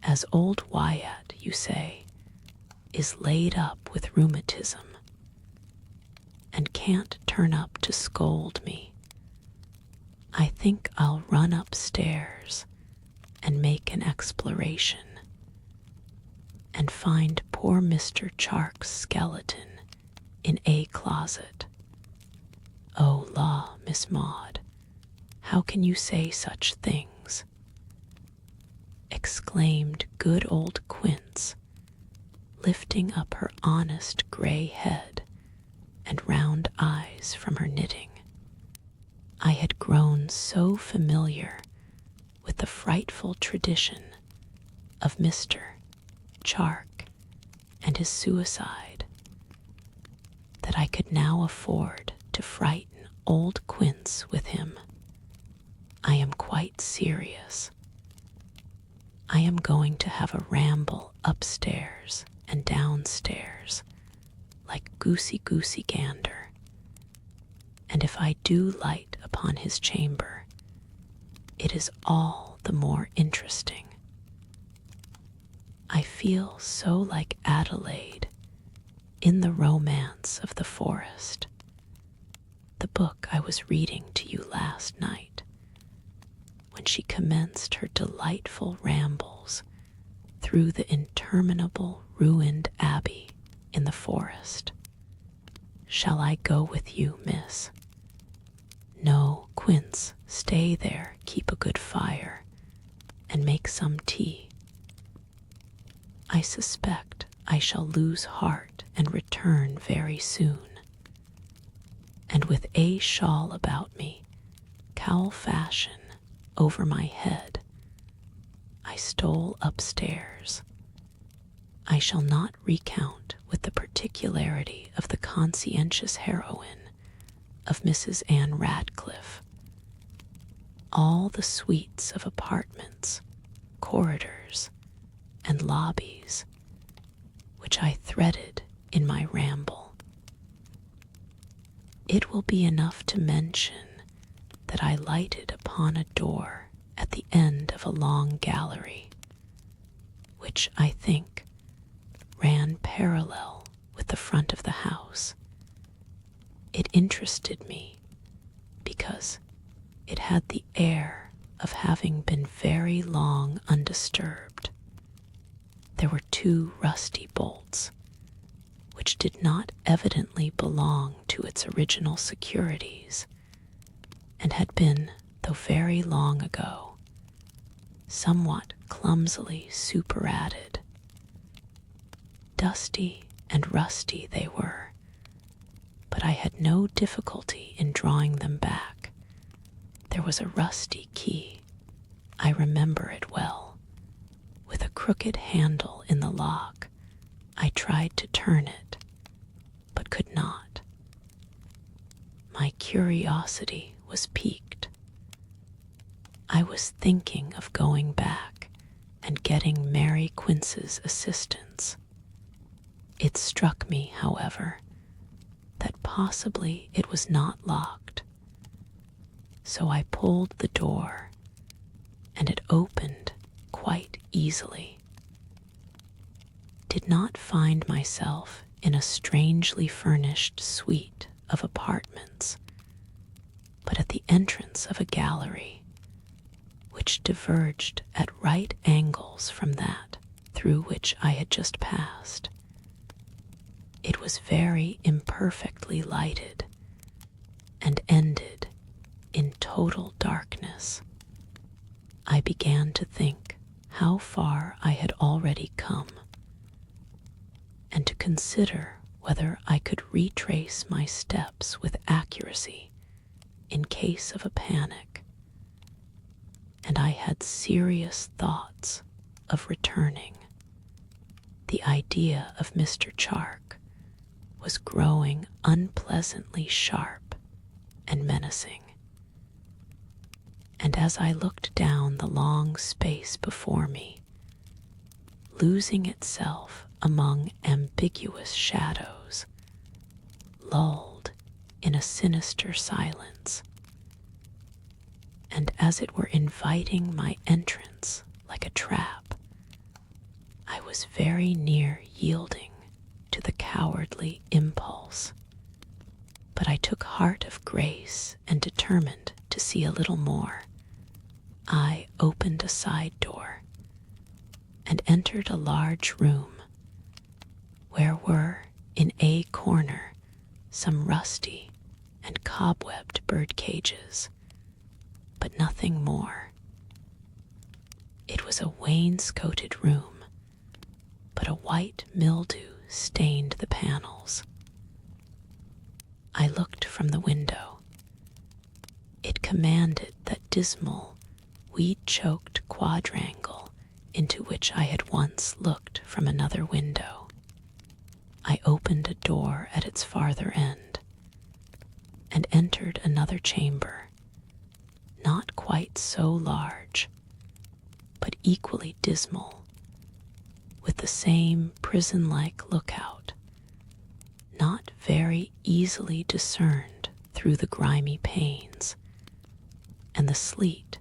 as old Wyatt, you say, is laid up with rheumatism, and can't turn up to scold me, I think I'll run upstairs and make an exploration, and find poor Mr. Charke's skeleton in a closet. Oh, law, Miss Maud, how can you say such things? Exclaimed good old Quince, lifting up her honest grey head and round eyes from her knitting. I had grown so familiar with the frightful tradition of Mr. Charke and his suicide that I could now afford to frighten old Quince with him. I am quite serious. I am going to have a ramble upstairs and downstairs like goosey gander, and if I do light upon his chamber, it is all the more interesting. I feel so like Adelaide in The Romance of the Forest, the book I was reading to you last night, when she commenced her delightful rambles through the interminable ruined abbey in the forest. Shall I go with you, miss? No, Quince, stay there, keep a good fire, and make some tea. I suspect I shall lose heart and return very soon. And with a shawl about me, cowl fashion, over my head, I stole upstairs. I shall not recount with the particularity of the conscientious heroine of Mrs. Anne Radcliffe all the suites of apartments, corridors, and lobbies which I threaded in my ramble. It will be enough to mention that I lighted upon a door at the end of a long gallery, which I think ran parallel with the front of the house. It interested me because it had the air of having been very long undisturbed. There were 2 rusty bolts, which did not evidently belong to its original securities, and had been, though very long ago, somewhat clumsily superadded. Dusty and rusty they were, but I had no difficulty in drawing them back. There was a rusty key, I remember it well, with a crooked handle in the lock. I tried to turn it, but could not. My curiosity was piqued. I was thinking of going back and getting Mary Quince's assistance. It struck me, however, that possibly it was not locked, so I pulled the door, and it opened quite easily. Did not find myself in a strangely furnished suite of apartments, but at the entrance of a gallery which diverged at right angles from that through which I had just passed. It was very imperfectly lighted and ended in total darkness. I began to think how far I had already come, and to consider whether I could retrace my steps with accuracy in case of a panic, and I had serious thoughts of returning. The idea of Mr. Charke was growing unpleasantly sharp and menacing, and as I looked down the long space before me, losing itself among ambiguous shadows, lulled in a sinister silence, and as it were inviting my entrance like a trap, I was very near yielding to the cowardly impulse. But I took heart of grace and determined to see a little more. I opened a side door and entered a large room where were in a corner some rusty and cobwebbed bird cages, but nothing more. It was a wainscoted room, but a white mildew stained the panels. I looked from the window. It commanded that dismal, weed-choked quadrangle into which I had once looked from another window. I opened a door at its farther end and entered another chamber, not quite so large, but equally dismal, with the same prison-like lookout, not very easily discerned through the grimy panes, and the sleet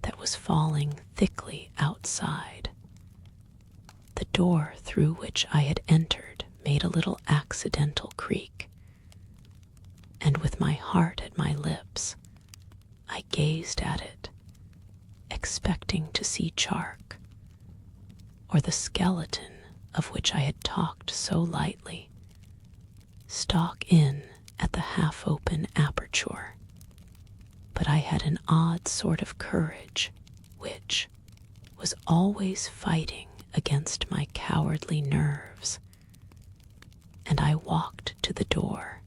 that was falling thickly outside. The door through which I had entered made a little accidental creak, and with my heart at my lips, I gazed at it, expecting to see Charke, or the skeleton of which I had talked so lightly, stalk in at the half-open aperture. But I had an odd sort of courage which was always fighting against my cowardly nerves, and I walked to the door,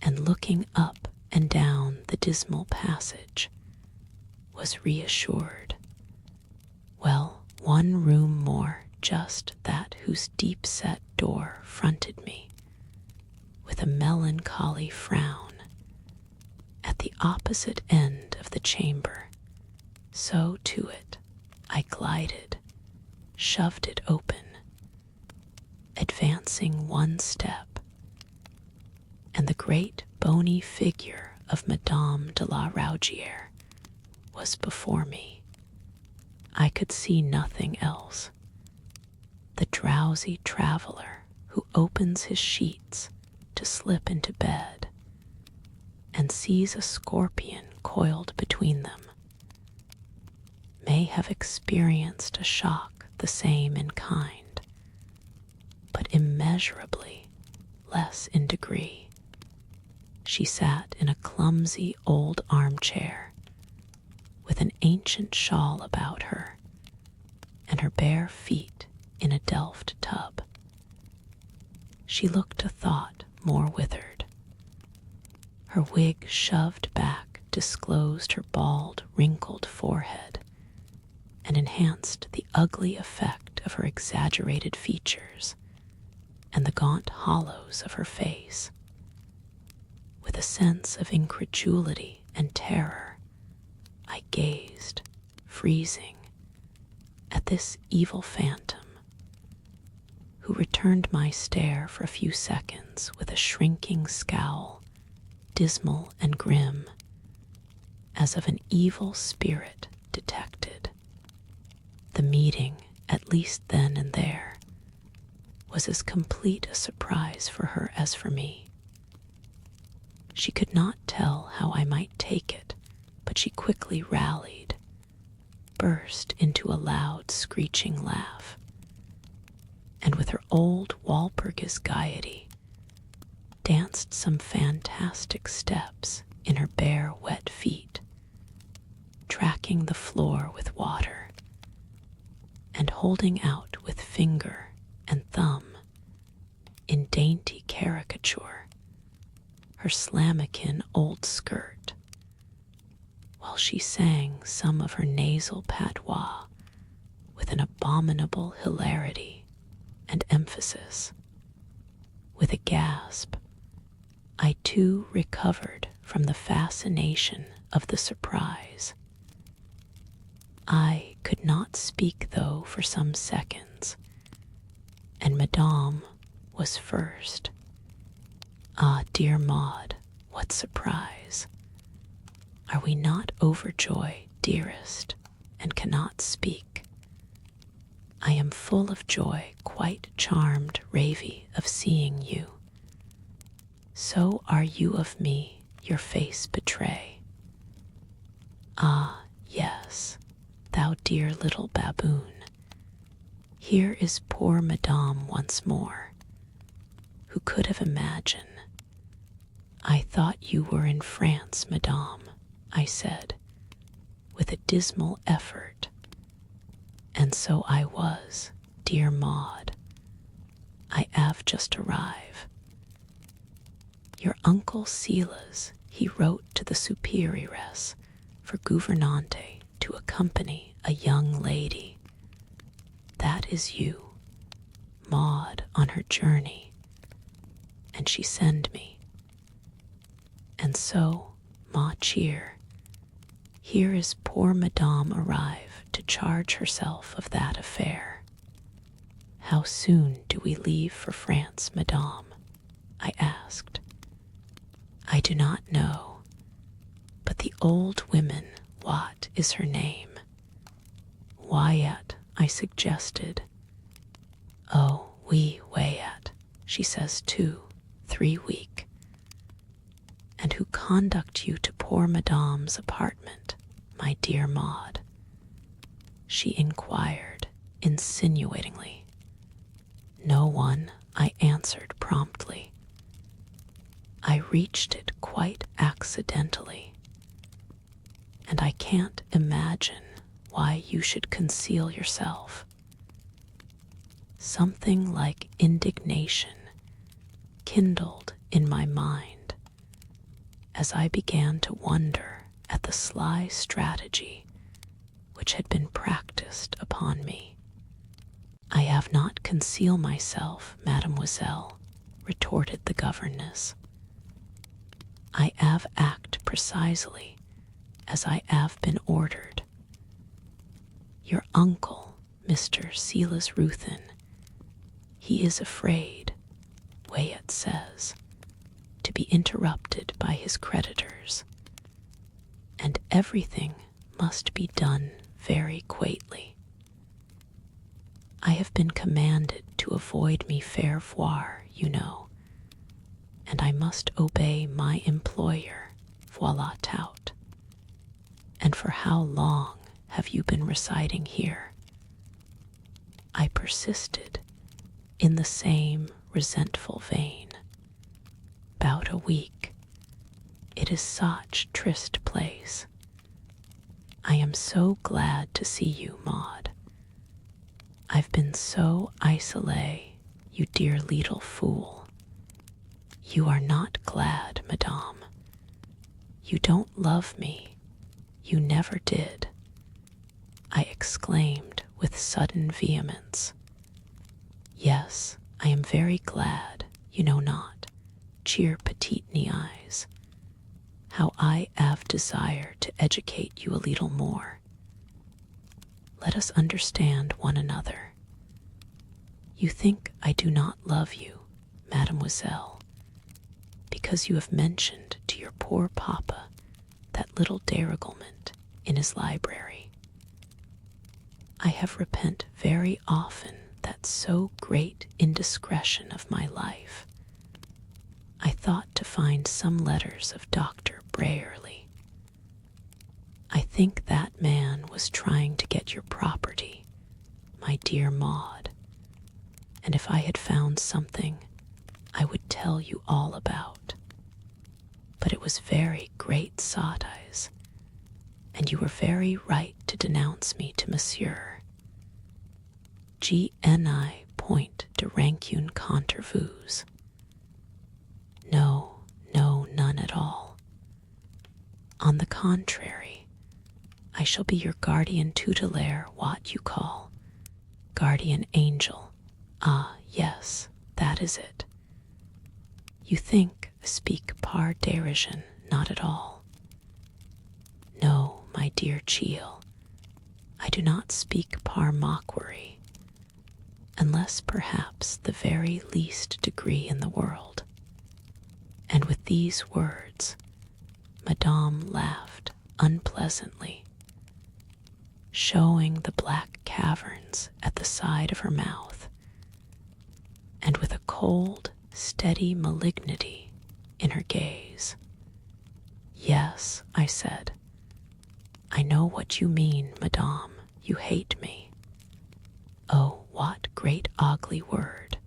and looking up and down the dismal passage, was reassured. Well, one room more, just that whose deep-set door fronted me, with a melancholy frown. At the opposite end of the chamber, so to it I glided, shoved it open, advancing one step, and the great bony figure of Madame de la Raugière was before me. I could see nothing else. The drowsy traveler who opens his sheets to slip into bed and sees a scorpion coiled between them may have experienced a shock the same in kind, but immeasurably less in degree. She sat in a clumsy old armchair with an ancient shawl about her and her bare feet in a delft tub. She looked a thought more withered. Her wig shoved back disclosed her bald, wrinkled forehead and enhanced the ugly effect of her exaggerated features and the gaunt hollows of her face. With a sense of incredulity and terror, I gazed, freezing, at this evil phantom, who returned my stare for a few seconds with a shrinking scowl, dismal and grim, as of an evil spirit detected. The meeting, at least then and there, was as complete a surprise for her as for me. She could not tell how I might take it, but she quickly rallied. burst into a loud screeching laugh, and with her old Walpurgis gaiety, danced some fantastic steps in her bare wet feet, tracking the floor with water, and holding out with finger and thumb, in dainty caricature, her slammakin old skirt, while she sang some of her nasal patois with an abominable hilarity and emphasis. With a gasp, I too recovered from the fascination of the surprise. I could not speak, though, for some seconds, and Madame was first. Ah, dear Maud, what surprise! Are we not overjoyed, dearest, and cannot speak? I am full of joy, quite charmed, Ravy, of seeing you. So are you of me, your face betray. Ah, yes, thou dear little baboon. Here is poor Madame once more. Who could have imagined? I thought you were in France, Madame, I said, with a dismal effort. And so I was, dear Maud. I have just arrived. Your Uncle Silas, he wrote to the superioress for gouvernante to accompany a young lady. That is you, Maud, on her journey, and she send me. And so, ma cheer, here is poor Madame arrive to charge herself of that affair. How soon do we leave for France, Madame? I asked. I do not know, but the old woman, what is her name? Wyatt, I suggested. Oh, oui, Wyatt, she says 2-3 week. And who conduct you to poor Madame's apartment, my dear Maud? She inquired insinuatingly. No one, I answered promptly. I reached it quite accidentally, and I can't imagine why you should conceal yourself. Something like indignation kindled in my mind as I began to wonder at the sly strategy which had been practiced upon me. I have not concealed myself, mademoiselle, retorted the governess. I have acted precisely as I have been ordered. Your uncle, Mr. Silas Ruthin, he is afraid, Wyatt says, to be interrupted by his creditors, and everything must be done very quaintly. I have been commanded to avoid me faire voir, you know, and I must obey my employer, voila tout. And for how long have you been residing here? I persisted in the same resentful vein. About a week. It is such triste place. I am so glad to see you, Maud. I've been so isolé, you dear little fool. You are not glad, Madame. You don't love me. You never did, I exclaimed with sudden vehemence. Yes, I am very glad, you know not, cheer petite eyes. How I have desire to educate you a little more. Let us understand one another. You think I do not love you, mademoiselle, because you have mentioned to your poor papa that little dérèglement in his library. I have repent very often that so great indiscretion of my life. I thought to find some letters of Dr. Brayerly. I think that man was trying to get your property, my dear Maud, and if I had found something, I would tell you all about. But it was very great sottize, and you were very right to denounce me to Monsieur. Gni point de rancune contre vous. No, none at all. On the contrary, I shall be your guardian tutelare, what you call guardian angel. Ah, yes, that is it. You think I speak par dérision, not at all. No, my dear Cheel, I do not speak par mockery, unless perhaps the very least degree in the world. And with these words, Madame laughed unpleasantly, showing the black caverns at the side of her mouth, and with a cold, steady malignity in her gaze. Yes, I said, I know what you mean, Madame. You hate me. Oh, what great ugly word.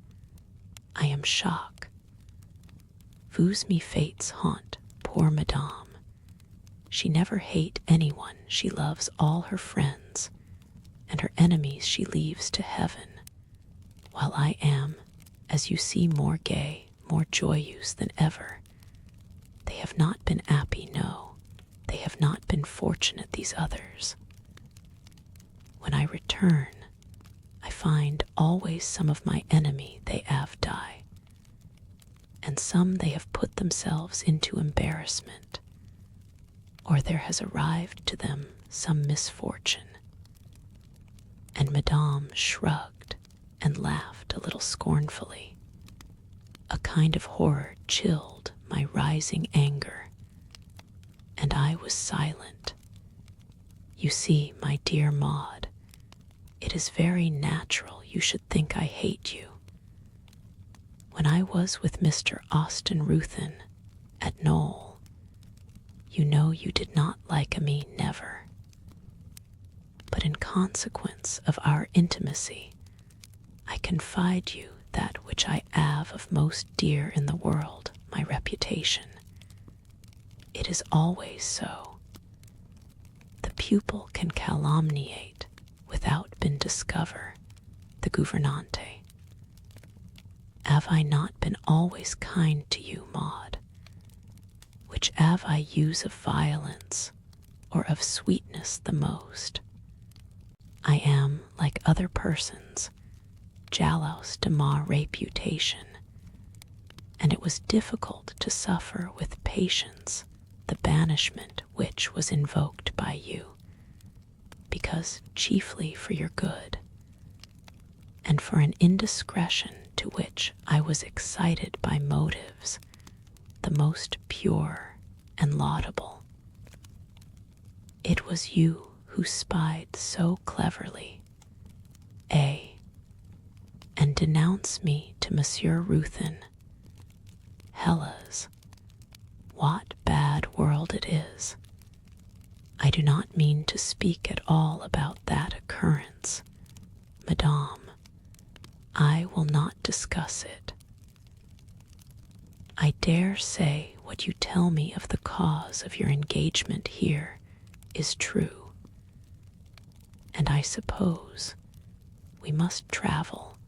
I am shocked. Vous me fates haunt, poor Madame. She never hate anyone, she loves all her friends, and her enemies she leaves to heaven, while I am, as you see, more gay, more joyous than ever. They have not been happy, no, they have not been fortunate, these others. When I return, I find always some of my enemy they have die, and some they have put themselves into embarrassment, or there has arrived to them some misfortune. And Madame shrugged and laughed a little scornfully. A kind of horror chilled my rising anger, and I was silent. You see, my dear Maud, it is very natural you should think I hate you. When I was with Mr. Austen Ruthin at Knoll, you know you did not like me, never. But in consequence of our intimacy, I confide you that which I have of most dear in the world, my reputation. It is always so. The pupil can calumniate without been discover the gouvernante. Have I not been always kind to you, Maud? Which have I use of violence or of sweetness the most? I am, like other persons, jealous de ma reputation, and it was difficult to suffer with patience the banishment which was invoked by you, because chiefly for your good, and for an indiscretion to which I was excited by motives the most pure and laudable. It was you who spied so cleverly, and denounced me to Monsieur Ruthin. Hellas, what bad world it is! I do not mean to speak at all about that occurrence, Madame. I will not discuss it. I dare say what you tell me of the cause of your engagement here is true, and I suppose we must travel,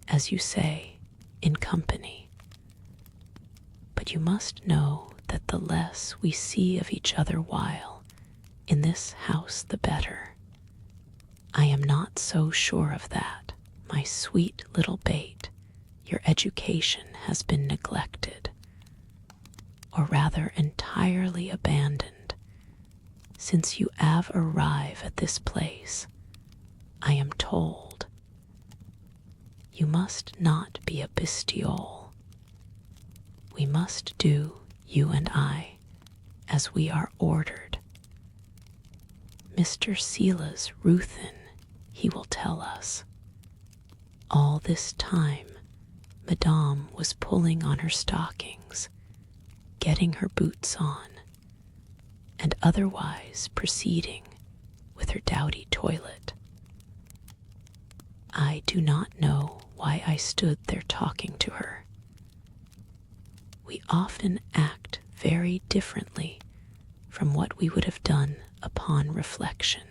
as you say, in company. But you must know that the less we see of each other while in this house the better. I am not so sure of that, my sweet little bait. Your education has been neglected, or rather entirely abandoned, since you have arrived at this place. I am told you must not be a bestiole. We must do, you and I, as we are ordered. Mr. Silas Ruthin, he will tell us. All this time, Madame was pulling on her stockings, getting her boots on, and otherwise proceeding with her dowdy toilet. I do not know why I stood there talking to her. We often act very differently from what we would have done upon reflection.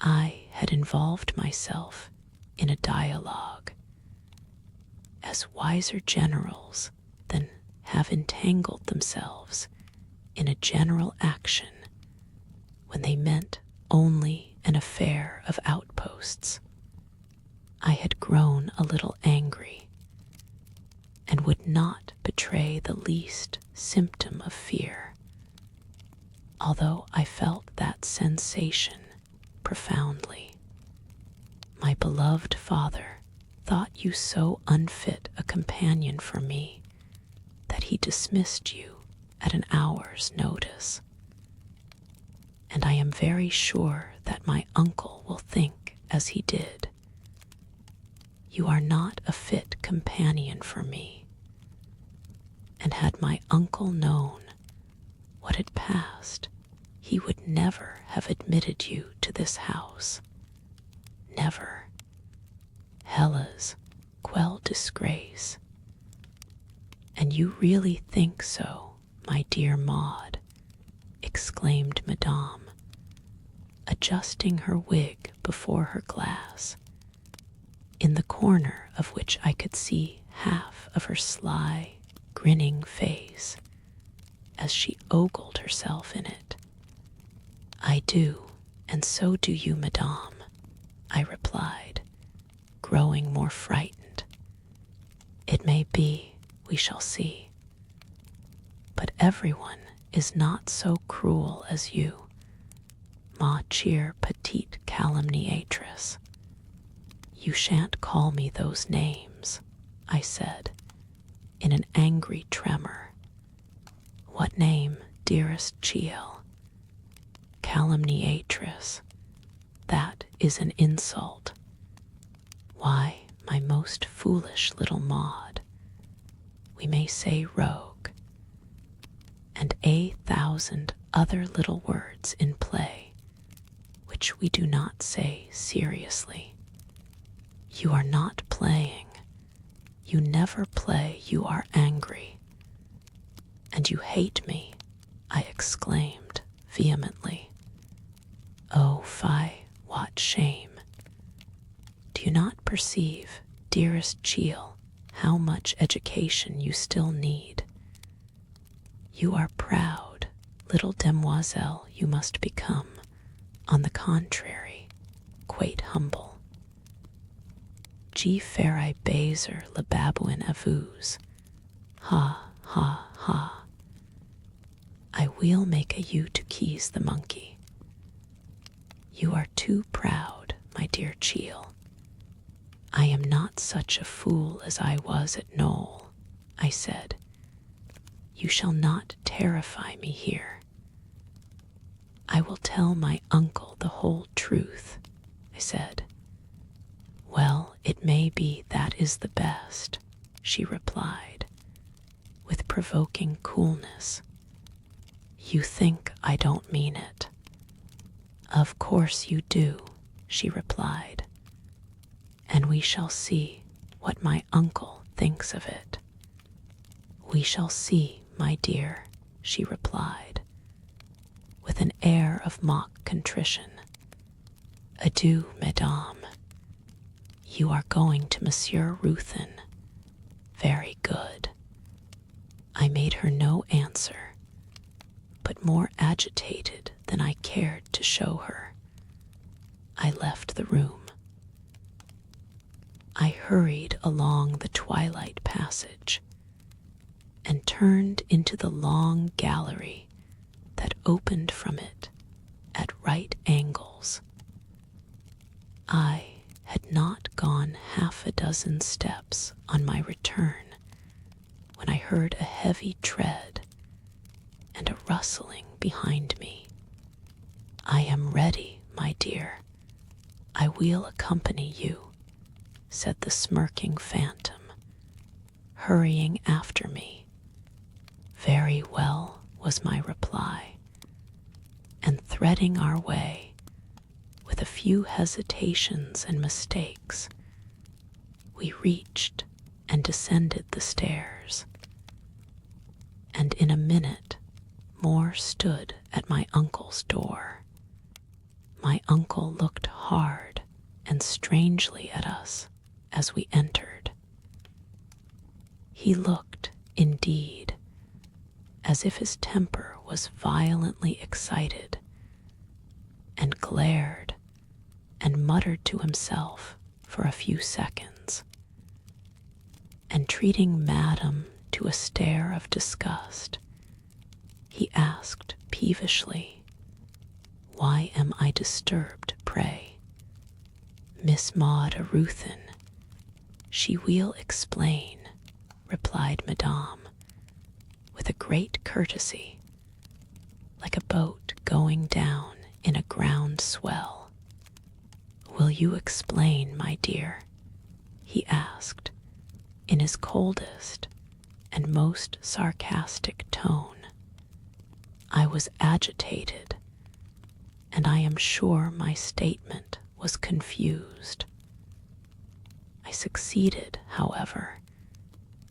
I had involved myself in a dialogue, as wiser generals than have entangled themselves in a general action when they meant only an affair of outposts. I had grown a little angry, and would not betray the least symptom of fear, although I felt that sensation profoundly. My beloved father thought you so unfit a companion for me that he dismissed you at an hour's notice. And I am very sure that my uncle will think as he did. You are not a fit companion for me. And had my uncle known what had passed, he would never have admitted you to this house. Never. Hellas quell disgrace. And you really think so, my dear Maud, exclaimed Madame, adjusting her wig before her glass, in the corner of which I could see half of her sly, grinning face, as she ogled herself in it. I do, and so do you, Madame, I replied, growing more frightened. It may be, we shall see. But everyone is not so cruel as you, ma chère petite calumniatrice. You shan't call me those names, I said, in an angry tremor. What name, dearest Chiel? Calumniatrice. That is an insult. Why, my most foolish little Maud, we may say rogue, and 1,000 other little words in play, which we do not say seriously. You are not playing. You never play, you are angry. And you hate me, I exclaimed vehemently. Oh, fie, what shame. Do you not perceive, dearest Chiel, how much education you still need? You are proud, little demoiselle you must become, on the contrary, quite humble. G ferai baiser le babouin avous. Ha, ha, ha. I will make a you to keys the monkey. You are too proud, my dear Chiel. I am not such a fool as I was at Knoll, I said. You shall not terrify me here. I will tell my uncle the whole truth, I said. Well, it may be that is the best, she replied, with provoking coolness. You think I don't mean it. Of course you do, she replied, and we shall see what my uncle thinks of it. We shall see, my dear, she replied, with an air of mock contrition. Adieu, Madame. You are going to Monsieur Ruthven. Very good. I made her no answer, but more agitated than I cared to show her, I left the room. I hurried along the twilight passage and turned into the long gallery that opened from it at right angles. I had not gone 6 steps on my return when I heard a heavy tread and a rustling behind me. I am ready, my dear. I will accompany you, said the smirking phantom, hurrying after me. Very well, was my reply, and threading our way, with a few hesitations and mistakes, we reached and descended the stairs, and in a minute more stood at my uncle's door. My uncle looked hard and strangely at us as we entered. He looked, indeed, as if his temper was violently excited, and glared and muttered to himself for a few seconds, and treating Madame to a stare of disgust, he asked peevishly, "Why am I disturbed, pray?" "Miss Maud Aruthin, she will explain," replied Madame, with a great courtesy, like a boat going down in a ground swell. "Will you explain, my dear?" he asked, in his coldest and most sarcastic tone. I was agitated, and I am sure my statement was confused. I succeeded, however,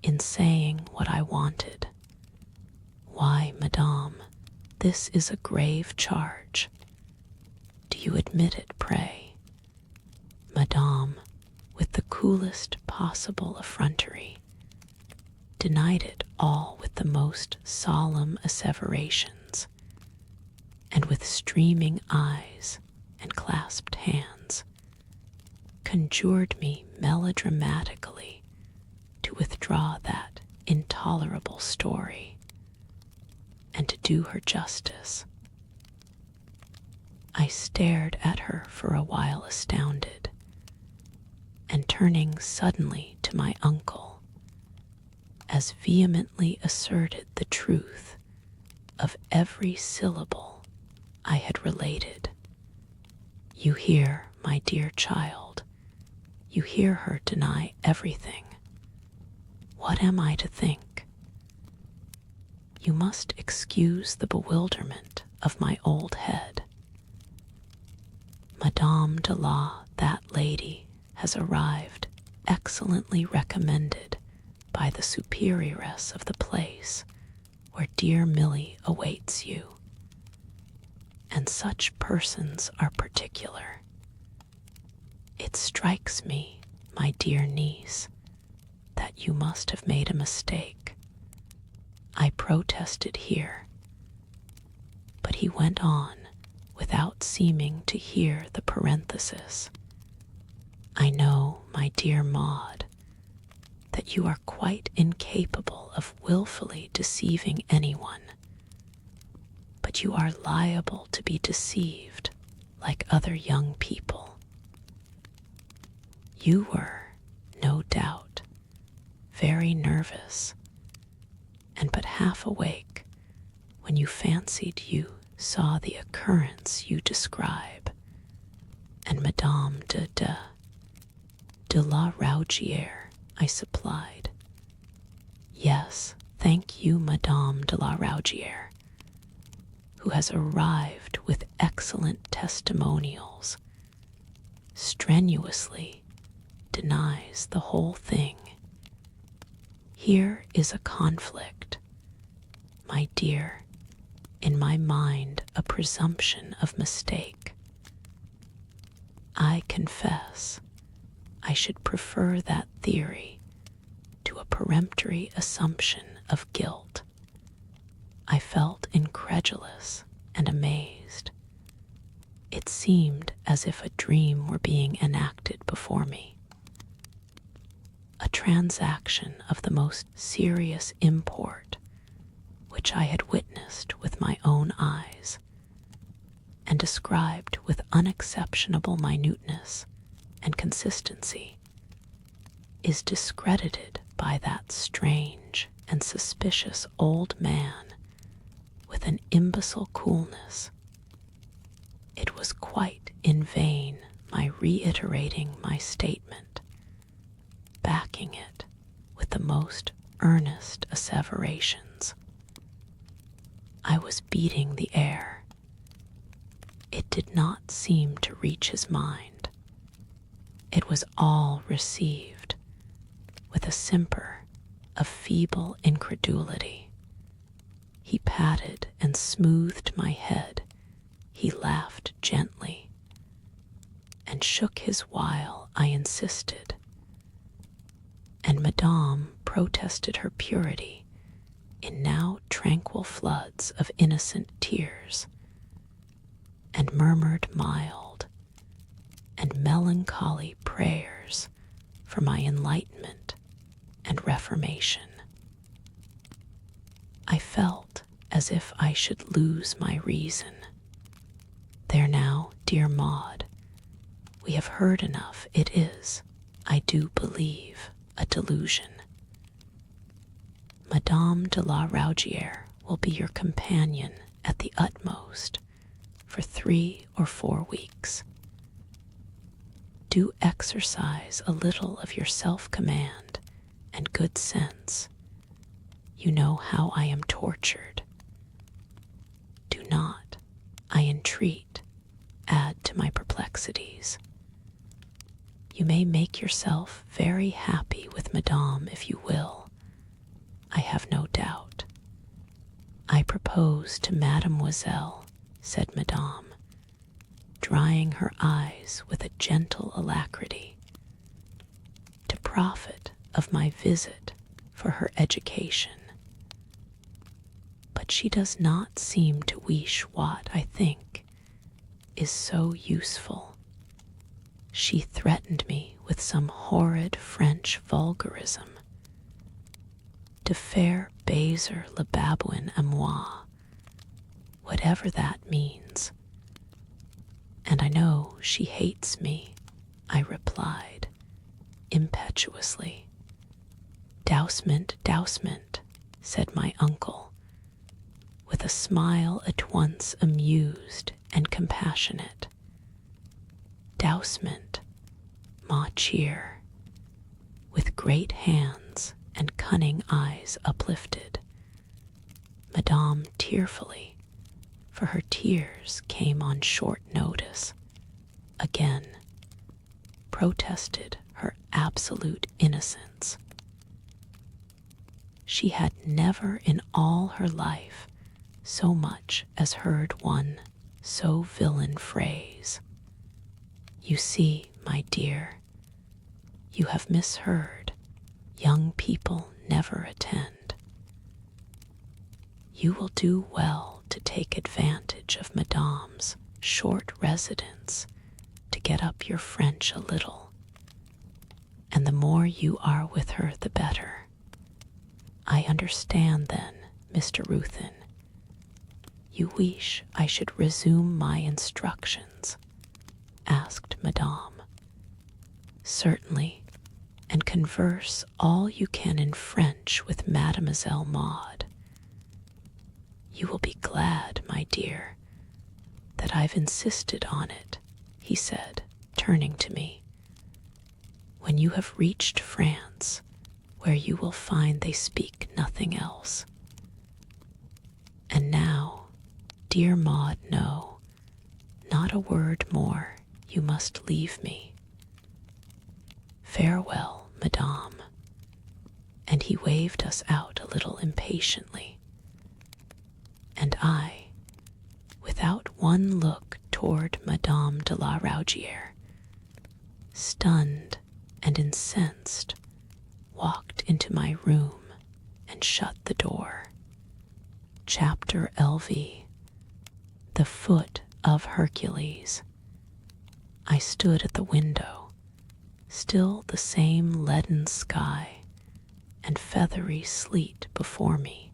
in saying what I wanted. "Why, Madame, this is a grave charge. Do you admit it, pray?" Madame, with the coolest possible effrontery, denied it all with the most solemn asseverations, and with streaming eyes and clasped hands, conjured me melodramatically to withdraw that intolerable story, and to do her justice. I stared at her for a while astounded, and turning suddenly to my uncle, as vehemently asserted the truth of every syllable I had related. "You hear, my dear child, you hear her deny everything. What am I to think? You must excuse the bewilderment of my old head. Madame de la, that lady, has arrived, excellently recommended by the superioress of the place where dear Milly awaits you, and such persons are particular. It strikes me, my dear niece, that you must have made a mistake. I protested here, but he went on without seeming to hear the parenthesis. I know, my dear Maud, that you are quite incapable of willfully deceiving anyone, but you are liable to be deceived like other young people. You were, no doubt, very nervous, and but half awake when you fancied you saw the occurrence you describe, and Madame de la Rougière, I supplied. Yes, thank you, Madame de la Rougière, who has arrived with excellent testimonials, strenuously denies the whole thing. Here is a conflict, my dear, in my mind a presumption of mistake. I confess I should prefer that theory to a peremptory assumption of guilt. I felt incredulous and amazed. It seemed as if a dream were being enacted before me. A transaction of the most serious import, which I had witnessed with my own eyes, and described with unexceptionable minuteness and consistency, is discredited by that strange and suspicious old man with an imbecile coolness. It was quite in vain my reiterating my statement, backing it with the most earnest asseverations. I was beating the air. It did not seem to reach his mind. It was all received with a simper of feeble incredulity. He patted and smoothed my head. He laughed gently and shook his while I insisted. And Madame protested her purity in now tranquil floods of innocent tears, and murmured mild and melancholy prayers for my enlightenment and reformation. I felt as if I should lose my reason. There now, dear Maud, we have heard enough. It is, I do believe, a delusion. Madame de la Raugière will be your companion at the utmost for 3 or 4 weeks. Do exercise a little of your self-command and good sense. You know how I am tortured. Do not, I entreat, add to my perplexities. You may make yourself very happy with Madame if you will. I have no doubt. I propose to Mademoiselle, said Madame, drying her eyes with a gentle alacrity, to profit of my visit for her education. But she does not seem to wish what, I think, is so useful. She threatened me with some horrid French vulgarism. De faire baiser le babouin à moi, whatever that means. And I know she hates me, I replied, impetuously. Dousement, dousement, said my uncle, with a smile at once amused and compassionate. Dousement, ma chère, with great hands and cunning eyes uplifted. Madame tearfully, for her tears came on short notice, again protested her absolute innocence. She had never in all her life so much as heard one so villain phrase. You see, my dear, you have misheard. Young people never attend. You will do well to take advantage of Madame's short residence to get up your French a little, and the more you are with her the better. I understand then, Mr. Ruthven. You wish I should resume my instructions? Asked Madame. Certainly, and converse all you can in French with Mademoiselle Maud. You will be glad, my dear, that I've insisted on it, he said, turning to me. When you have reached France, where you will find they speak nothing else. And now, dear Maud, no, not a word more, you must leave me. Farewell, Madame. And he waved us out a little impatiently. And I, without one look toward Madame de la Raugière, stunned and incensed, walked into my room and shut the door. Chapter LV. The Foot of Hercules. I stood at the window, still the same leaden sky and feathery sleet before me,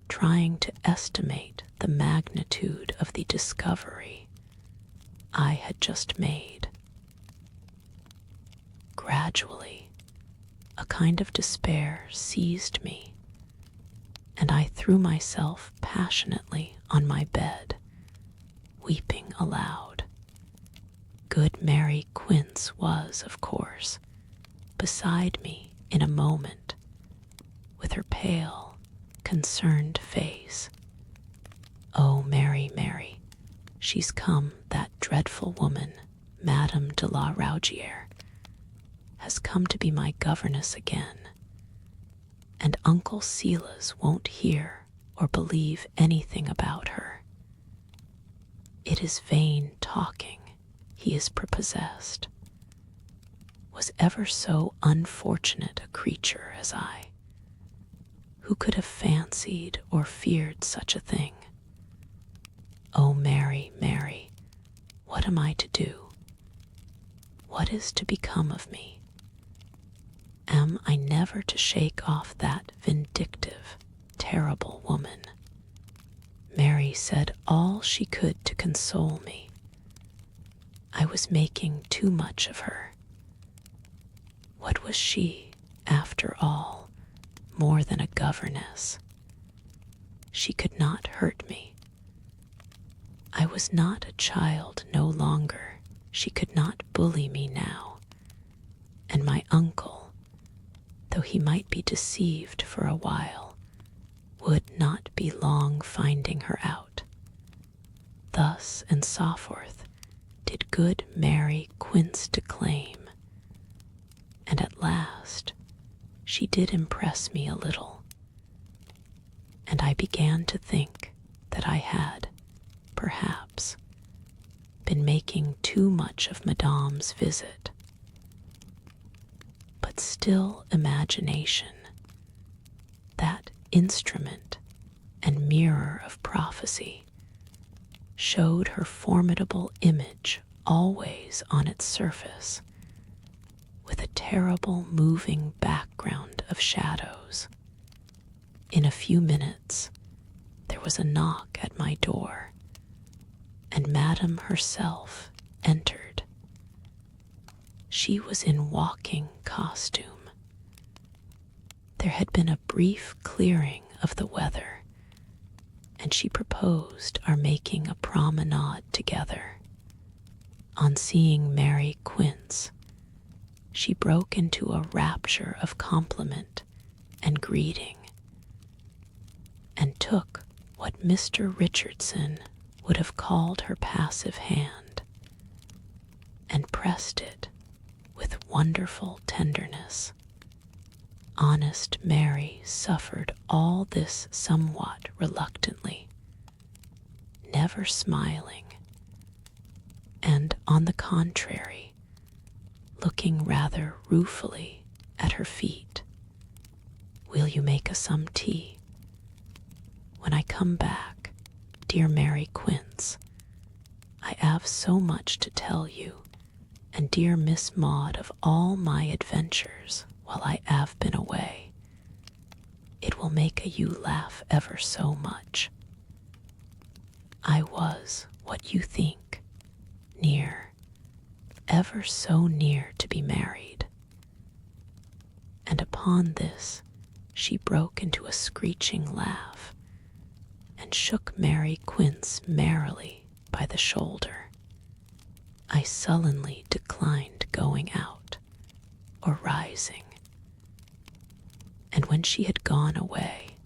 trying to estimate the magnitude of the discovery I had just made. Gradually, a kind of despair seized me, and I threw myself passionately on my bed, weeping aloud. Good Mary Quince was, of course, beside me in a moment, with her pale, concerned face Oh, Mary, Mary, she's come, that dreadful woman, Madame de la Rougiere, has come to be my governess again, and Uncle Silas won't hear or believe anything about her. It is vain talking, he is prepossessed. Was ever so unfortunate a creature as I? Who could have fancied or feared such a thing? Oh, Mary, Mary, what am I to do? What is to become of me? Am I never to shake off that vindictive, terrible woman? Mary said all she could to console me. I was making too much of her. What was she, after all, more than a governess? She could not hurt me. I was not a child no longer. She could not bully me now. And my uncle, though he might be deceived for a while, would not be long finding her out. Thus and so forth did good Mary Quince declaim, and at last she did impress me a little, and I began to think that I had, perhaps, been making too much of Madame's visit. But still imagination, that instrument and mirror of prophecy, showed her formidable image always on its surface, with a terrible moving background of shadows. In a few minutes there was a knock at my door, and Madame herself entered. She was in walking costume. There had been a brief clearing of the weather, and she proposed our making a promenade together. On seeing Mary Quince, she broke into a rapture of compliment and greeting, and took what Mr. Richardson would have called her passive hand, and pressed it with wonderful tenderness. Honest Mary suffered all this somewhat reluctantly, never smiling, and on the contrary, looking rather ruefully at her feet. Will you make us some tea? When I come back, dear Mary Quince, I have so much to tell you, and dear Miss Maud, of all my adventures while I have been away. It will make you laugh ever so much. I was, what you think, near, ever so near to be married. And upon this she broke into a screeching laugh, and shook Mary Quince merrily by the shoulder. I sullenly declined going out or rising, and when she had gone away,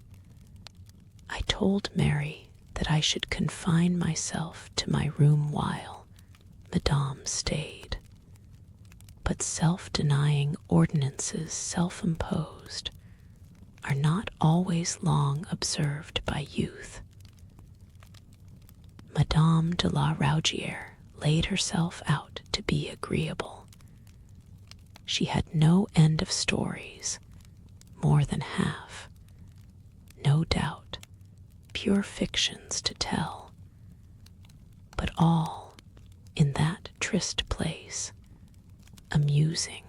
I told Mary that I should confine myself to my room while Madame stayed. But self-denying ordinances self-imposed are not always long observed by youth. Madame de la Rougiere laid herself out to be agreeable. She had no end of stories, more than half, no doubt, pure fictions to tell, but all in that tryst place, amusing.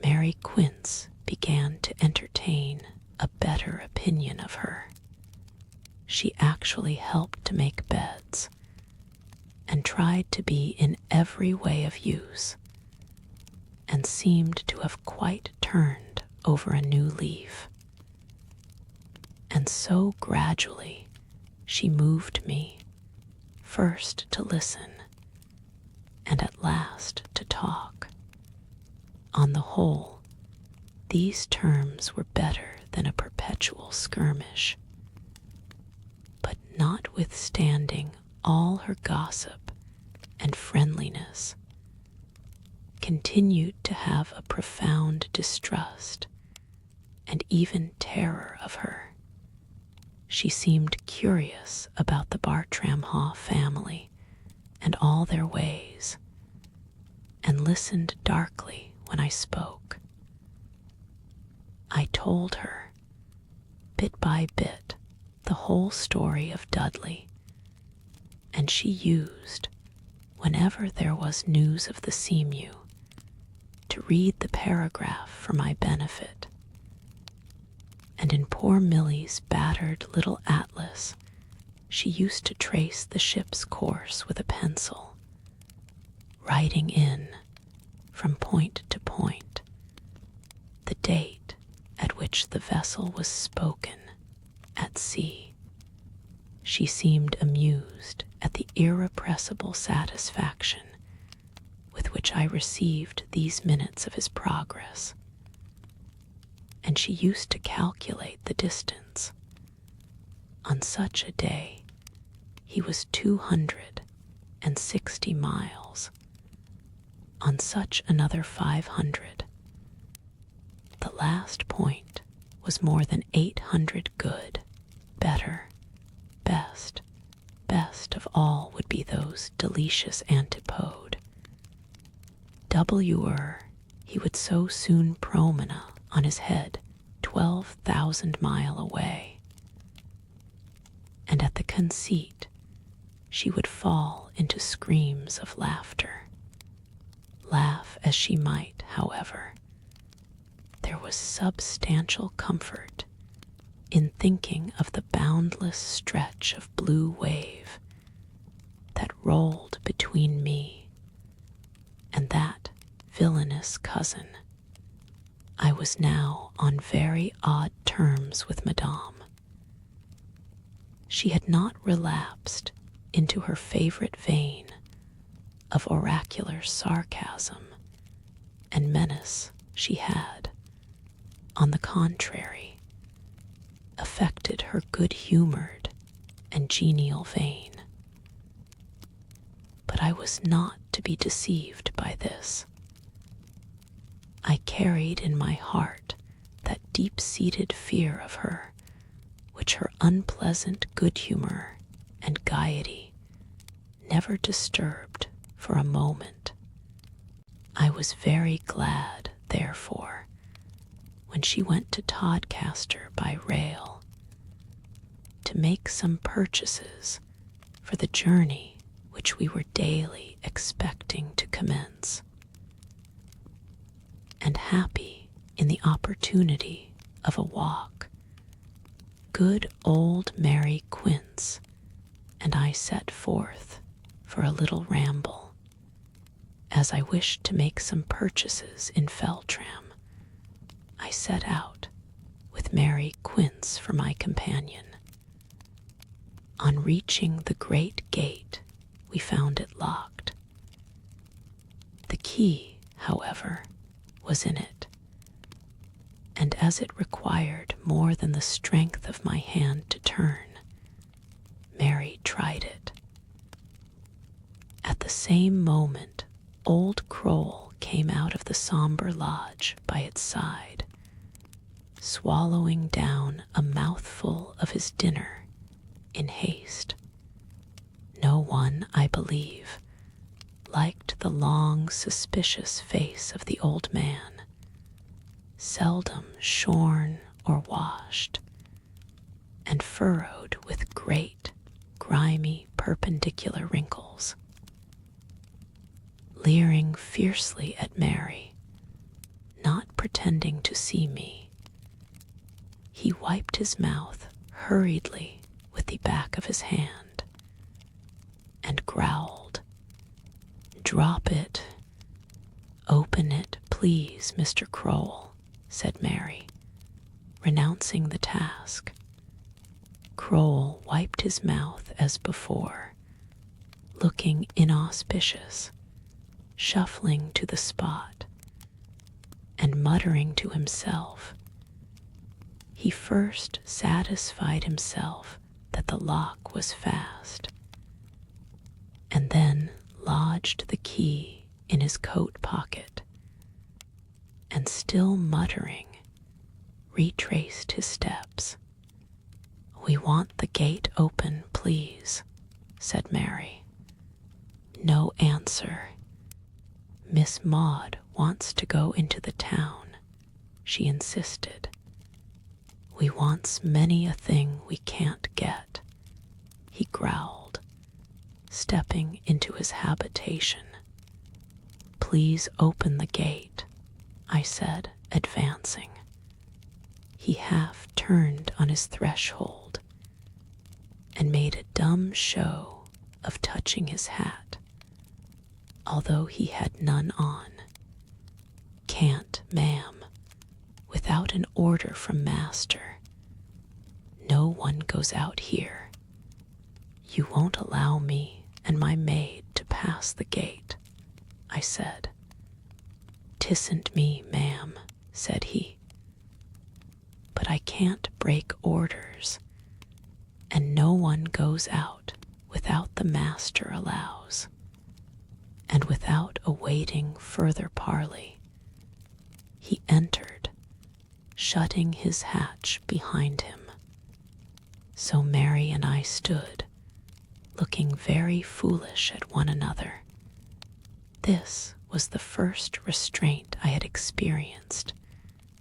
Mary Quince began to entertain a better opinion of her. She actually helped to make beds, and tried to be in every way of use, and seemed to have quite turned over a new leaf. And so gradually she moved me, first to listen, and at last to talk. On the whole, these terms were better than a perpetual skirmish. But notwithstanding all her gossip and friendliness, continued to have a profound distrust and even terror of her. She seemed curious about the Bartram-Haugh family and all their ways, and listened darkly when I spoke. I told her, bit by bit, the whole story of Dudley, and she used, whenever there was news of the seamew, to read the paragraph for my benefit. And in poor Milly's battered little atlas, she used to trace the ship's course with a pencil, writing in, from point to point, the date at which the vessel was spoken at sea. She seemed amused at the irrepressible satisfaction with which I received these minutes of his progress, and she used to calculate the distance. On such a day, he was 260 miles. On such another 500. The last point was more than 800 good, better, best. Best of all would be those delicious antipode. W-er, he would so soon promena on his head 12,000 mile away. And at the conceit, she would fall into screams of laughter. Laugh as she might, however, there was substantial comfort in thinking of the boundless stretch of blue wave that rolled between me and that villainous cousin. I was now on very odd terms with Madame. She had not relapsed into her favorite vein of oracular sarcasm and menace. She had, on the contrary, affected her good-humored and genial vein. But I was not to be deceived by this. I carried in my heart that deep-seated fear of her, which her unpleasant good-humor and gaiety never disturbed for a moment. I was very glad, therefore, when she went to Todcaster by rail, to make some purchases for the journey which we were daily expecting to commence, and happy in the opportunity of a walk, good old Mary Quince and I set forth for a little ramble. As I wished to make some purchases in Feltram, I set out with Mary Quince for my companion. On reaching the great gate, we found it locked. The key, however, was in it, and as it required more than the strength of my hand to turn, Mary tried it. At the same moment, old Crowell came out of the sombre lodge by its side, swallowing down a mouthful of his dinner in haste. No one, I believe, liked the long, suspicious face of the old man, seldom shorn or washed, and furrowed with great, grimy, perpendicular wrinkles. Leering fiercely at Mary, not pretending to see me, he wiped his mouth hurriedly with the back of his hand and growled, "Drop it. Open it, please, Mr. Crowell," said Mary, renouncing the task. Crowell wiped his mouth as before, looking inauspicious, shuffling to the spot, and muttering to himself. He first satisfied himself that that the lock was fast, and then lodged the key in his coat pocket, and still muttering, retraced his steps. "We want the gate open, please," said Mary. No answer. "Miss Maud wants to go into the town," she insisted. "We wants many a thing we can't get," he growled, stepping into his habitation. "Please open the gate," I said, advancing. He half turned on his threshold and made a dumb show of touching his hat, although he had none on. "Can't, ma'am, without an order from master. No one goes out here. You won't allow me and my maid to pass the gate," I said. "'Tisn't me, ma'am," said he. "But I can't break orders, and no one goes out without the master allows." And without awaiting further parley, he entered, shutting his hatch behind him. So Mary and I stood, looking very foolish at one another. This was the first restraint I had experienced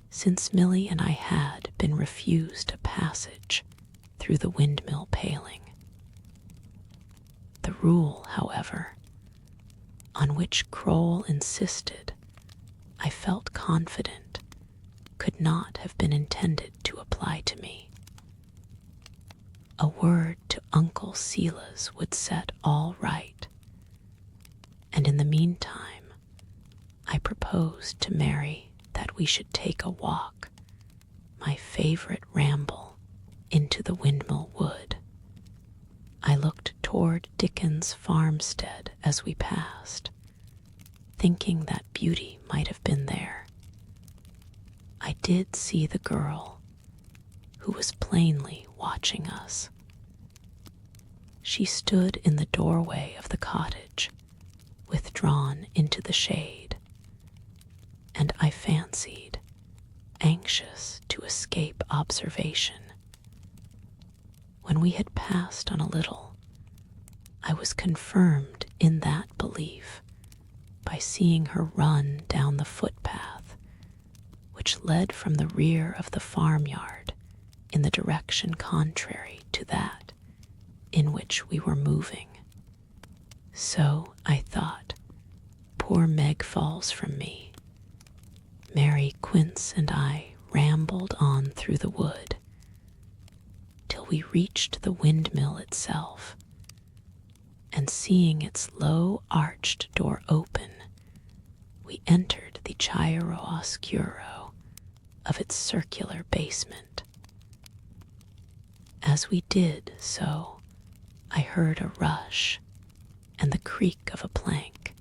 since Milly and I had been refused a passage through the windmill paling. The rule, however, on which Kroll insisted, I felt confident, could not have been intended to apply to me. A word to Uncle Silas would set all right, and in the meantime I proposed to Mary that we should take a walk, my favorite ramble, into the windmill wood. I looked toward Dickens's farmstead as we passed, thinking that Beauty might have been there. I did see the girl, who was plainly watching us. She stood in the doorway of the cottage, withdrawn into the shade, and I fancied anxious to escape observation. When we had passed on a little, I was confirmed in that belief by seeing her run down the footpath, which led from the rear of the farmyard in the direction contrary to that in which we were moving. So, I thought, poor Meg falls from me. Mary Quince and I rambled on through the wood till we reached the windmill itself, and seeing its low arched door open, we entered the chiaroscuro of its circular basement. As we did so, I heard a rush and the creak of a plank,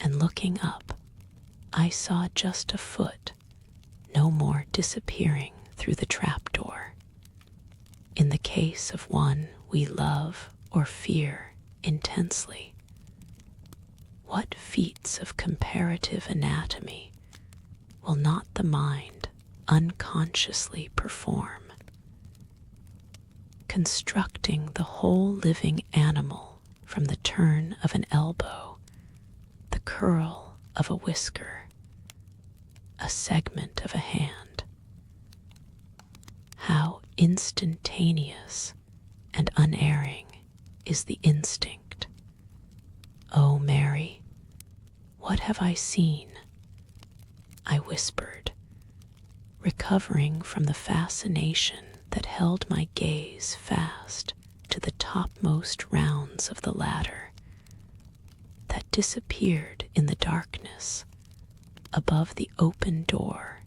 and looking up, I saw just a foot, no more disappearing through the trapdoor. In the case of one we love or fear intensely, what feats of comparative anatomy will not the mind unconsciously perform? Constructing the whole living animal from the turn of an elbow, the curl of a whisker, a segment of a hand. How instantaneous and unerring is the instinct. "Oh, Mary, what have I seen?" I whispered, recovering from the fascination that held my gaze fast to the topmost rounds of the ladder that disappeared in the darkness above the open door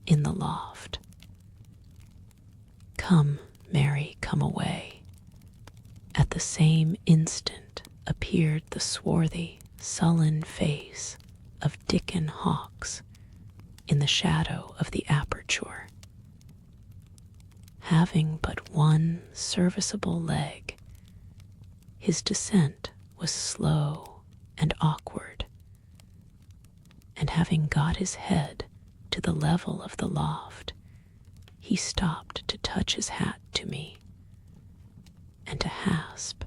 in the loft. "Come, Mary, come away." At the same instant appeared the swarthy, sullen face of Dickon Hawkes in the shadow of the aperture. Having but one serviceable leg, his descent was slow and awkward, and having got his head to the level of the loft, he stopped to touch his hat to me, and to hasp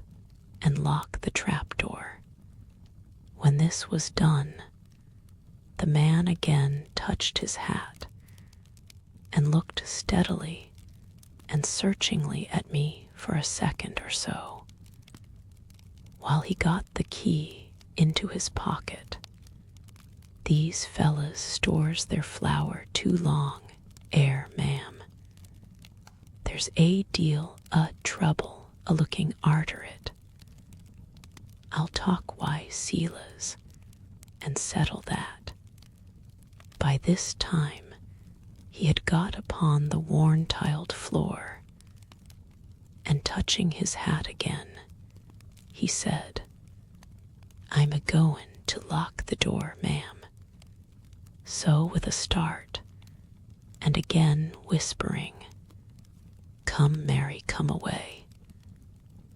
and lock the trapdoor. When this was done, the man again touched his hat and looked steadily and searchingly at me for a second or so, while he got the key into his pocket. These fellas stores their flour too long, ma'am. There's a deal trouble a-looking arter it. I'll talk why Silas and settle that. By this time he had got upon the worn-tiled floor, and touching his hat again, he said, "I'm a-goin' to lock the door, ma'am." So with a start, and again whispering, "Come, Mary, come away,"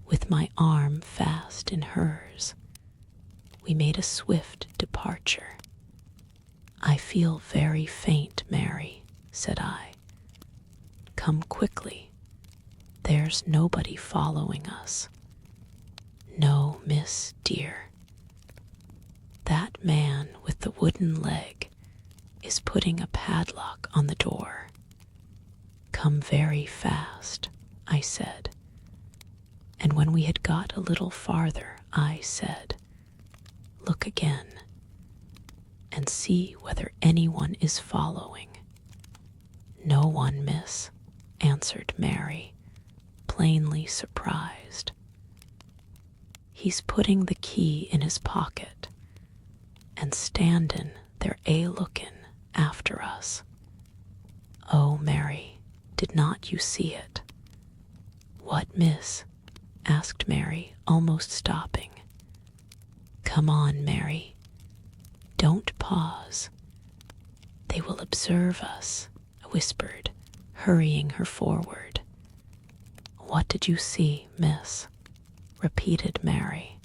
with my arm fast in hers, we made a swift departure. "I feel very faint, Mary," said I. "Come quickly. There's nobody following us." "No, miss, dear. That man with the wooden leg is putting a padlock on the door." "Come very fast," I said. And when we had got a little farther, I said, "Look again, and see whether anyone is following." "No one, miss," answered Mary, plainly surprised. "He's putting the key in his pocket, and standin' there a-lookin' after us." "Oh, Mary, did not you see it?" "What, miss?" asked Mary, almost stopping. "Come on, Mary. Don't pause. They will observe us," I whispered, hurrying her forward. "What did you see, miss?" repeated Mary.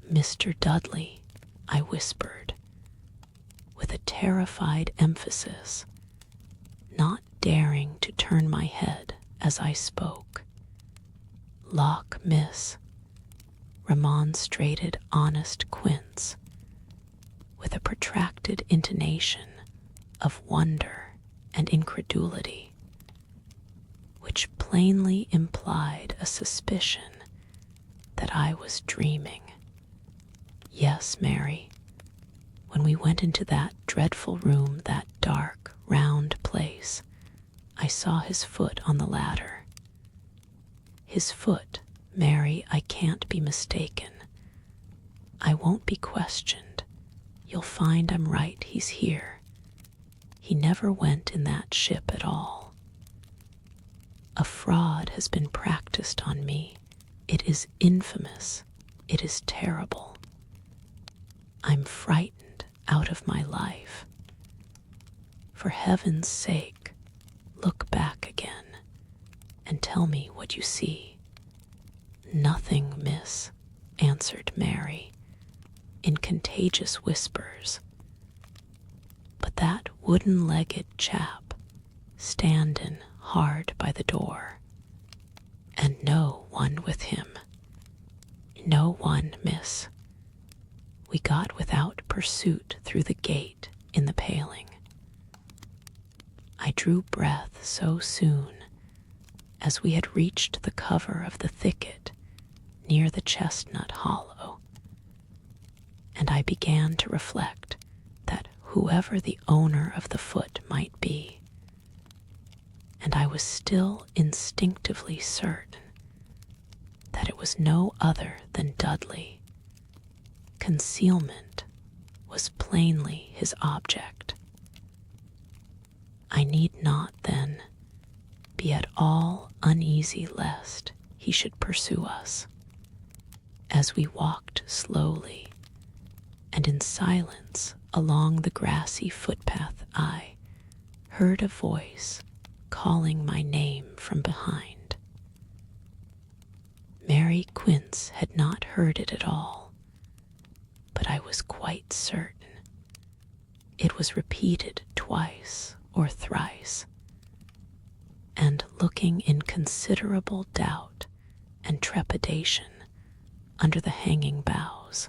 "Mr. Dudley," I whispered, with a terrified emphasis, not daring to turn my head as I spoke. "Lock, miss," remonstrated honest Quince, with a protracted intonation of wonder and incredulity, which plainly implied a suspicion that I was dreaming. "Yes, Mary. When we went into that dreadful room, that dark, round place, I saw his foot on the ladder." "His foot, Mary, I can't be mistaken. I won't be questioned. You'll find I'm right, he's here. He never went in that ship at all. A fraud has been practiced on me. It is infamous. It is terrible. I'm frightened out of my life. For heaven's sake, look back again and tell me what you see." "Nothing, miss," answered Mary, in contagious whispers, "but that wooden-legged chap standin' hard by the door, and no one with him." "No one, miss. We got without pursuit through the gate in the paling." I drew breath so soon as we had reached the cover of the thicket near the chestnut hollow, and I began to reflect that whoever the owner of the foot might be, and I was still instinctively certain that it was no other than Dudley. Concealment was plainly his object. I need not, then, be at all uneasy lest he should pursue us. As we walked slowly and in silence along the grassy footpath, I heard a voice calling my name from behind. Mary Quince had not heard it at all, but I was quite certain. It was repeated twice or thrice, and looking in considerable doubt and trepidation under the hanging boughs,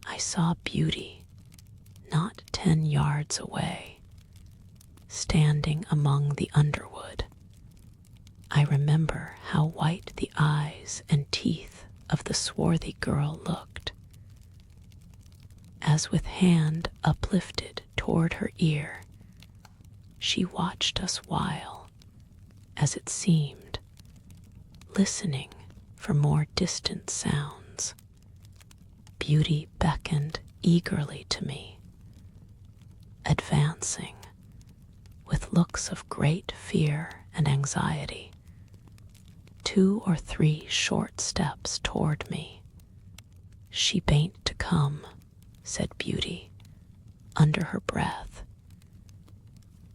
I saw Beauty not 10 yards away, standing among the underwood. I remember how white the eyes and teeth of the swarthy girl looked, as with hand uplifted toward her ear, she watched us while, as it seemed, listening for more distant sounds. Beauty beckoned eagerly to me, advancing with looks of great fear and anxiety, 2 or 3 short steps toward me. "She bain't to come," said Beauty, under her breath.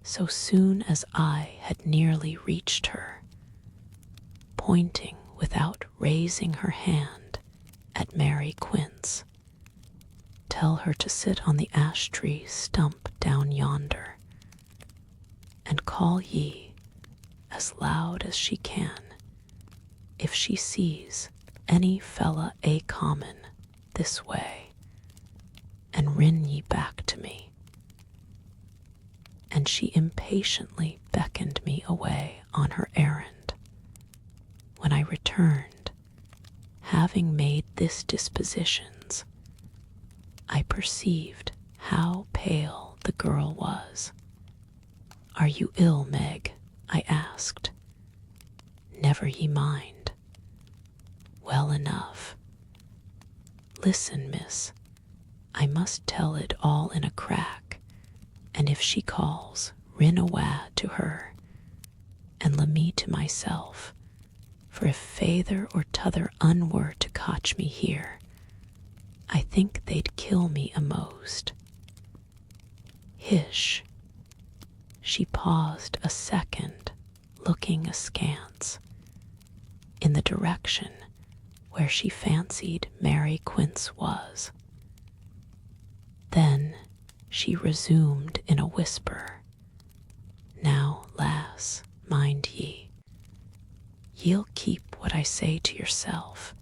So soon as I had nearly reached her, pointing without raising her hand at Mary Quince, "Tell her to sit on the ash tree stump down yonder, and call ye as loud as she can if she sees any fella a common this way, and rin ye back to me." And she impatiently beckoned me away on her errand. When I returned, having made this dispositions, I perceived how pale the girl was. "Are you ill, Meg?" I asked. "Never ye mind." "Well enough. Listen, miss, I must tell it all in a crack, and if she calls, rin awa to her, and le me to myself, for if feyther or t'other were to cotch me here, I think they'd kill me a'most." "Hish." She paused a second, looking askance in the direction where she fancied Mary Quince was. Then she resumed in a whisper, "Now, lass, mind ye, ye'll keep what I say to yourself.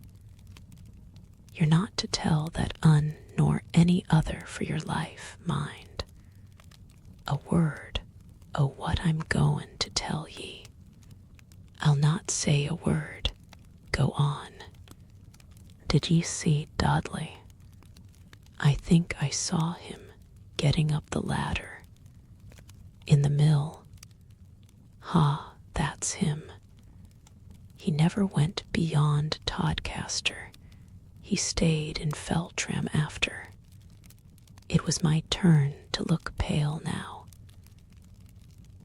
You're not to tell that nor any other for your life, mind. A word o' what I'm goin' to tell ye." "I'll not say a word. Go on." "Did ye see Dudley?" "I think I saw him getting up the ladder." "In the mill?" "Ha, that's him. He never went beyond Todcaster. He stayed in Feltram after." It was my turn to look pale now.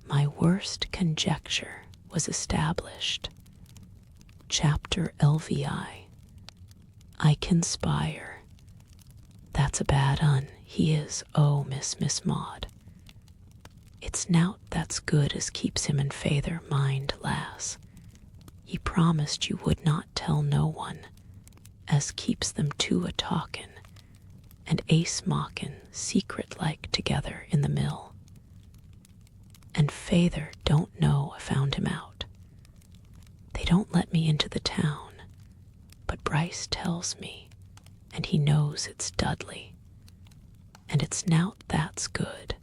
My worst conjecture was established. Chapter LVI. I conspire. That's a bad un, he is, oh, Miss Maud. It's nowt that's good as keeps him and feyther, mind, lass. Ye promised you would not tell no one, as keeps them two a talkin', and smokin' secret-like together in the mill. And feyther don't know I found him out. They don't let me into the town, but Bryce tells me, and he knows it's Dudley. And it's nowt that's good,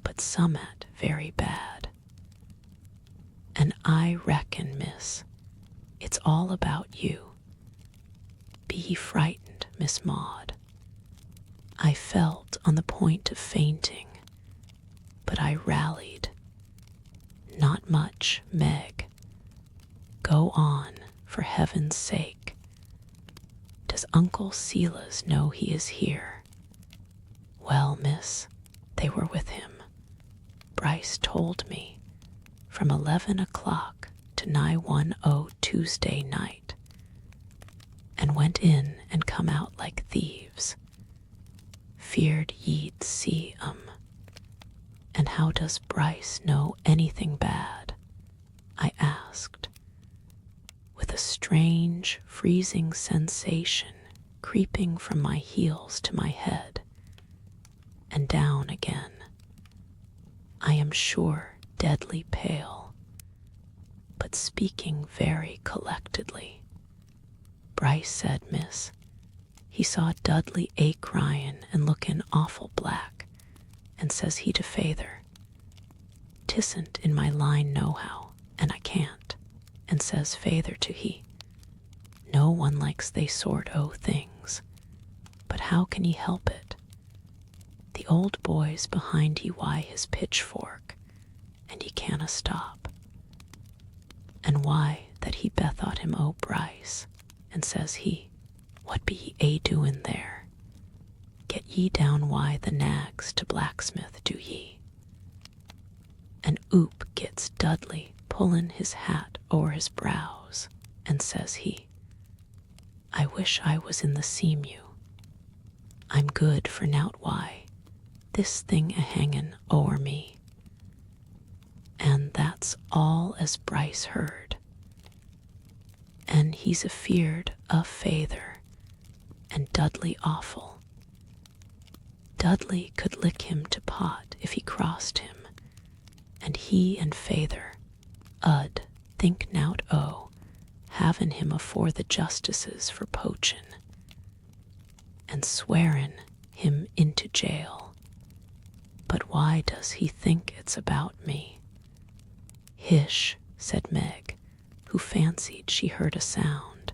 but summat very bad. And I reckon, miss, it's all about you. Be ye frightened, Miss Maud. I felt on the point of fainting, but I rallied. Not much, Meg. Go on, for heaven's sake. Does Uncle Silas know he is here? Well, miss, they were with him. Bryce told me, from 11 o'clock to nigh 1:00 Tuesday night, and went in and come out like thieves. Feared ye'd see 'em. And how does Bryce know anything bad? I asked, with a strange, freezing sensation creeping from my heels to my head and down again. I am sure deadly pale, but speaking very collectedly. Bryce said, miss, he saw Dudley ache Ryan and look in awful black, and says he to feyther, "'Tisn't in my line nohow, and I can't," and says feyther to he, "No one likes they sort o' things, but how can ye help it? The old boy's behind ye why his pitchfork, and ye canna stop." And why that he bethought him o' Bryce, and says he, "What be ye a-doin' there? Get ye down why the nags to blacksmith, do ye?" And oop gets Dudley pullin' his hat o'er his brows, and says he, "I wish I was in the seamew. I'm good for nowt why, this thing a-hangin' o'er me." And that's all as Bryce heard. And he's afeard of feyther, and Dudley awful. Dudley could lick him to pot if he crossed him, and he and feyther think nowt o' havin' him afore the justices for poachin', and swearin' him into jail. But why does he think it's about me? "Hish," said Meg, who fancied she heard a sound,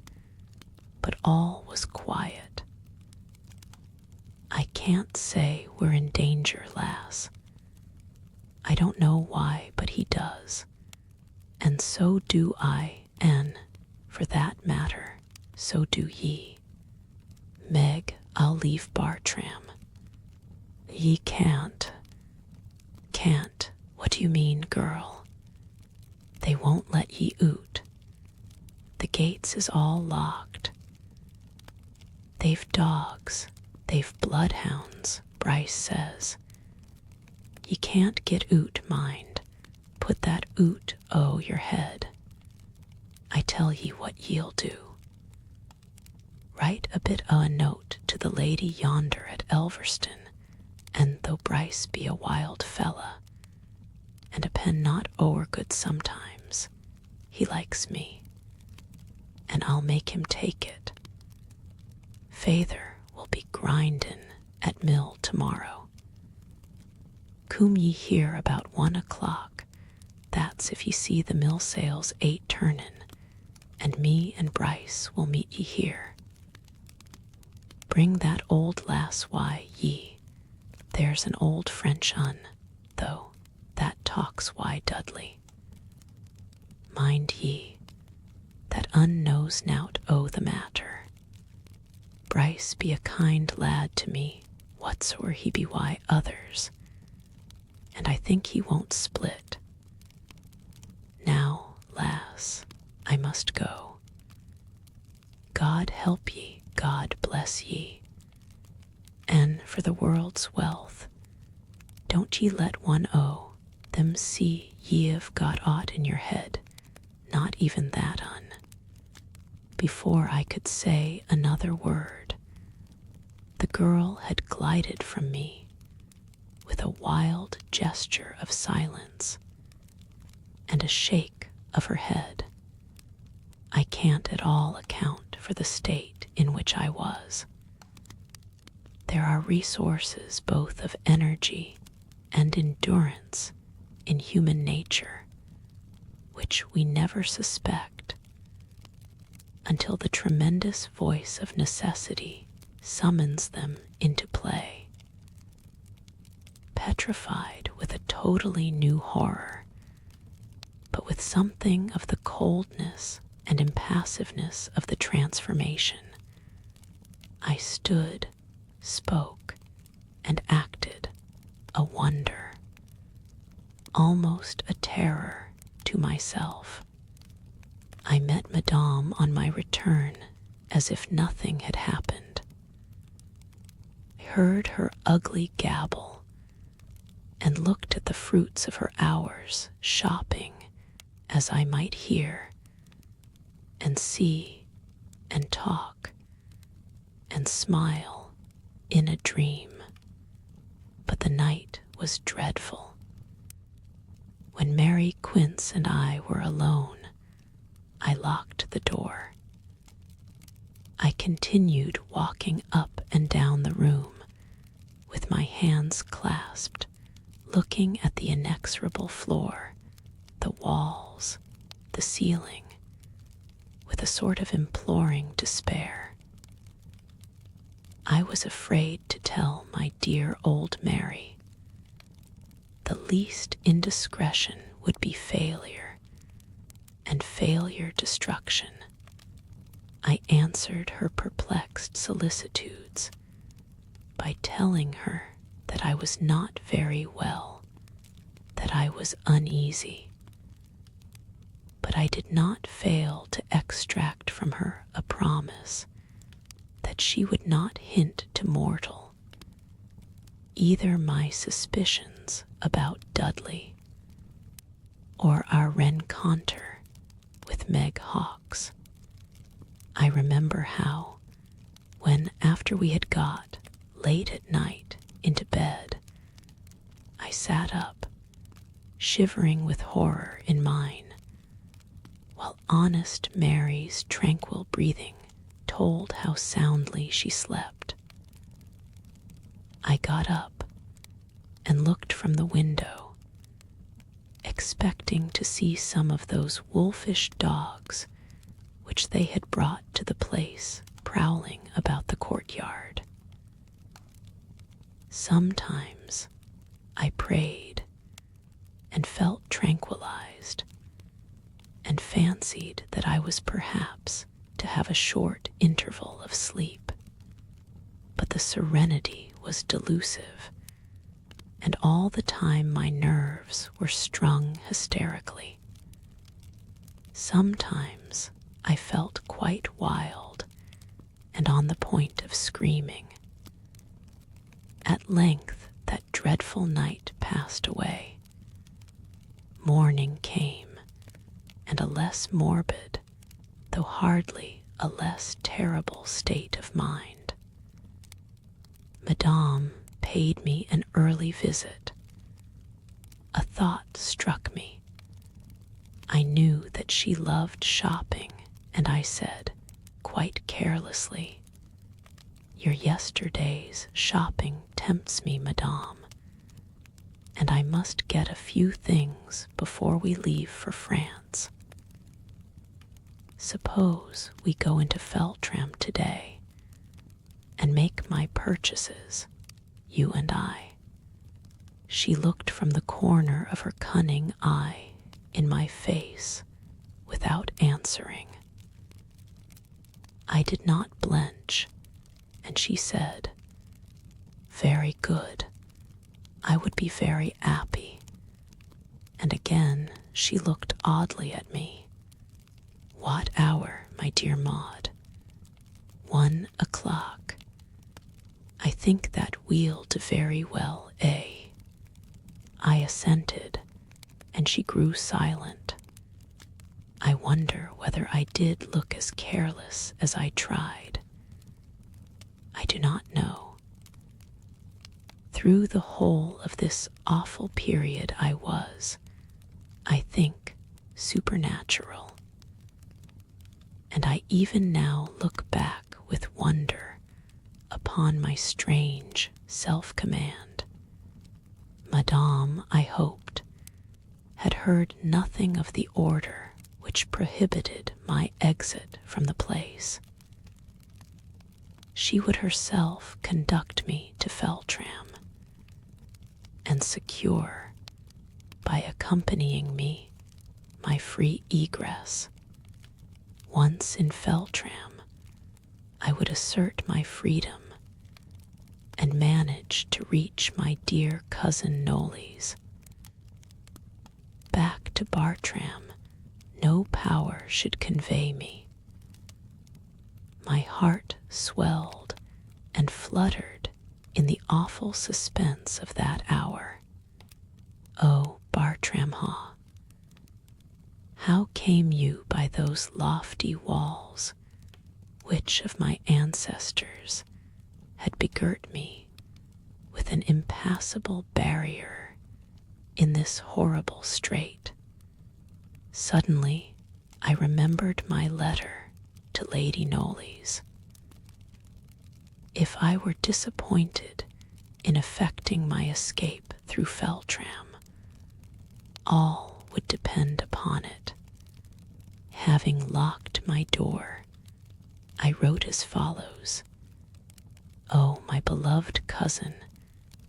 but all was quiet. "I can't say we're in danger, lass. I don't know why, but he does, and so do I, and, for that matter, so do ye. Meg, I'll leave Bartram." "Ye can't." "Can't? What do you mean, girl?" "They won't let ye oot. The gates is all locked. They've dogs, they've bloodhounds," Bryce says. "Ye can't get oot, mind. Put that oot o' your head. I tell ye what ye'll do. Write a bit o' a note to the lady yonder at Elverston, and though Bryce be a wild fella, and a pen not o'er good sometimes, he likes me, and I'll make him take it. Feyther will be grindin' at mill tomorrow. Coom ye here about 1 o'clock, that's if ye see the mill sails 8 turnin', and me and Bryce will meet ye here. Bring that old lass why ye, there's an old French un, though, that talks why Dudley. Mind ye, that un knows nowt o' the matter. Bryce be a kind lad to me, whatsoe'er he be why others, and I think he won't split. Now, lass, I must go. God help ye, God bless ye, and for the world's wealth, don't ye let one o' them see ye have got aught in your head, not even that un." Before I could say another word, the girl had glided from me with a wild gesture of silence and a shake of her head. I can't at all account for the state in which I was. There are resources both of energy and endurance in human nature which we never suspect until the tremendous voice of necessity summons them into play. Petrified with a totally new horror, but with something of the coldness and impassiveness of the transformation, I stood, spoke, and acted, a wonder, almost a terror to myself. I met Madame on my return as if nothing had happened. I heard her ugly gabble, and looked at the fruits of her hours shopping as I might hear and see and talk and smile in a dream. But the night was dreadful. When Mary Quince and I were alone, I locked the door. I continued walking up and down the room with my hands clasped, looking at the inexorable floor, the walls, the ceiling, with a sort of imploring despair. I was afraid to tell my dear old Mary. The least indiscretion would be failure, and failure destruction. I answered her perplexed solicitudes by telling her that I was not very well, that I was uneasy. But I did not fail to extract from her a promise that she would not hint to mortal either my suspicions about Dudley or our rencontre with Meg Hawkes. I remember how, when after we had got late at night into bed, I sat up, shivering with horror in mine, while honest Mary's tranquil breathing told how soundly she slept. I got up and looked from the window, expecting to see some of those wolfish dogs which they had brought to the place prowling about the courtyard. Sometimes I prayed and felt tranquilized and fancied that I was perhaps to have a short interval of sleep, but the serenity was delusive, and all the time my nerves were strung hysterically. Sometimes I felt quite wild and on the point of screaming. At length that dreadful night passed away. Morning came, and a less morbid, though hardly a less terrible state of mind. Madame paid me an early visit. A thought struck me. I knew that she loved shopping, and I said, quite carelessly, "Your yesterday's shopping tempts me, Madame, and I must get a few things before we leave for France. Suppose we go into Feltram today and make my purchases, you and I." She looked from the corner of her cunning eye in my face without answering. I did not blench, and she said, "Very good. I would be very happy." And again she looked oddly at me. "What hour, my dear Maud?" 1 o'clock. "I think that we'll do very well, eh?" I assented, and she grew silent. I wonder whether I did look as careless as I tried. I do not know. Through the whole of this awful period I was, I think, supernatural. And I even now look back with wonder upon my strange self-command. Madame, I hoped, had heard nothing of the order which prohibited my exit from the place. She would herself conduct me to Feltram, and secure, by accompanying me, my free egress. Once in Feltram, I would assert my freedom and manage to reach my dear cousin Nolly's. Back to Bartram no power should convey me. My heart swelled and fluttered in the awful suspense of that hour. O Bartram-Haugh, how came you by those lofty walls, which of my ancestors had begirt me with an impassable barrier in this horrible strait? Suddenly I remembered my letter to Lady Knollys. If I were disappointed in effecting my escape through Feltram, all would depend upon it. Having locked my door, I wrote as follows: O my beloved cousin,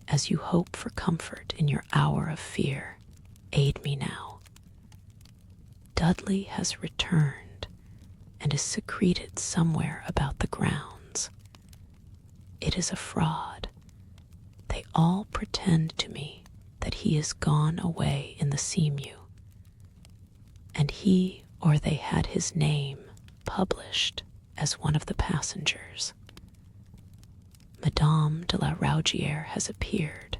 as you hope for comfort in your hour of fear, aid me now. Dudley has returned and is secreted somewhere about the grounds. It is a fraud. They all pretend to me that he is gone away in the Seamew, and he or they had his name published as one of the passengers. Madame de la Raugière has appeared.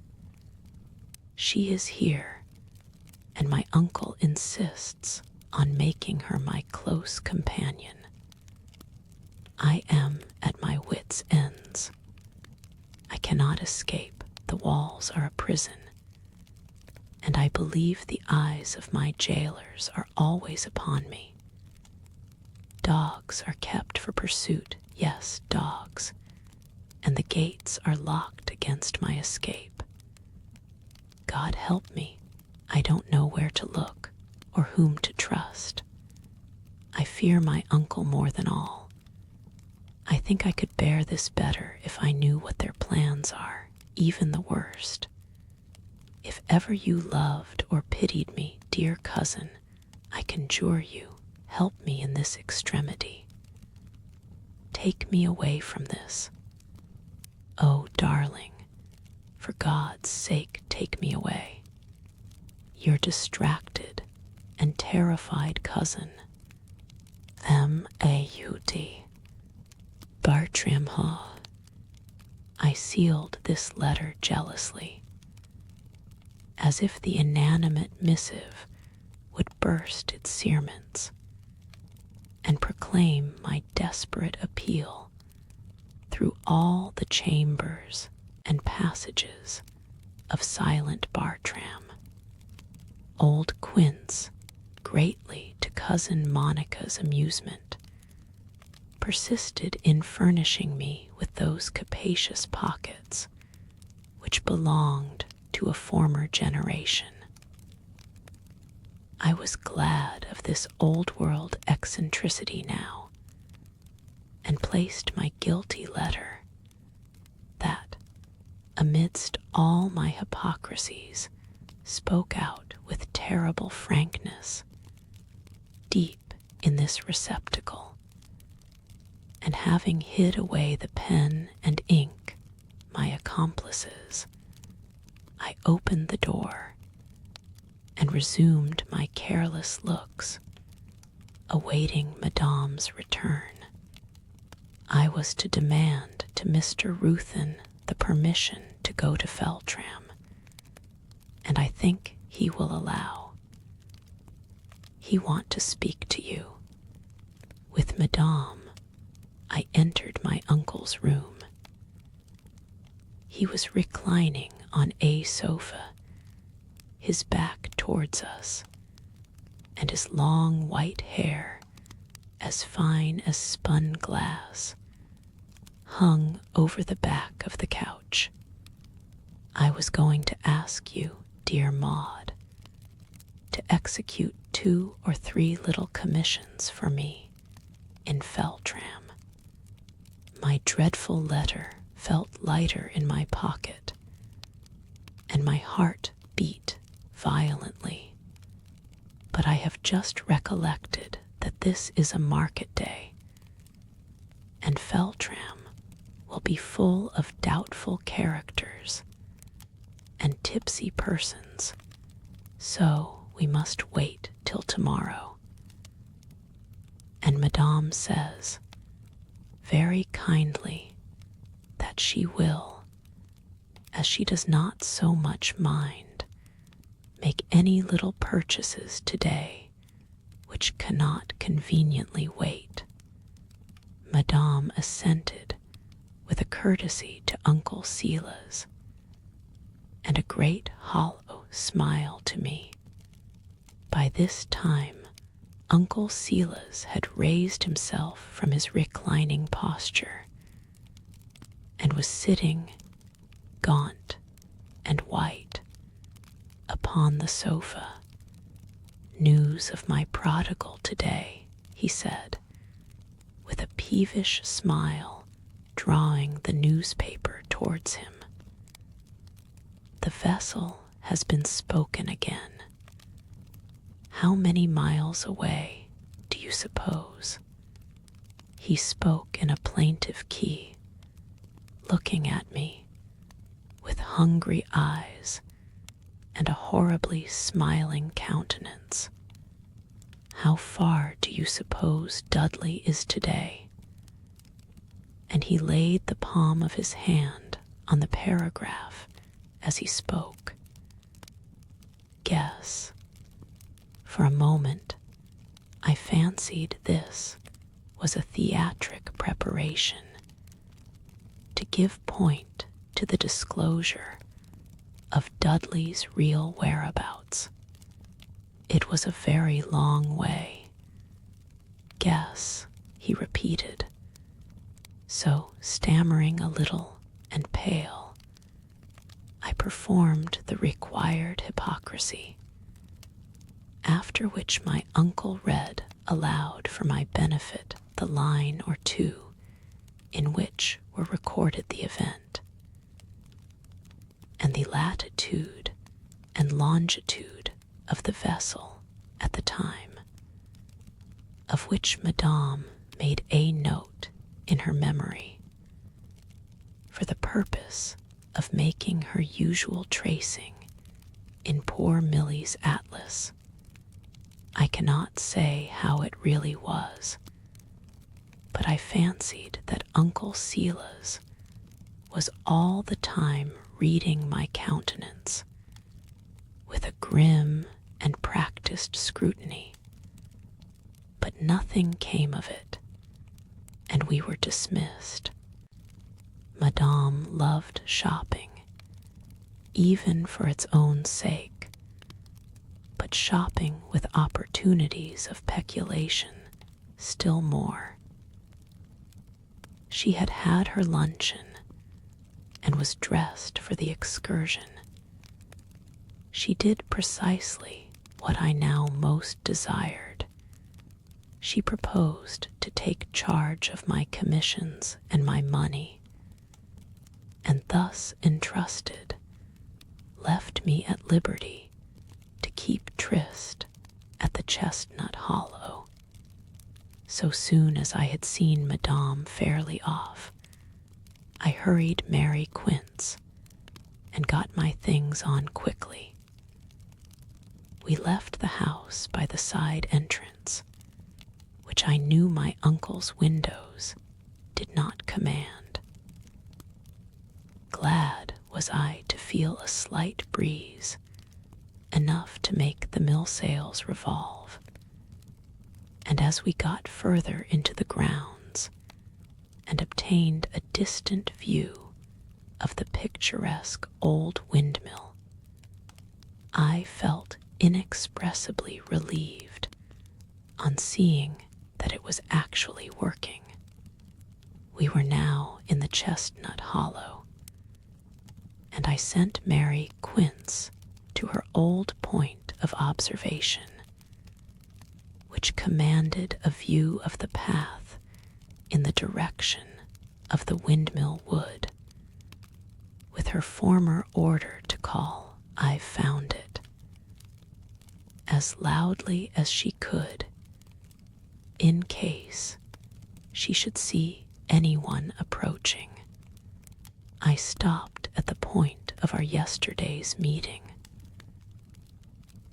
She is here, and my uncle insists on making her my close companion. I am at my wits' ends. I cannot escape. The walls are a prison, and I believe the eyes of my jailers are always upon me. Dogs are kept for pursuit, yes, dogs, and the gates are locked against my escape. God help me, I don't know where to look or whom to trust. I fear my uncle more than all. I think I could bear this better if I knew what their plans are, even the worst. If ever you loved or pitied me, dear cousin, I conjure you, help me in this extremity. Take me away from this. Oh, darling, for God's sake, take me away. Your distracted and terrified cousin, M.A.U.D. Bartram-Haugh. I sealed this letter jealously, as if the inanimate missive would burst its cerements and proclaim my desperate appeal through all the chambers and passages of silent Bartram. Old Quince, greatly to cousin Monica's amusement, persisted in furnishing me with those capacious pockets which belonged to a former generation. I was glad of this old-world eccentricity now, and placed my guilty letter, that, amidst all my hypocrisies, spoke out with terrible frankness, deep in this receptacle, and having hid away the pen and ink, my accomplices, I opened the door and resumed my careless looks, awaiting Madame's return. I was to demand to Mr. Ruthven the permission to go to Feltram, and I think he will allow. He want to speak to you. With Madame, I entered my uncle's room. He was reclining on a sofa, his back towards us, and his long white hair, as fine as spun glass, hung over the back of the couch. I was going to ask you, dear Maud, to execute 2 or 3 little commissions for me in Feltram. My dreadful letter felt lighter in my pocket, and my heart beat violently. But I have just recollected that this is a market day, and Feltram will be full of doubtful characters and tipsy persons, so we must wait till tomorrow. And Madame says, very kindly, that she will, as she does not so much mind make any little purchases today which cannot conveniently wait. Madame assented with a courtesy to Uncle Silas, and a great hollow smile to me. By this time, Uncle Silas had raised himself from his reclining posture, and was sitting, gaunt and white, upon the sofa. "News of my prodigal today," he said, with a peevish smile, drawing the newspaper towards him. "The vessel has been spoken again. How many miles away, do you suppose?" He spoke in a plaintive key, looking at me with hungry eyes and a horribly smiling countenance. "How far do you suppose Dudley is today?" And he laid the palm of his hand on the paragraph as he spoke. Guess. For a moment, I fancied this was a theatric preparation to give point to the disclosure of Dudley's real whereabouts. It was a very long way. "Guess," he repeated, so stammering a little and pale, I performed the required hypocrisy, after which my uncle read aloud for my benefit the line or two in which were recorded the event, and the latitude and longitude of the vessel at the time, of which Madame made a note in her memory, for the purpose of making her usual tracing in poor Milly's atlas. I cannot say how it really was, but I fancied that Uncle Silas was all the time reading my countenance with a grim and practiced scrutiny. But nothing came of it, and we were dismissed. Madame loved shopping, even for its own sake, but shopping with opportunities of peculation still more. She had had her luncheon and was dressed for the excursion. She did precisely what I now most desired. She proposed to take charge of my commissions and my money, and thus entrusted, left me at liberty to keep tryst at the Chestnut Hollow. So soon as I had seen Madame fairly off, I hurried Mary Quince and got my things on quickly. We left the house by the side entrance, which I knew my uncle's windows did not command. Glad was I to feel a slight breeze, enough to make the mill sails revolve, and as we got further into the grounds and obtained a distant view of the picturesque old windmill, I felt inexpressibly relieved on seeing that it was actually working. We were now in the Chestnut Hollow, and I sent Mary Quince to her old point of observation, which commanded a view of the path in the direction of the Windmill Wood, with her former order to call "I've found it," as loudly as she could, in case she should see anyone approaching. I stopped at the point of our yesterday's meeting.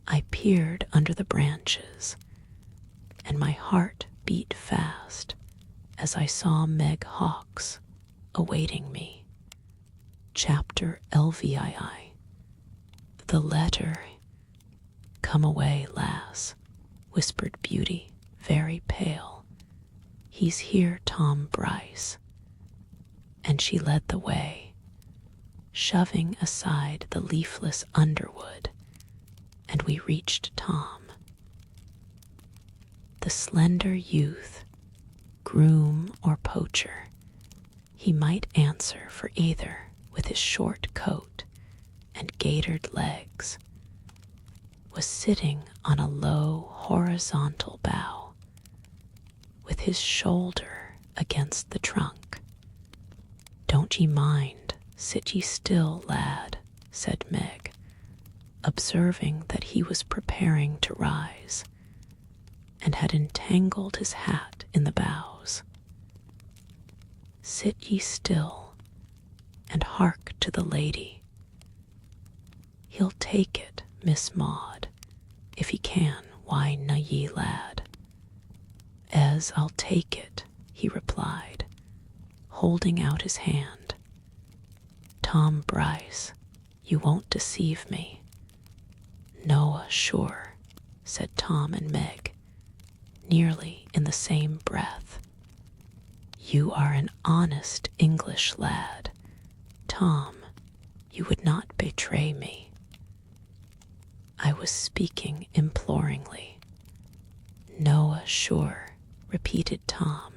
I peered under the branches, and my heart beat fast as I saw Meg Hawkes awaiting me. Chapter LVII. The letter "Come away, lass," whispered Beauty, very pale. "He's here, Tom Bryce." And she led the way, shoving aside the leafless underwood, and we reached Tom. The slender youth, groom or poacher, he might answer for either with his short coat and gaitered legs, was sitting on a low horizontal bough, with his shoulder against the trunk. "Don't ye mind, sit ye still, lad," said Meg, observing that he was preparing to rise, and had entangled his hat in the boughs. "Sit ye still, and hark to the lady. He'll take it, Miss Maud, if he can, why na ye, lad?" "As I'll take it," he replied, holding out his hand. "Tom Bryce, you won't deceive me." "Noa, sure," said Tom and Meg, nearly in the same breath. "You are an honest English lad, Tom. You would not betray me." I was speaking imploringly. "Noa, sure," repeated Tom.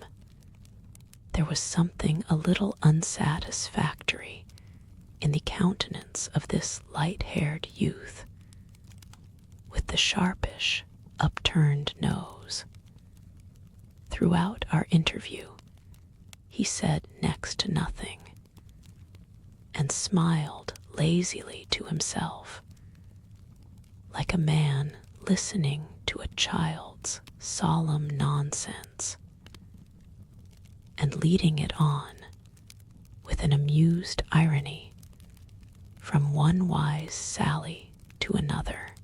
There was something a little unsatisfactory in the countenance of this light-haired youth, with the sharpish, upturned nose. Throughout our interview, he said next to nothing, and smiled lazily to himself, like a man listening to a child's solemn nonsense, and leading it on with an amused irony from one wise sally to another.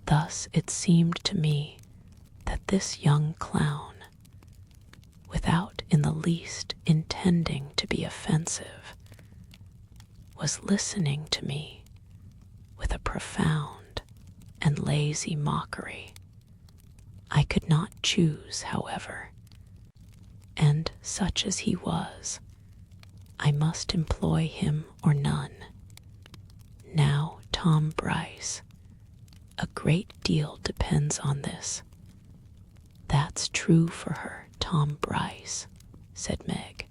Thus it seemed to me that this young clown, without in the least intending to be offensive, was listening to me with a profound and lazy mockery. I could not choose, however, and such as he was, I must employ him or none. "Now, Tom Bryce, a great deal depends on this." "That's true for her, Tom Bryce," said Meg,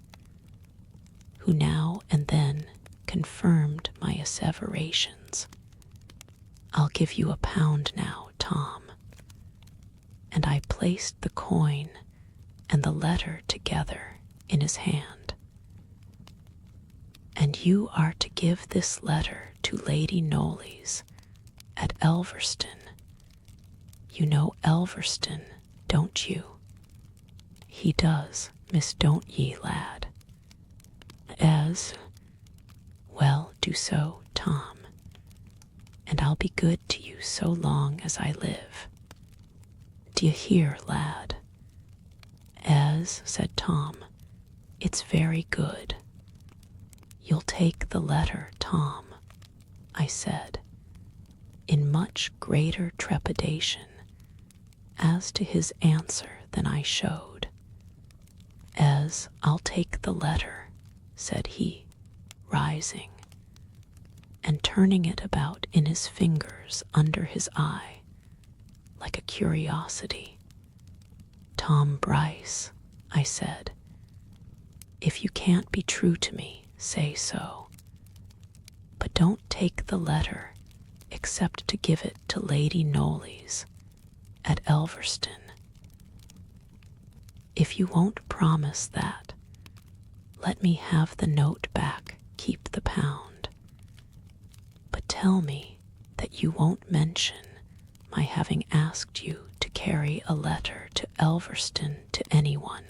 who now and then confirmed my asseverations. "I'll give you £1 now, Tom." And I placed the coin and the letter together in his hand. "And you are to give this letter to Lady Knollys at Elverston. You know Elverston, don't you?" "He does, Miss, don't ye, lad?" "As well, do so, Tom, and I'll be good to you so long as I live. D'ye hear, lad?" "As," said Tom, "it's very good." "You'll take the letter, Tom," I said, in much greater trepidation as to his answer than I showed. "As I'll take the letter," said he, rising, and turning it about in his fingers under his eye, like a curiosity. "Tom Bryce," I said, "if you can't be true to me, say so. But don't take the letter except to give it to Lady Knollys at Elverston. If you won't promise that, let me have the note back, keep the £1. But tell me that you won't mention my having asked you to carry a letter to Elverston to anyone."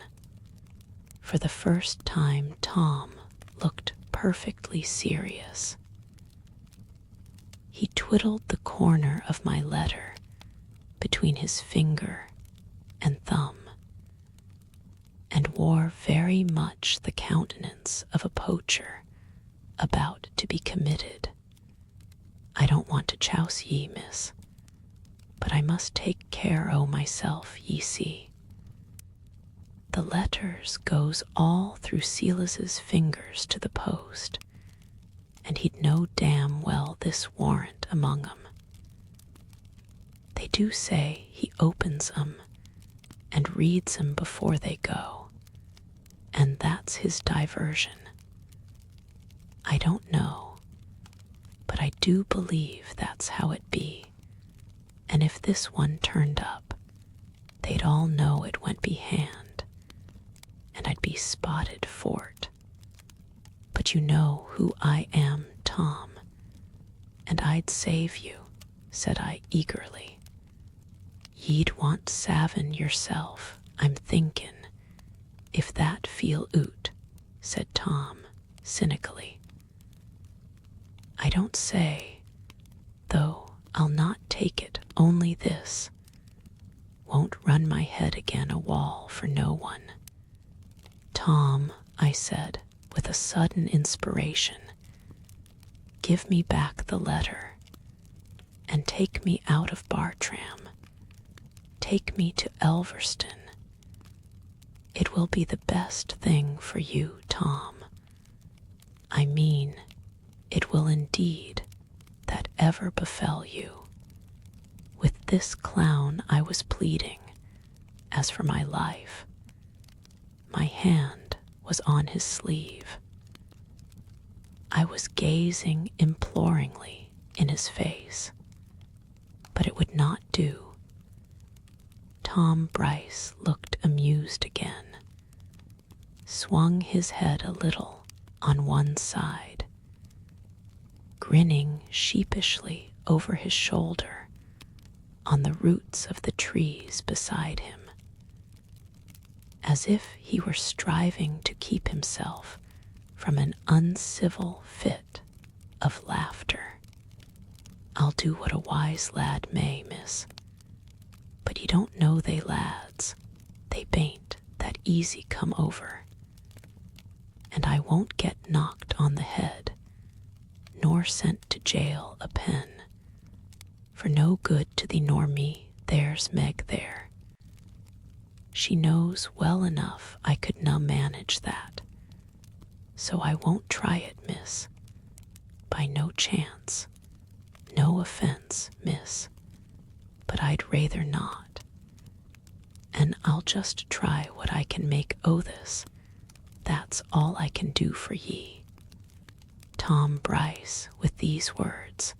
For the first time, Tom looked perfectly serious. He twiddled the corner of my letter between his finger and thumb, and wore very much the countenance of a poacher about to be committed. "I don't want to chouse ye, miss, but I must take care o' myself, ye see. The letters goes all through Silas's fingers to the post, and he'd know damn well this warrant among 'em. They do say he opens 'em and reads 'em before they go, and that's his diversion. I don't know, but I do believe that's how it be, and if this one turned up, they'd all know it went behand, and I'd be spotted for't. But you know who I am, Tom, and I'd save you, said I eagerly. Ye'd want savin yourself, I'm thinkin', if that feel oot, said Tom cynically. I don't say, though I'll not take it, only this. Won't run my head again a wall for no one. Tom, I said, with a sudden inspiration, give me back the letter, and take me out of Bartram. Take me to Elverston. It will be the best thing for you, Tom. I mean, it will indeed, that ever befell you. With this clown I was pleading, as for my life. My hand was on his sleeve. I was gazing imploringly in his face, but it would not do. Tom Bryce looked amused again, swung his head a little on one side, grinning sheepishly over his shoulder on the roots of the trees beside him, as if he were striving to keep himself from an uncivil fit of laughter. I'll do what a wise lad may, miss, but you don't know they lads, they bain't that easy come over, and I won't get knocked on the head, nor sent to jail a pen, for no good to thee nor me, there's Meg there. She knows well enough I could na manage that, so I won't try it, miss, by no chance. No offense, miss, but I'd rather not, and I'll just try what I can make o' this. That's all I can do for ye. Tom Bryce, with these words,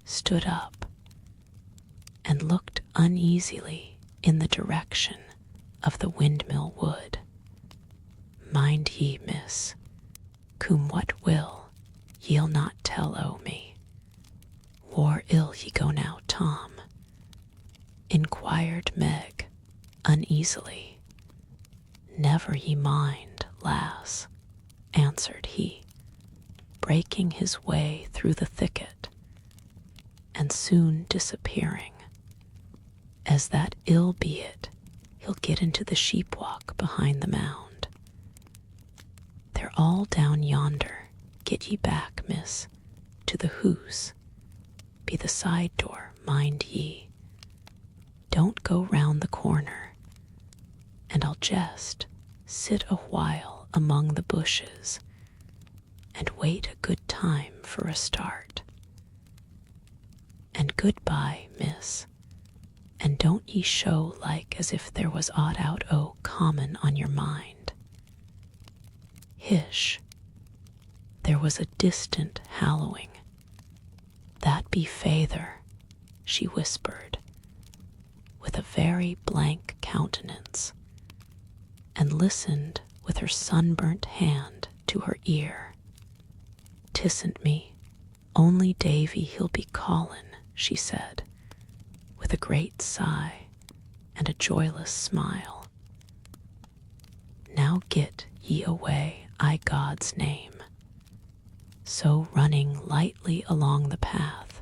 stood up and looked uneasily in the direction of the Windmill Wood. Mind ye, miss, cum what will, ye'll not tell o' me. War ill ye go now, Tom? Inquired Meg uneasily. Never ye mind, lass, answered he, breaking his way through the thicket, and soon disappearing. As that ill be it, he'll get into the sheep-walk behind the mound. They're all down yonder. Get ye back, miss, to the hoose. Be the side door, mind ye. Don't go round the corner, and I'll just sit a while among the bushes and wait a good time for a start. And goodbye, miss, and don't ye show like as if there was aught out o' common on your mind. Hish, there was a distant hallowing. That be feyther, she whispered, with a very blank countenance, and listened with her sunburnt hand to her ear. Tisn't me, only Davy he'll be callin', she said, with a great sigh and a joyless smile. Now get ye away, I God's name. So running lightly along the path,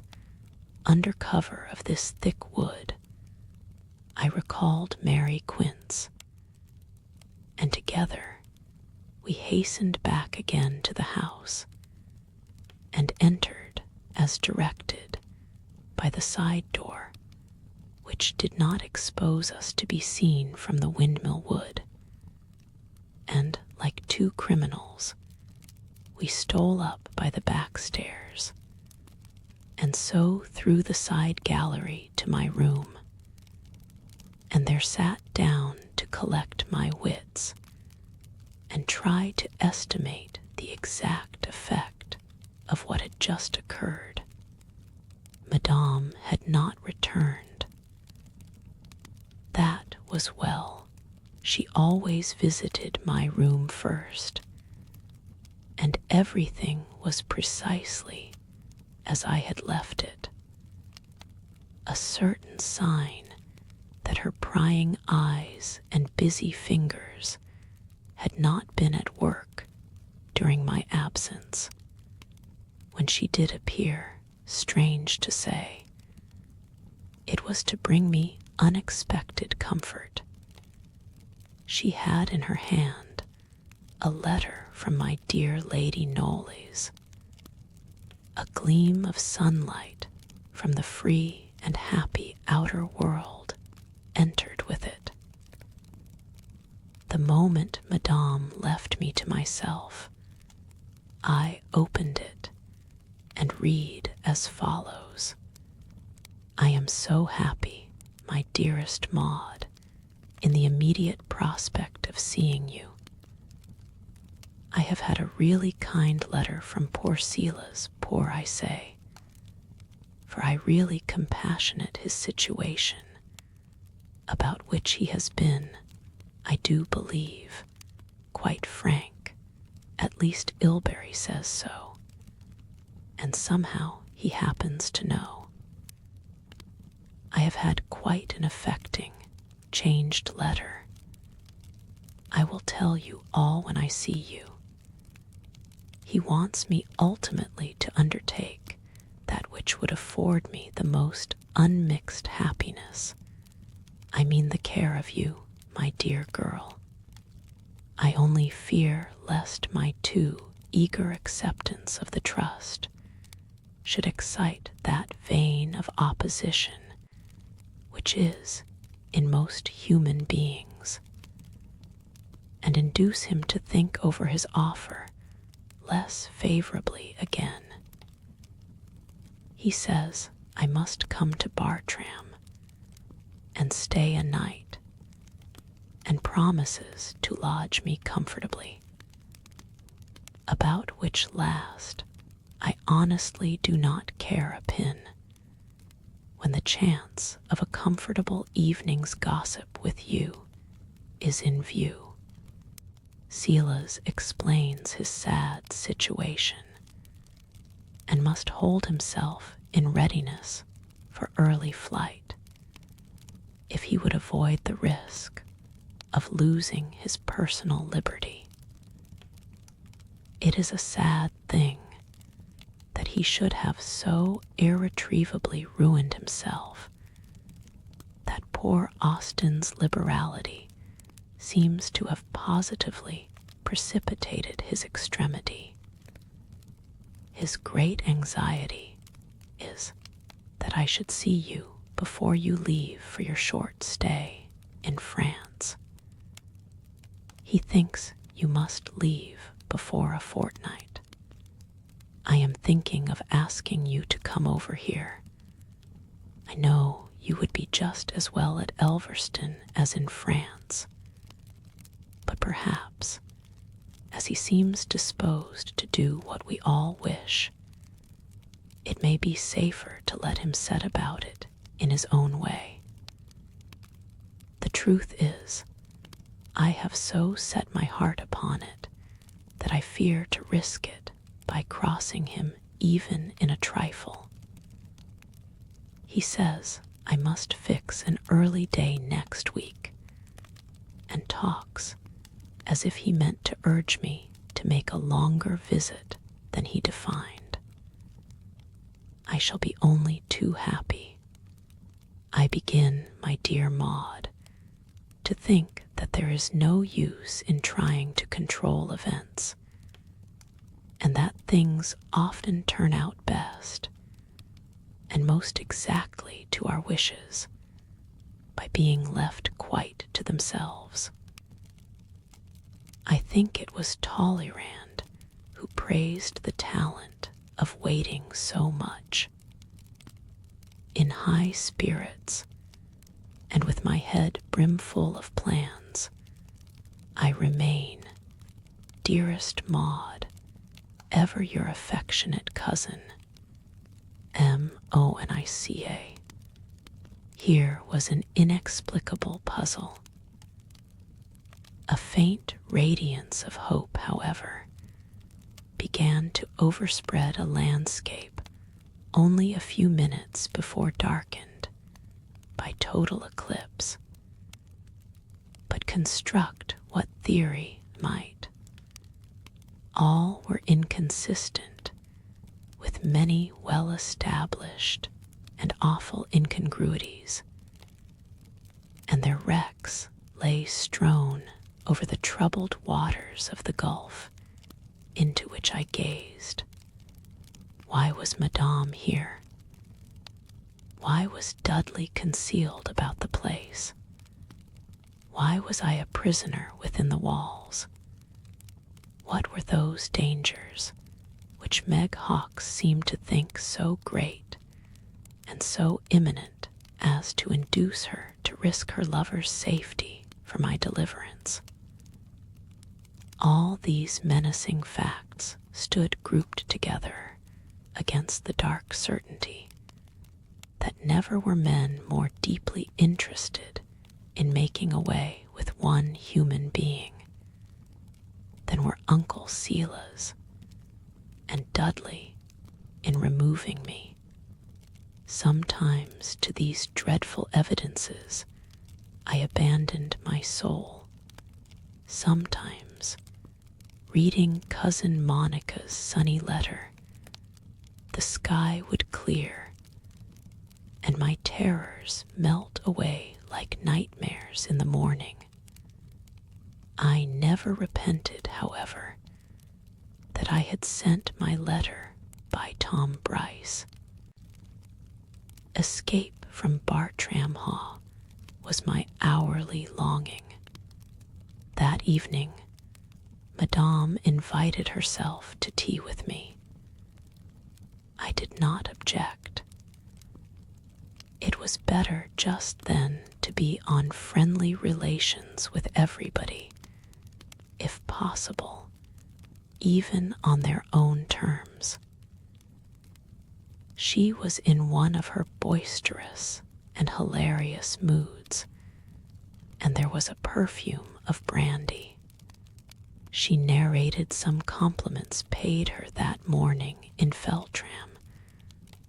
under cover of this thick wood, I recalled Mary Quince, and together we hastened back again to the house, and entered, as directed, by the side door, which did not expose us to be seen from the Windmill Wood, and, like two criminals, we stole up by the back stairs, and so through the side gallery to my room, and there sat down to collect my wits, and try to estimate the exact effect of what had just occurred. Madame had not returned. That was well. She always visited my room first, and everything was precisely as I had left it. A certain sign that her prying eyes and busy fingers had not been at work during my absence. When she did appear, strange to say, it was to bring me unexpected comfort. She had in her hand a letter from my dear Lady Knollys. A gleam of sunlight from the free and happy outer world entered with it. The moment Madame left me to myself, I opened it and read as follows. I am so happy, my dearest Maud, in the immediate prospect of seeing you. I have had a really kind letter from poor Silas, poor I say, for I really compassionate his situation, about which he has been, I do believe, quite frank. At least Ilbury says so, and somehow he happens to know. I have had quite an affecting, changed letter. I will tell you all when I see you. He wants me ultimately to undertake that which would afford me the most unmixed happiness. I mean the care of you, my dear girl. I only fear lest my too eager acceptance of the trust should excite that vein of opposition which is in most human beings, and induce him to think over his offer less favorably again. He says I must come to Bartram and stay a night, and promises to lodge me comfortably, about which last I honestly do not care a pin, when the chance of a comfortable evening's gossip with you is in view. Silas explains his sad situation, and must hold himself in readiness for early flight, if he would avoid the risk of losing his personal liberty. It is a sad thing that he should have so irretrievably ruined himself, that poor Austen's liberality seems to have positively precipitated his extremity. His great anxiety is that I should see you before you leave for your short stay in France. He thinks you must leave before a fortnight. I am thinking of asking you to come over here. I know you would be just as well at Elverston as in France, but perhaps, as he seems disposed to do what we all wish, it may be safer to let him set about it in his own way. The truth is, I have so set my heart upon it that I fear to risk it by crossing him even in a trifle. He says I must fix an early day next week, and talks as if he meant to urge me to make a longer visit than he defined. I shall be only too happy. I begin, my dear Maud, to think that there is no use in trying to control events, and that things often turn out best, and most exactly to our wishes, by being left quite to themselves. I think it was Talleyrand who praised the talent of waiting so much. In high spirits, and with my head brimful of plans, I remain, dearest Maud, ever your affectionate cousin, Monica. Here was an inexplicable puzzle. A faint radiance of hope, however, began to overspread a landscape only a few minutes before darkened by total eclipse. But construct what theory might, all were inconsistent with many well-established and awful incongruities, and their wrecks lay strewn over the troubled waters of the gulf into which I gazed. Why was Madame here? Why was Dudley concealed about the place? Why was I a prisoner within the walls? What were those dangers which Meg Hawkes seemed to think so great and so imminent as to induce her to risk her lover's safety for my deliverance? All these menacing facts stood grouped together against the dark certainty that never were men more deeply interested in making away with one human being than were Uncle Silas and Dudley in removing me. Sometimes to these dreadful evidences I abandoned my soul. Sometimes, reading Cousin Monica's sunny letter, the sky would clear, and my terrors melt away like nightmares in the morning. I never repented, however, that I had sent my letter by Tom Bryce. Escape from Bartram-Haugh was my hourly longing. That evening, Madame invited herself to tea with me. I did not object. It was better just then to be on friendly relations with everybody, if possible, even on their own terms. She was in one of her boisterous and hilarious moods, and there was a perfume of brandy. She narrated some compliments paid her that morning in Feltram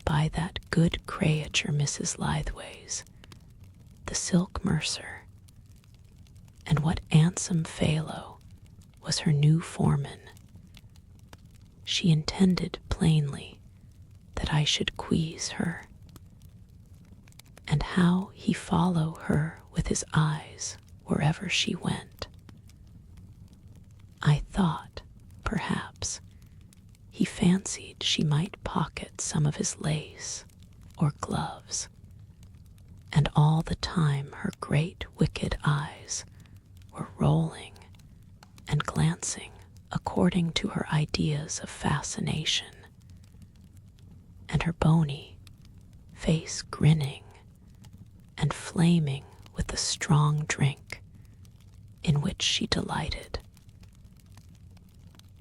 by that good creature Mrs. Lythways, the silk mercer, and what Ansome Phalo was her new foreman. She intended plainly that I should quiz her, and how he follow her with his eyes wherever she went. I thought, perhaps, he fancied she might pocket some of his lace or gloves, and all the time her great wicked eyes were rolling and glancing according to her ideas of fascination, and her bony face grinning and flaming with the strong drink in which she delighted.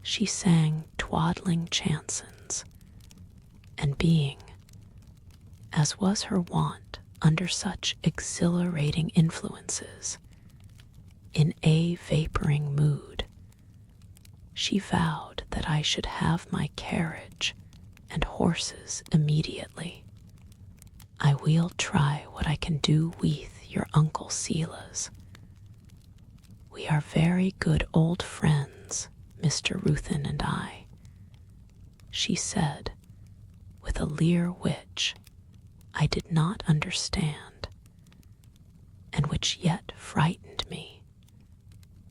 She sang twaddling chansons, and being, as was her wont under such exhilarating influences, in a vaporing mood, she vowed that I should have my carriage and horses immediately. I will try what I can do with your Uncle Silas. We are very good old friends, Mr. Ruthin and I, she said, with a leer which I did not understand, and which yet frightened me.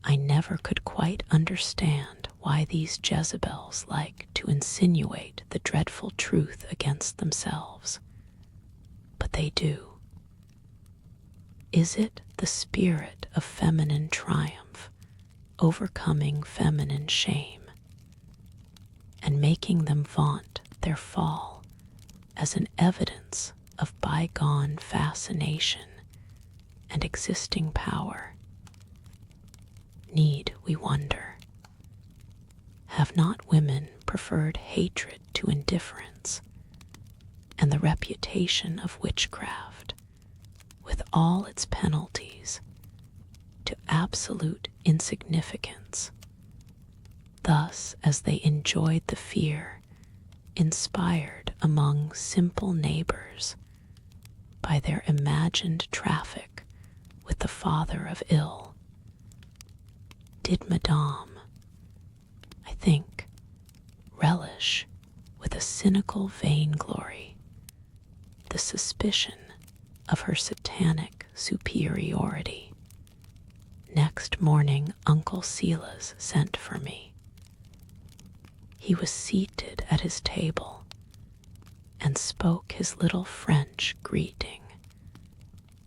I never could quite understand why these Jezebels like to insinuate the dreadful truth against themselves, but they do. Is it the spirit of feminine triumph overcoming feminine shame and making them vaunt their fall as an evidence of bygone fascination and existing power? Need we wonder? Have not women preferred hatred to indifference and the reputation of witchcraft, with all its penalties, to absolute insignificance, thus as they enjoyed the fear inspired among simple neighbors by their imagined traffic with the father of ill? Did Madame, I think, relish with a cynical vainglory the suspicion of her satanic superiority? Next morning, Uncle Silas sent for me. He was seated at his table and spoke his little French greeting,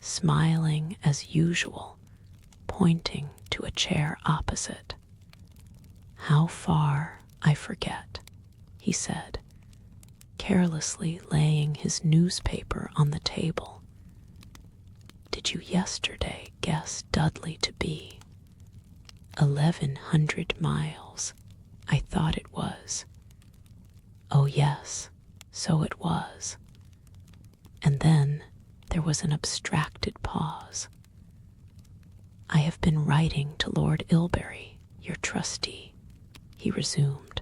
smiling as usual, pointing to a chair opposite. "How far, I forget," he said, carelessly laying his newspaper on the table. "Did you yesterday guess Dudley to be 1,100 miles? I thought it was." "Oh yes, so it was." And then there was an abstracted pause. "I have been writing to Lord Ilbury, your trustee," he resumed.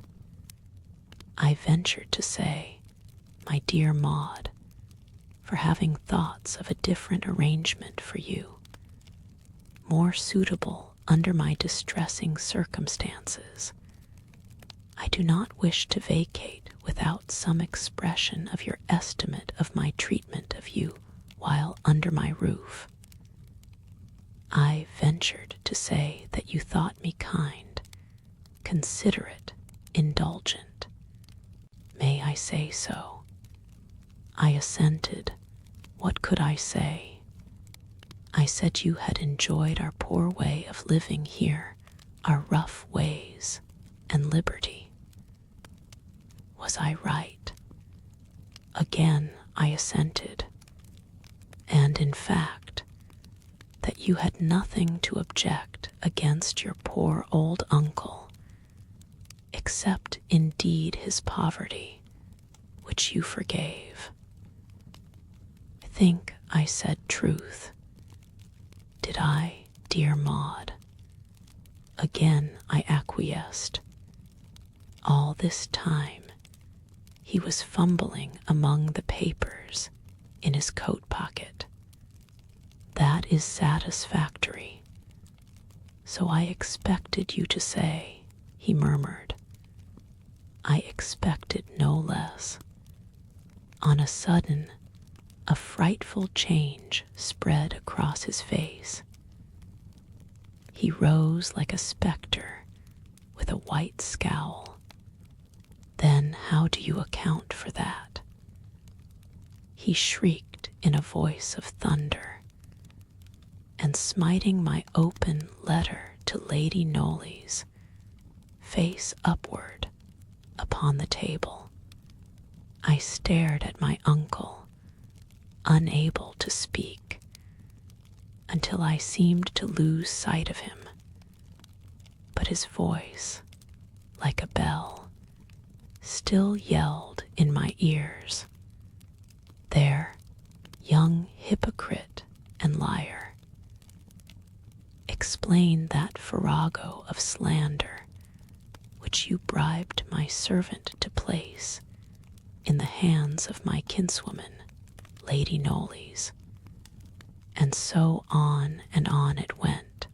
"I ventured to say, my dear Maud, for having thoughts of a different arrangement for you, more suitable under my distressing circumstances. I do not wish to vacate without some expression of your estimate of my treatment of you while under my roof. I ventured to say that you thought me kind, considerate, indulgent. May I say so?" I assented. What could I say? I said you had enjoyed our poor way of living here, our rough ways and liberty. Was I right? Again I assented, and in fact, that you had nothing to object against your poor old uncle, except indeed his poverty, which you forgave. I think I said truth. Did I, dear Maud? Again I acquiesced. All this time he was fumbling among the papers in his coat pocket. "That is satisfactory. So I expected you to say," he murmured. "I expected no less." On a sudden, a frightful change spread across his face. He rose like a spectre with a white scowl. "Then how do you account for that?" He shrieked in a voice of thunder, and smiting my open letter to Lady Knollys, face upward, upon the table, I stared at my uncle, unable to speak, until I seemed to lose sight of him. But his voice, like a bell, still yelled in my ears, "There, young hypocrite and liar, explain that farrago of slander which you bribed my servant to place in the hands of my kinswoman, Lady Knollys." And so on and on it went,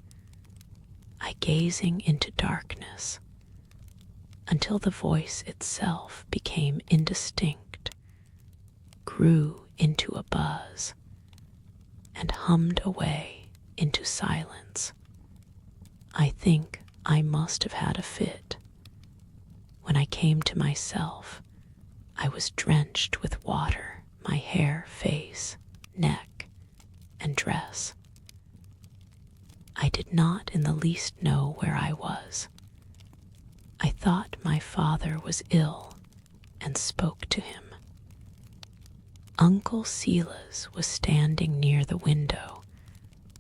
I gazing into darkness, until the voice itself became indistinct, grew into a buzz, and hummed away into silence. I think I must have had a fit. When I came to myself, I was drenched with water, my hair, face, neck, and dress. I did not in the least know where I was. I thought my father was ill and spoke to him. Uncle Silas was standing near the window,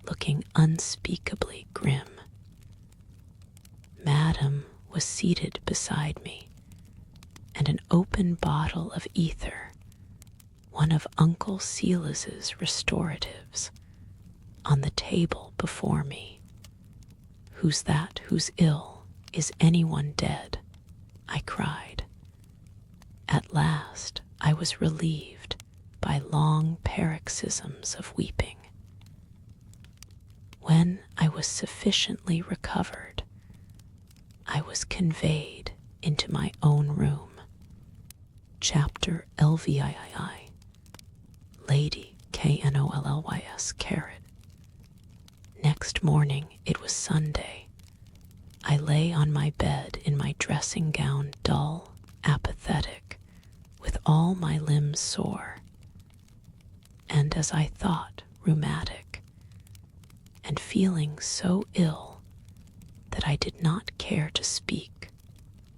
looking unspeakably grim. Madam was seated beside me, and an open bottle of ether, one of Uncle Silas's restoratives, on the table before me. "Who's that who's ill? Is anyone dead?" I cried. At last I was relieved by long paroxysms of weeping. When I was sufficiently recovered, I was conveyed into my own room. Chapter LVII, Lady KNOLLYS Carrot. Next morning, it was Sunday. I lay on my bed in my dressing gown, dull, apathetic, with all my limbs sore, and as I thought, rheumatic, and feeling so ill that I did not care to speak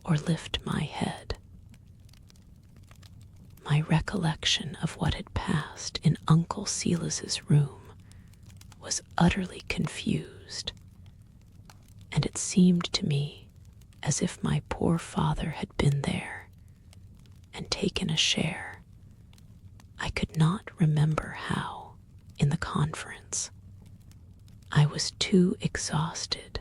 or lift my head. My recollection of what had passed in Uncle Silas's room was utterly confused, and it seemed to me as if my poor father had been there and taken a share, I could not remember how, in the conference. I was too exhausted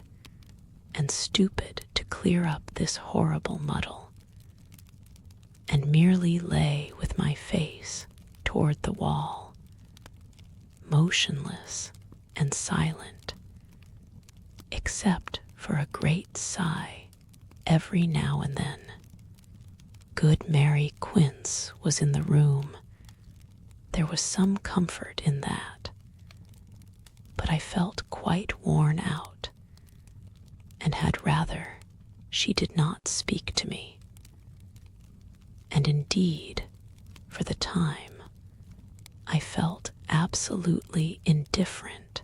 and stupid to clear up this horrible muddle, and merely lay with my face toward the wall, motionless and silent, except for a great sigh every now and then. Good Mary Quince was in the room. There was some comfort in that, but I felt quite worn out, and had rather she did not speak to me. And indeed, for the time, I felt absolutely indifferent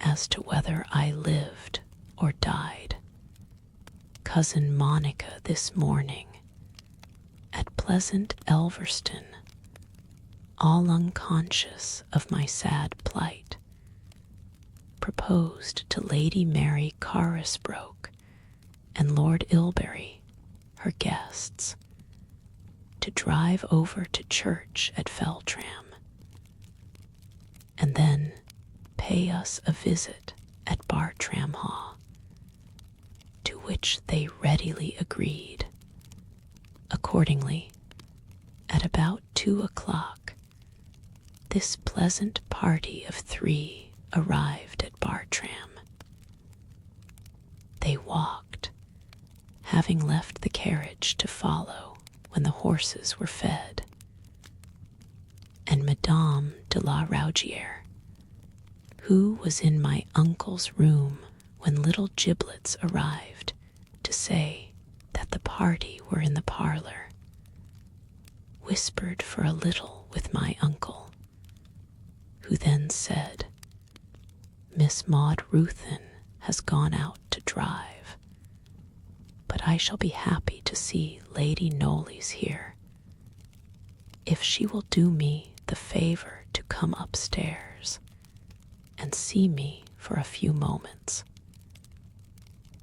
as to whether I lived or died. Cousin Monica this morning, at pleasant Elverston, all unconscious of my sad plight, proposed to Lady Mary Carisbrooke and Lord Ilbury, her guests, to drive over to church at Feltram, and then pay us a visit at Bartram-Haugh, to which they readily agreed. Accordingly, at about 2:00, this pleasant party of 3 arrived at Bartram. They walked, having left the carriage to follow when the horses were fed, and Madame de la Rougiere, who was in my uncle's room when little Giblets arrived to say that the party were in the parlor, whispered for a little with my uncle, who then said, "Miss Maud Ruthin has gone out to drive, but I shall be happy to see Lady Knollys here, if she will do me the favor to come upstairs and see me for a few moments.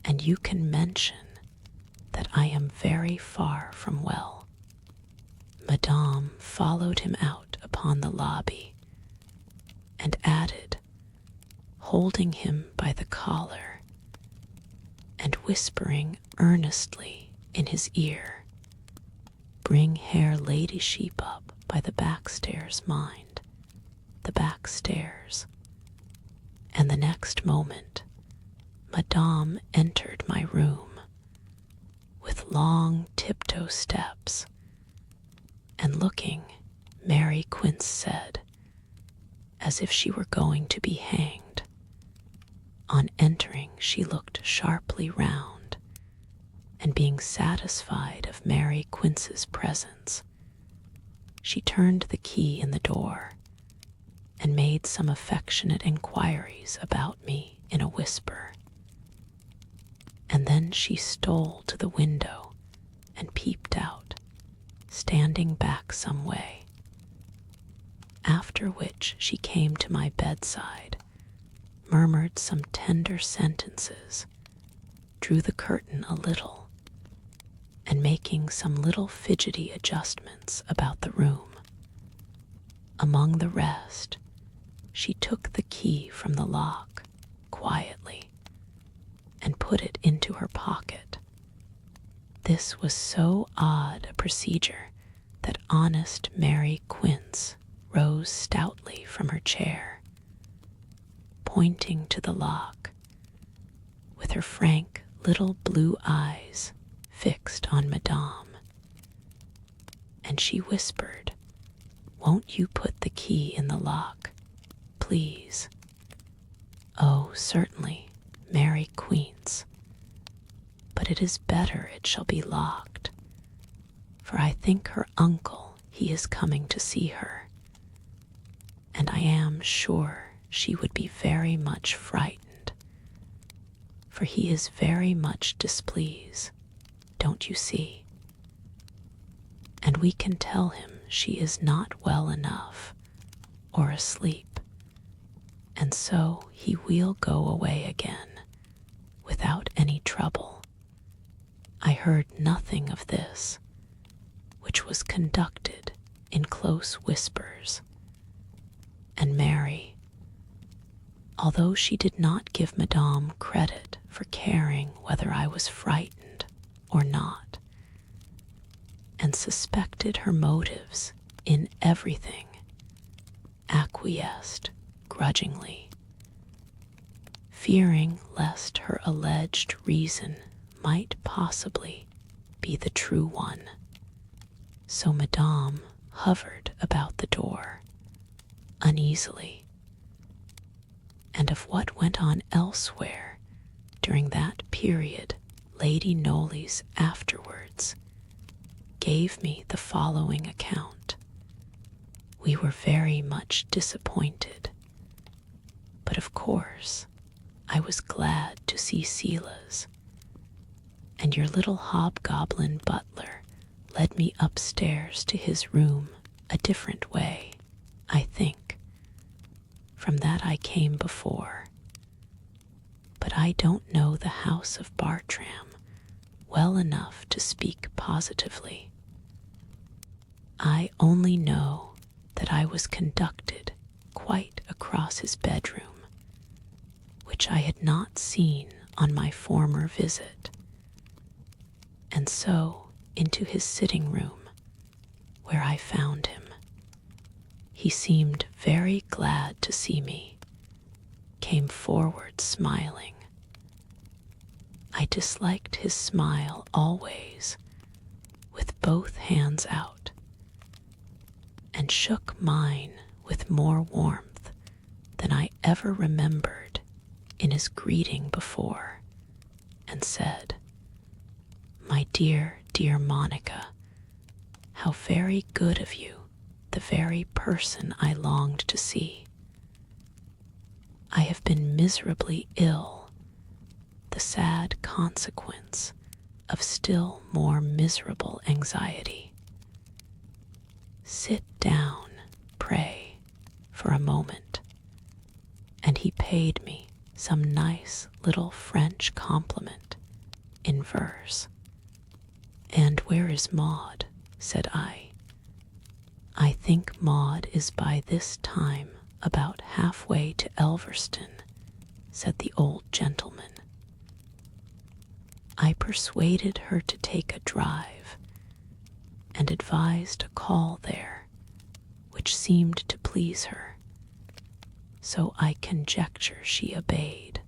And you can mention that I am very far from well." Madame followed him out upon the lobby, and added, holding him by the collar, and whispering earnestly in his ear, "Bring her ladyship up by the back stairs, mind, the back stairs." And the next moment, Madame entered my room, with long tiptoe steps, and looking, Mary Quince said, as if she were going to be hanged. On entering, she looked sharply round, and being satisfied of Mary Quince's presence, she turned the key in the door, and made some affectionate inquiries about me in a whisper. And then she stole to the window and peeped out, standing back some way. After which she came to my bedside, murmured some tender sentences, drew the curtain a little, and making some little fidgety adjustments about the room. Among the rest, she took the key from the lock quietly and put it into her pocket. This was so odd a procedure that honest Mary Quince rose stoutly from her chair, pointing to the lock, with her frank little blue eyes fixed on Madame, and she whispered, "Won't you put the key in the lock, please?" "Oh, certainly, Mary Quince, but it is better it shall be locked, for I think her uncle he is coming to see her, and I am sure she would be very much frightened, for he is very much displeased, don't you see? And we can tell him she is not well enough, or asleep, and so he will go away again, without any trouble." I heard nothing of this, which was conducted in close whispers, and Mary, although she did not give Madame credit for caring whether I was frightened or not, and suspected her motives in everything, acquiesced grudgingly, fearing lest her alleged reason might possibly be the true one. So Madame hovered about the door uneasily, and of what went on elsewhere during that period Lady Knollys afterwards gave me the following account. We were very much disappointed, but of course I was glad to see Silas, and your little hobgoblin butler led me upstairs to his room a different way, I think, from that I came before. But I don't know the house of Bartram well enough to speak positively. I only know that I was conducted quite across his bedroom, which I had not seen on my former visit, and so into his sitting room, where I found him. He seemed very glad to see me, came forward smiling. I disliked his smile always, with both hands out, and shook mine with more warmth than I ever remembered in his greeting before, and said, "My dear, dear Monica, how very good of you, the very person I longed to see. I have been miserably ill, the sad consequence of still more miserable anxiety. Sit down, pray, for a moment." And he paid me some nice little French compliment in verse. "And where is Maud?" said I. "I think Maud is by this time about halfway to Elverston," said the old gentleman. I persuaded her to take a drive, and advised a call there, which seemed to please her, so I conjecture she obeyed.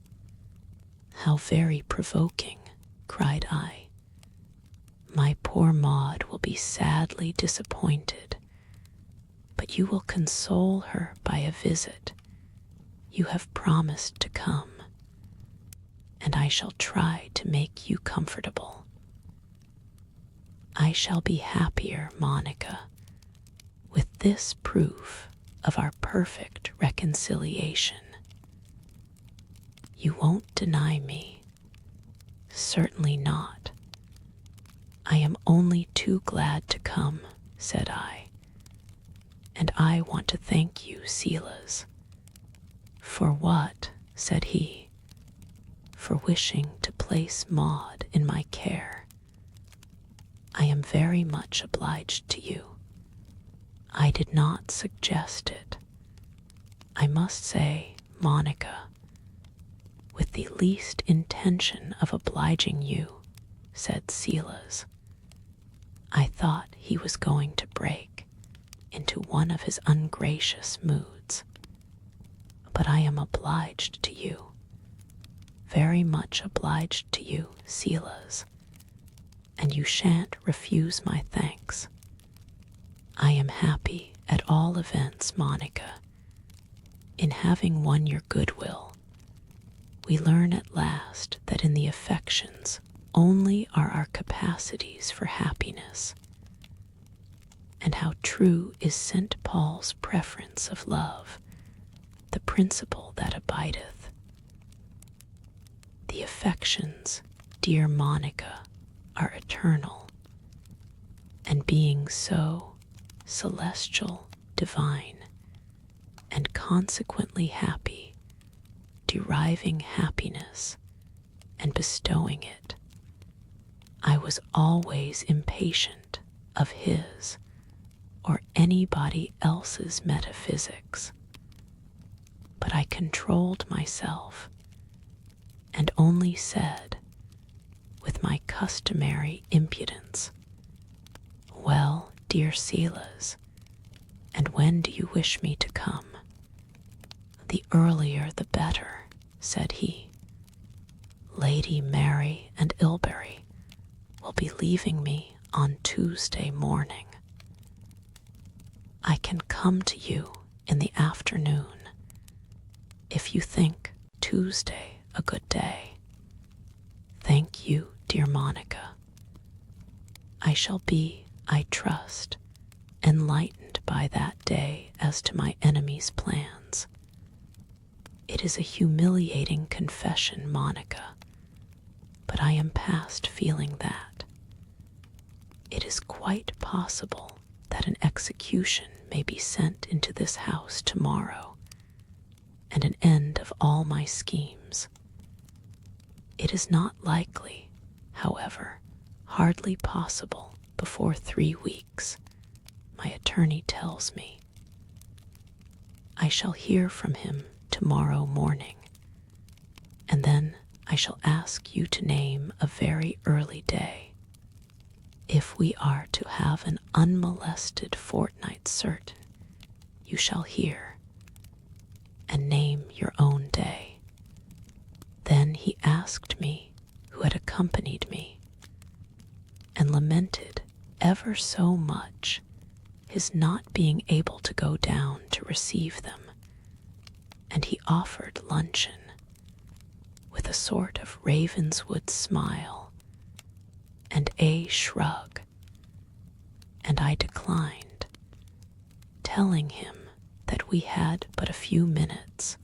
"How very provoking," cried I. "My poor Maud will be sadly disappointed, but you will console her by a visit. You have promised to come, and I shall try to make you comfortable. I shall be happier, Monica, with this proof of our perfect reconciliation. You won't deny me. Certainly not. I am only too glad to come, said I. And I want to thank you, Silas. For what? Said he. For wishing to place Maud in my care. I am very much obliged to you. I did not suggest it. I must say, Monica, with the least intention of obliging you, said Silas. I thought he was going to break into one of his ungracious moods. But I am obliged to you, very much obliged to you, Silas, and you shan't refuse my thanks. I am happy, at all events, Monica, in having won your goodwill. We learn at last that in the affections only are our capacities for happiness, and how true is St. Paul's preference of love, the principle that abideth. The affections, dear Monica, are eternal, and being so, celestial, divine, and consequently happy, deriving happiness and bestowing it, I was always impatient of his or anybody else's metaphysics. But I controlled myself and only said, with my customary impudence, Well, dear Silas, and when do you wish me to come? The earlier the better, said he. Lady Mary and Ilbury will be leaving me on Tuesday morning. I can come to you in the afternoon, if you think Tuesday a good day. Thank you, dear Monica. I shall be, I trust, enlightened by that day as to my enemy's plans. It is a humiliating confession, Monica, but I am past feeling that. It is quite possible that an execution may be sent into this house tomorrow, and an end of all my schemes. It is not likely, however, hardly possible before 3 weeks, my attorney tells me. I shall hear from him tomorrow morning, and then I shall ask you to name a very early day. If we are to have an unmolested fortnight certain, you shall hear, and name your own day. Then he asked me who had accompanied me, and lamented ever so much his not being able to go down to receive them, and he offered luncheon, with a sort of Ravenswood smile and a shrug, and I declined, telling him that we had but a few minutes,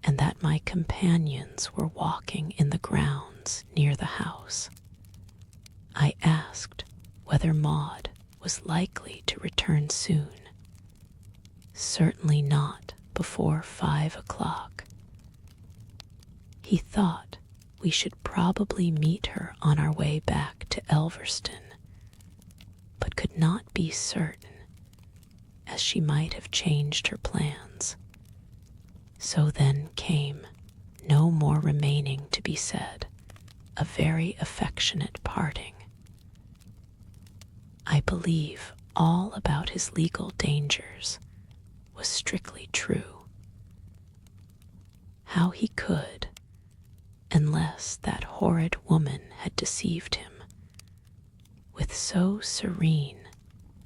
and that my companions were walking in the grounds near the house. I asked whether Maud was likely to return soon. Certainly not before 5 o'clock. He thought we should probably meet her on our way back to Elverston, but could not be certain, as she might have changed her plans. So then came, no more remaining to be said, a very affectionate parting. I believe all about his legal dangers was strictly true. How he could, unless that horrid woman had deceived him, with so serene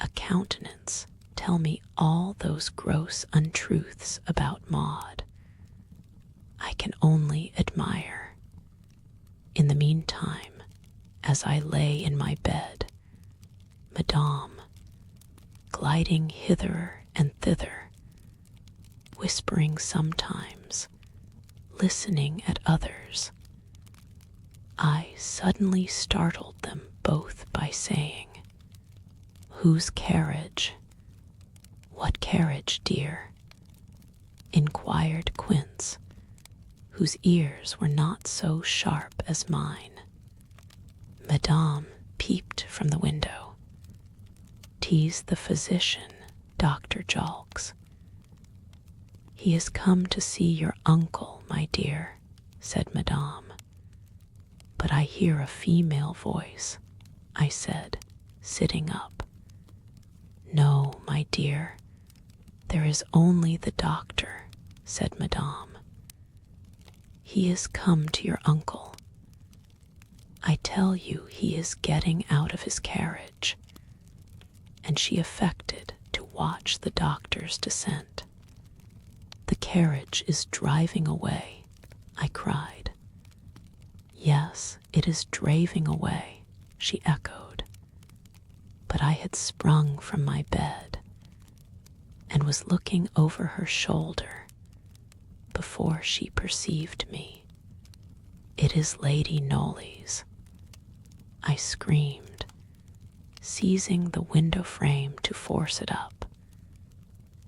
a countenance tell me all those gross untruths about Maud, I can only admire. In the meantime, as I lay in my bed, Madame, gliding hither and thither, whispering sometimes, listening at others. I suddenly startled them both by saying, "Whose carriage?" "What carriage, dear?" inquired Quince, whose ears were not so sharp as mine. Madame peeped from the window. "'Tis the physician, Dr. Julks." "He is come to see your uncle, my dear," said Madame. "But I hear a female voice," I said, sitting up. "No, my dear, there is only the doctor," said Madame. "He is come to your uncle. I tell you he is getting out of his carriage." And she affected to watch the doctor's descent. "The carriage is driving away," I cried. "Yes, it is driving away," she echoed. But I had sprung from my bed and was looking over her shoulder before she perceived me. "It is Lady Knollys," I screamed, seizing the window frame to force it up,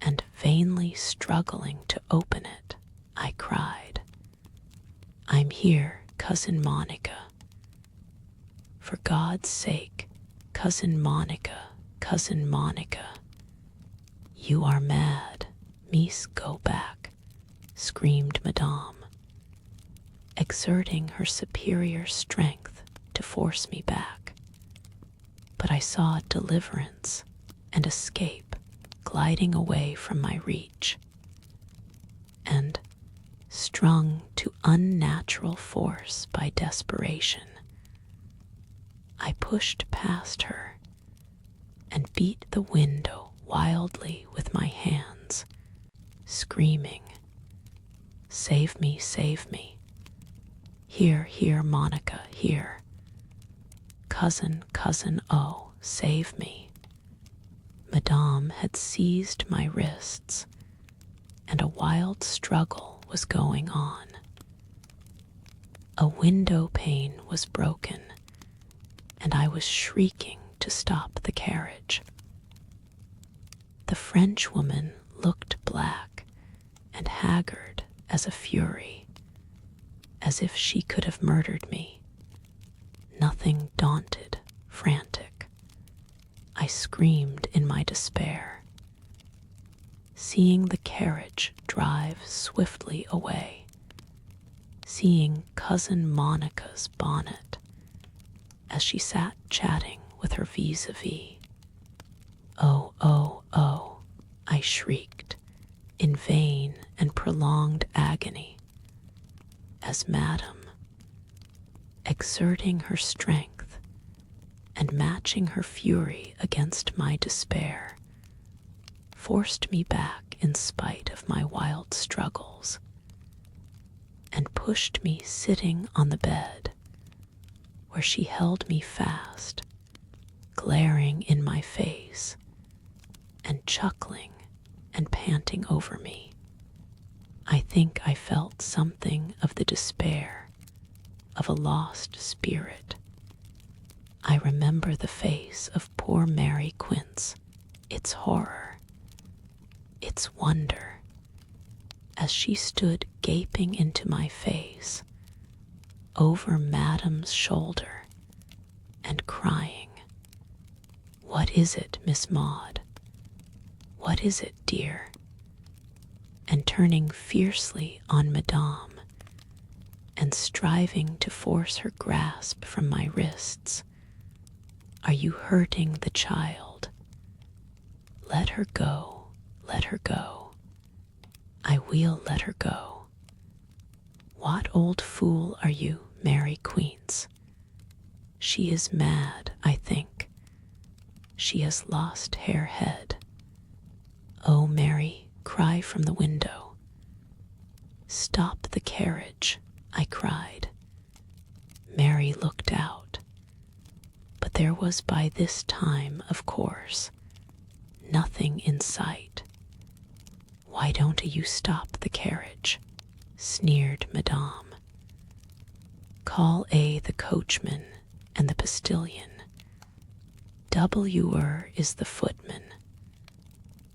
and vainly struggling to open it, I cried, "I'm here, Cousin Monica." "For God's sake, Cousin Monica, Cousin Monica." "You are mad, Mees, go back," screamed Madame, exerting her superior strength to force me back. But I saw deliverance and escape gliding away from my reach, and, strung to unnatural force by desperation, I pushed past her and beat the window wildly with my hands, screaming, "Save me, save me! Here, here, Monica, here! Cousin, cousin, oh, save me!" Madame had seized my wrists, and a wild struggle was going on. A window pane was broken, and I was shrieking to stop the carriage. The Frenchwoman looked black and haggard as a fury, as if she could have murdered me. Nothing daunted, frantic, I screamed in my despair. Seeing the carriage drive swiftly away, seeing Cousin Monica's bonnet as she sat chatting with her vis-a-vis. "Oh, oh, oh," I shrieked in vain and prolonged agony, as Madame, exerting her strength and matching her fury against my despair, forced me back in spite of my wild struggles, and pushed me sitting on the bed, where she held me fast, glaring in my face, and chuckling and panting over me. I think I felt something of the despair of a lost spirit. I remember the face of poor Mary Quince, its horror, its wonder, as she stood gaping into my face, over Madame's shoulder, and crying, "What is it, Miss Maud? What is it, dear?" and turning fiercely on Madame, and striving to force her grasp from my wrists. "Are you hurting the child? Let her go, let her go. I will let her go. What old fool are you, Mary Quince? She is mad, I think. She has lost her head. Oh, Mary, cry from the window." "Stop the carriage," I cried. Mary looked out, but there was by this time, of course, nothing in sight. "Why don't you stop the carriage?" sneered Madame. Call A the coachman and the postilion. W is the footman.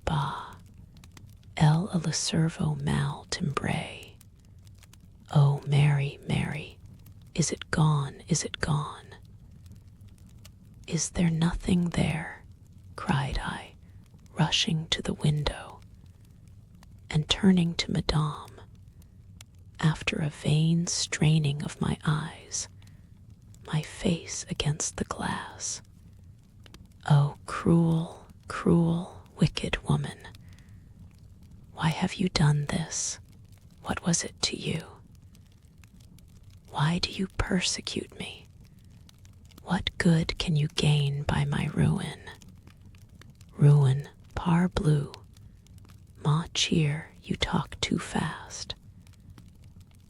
Bah, elle a le cerveau mal timbré. Oh, Mary, Mary, is it gone, is it gone? Is there nothing there? Cried I, rushing to the window, and turning to Madame, after a vain straining of my eyes, my face against the glass. Oh, cruel, cruel, wicked woman, why have you done this? What was it to you? Why do you persecute me? What good can you gain by my ruin? Ruin, parbleu, ma chère, you talk too fast.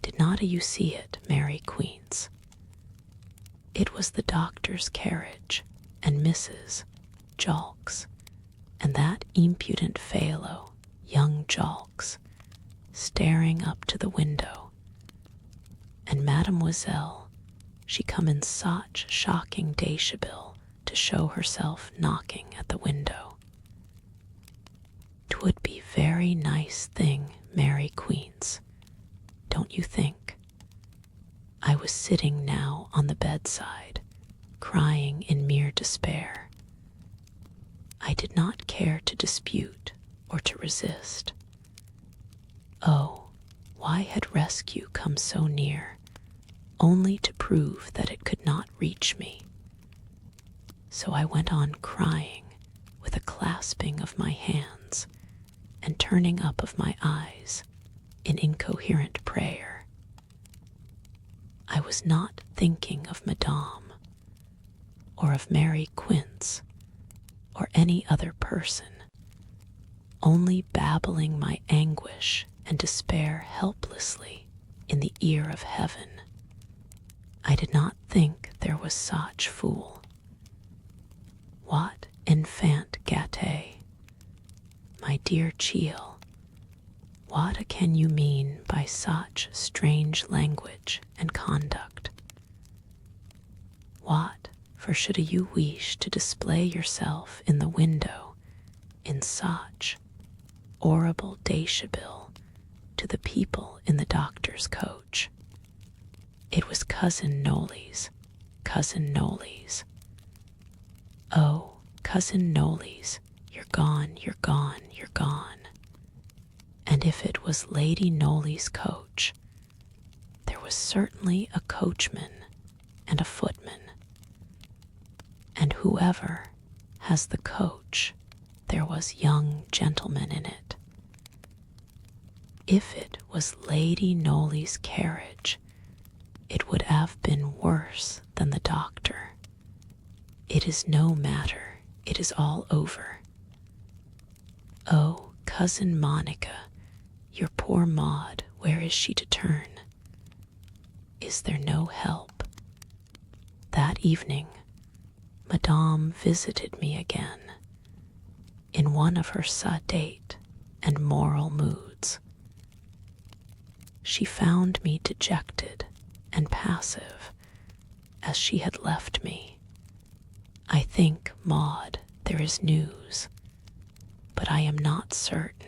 Did not you see it, Mary Queens? It was the doctor's carriage, and Mrs. Jolks, and that impudent fellow, young Jolks, staring up to the window, and Mademoiselle, she come in such shocking deshabille to show herself knocking at the window. 'Twould be very nice thing, Mary Queens, don't you think? I was sitting now on the bedside, crying in mere despair. I did not care to dispute or to resist. Oh, why had rescue come so near, only to prove that it could not reach me? So I went on crying, with a clasping of my hands and turning up of my eyes in incoherent prayer. I was not thinking of Madame, or of Mary Quince, or any other person, only babbling my anguish and despair helplessly in the ear of heaven. I did not think there was such fool. What enfant gâté? My dear Cheel, what can you mean by such strange language and conduct? What, for should you wish to display yourself in the window in such horrible deshabille to the people in the doctor's coach? It was Cousin Nolly's, Cousin Nolly's. Oh, Cousin Nolly's, you're gone, you're gone, you're gone. And if it was Lady Nolly's coach, there was certainly a coachman and a footman. And whoever has the coach, there was young gentlemen in it. If it was Lady Nolly's carriage, it would have been worse than the doctor. It is no matter, it is all over. Oh, Cousin Monica, your poor Maud, where is she to turn? Is there no help? That evening, Madame visited me again, in one of her sedate and moral moods. She found me dejected and passive, as she had left me. I think, Maud, there is news, but I am not certain.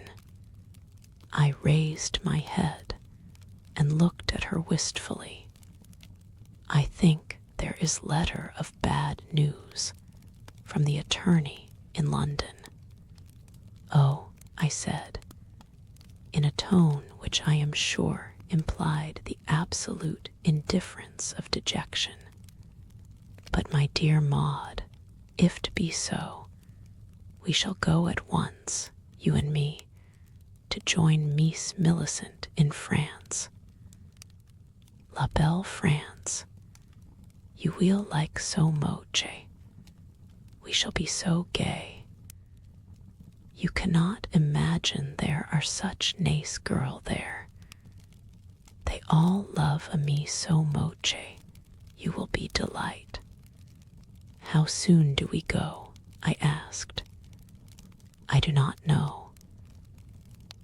I raised my head and looked at her wistfully. I think there is letter of bad news from the attorney in London. Oh, I said, in a tone which I am sure implied the absolute indifference of dejection. But my dear Maud, if to be so, we shall go at once, you and me, to join Miss Millicent in France. La belle France, you will like so moche. We shall be so gay. You cannot imagine there are such nice girl there. They all love a me so moche. You will be delight. How soon do we go? I asked. I do not know.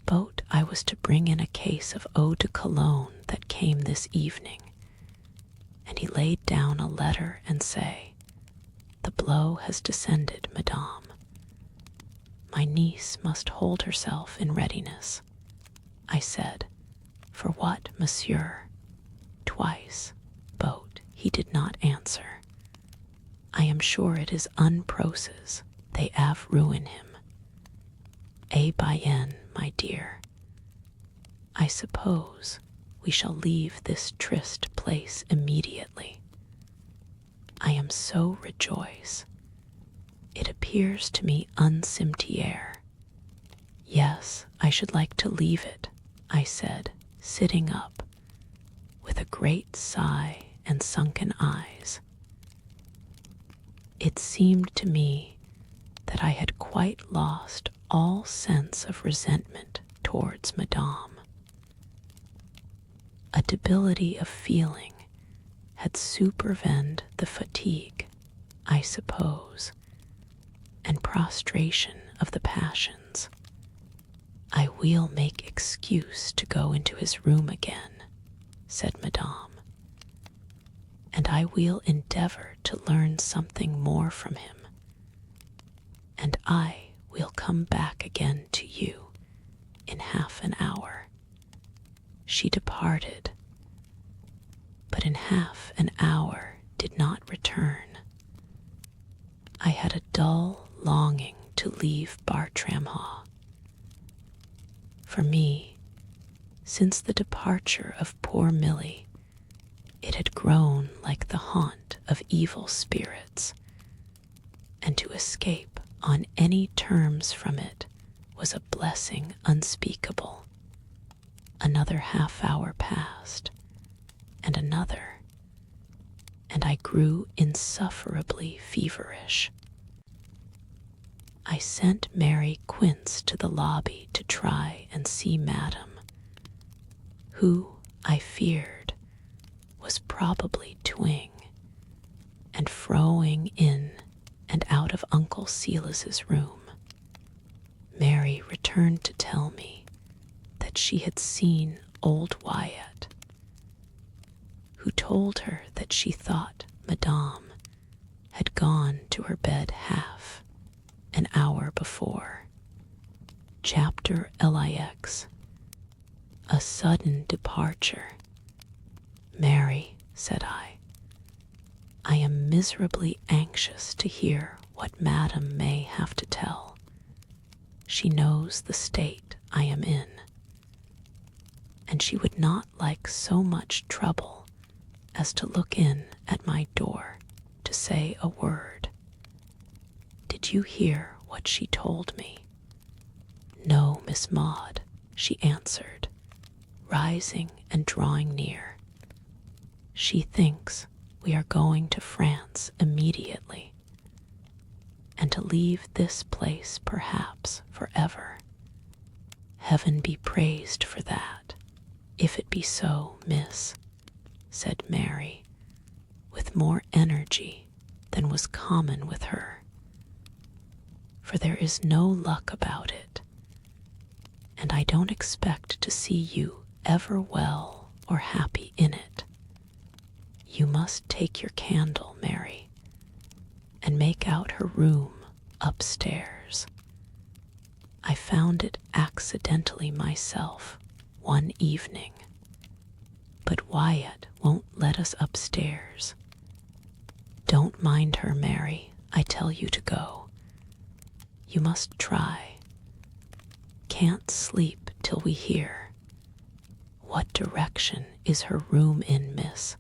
Boat I was to bring in a case of eau de cologne that came this evening, and he laid down a letter and say, "The blow has descended, madame. My niece must hold herself in readiness." I said, "For what, monsieur?" Twice, but he did not answer. "I am sure it is unproses. They have ruined him." "Eh bien, my dear. I suppose we shall leave this tryst place immediately. I am so rejoiced. It appears to me un cimetière. Yes, I should like to leave it," I said, sitting up, with a great sigh and sunken eyes. It seemed to me that I had quite lost all sense of resentment towards Madame. A debility of feeling had supervened the fatigue, I suppose, and prostration of the passions. "I will make excuse to go into his room again," said Madame, "and I will endeavor to learn something more from him, and I will come back again to you in half an hour." She departed, but in half an hour did not return. I had a dull longing to leave Bartram-Haugh. For me, since the departure of poor Milly, it had grown like the haunt of evil spirits, and to escape on any terms from it was a blessing unspeakable. Another half-hour passed, and another, and I grew insufferably feverish. I sent Mary Quince to the lobby to try and see Madame, who, I feared, was probably toing and froing in and out of Uncle Silas's room. Mary returned to tell me that she had seen old Wyatt, who told her that she thought Madame had gone to her bed half an hour before. Chapter LXII. A sudden departure. "Mary," said I am miserably anxious to hear what Madame may have to tell. She knows the state I am in, and she would not like so much trouble as to look in at my door to say a word. Did you hear what she told me?" "No, Miss Maud," she answered, rising and drawing near. "She thinks we are going to France immediately, and to leave this place perhaps forever. Heaven be praised for that, if it be so, miss," said Mary, with more energy than was common with her. "For there is no luck about it, and I don't expect to see you ever well or happy in it. You must take your candle, Mary, and make out her room upstairs. I found it accidentally myself one evening, but Wyatt won't let us upstairs. Don't mind her, Mary, I tell you to go. You must try. Can't sleep till we hear." "What direction is her room in, miss?"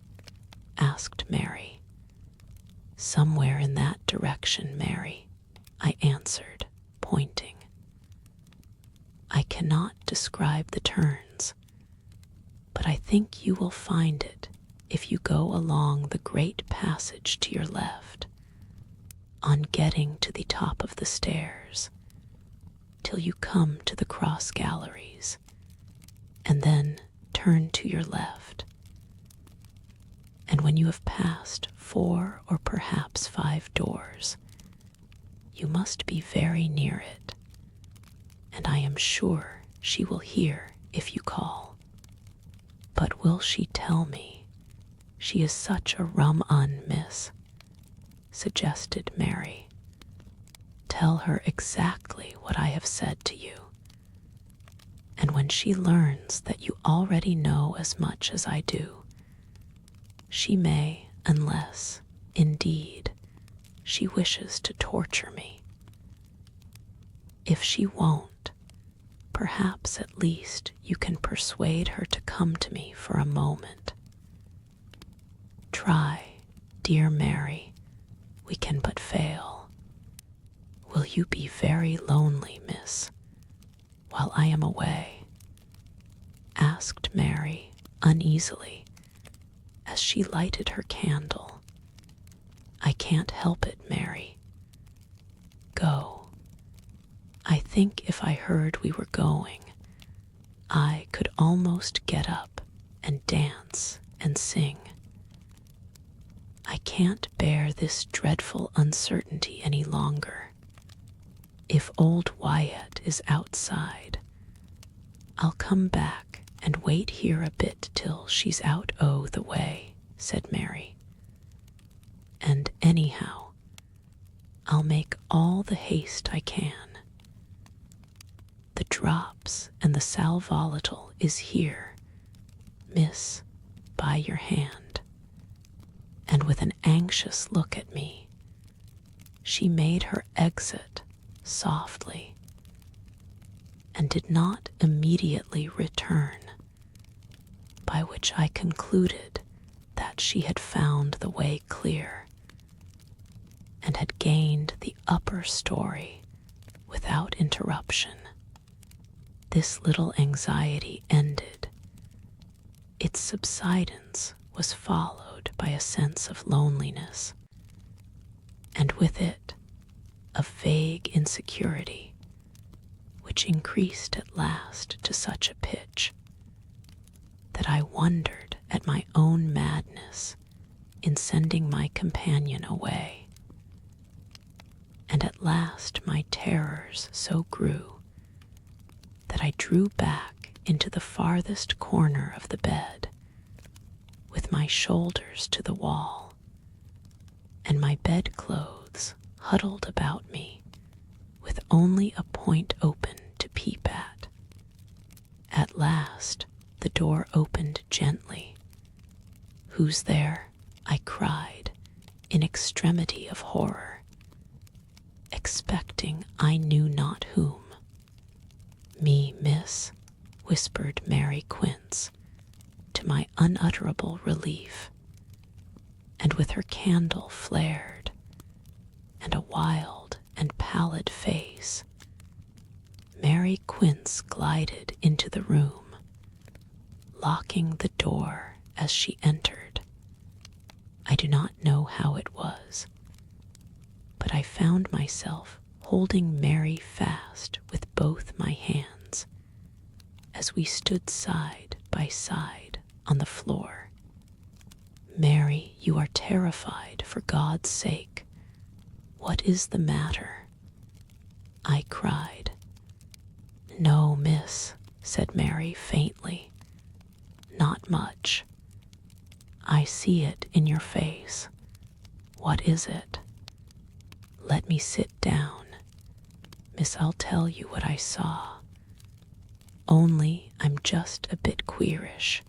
asked Mary. "Somewhere in that direction, Mary," I answered, pointing. "I cannot describe the turns, but I think you will find it if you go along the great passage to your left, on getting to the top of the stairs, till you come to the cross galleries, and then turn to your left. And when you have passed 4 or perhaps 5 doors, you must be very near it, and I am sure she will hear if you call. But will she tell me she is such a rum-un, miss? Suggested Mary. Tell her exactly what I have said to you. And when she learns that you already know as much as I do, she may, unless, indeed, she wishes to torture me. If she won't, perhaps at least you can persuade her to come to me for a moment. Try, dear Mary, we can but fail. Will you be very lonely, miss, while I am away? Asked Mary uneasily as she lighted her candle. I can't help it, Mary. Go. I think if I heard we were going, I could almost get up and dance and sing. I can't bear this dreadful uncertainty any longer. If old Wyatt is outside, I'll come back and wait here a bit till she's out o' the way, said Mary. And anyhow, I'll make all the haste I can. The drops and the sal volatile is here, miss, by your hand. And with an anxious look at me, she made her exit softly, and did not immediately return, by which I concluded that she had found the way clear, and had gained the upper story without interruption. This little anxiety ended. Its subsidence was followed by a sense of loneliness, and with it a vague insecurity, which increased at last to such a pitch that I wondered at my own madness in sending my companion away. And at last my terrors so grew that I drew back into the farthest corner of the bed, with my shoulders to the wall, and my bedclothes huddled about me, with only a point open to peep at. At last the door opened gently. Who's there? I cried, in extremity of horror, expecting I knew not whom. Me, miss, whispered Mary Quince, to my unutterable relief, and with her candle flared, and a wild and pallid face, Mary Quince glided into the room, locking the door as she entered. I do not know how it was, but I found myself holding Mary fast with both my hands as we stood side by side on the floor. Mary, you are terrified, for God's sake. What is the matter? I cried. No, miss, said Mary faintly. Not much. I see it in your face. What is it? Let me sit down. Miss, I'll tell you what I saw. Only I'm just a bit queerish.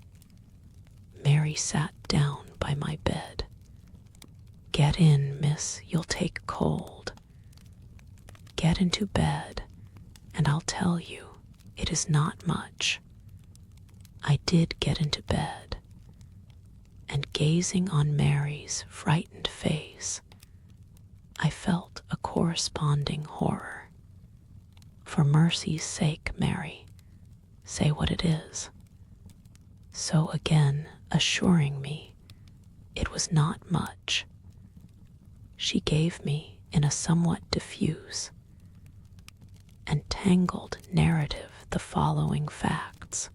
Mary sat down by my bed. Get in, miss, you'll take cold. Get into bed, and I'll tell you, it is not much. I did get into bed, and gazing on Mary's frightened face, I felt a corresponding horror. For mercy's sake, Mary, say what it is. So again assuring me it was not much, she gave me in a somewhat diffuse and tangled narrative the following facts.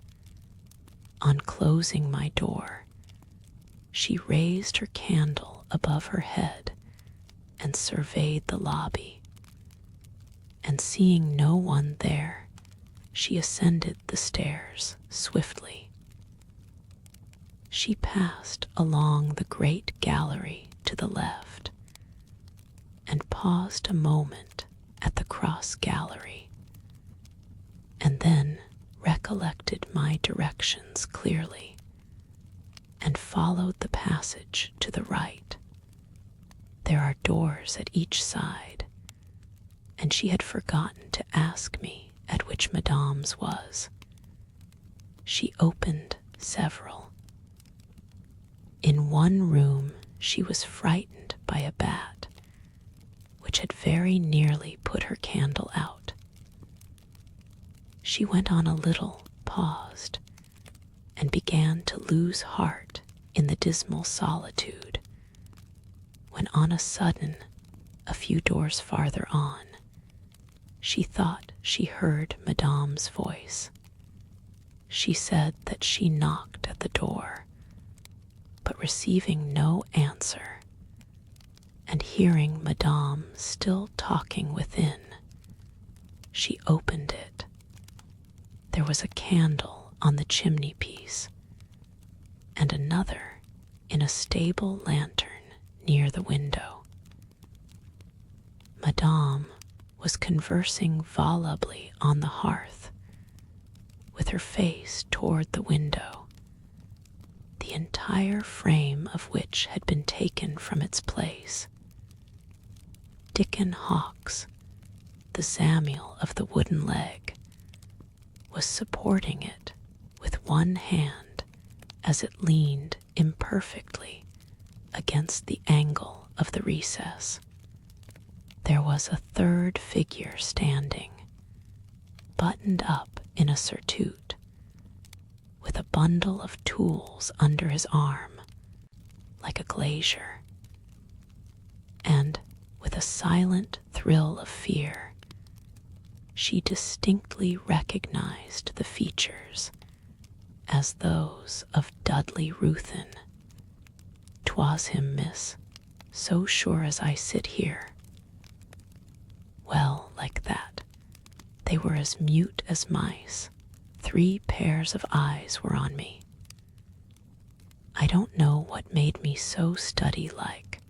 On closing my door, she raised her candle above her head and surveyed the lobby, and seeing no one there, she ascended the stairs swiftly. She passed along the great gallery to the left and paused a moment at the cross gallery, and then recollected my directions clearly and followed the passage to the right. There are doors at each side, and she had forgotten to ask me at which Madame's was. She opened several. In one room she was frightened by a bat, which had very nearly put her candle out. She went on a little, paused, and began to lose heart in the dismal solitude, when on a sudden, a few doors farther on, she thought she heard Madame's voice. She said that she knocked at the door, but receiving no answer, and hearing Madame still talking within, she opened it. There was a candle on the chimney piece, and another in a stable lantern near the window. Madame was conversing volubly on the hearth, with her face toward the window, the entire frame of which had been taken from its place. Dickon Hawkes, the Samuel of the wooden leg, was supporting it with one hand as it leaned imperfectly against the angle of the recess. There was a third figure standing, buttoned up in a surtout, with a bundle of tools under his arm, like a glazier, and with a silent thrill of fear, she distinctly recognized the features as those of Dudley Ruthven. "'Twas him, miss, so sure as I sit here." Well, like that. They were as mute as mice. 3 pairs of eyes were on me. I don't know what made me so study-like,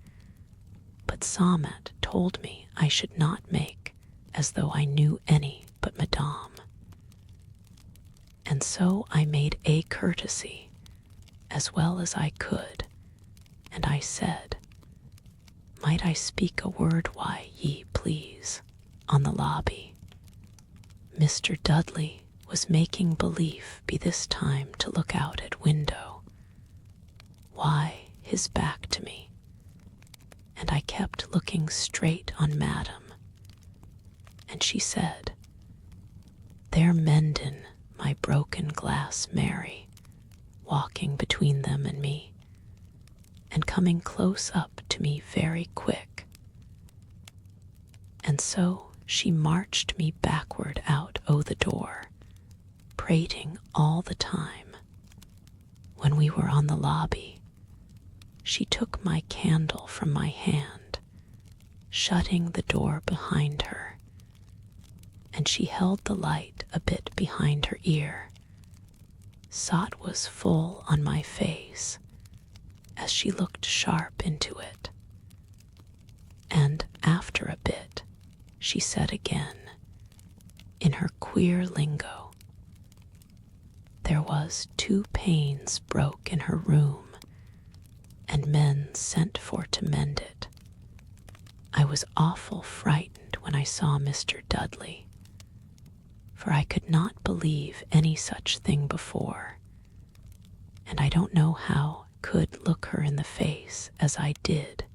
but Samet told me I should not make as though I knew any but Madame. And so I made a courtesy as well as I could, and I said, "Might I speak a word, why, ye please, on the lobby?" Mr. Dudley was making belief be this time to look out at window, why, his back to me, and I kept looking straight on Madame, and she said, "There mendin' my broken glass Mary," walking between them and me, and coming close up to me very quick. And so she marched me backward out o' the door, prating all the time. When we were on the lobby, she took my candle from my hand, shutting the door behind her, and she held the light a bit behind her ear. Sot was full on my face as she looked sharp into it, and after a bit she said again, in her queer lingo, there was 2 panes broke in her room, and men sent for to mend it. I was awful frightened when I saw Mr. Dudley, for I could not believe any such thing before, and I don't know how I could look her in the face as I did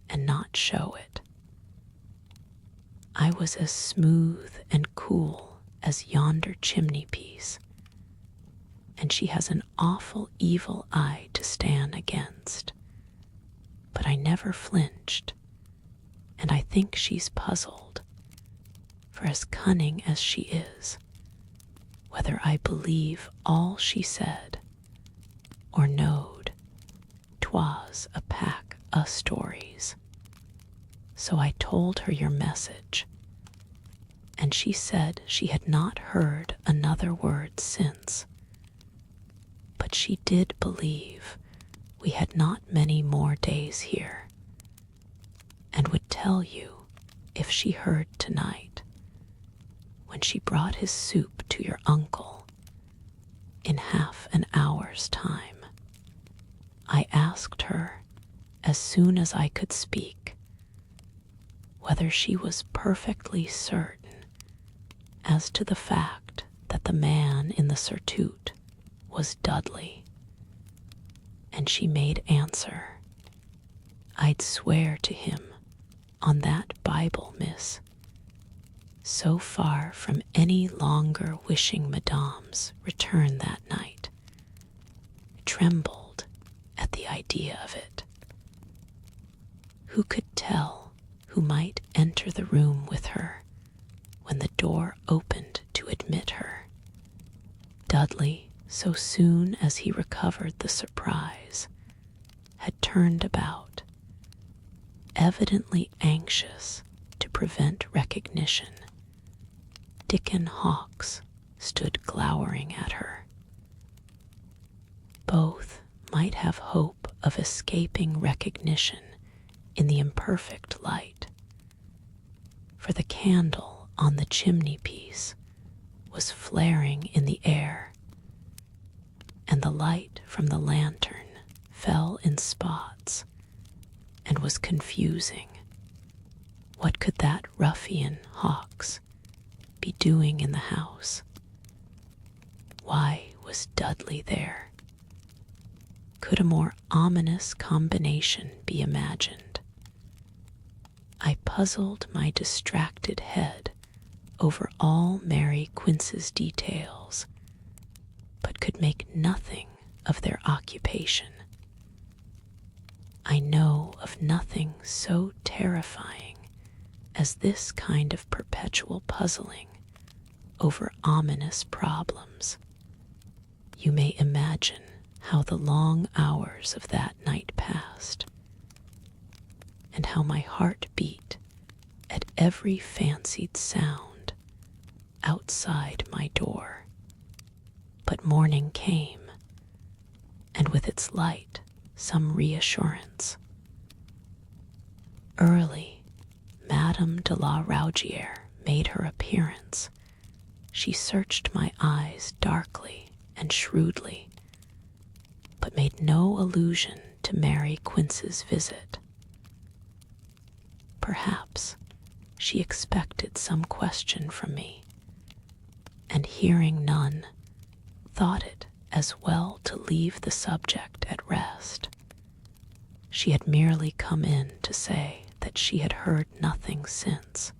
and not show it. I was as smooth and cool as yonder chimney piece, and she has an awful evil eye to stand against. But I never flinched, and I think she's puzzled, for as cunning as she is, whether I believe all she said, or knowed 'twas a pack o' stories. So I told her your message, and she said she had not heard another word since. But she did believe we had not many more days here, and would tell you if she heard tonight, when she brought his soup to your uncle in half an hour's time. I asked her, as soon as I could speak, whether she was perfectly certain as to the fact that the man in the surtout was Dudley, and she made answer, "I'd swear to him on that Bible, miss." So far from any longer wishing Madame's return that night, trembled at the idea of it. Who could tell who might enter the room with her when the door opened to admit her? Dudley, so soon as he recovered the surprise, had turned about, evidently anxious to prevent recognition. Dickon Hawkes stood glowering at her. Both might have hope of escaping recognition in the imperfect light, for the candle on the chimney-piece was flaring in the air, and the light from the lantern fell in spots and was confusing. What could that ruffian Hawkes be doing in the house? Why was Dudley there? Could a more ominous combination be imagined? I puzzled my distracted head over all Mary Quince's details, but could make nothing of their occupation. I know of nothing so terrifying as this kind of perpetual puzzling over ominous problems. You may imagine how the long hours of that night passed, and how my heart beat at every fancied sound outside my door. But morning came, and with its light some reassurance. Early, Madame de la Rougière made her appearance. She searched my eyes darkly and shrewdly, but made no allusion to Mary Quince's visit. Perhaps she expected some question from me, and hearing none, thought it as well to leave the subject at rest. She had merely come in to say that she had heard nothing since,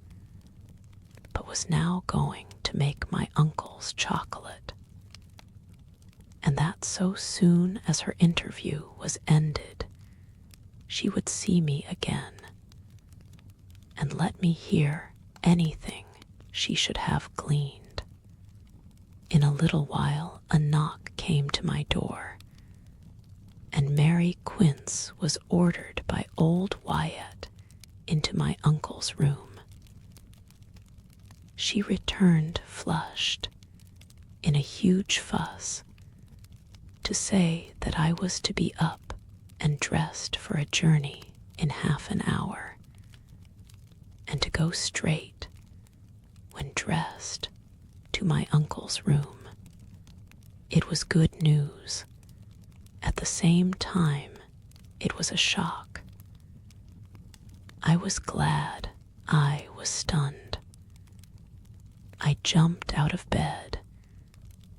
but was now going to make my uncle's chocolate, and that so soon as her interview was ended, she would see me again, and let me hear anything she should have gleaned. In a little while a knock came to my door, and Mary Quince was ordered by old Wyatt into my uncle's room. She returned flushed, in a huge fuss, to say that I was to be up and dressed for a journey in half an hour, and to go straight, when dressed, to my uncle's room. It was good news. At the same time, it was a shock. I was glad, I was stunned. I jumped out of bed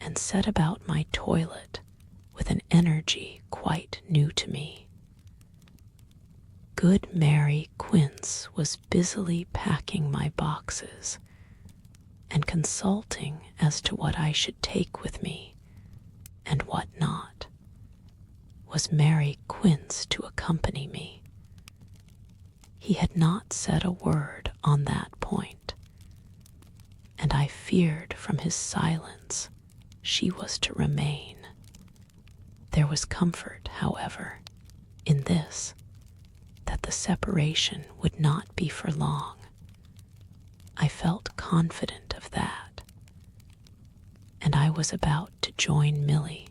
and set about my toilet with an energy quite new to me. Good Mary Quince was busily packing my boxes and consulting as to what I should take with me and what not. Was Mary Quince to accompany me? He had not said a word on that point, and I feared from his silence she was to remain. There was comfort, however, in this, that the separation would not be for long. I felt confident of that, and I was about to join Milly,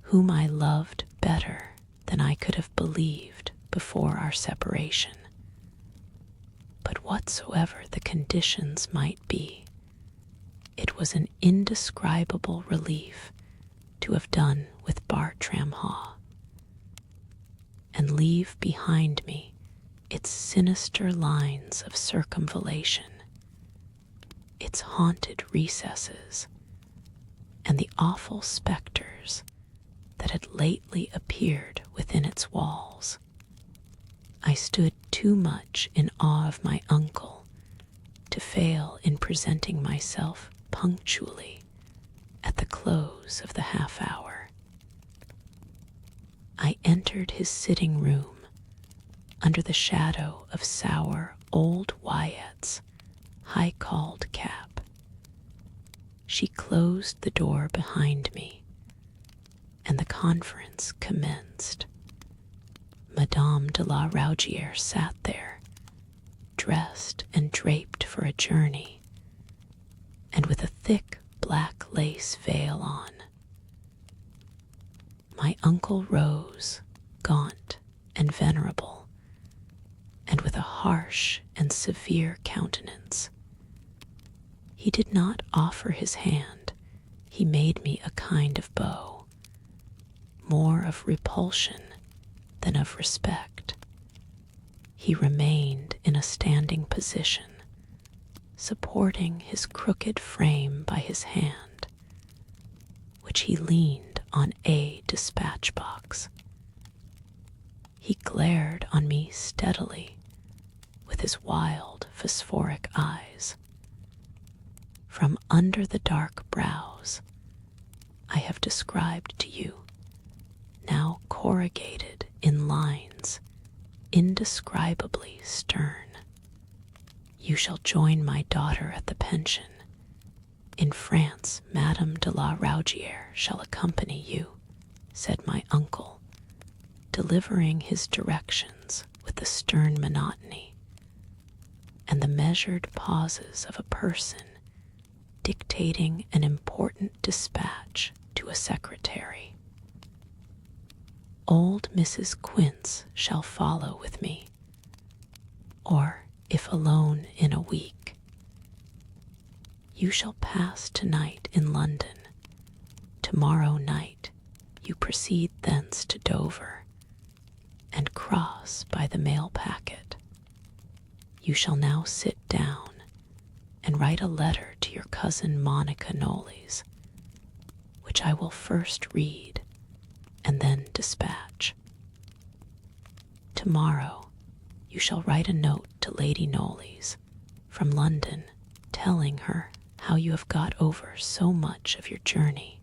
whom I loved better than I could have believed before our separation. But whatsoever the conditions might be, it was an indescribable relief to have done with Bartram-Haugh, and leave behind me its sinister lines of circumvallation, its haunted recesses, and the awful spectres that had lately appeared within its walls. I stood too much in awe of my uncle to fail in presenting myself punctually at the close of the half-hour. I entered his sitting room under the shadow of sour old Wyatt's high-cauled cap. She closed the door behind me, and the conference commenced. Madame de la Raugière sat there, dressed and draped for a journey, and with a thick black lace veil on. My uncle rose, gaunt and venerable, and with a harsh and severe countenance. He did not offer his hand, he made me a kind of bow, more of repulsion than of respect. He remained in a standing position, supporting his crooked frame by his hand, which he leaned on a dispatch box. He glared on me steadily with his wild, phosphoric eyes. From under the dark brows I have described to you, now corrugated in lines indescribably stern. You shall join my daughter at the pension. In France, Madame de la Raugière shall accompany you, said my uncle, delivering his directions with the stern monotony and the measured pauses of a person dictating an important dispatch to a secretary. Old Mrs. Quince shall follow with me, or, if alone in a week, you shall pass tonight in London. Tomorrow night you proceed thence to Dover, and cross by the mail packet. You shall now sit down and write a letter to your cousin Monica Knollys, which I will first read and then dispatch. Tomorrow you shall write a note to Lady Knollys from London, telling her how you have got over so much of your journey,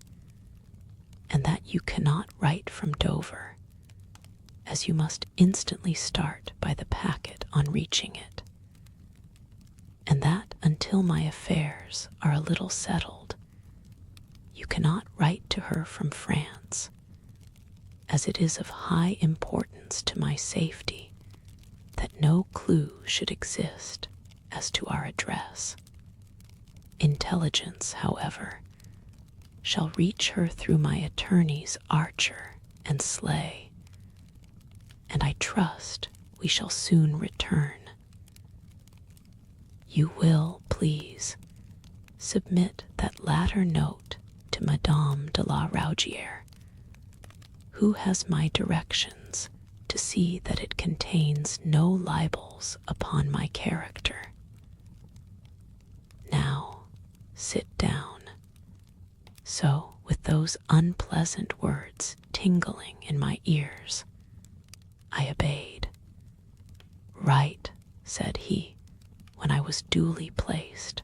and that you cannot write from Dover, as you must instantly start by the packet on reaching it, and that until my affairs are a little settled, you cannot write to her from France, as it is of high importance to my safety that no clue should exist as to our address. Intelligence, however, shall reach her through my attorneys Archer and Slay, and I trust we shall soon return. You will, please, submit that latter note to Madame de la Raugière, who has my directions to see that it contains no libels upon my character. Now, sit down. So, with those unpleasant words tingling in my ears, I obeyed. Right, said he, when I was duly placed.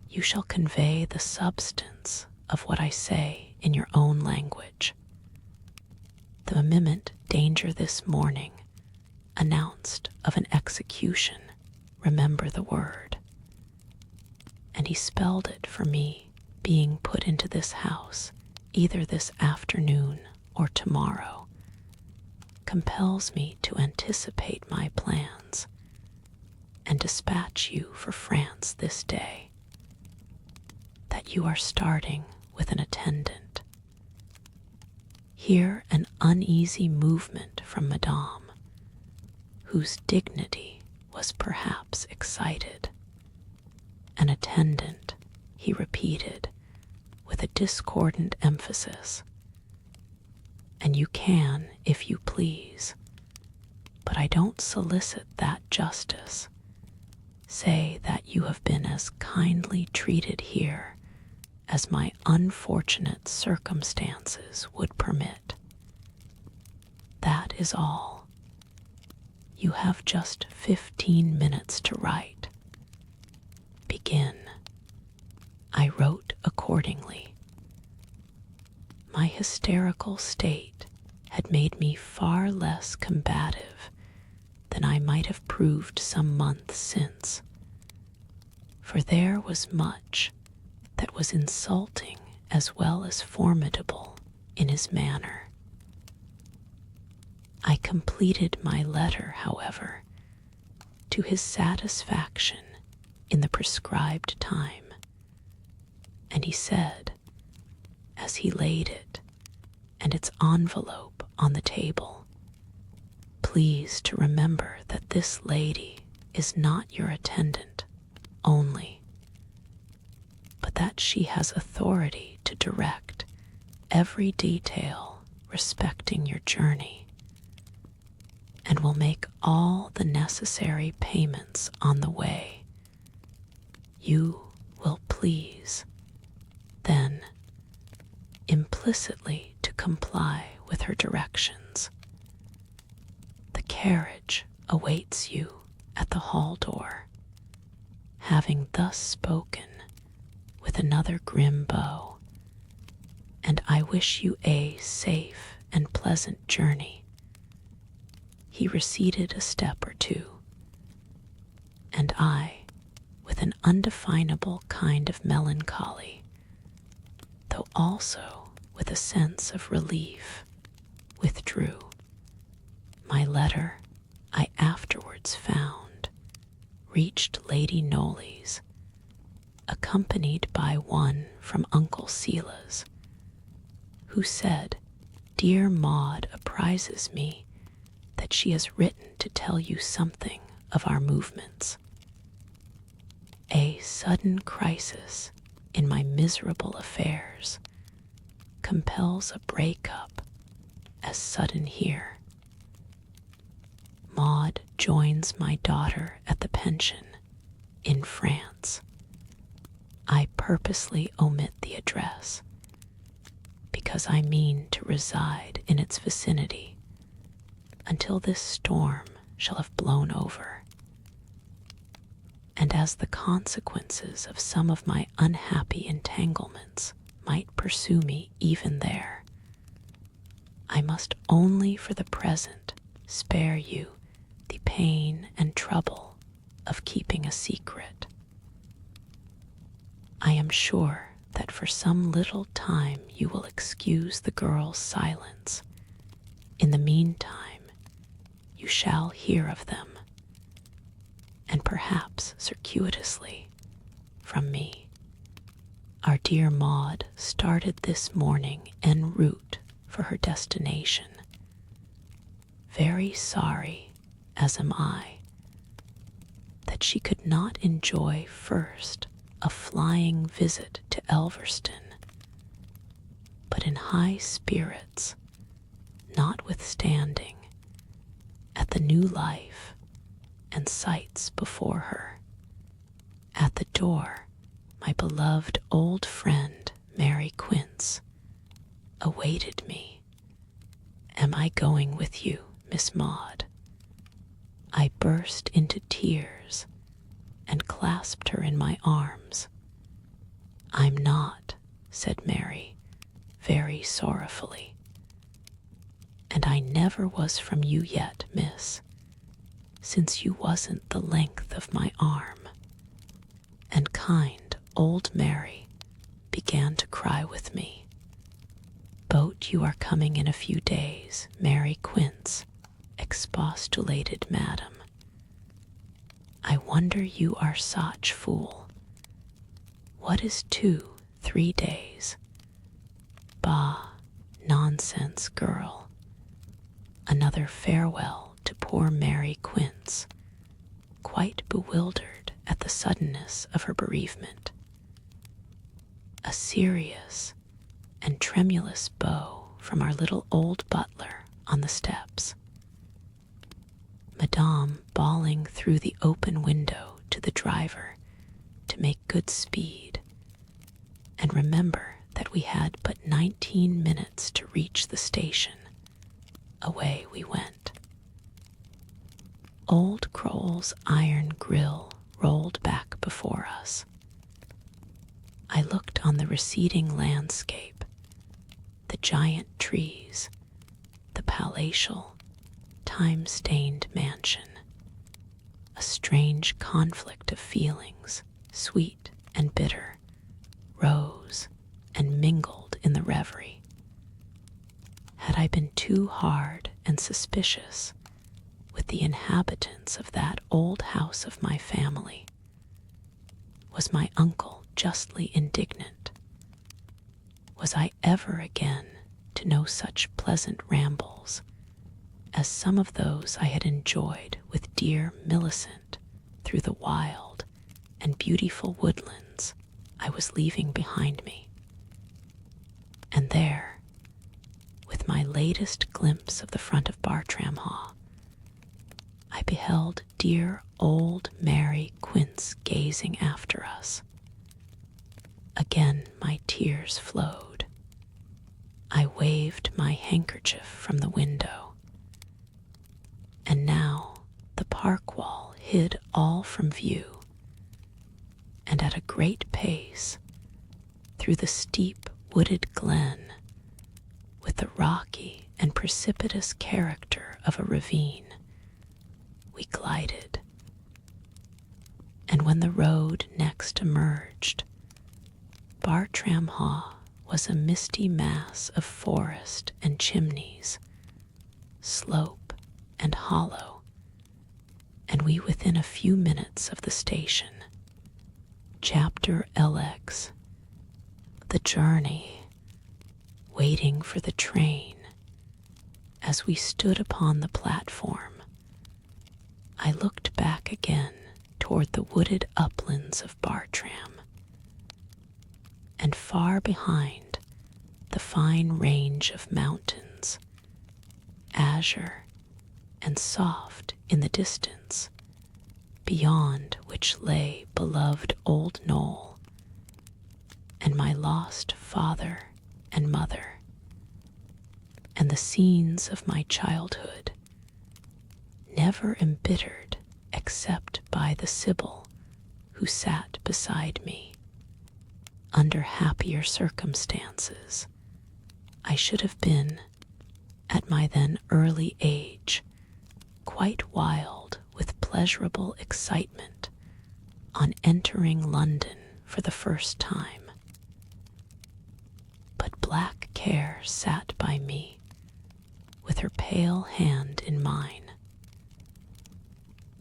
You shall convey the substance of what I say in your own language. The imminent danger this morning, announced of an execution, remember the word. And he spelled it for me, being put into this house either this afternoon or tomorrow, compels me to anticipate my plans and dispatch you for France this day, that you are starting with an attendant. Hear an uneasy movement from Madame, whose dignity was perhaps excited. An attendant, he repeated, with a discordant emphasis. And you can, if you please, but I don't solicit that justice. Say that you have been as kindly treated here as my unfortunate circumstances would permit. That is all. You have just 15 minutes to write. Begin. I wrote accordingly. My hysterical state had made me far less combative than I might have proved some months since, for there was much that was insulting as well as formidable in his manner. I completed my letter, however, to his satisfaction in the prescribed time, and he said, as he laid it and its envelope on the table, "Please to remember that this lady is not your attendant only, but that she has authority to direct every detail respecting your journey, and will make all the necessary payments on the way. You will please, then, implicitly to comply with her directions. The carriage awaits you at the hall door." Having thus spoken, with another grim bow, "And I wish you a safe and pleasant journey," he receded a step or two, and I, with an undefinable kind of melancholy, though also with a sense of relief, withdrew. My letter, I afterwards found, reached Lady Knowley's, accompanied by one from Uncle Silas, who said, "Dear Maud apprises me that she has written to tell you something of our movements. A sudden crisis in my miserable affairs compels a break-up as sudden here. Maud joins my daughter at the pension in France. I purposely omit the address, because I mean to reside in its vicinity until this storm shall have blown over. And as the consequences of some of my unhappy entanglements might pursue me even there, I must only for the present spare you the pain and trouble of keeping a secret. I am sure that for some little time you will excuse the girl's silence. In the meantime, you shall hear of them, and perhaps circuitously, from me. Our dear Maud started this morning en route for her destination. Very sorry, as am I, that she could not enjoy first a flying visit to Elverston, but in high spirits, notwithstanding, at the new life and sights before her. At the door, my beloved old friend Mary Quince awaited me. "Am I going with you, Miss Maud?" I burst into tears and clasped her in my arms. "I'm not," said Mary, very sorrowfully. "And I never was from you yet, miss, since you wasn't the length of my arm." And kind old Mary began to cry with me. "Boat you are coming in a few days, Mary Quince," expostulated Madam. I I wonder you are such fool. What is 2, 3 days? Bah, nonsense, girl. Another farewell to poor Mary Quince, quite bewildered at the suddenness of her bereavement. A serious and tremulous bow from our little old butler on the steps. Madame bawling through the open window to the driver to make good speed, and remember that we had but 19 minutes to reach the station. Away we went. Old Kroll's iron grill rolled back before us. I looked on the receding landscape, the giant trees, the palatial, time-stained mansion. A strange conflict of feelings, sweet and bitter, rose and mingled in the reverie. Had I been too hard and suspicious with the inhabitants of that old house of my family? Was my uncle justly indignant? Was I ever again to know such pleasant rambles as some of those I had enjoyed with dear Millicent through the wild and beautiful woodlands I was leaving behind me? And there, with my latest glimpse of the front of Bartram-Haugh, I beheld dear old Mary Quince gazing after us. Again my tears flowed. I waved my handkerchief from the window. And now the park wall hid all from view, and at a great pace, through the steep wooded glen, with the rocky and precipitous character of a ravine, we glided. And when the road next emerged, Bartram-Haugh was a misty mass of forest and chimneys, slope and hollow, and we within a few minutes of the station. Chapter LX. The journey, waiting for the train. As we stood upon the platform, I looked back again toward the wooded uplands of Bartram, and far behind the fine range of mountains, azure and soft in the distance, beyond which lay beloved old Knoll, and my lost father and mother, and the scenes of my childhood, never embittered except by the Sibyl who sat beside me. Under happier circumstances, I should have been, at my then early age, quite wild with pleasurable excitement on entering London for the first time. But black care sat by me, with her pale hand in mine.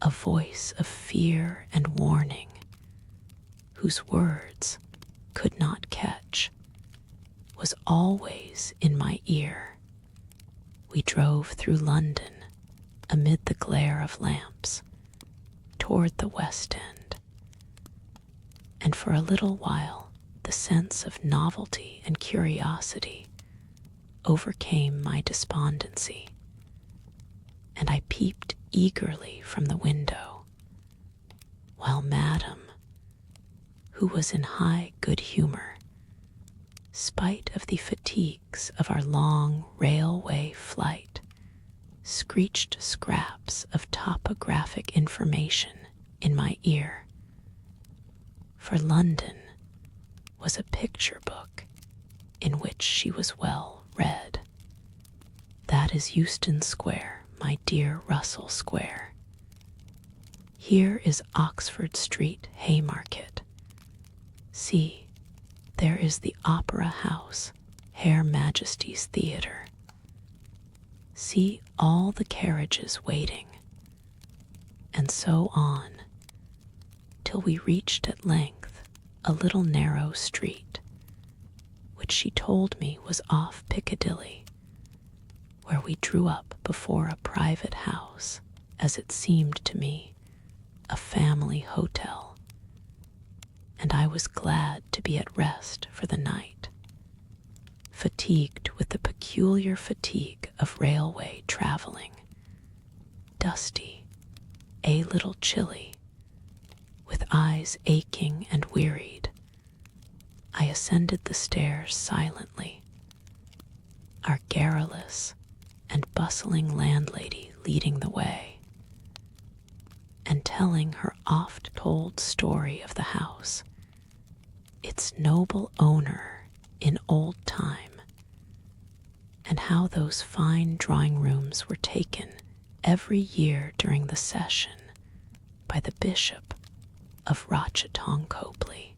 A voice of fear and warning, whose words could not catch, was always in my ear. We drove through London amid the glare of lamps toward the West End, and for a little while the sense of novelty and curiosity overcame my despondency, and I peeped eagerly from the window, while Madame, who was in high good humor, spite of the fatigues of our long railway flight, screeched scraps of topographic information in my ear. For London was a picture book in which she was well read. That is Euston Square, my dear Russell Square. Here is Oxford Street, Haymarket. See, there is the Opera House, Her Majesty's Theatre. See all the carriages waiting, and so on until we reached at length a little narrow street, which she told me was off Piccadilly, where we drew up before a private house, as it seemed to me, a family hotel, and I was glad to be at rest for the night, fatigued with the peculiar fatigue of railway traveling, dusty, a little chilly, with eyes aching and wearied. I ascended the stairs silently, our garrulous and bustling landlady leading the way, and telling her oft-told story of the house, its noble owner in old time, and how those fine drawing rooms were taken every year during the session by the Bishop of Rocheton-Copley,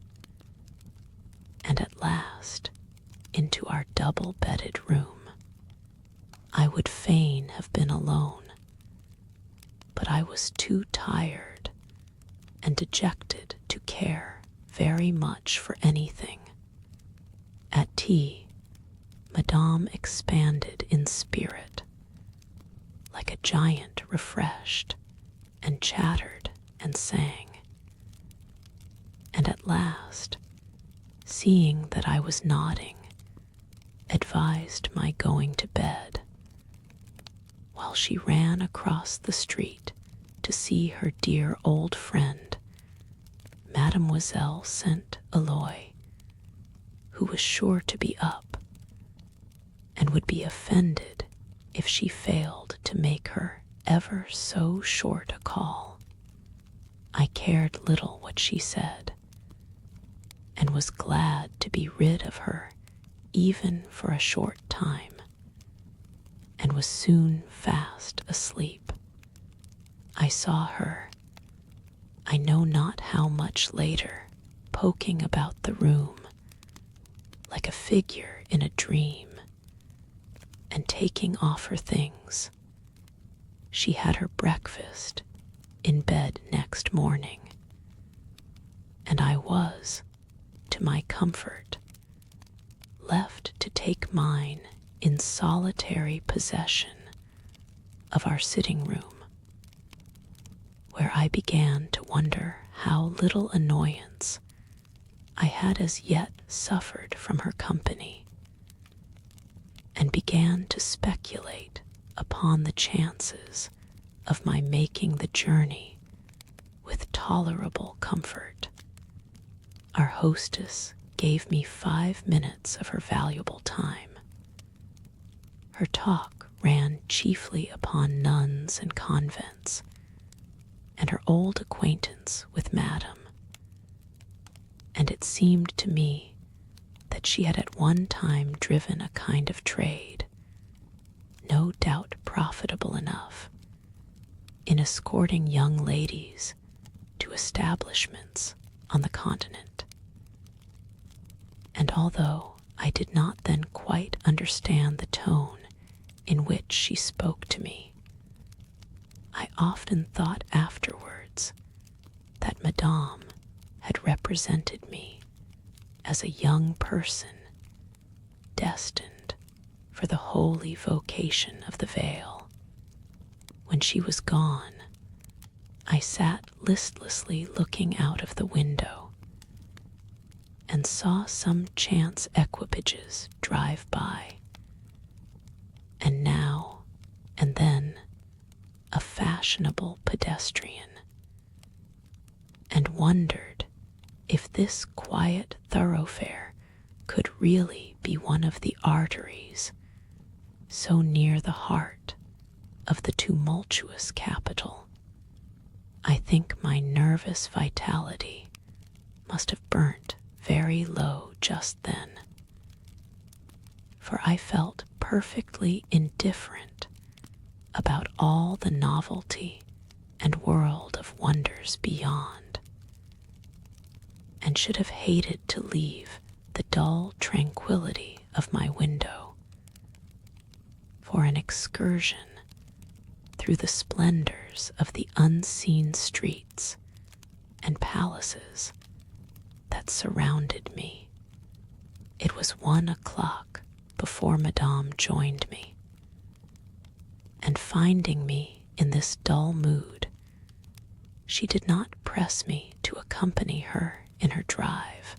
and at last into our double-bedded room. I would fain have been alone, but I was too tired and dejected to care very much for anything. At tea, Madame expanded in spirit, like a giant refreshed, and chattered and sang. And at last, seeing that I was nodding, advised my going to bed, while she ran across the street to see her dear old friend, Mademoiselle Saint Aloy, who was sure to be up, and would be offended if she failed to make her ever so short a call. I cared little what she said, and was glad to be rid of her even for a short time, and was soon fast asleep. I saw her, I know not how much later, poking about the room, like a figure in a dream, and taking off her things. She had her breakfast in bed next morning, and I was, to my comfort, left to take mine in solitary possession of our sitting room, where I began to wonder how little annoyance I had as yet suffered from her company, and began to speculate upon the chances of my making the journey with tolerable comfort. Our hostess gave me 5 minutes of her valuable time. Her talk ran chiefly upon nuns and convents, and her old acquaintance with Madame, and it seemed to me that she had at one time driven a kind of trade, no doubt profitable enough, in escorting young ladies to establishments on the continent. And although I did not then quite understand the tone in which she spoke to me, I often thought afterwards that Madame had represented me as a young person destined for the holy vocation of the veil. When she was gone, I sat listlessly looking out of the window, and saw some chance equipages drive by, and now and then a fashionable pedestrian, and wondered if this quiet thoroughfare could really be one of the arteries so near the heart of the tumultuous capital. I think my nervous vitality must have burnt very low just then, for I felt perfectly indifferent about all the novelty and world of wonders beyond, and should have hated to leave the dull tranquility of my window for an excursion through the splendors of the unseen streets and palaces that surrounded me. It was 1 o'clock before Madame joined me, and finding me in this dull mood, she did not press me to accompany her in her drive,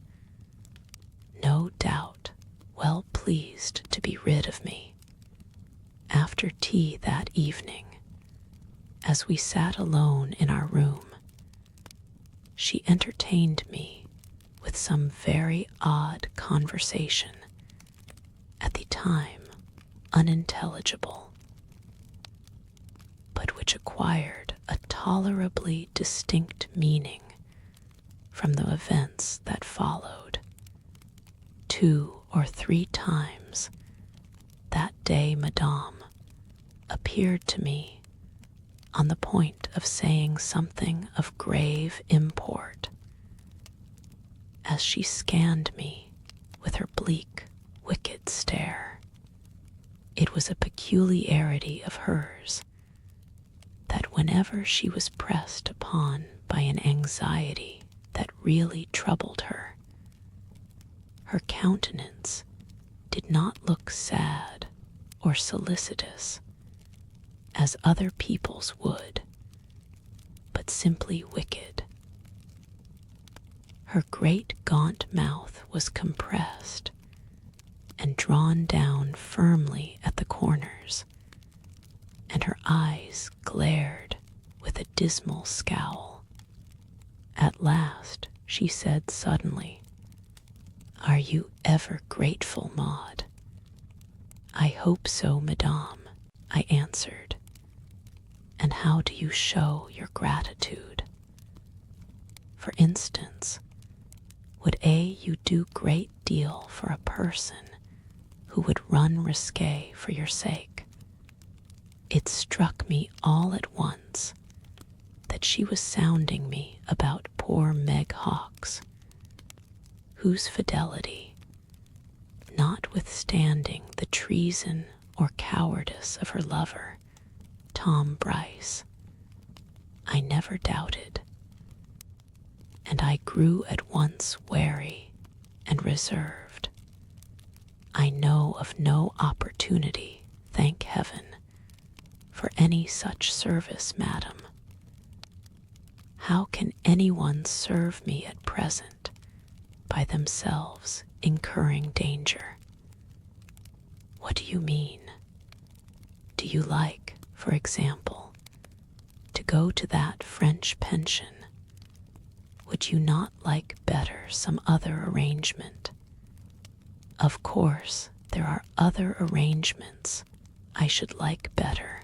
no doubt well pleased to be rid of me. After tea that evening, as we sat alone in our room, she entertained me with some very odd conversation, at the time unintelligible, but which acquired a tolerably distinct meaning from the events that followed. 2 or 3 times that day Madame appeared to me on the point of saying something of grave import, as she scanned me with her bleak, wicked stare. It was a peculiarity of hers that whenever she was pressed upon by an anxiety that really troubled her, her countenance did not look sad or solicitous as other people's would, but simply wicked. Her great gaunt mouth was compressed and drawn down firmly at the corners, and her eyes glared with a dismal scowl. At last she said suddenly, "Are you ever grateful, Maud?" "I hope so, Madame," I answered. "And how do you show your gratitude?" "For instance, would you do great deal for a person who would run risque for your sake?" It struck me all at once that she was sounding me about poor Meg Hawkes, whose fidelity, notwithstanding the treason or cowardice of her lover, Tom Bryce, I never doubted, and I grew at once wary and reserved. I know of no opportunity, thank heaven, for any such service, madam. How can anyone serve me at present by themselves incurring danger? What do you mean? Do you like, for example, to go to that French pension? Would you not like better some other arrangement? Of course, there are other arrangements I should like better,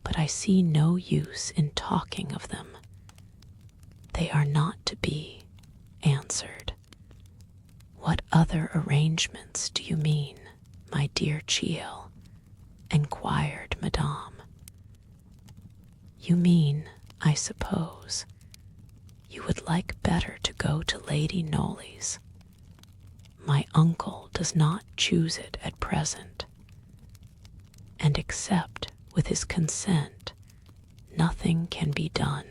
but I see no use in talking of them. They are not to be answered. What other arrangements do you mean, my dear Chio? Enquired Madame. You mean, I suppose, you would like better to go to Lady Knowley's. My uncle does not choose it at present, and except with his consent, nothing can be done.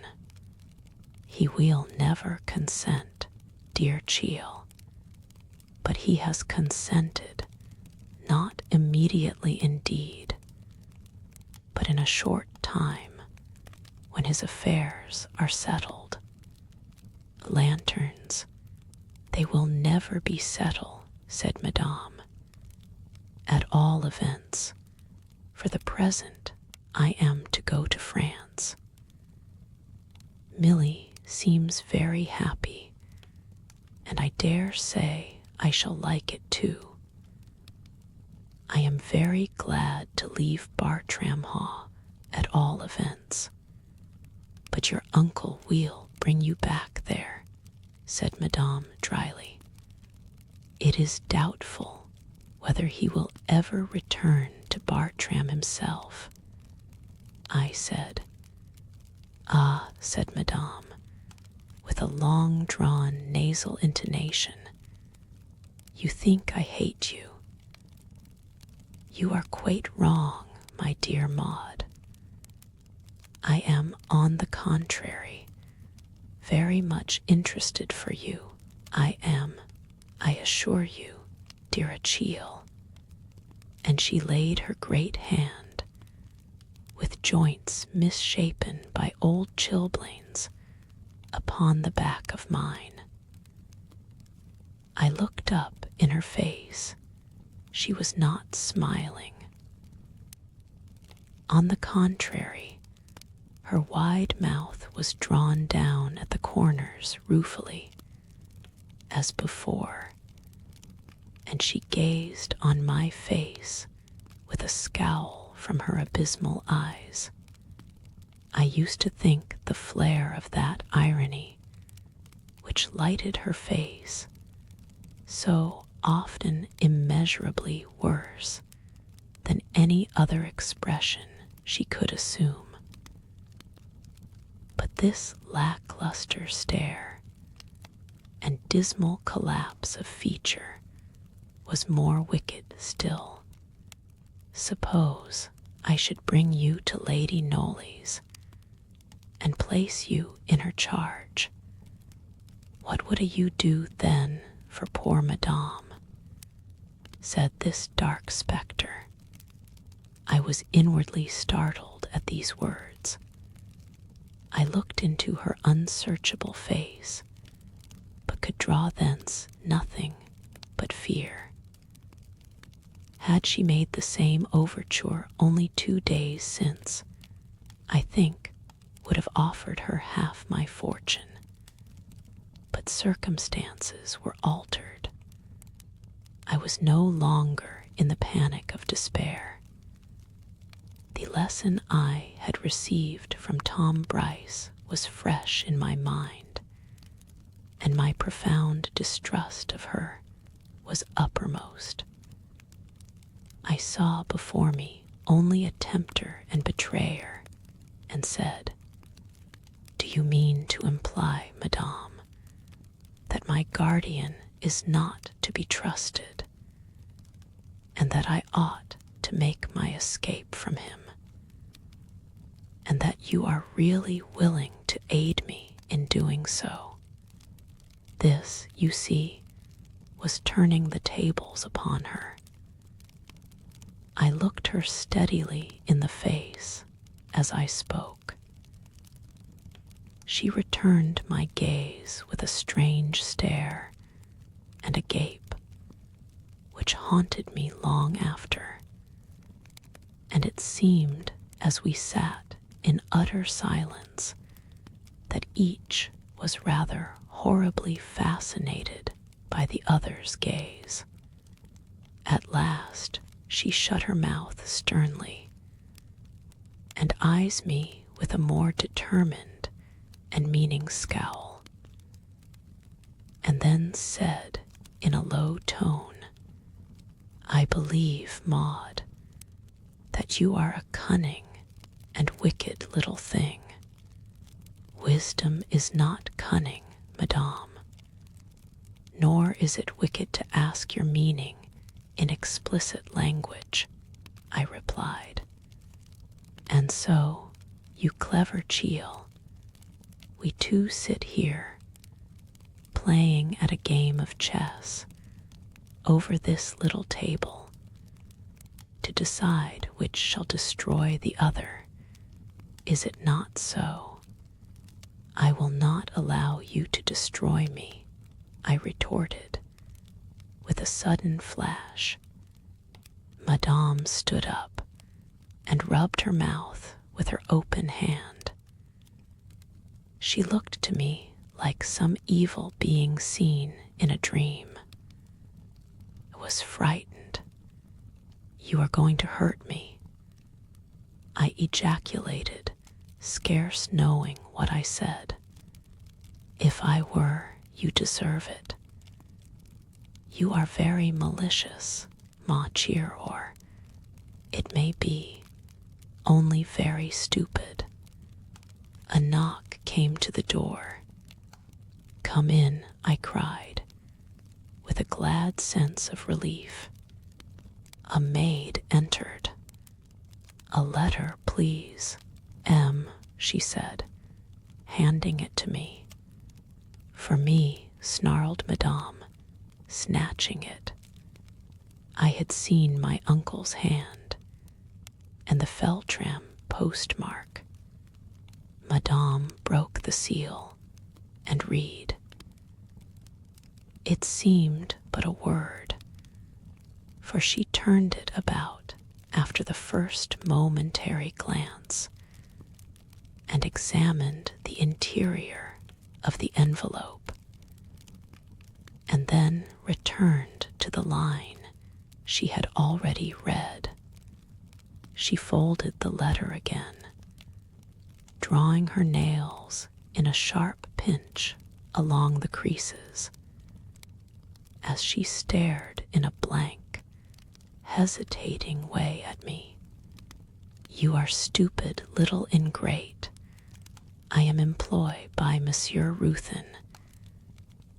He will never consent, dear Chio, but he has consented, not immediately indeed, but in a short time, when his affairs are settled. Lanterns, they will never be settled, said Madame. At all events, for the present, I am to go to France. Milly seems very happy, and I dare say I shall like it too. I am very glad to leave Bartram-Haugh at all events, but your uncle will bring you back there, said Madame dryly. It is doubtful whether he will ever return to Bartram himself. I said. Ah, said Madame, with a long-drawn nasal intonation, you think I hate you. You are quite wrong, my dear Maud. I am, on the contrary, very much interested for you. I am, I assure you, dear Achille. And she laid her great hand, with joints misshapen by old chilblains, upon the back of mine. I looked up in her face. She was not smiling. On the contrary, her wide mouth was drawn down at the corners ruefully, as before, and she gazed on my face with a scowl from her abysmal eyes. I used to think the flare of that irony, which lighted her face, so often immeasurably worse than any other expression she could assume. But this lackluster stare and dismal collapse of feature was more wicked still. Suppose I should bring you to Lady Knollys and place you in her charge. What would you do then for poor Madame? Said this dark spectre. I was inwardly startled at these words. I looked into her unsearchable face, but could draw thence nothing but fear. Had she made the same overture only 2 days since, I think would have offered her half my fortune. But circumstances were altered. I was no longer in the panic of despair. The lesson I had received from Tom Bryce was fresh in my mind, and my profound distrust of her was uppermost. I saw before me only a tempter and betrayer, and said, "Do you mean to imply, Madame, that my guardian is not to be trusted, and that I ought to make my escape from him, and that you are really willing to aid me in doing so?" This, you see, was turning the tables upon her. I looked her steadily in the face as I spoke. She returned my gaze with a strange stare and a gape, which haunted me long after, and it seemed, as we sat in utter silence, that each was rather horribly fascinated by the other's gaze. At last she shut her mouth sternly, and eyes me with a more determined and meaning scowl, and then said in a low tone, "I believe, Maud, that you are a cunning and wicked little thing. Wisdom is not cunning, Madame, nor is it wicked to ask your meaning in explicit language," I replied. "And so, you clever chiel, we two sit here, playing at a game of chess over this little table, to decide which shall destroy the other. Is it not so?" "I will not allow you to destroy me," I retorted, with a sudden flash. Madame stood up and rubbed her mouth with her open hand. She looked to me like some evil being seen in a dream. I was frightened. "You are going to hurt me," I ejaculated, scarce knowing what I said. "If I were, you deserve it. You are very malicious, ma chère, or, it may be, only very stupid." A knock came to the door. "Come in," I cried, with a glad sense of relief. A maid entered. "A letter, please, M," she said, handing it to me. For me, snarled Madame, snatching it. I had seen my uncle's hand, and the Feltram postmark. Madame broke the seal, and read. It seemed but a word, for she turned it about after the first momentary glance, and examined the interior of the envelope, and then returned to the line she had already read. She folded the letter again, drawing her nails in a sharp pinch along the creases. As she stared in a blank, hesitating way at me. You are stupid little ingrate. I am employed by Monsieur Ruthven,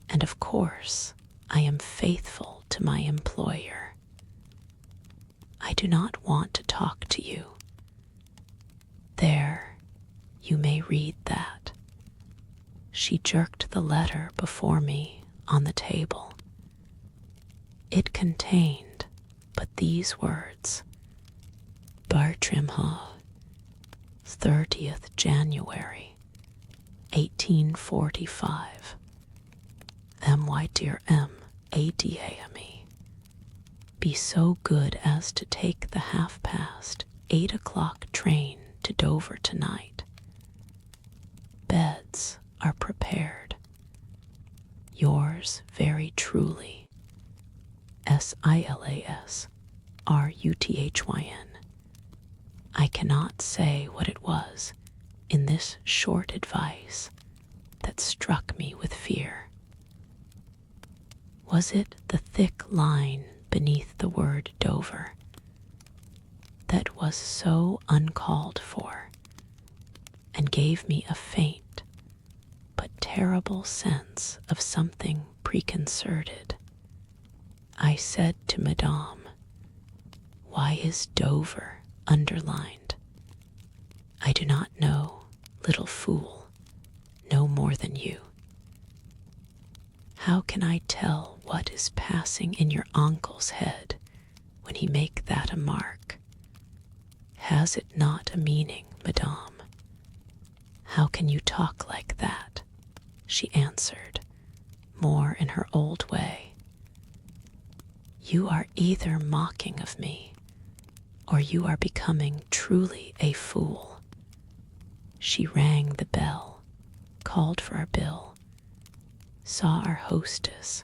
and of course I am faithful to my employer. I do not want to talk to you. There, you may read that. She jerked the letter before me on the table. It contained but these words: Bartram-Haugh, 30th January, 1845. My dear M.A.D.A.M.E. Be so good as to take the 8:30 train to Dover tonight. Beds are prepared. Yours very truly, Silas Ruthyn. I cannot say what it was in this short advice that struck me with fear. Was it the thick line beneath the word Dover that was so uncalled for and gave me a faint but terrible sense of something preconcerted? I said to Madame, "Why is Dover underlined?" "I do not know, little fool, no more than you." "How can I tell what is passing in your uncle's head when he make that a mark? Has it not a meaning, Madame?" "How can you talk like that?" she answered, more in her old way. "You are either mocking of me, or you are becoming truly a fool." She rang the bell, called for our bill, saw our hostess,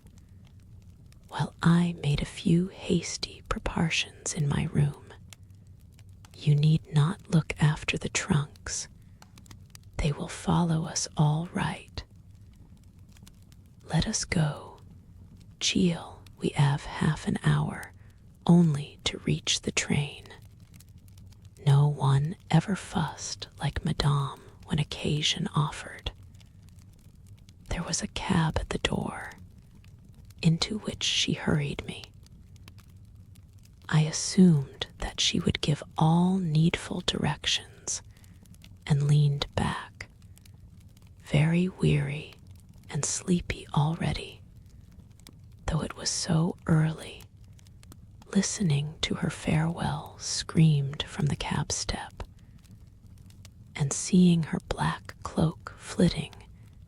while I made a few hasty preparations in my room. "You need not look after the trunks. They will follow us all right. Let us go. Cheel, we have half an hour only to reach the train." No one ever fussed like Madame when occasion offered. There was a cab at the door, into which she hurried me. I assumed that she would give all needful directions, and leaned back, very weary and sleepy already, though it was so early, listening to her farewell screamed from the cab step, and seeing her black cloak flitting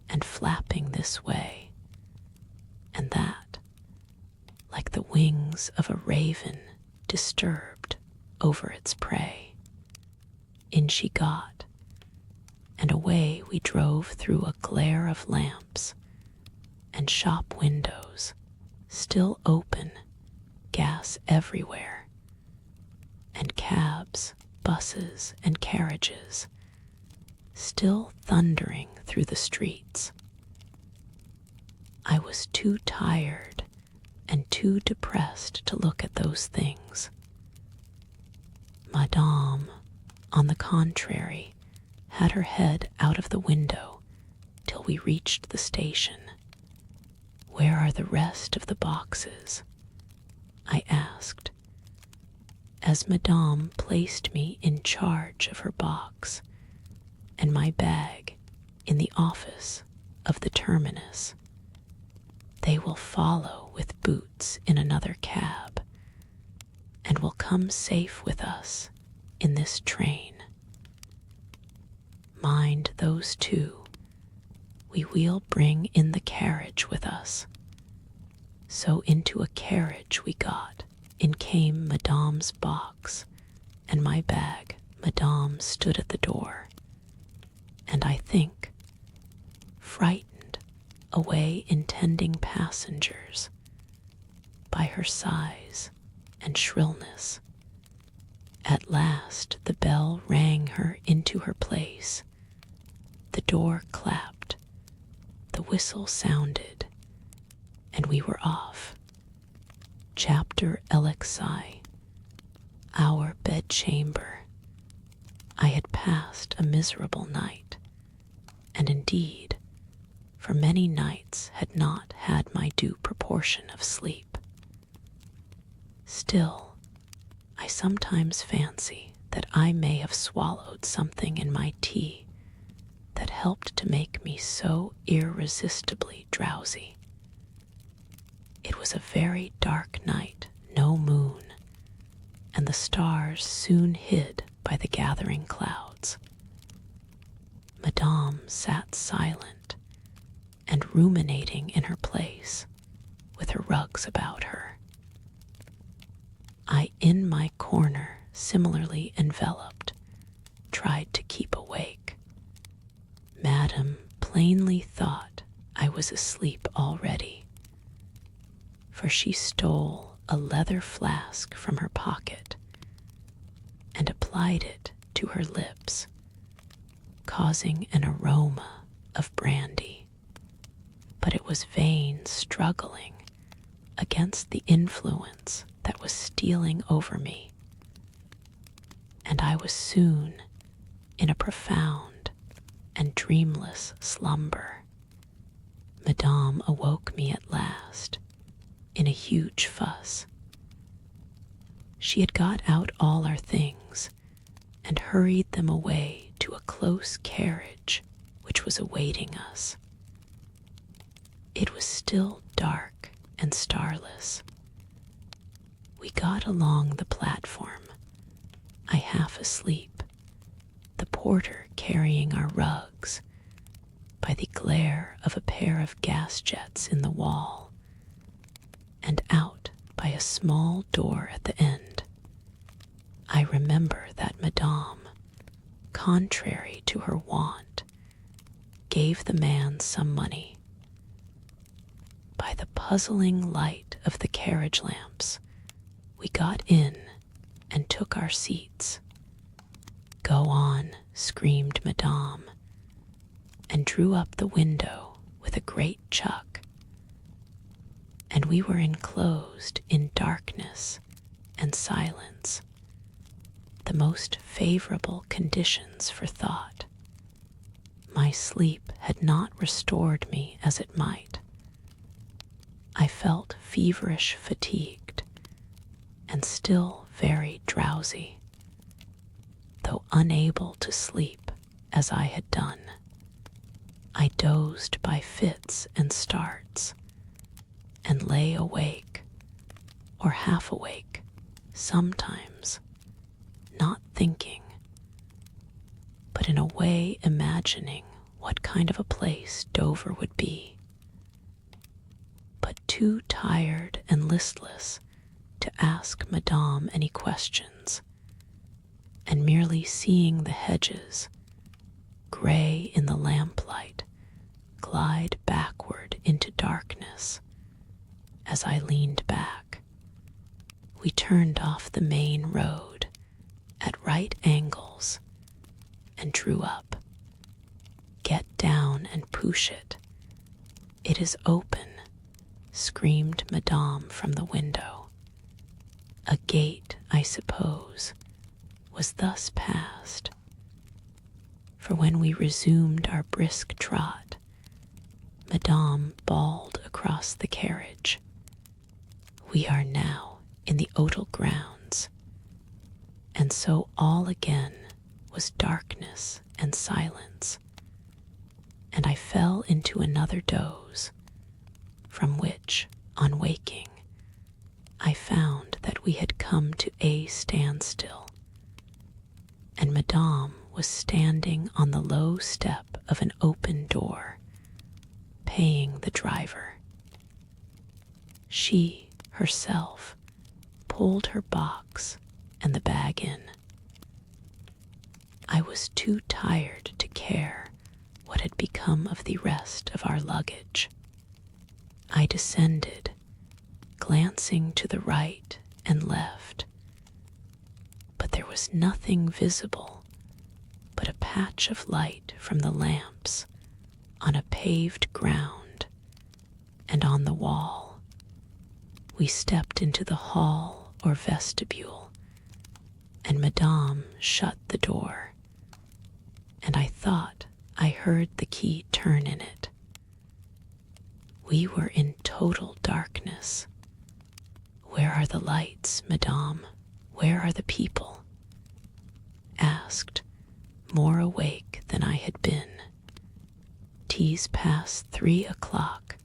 and flapping this way and that, like the wings of a raven disturbed over its prey. In she got, and away we drove through a glare of lamps and shop windows still open, gas everywhere, and cabs, buses, and carriages still thundering through the streets. I was too tired and too depressed to look at those things. Madame, on the contrary, had her head out of the window till we reached the station. "Where are the rest of the boxes?" I asked, as Madame placed me in charge of her box and my bag in the office of the terminus. They will follow with boots in another cab, and will come safe with us in this train. Mind those two we'll bring in the carriage with us. So into a carriage we got, in came Madame's box, and my bag. Madame stood at the door, and I think, frightened away intending passengers by her size and shrillness. At last the bell rang her into her place. The door clapped, the whistle sounded, and we were off. Chapter LXII. Our bedchamber. I had passed a miserable night, and indeed, for many nights had not had my due proportion of sleep. Still, I sometimes fancy that I may have swallowed something in my tea that helped to make me so irresistibly drowsy. It was a very dark night, no moon, and the stars soon hid by the gathering clouds. Madame sat silent and ruminating in her place, with her rugs about her. I, in my corner, similarly enveloped, tried to keep awake. Madame plainly thought I was asleep already, for she stole a leather flask from her pocket and applied it to her lips, causing an aroma of brandy. But it was vain struggling against the influence that was stealing over me, and I was soon in a profound and dreamless slumber. Madame awoke me at last in a huge fuss. She had got out all our things and hurried them away to a close carriage which was awaiting us. It was still dark and starless. We got along the platform, I half asleep, the porter carrying our rugs, by the glare of a pair of gas jets in the wall, and out by a small door at the end. I remember that Madame, contrary to her wont, gave the man some money. By the puzzling light of the carriage lamps, we got in and took our seats. "Go on," screamed Madame, and drew up the window with a great chuck. And we were enclosed in darkness and silence, the most favorable conditions for thought. My sleep had not restored me as it might. I felt feverish fatigued, and still very drowsy, though unable to sleep as I had done. I dozed by fits and starts, and lay awake, or half awake, sometimes, not thinking, but in a way imagining what kind of a place Dover would be, but too tired and listless to ask Madame any questions, and merely seeing the hedges, gray in the lamplight, glide backward into darkness. As I leaned back, we turned off the main road at right angles and drew up. "Get down and push it. It is open," screamed Madame from the window. A gate, I suppose, was thus passed, for when we resumed our brisk trot, Madame bawled across the carriage, "We are now in the Otel grounds," and so all again was darkness and silence, and I fell into another doze, from which, on waking, I found that we had come to a standstill, and Madame was standing on the low step of an open door, paying the driver. She, herself, pulled her box and the bag in. I was too tired to care what had become of the rest of our luggage. I descended, glancing to the right and left, but there was nothing visible but a patch of light from the lamps on a paved ground and on the wall. We stepped into the hall or vestibule, and Madame shut the door, and I thought I heard the key turn in it. We were in total darkness. "Where are the lights, Madame? Where are the people?" asked, more awake than I had been. "'Tis past 3 o'clock.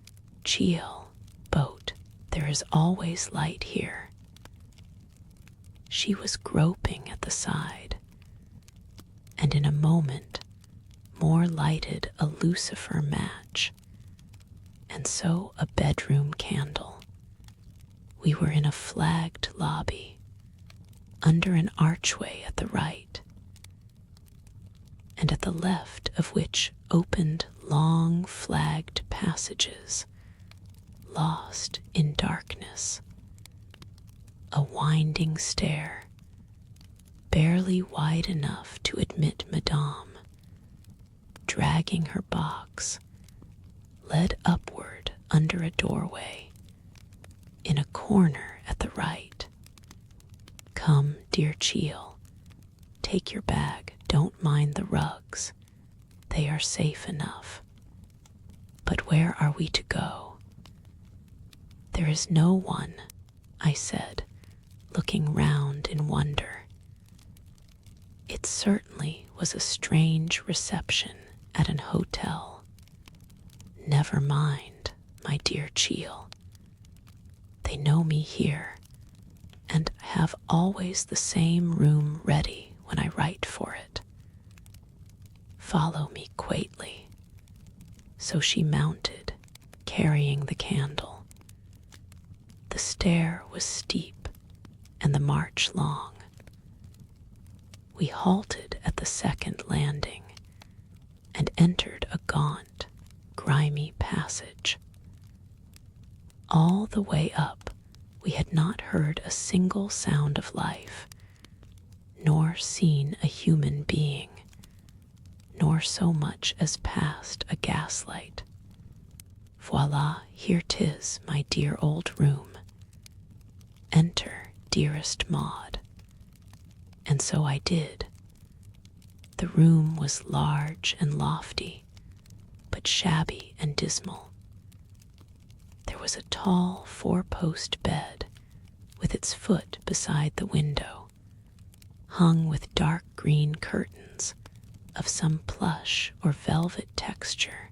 Chiel, boat, there is always light here." She was groping at the side, and in a moment more lighted a lucifer match, and so a bedroom candle. We were in a flagged lobby, under an archway at the right, and at the left of which opened long flagged passages, lost in darkness. A winding stair, barely wide enough to admit Madame, dragging her box, led upward under a doorway, in a corner at the right. "Come, dear Chiel, take your bag, don't mind the rugs, they are safe enough. But where are we to go?" "There is no one," I said, looking round in wonder. It certainly was a strange reception at an hotel. "Never mind, my dear Chiel. They know me here, and have always the same room ready when I write for it. Follow me quietly." So she mounted, carrying the candle. The stair was steep, and the march long. We halted at the second landing, and entered a gaunt, grimy passage. All the way up, we had not heard a single sound of life, nor seen a human being, nor so much as passed a gaslight. "Voila, here 'tis, my dear old room. Enter, dearest Maud." And so I did. The room was large and lofty, but shabby and dismal. There was a tall 4-post bed, with its foot beside the window, hung with dark green curtains of some plush or velvet texture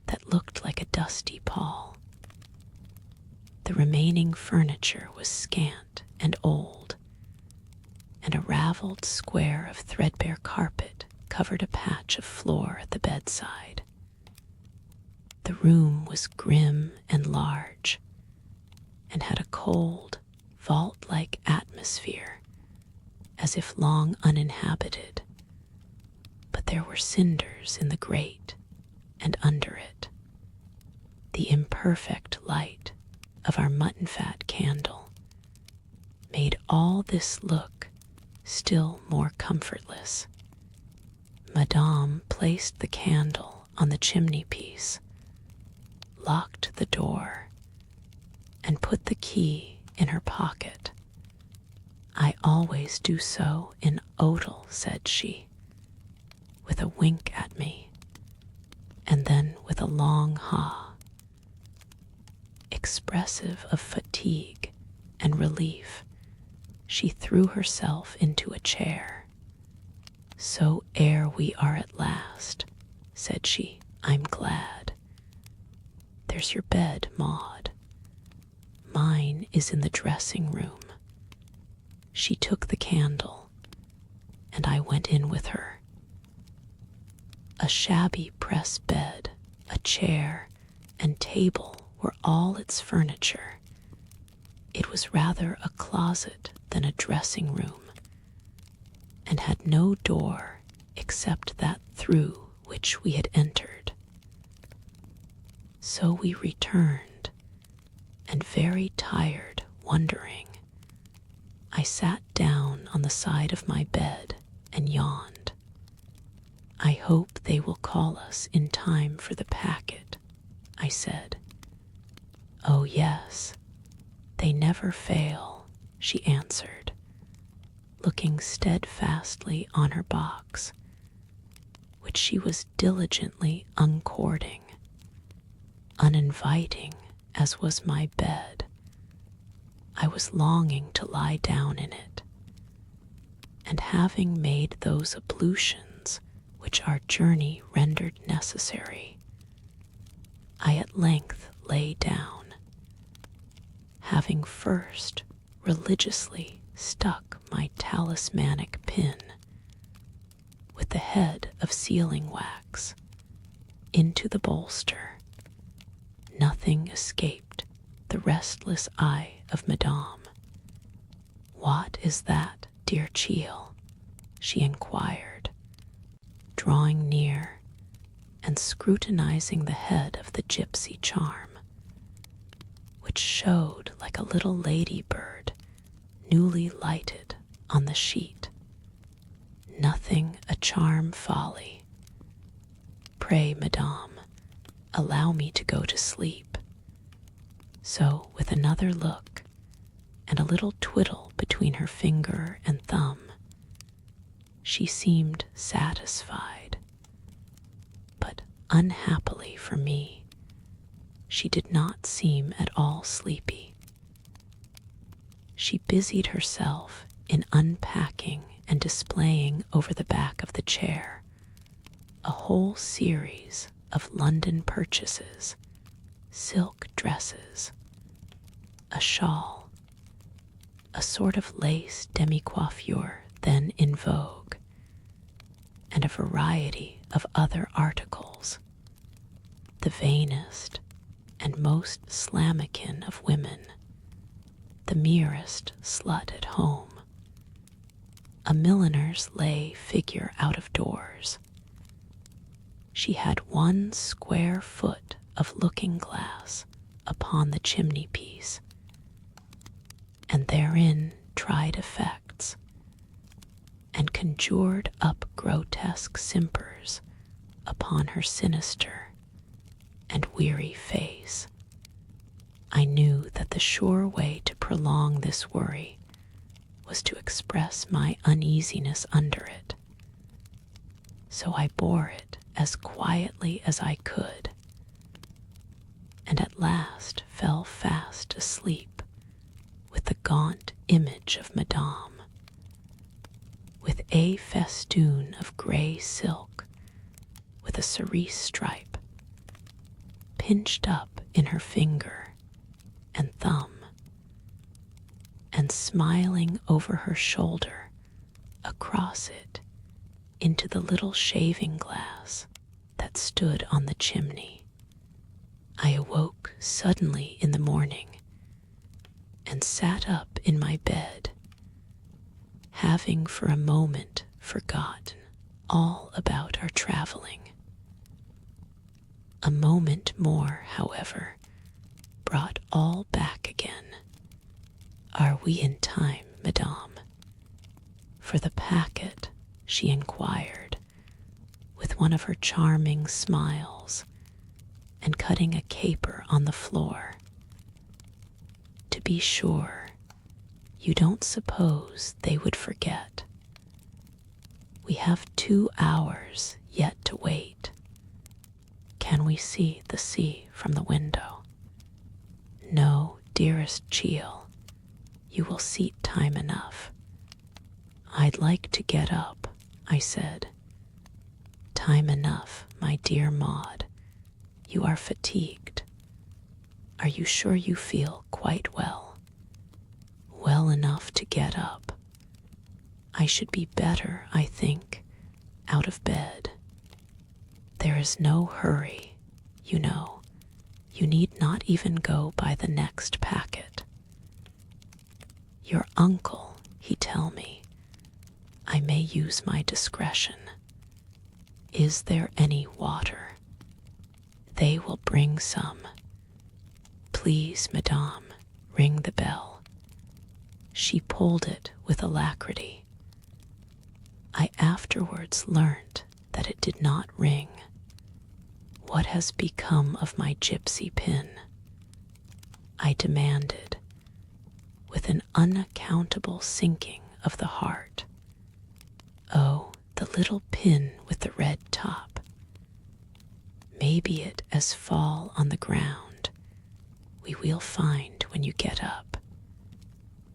that looked like a dusty pall. The remaining furniture was scant and old, and a raveled square of threadbare carpet covered a patch of floor at the bedside. The room was grim and large, and had a cold, vault-like atmosphere, as if long uninhabited, but there were cinders in the grate and under it. The imperfect light of our mutton-fat candle made all this look still more comfortless. Madame placed the candle on the chimney-piece, locked the door, and put the key in her pocket. "I always do so in Odal," said she, with a wink at me, and then with a long ha, expressive of fatigue and relief. She threw herself into a chair. "So ere we are at last," said she, "I'm glad. there's your bed, Maud. Mine is in the dressing room." She took the candle, and I went in with her. A shabby press bed, a chair, and table were all its furniture. It was rather a closet than a dressing room, and had no door except that through which we had entered. So we returned, and very tired wondering, I sat down on the side of my bed and yawned. "I hope they will call us in time for the packet," I said. "Oh, yes, they never fail," she answered, looking steadfastly on her box, which she was diligently uncording. Uninviting as was my bed, I was longing to lie down in it, and having made those ablutions which our journey rendered necessary, I at length lay down, having first religiously stuck my talismanic pin, with the head of sealing wax, into the bolster. Nothing escaped the restless eye of Madame. "What is that, dear Cheel?" she inquired, drawing near and scrutinizing the head of the gypsy charm, which showed like a little ladybird newly lighted on the sheet. "Nothing, a charm folly. Pray, Madame, allow me to go to sleep." So, with another look and a little twiddle between her finger and thumb, she seemed satisfied. But unhappily for me, she did not seem at all sleepy. She busied herself in unpacking and displaying over the back of the chair a whole series of London purchases, silk dresses, a shawl, a sort of lace demi-coiffure then in vogue, and a variety of other articles, the vainest and most slamikin of women, the merest slut at home, a milliner's lay figure out of doors. She had 1 square foot of looking-glass upon the chimney-piece, and therein tried effects, and conjured up grotesque simpers upon her sinister and weary face. I knew that the sure way to prolong this worry was to express my uneasiness under it, so I bore it as quietly as I could, and at last fell fast asleep with the gaunt image of Madame, with a festoon of grey silk with a cerise stripe, pinched up in her finger and thumb, and smiling over her shoulder across it into the little shaving glass that stood on the chimney. I awoke suddenly in the morning and sat up in my bed, having for a moment forgotten all about our traveling. A moment more, however, brought all back again. "Are we in time, Madame, for the packet?" she inquired, with one of her charming smiles, and cutting a caper on the floor. "To be sure, you don't suppose they would forget. We have 2 hours yet to wait. Can we see the sea from the window?" "No, dearest Cheel, you will seat time enough." "I'd like to get up," I said. "Time enough, my dear Maud. You are fatigued. Are you sure you feel quite well? Well enough to get up? I should be better, I think, out of bed. There is no hurry, you know. You need not even go by the next packet. Your uncle, he tell me, I may use my discretion. Is there any water? They will bring some. Please, madame, ring the bell. She pulled it with alacrity. I afterwards learnt that it did not ring. What has become of my gypsy pin? I demanded, with an unaccountable sinking of the heart. Oh, the little pin with the red top. Maybe it as fall on the ground. We will find when you get up.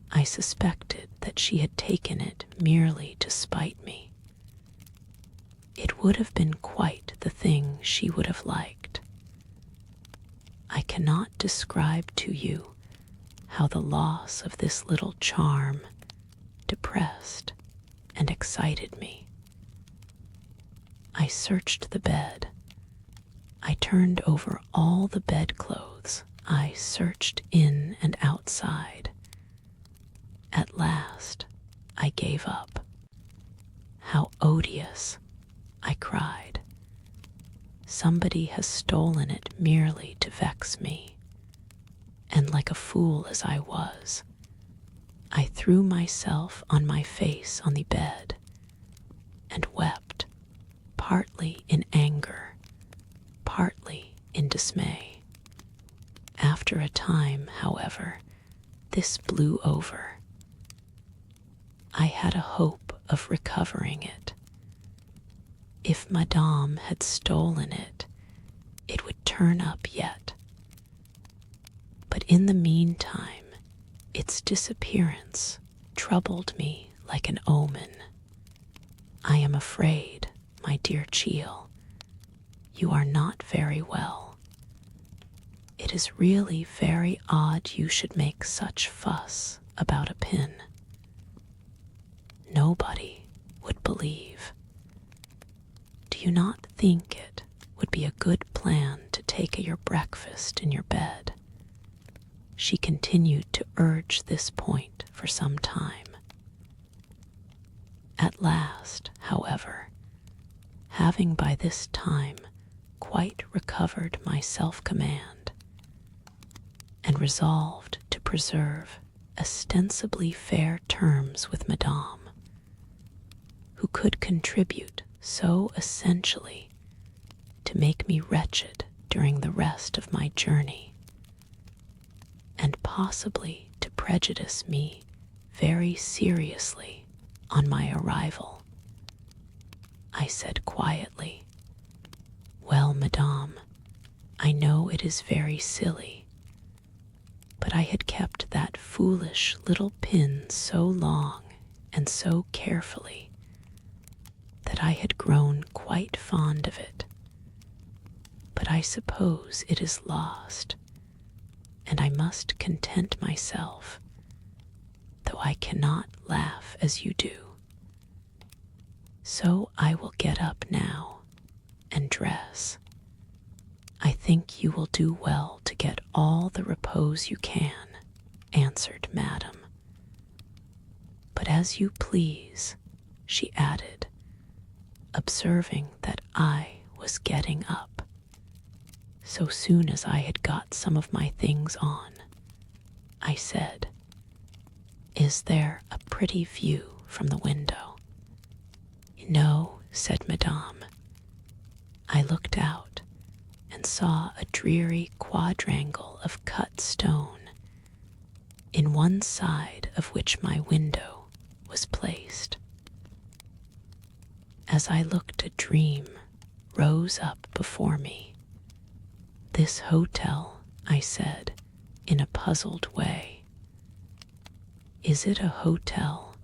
I suspected that she had taken it merely to spite me. It would have been quite the thing she would have liked. I cannot describe to you how the loss of this little charm depressed and excited me. I searched the bed. I turned over all the bedclothes. I searched in and outside. At last, I gave up. How odious, I cried. Somebody has stolen it merely to vex me. And like a fool as I was, I threw myself on my face on the bed and wept, partly in anger, partly in dismay. After a time, however, this blew over. I had a hope of recovering it. If Madame had stolen it, it would turn up yet. But in the meantime, its disappearance troubled me like an omen. I am afraid, my dear Cheel, you are not very well. It is really very odd you should make such fuss about a pin. Nobody would believe. Do you not think it would be a good plan to take your breakfast in your bed? She continued to urge this point for some time. At last, however, having by this time quite recovered my self-command, and resolved to preserve ostensibly fair terms with Madame, who could contribute so essentially to make me wretched during the rest of my journey, and possibly to prejudice me very seriously on my arrival, I said quietly, "Well, Madame, I know it is very silly, but I had kept that foolish little pin so long and so carefully that I had grown quite fond of it. But I suppose it is lost, and I must content myself, though I cannot laugh as you do. So I will get up now and dress. I think you will do well to get all the repose you can," answered Madame. "But as you please," she added, observing that I was getting up. So soon as I had got some of my things on, I said, "Is there a pretty view from the window?" "No," said Madame. I looked out and saw a dreary quadrangle of cut stone, in one side of which my window was placed. As I looked, a dream rose up before me. "This hotel," I said, in a puzzled way. "Is it a hotel?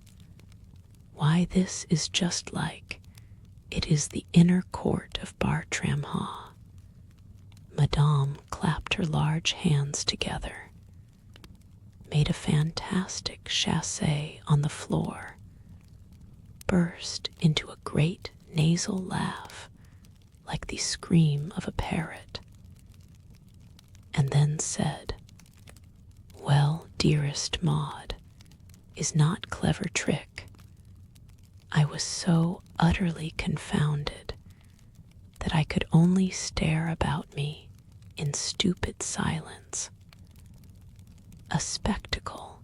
Why, this is just like, it is the inner court of Bartram-Haugh." Madame clapped her large hands together, made a fantastic chassé on the floor, burst into a great nasal laugh like the scream of a parrot, and then said, "Well, dearest Maud, is not clever trick?" I was so utterly confounded that I could only stare about me in stupid silence, a spectacle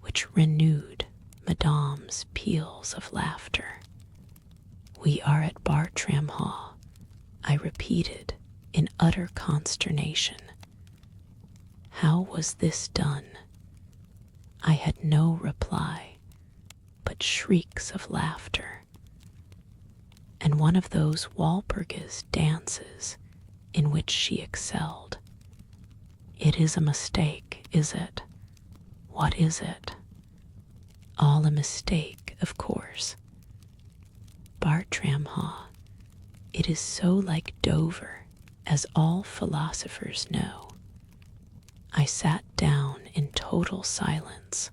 which renewed Madame's peals of laughter. "We are at Bartram-Haugh," I repeated in utter consternation. How was this done? I had no reply, but shrieks of laughter, and one of those Walpurgis dances in which she excelled. It is a mistake, is it? What is it? All a mistake, of course. Bartram-Haugh, it is so like Dover, as all philosophers know. I sat down in total silence,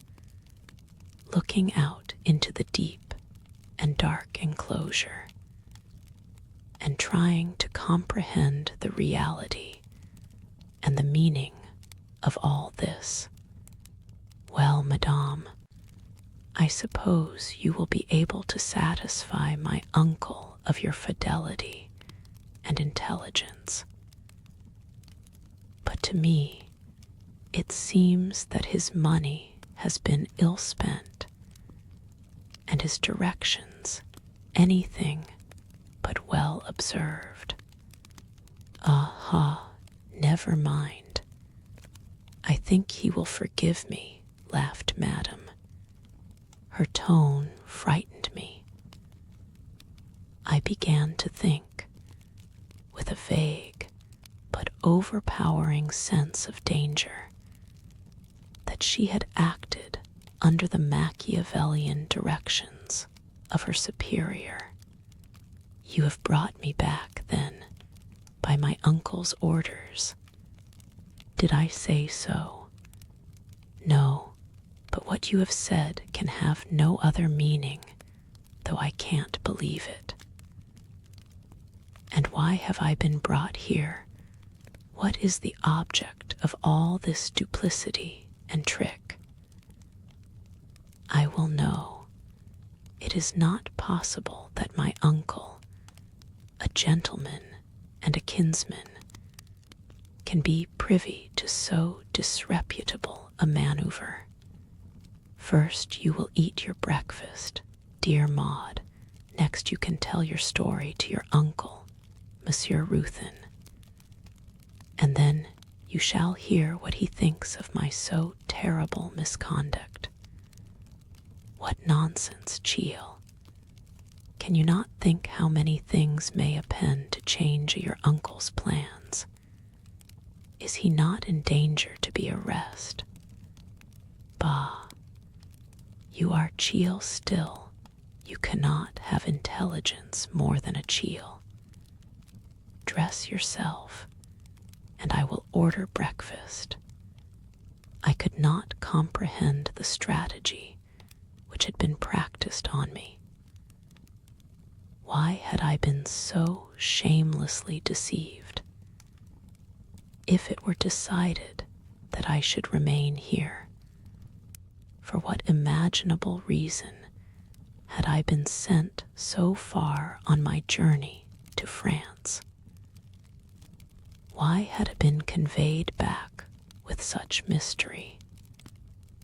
looking out into the deep and dark enclosure, and trying to comprehend the reality and the meaning of all this. "Well, Madame, I suppose you will be able to satisfy my uncle of your fidelity and intelligence. But to me, it seems that his money has been ill spent, and his directions anything but well observed. Aha, never mind. I think he will forgive me," laughed Madame. Her tone frightened me. I began to think, with a vague but overpowering sense of danger, that she had acted under the Machiavellian directions of her superior. "You have brought me back, then, by my uncle's orders." Did I say so? No, but what you have said can have no other meaning, though I can't believe it. And why have I been brought here? What is the object of all this duplicity and trick? I will know. It is not possible that my uncle, a gentleman and a kinsman, can be privy to so disreputable a maneuver. First you will eat your breakfast, dear Maud. Next you can tell your story to your uncle, Monsieur Ruthven. And then you shall hear what he thinks of my so terrible misconduct. What nonsense, Cheel. Can you not think how many things may append to change your uncle's plans? Is he not in danger to be arrested? Bah, you are Cheel still. You cannot have intelligence more than a Cheel. Dress yourself, and I will order breakfast. I could not comprehend the strategy which had been practiced on me. Why had I been so shamelessly deceived? If it were decided that I should remain here, for what imaginable reason had I been sent so far on my journey to France? Why had it been conveyed back with such mystery?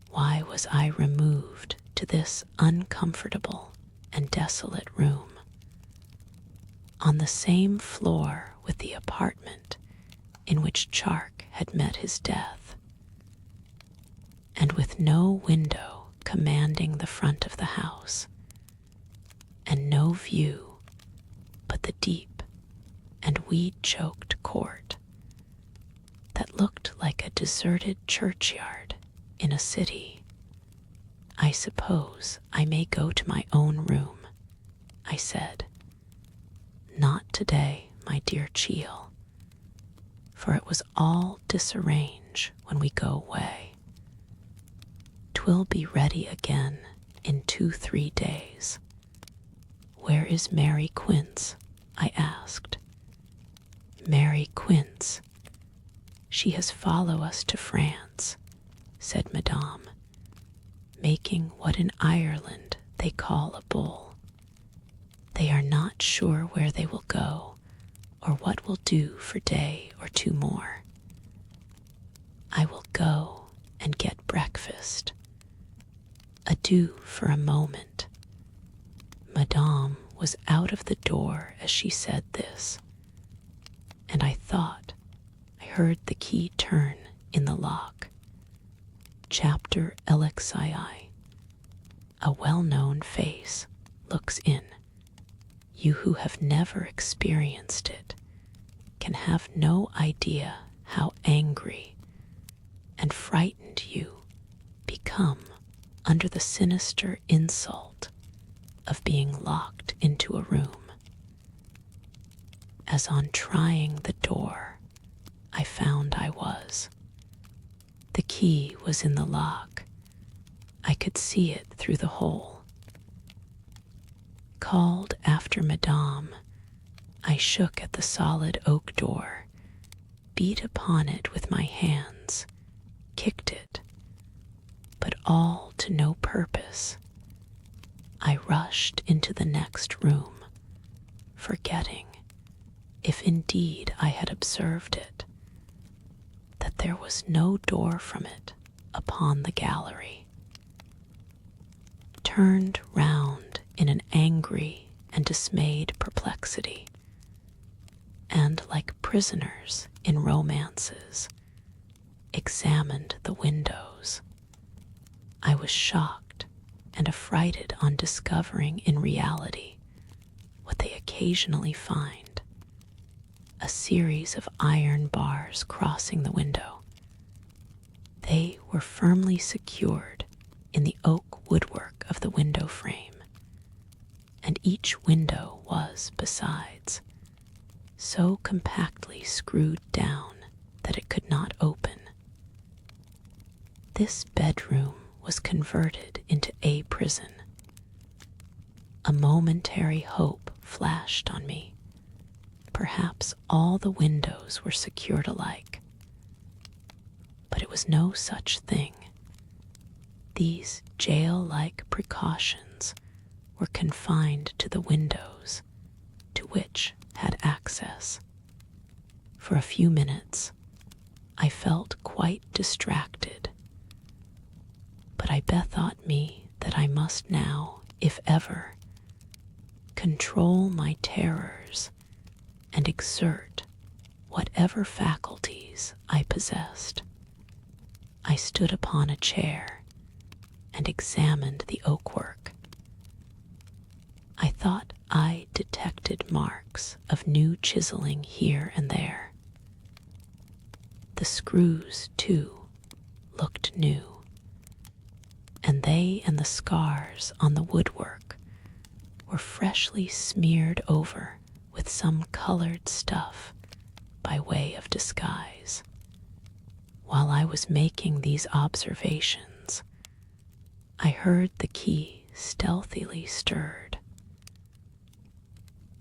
Why was I removed to this uncomfortable and desolate room, on the same floor with the apartment in which Chark had met his death, and with no window commanding the front of the house, and no view but the deep and weed-choked court that looked like a deserted churchyard in a city? "I suppose I may go to my own room," I said. "Not today, my dear Cheel. for it was all disarrange when we go away. 'Twill be ready again in 2-3 days. Where is Mary Quince? I asked. Mary Quince. She has followed us to France, said Madame, making what in Ireland they call a bull. They are not sure where they will go, or what will do for day or 2 more. I will go and get breakfast. Adieu for a moment. Madame was out of the door as she said this, and I thought I heard the key turn in the lock. Chapter LXII. A well-known face looks in. You who have never experienced it can have no idea how angry and frightened you become under the sinister insult of being locked into a room. As on trying the door, I found I was. The key was in the lock. I could see it through the hole. Called after Madame, I shook at the solid oak door, beat upon it with my hands, kicked it, but all to no purpose. I rushed into the next room, forgetting, if indeed I had observed it, that there was no door from it upon the gallery. Turned round in an angry and dismayed perplexity, and like prisoners in romances, examined the windows. I was shocked and affrighted on discovering in reality what they occasionally find, a series of iron bars crossing the window. They were firmly secured in the oak woodwork of the window frame, and each window was, besides, so compactly screwed down that it could not open. This bedroom was converted into a prison. A momentary hope flashed on me. Perhaps all the windows were secured alike. But it was no such thing. These jail-like precautions were confined to the windows to which had access. For a few minutes, I felt quite distracted, but I bethought me that I must now, if ever, control my terrors and exert whatever faculties I possessed. I stood upon a chair and examined the oakwork. I thought I detected marks of new chiseling here and there. The screws, too, looked new, and they and the scars on the woodwork were freshly smeared over with some colored stuff by way of disguise. While I was making these observations, I heard the key stealthily stirred.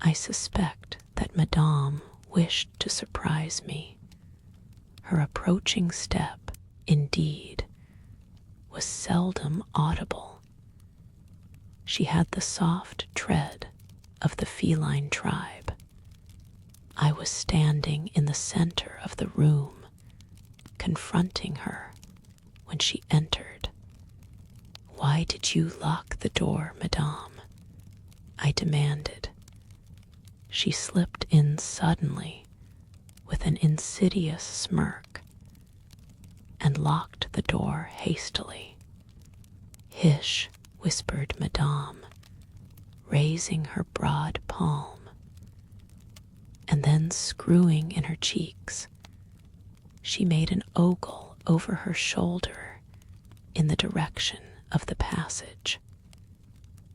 I suspect that Madame wished to surprise me. Her approaching step, indeed, was seldom audible. She had the soft tread of the feline tribe. I was standing in the center of the room, confronting her when she entered. "Why did you lock the door, Madame?" I demanded. She slipped in suddenly with an insidious smirk and locked the door hastily. "Hish," whispered Madame, raising her broad palm, and then screwing in her cheeks. She made an ogle over her shoulder in the direction of the passage.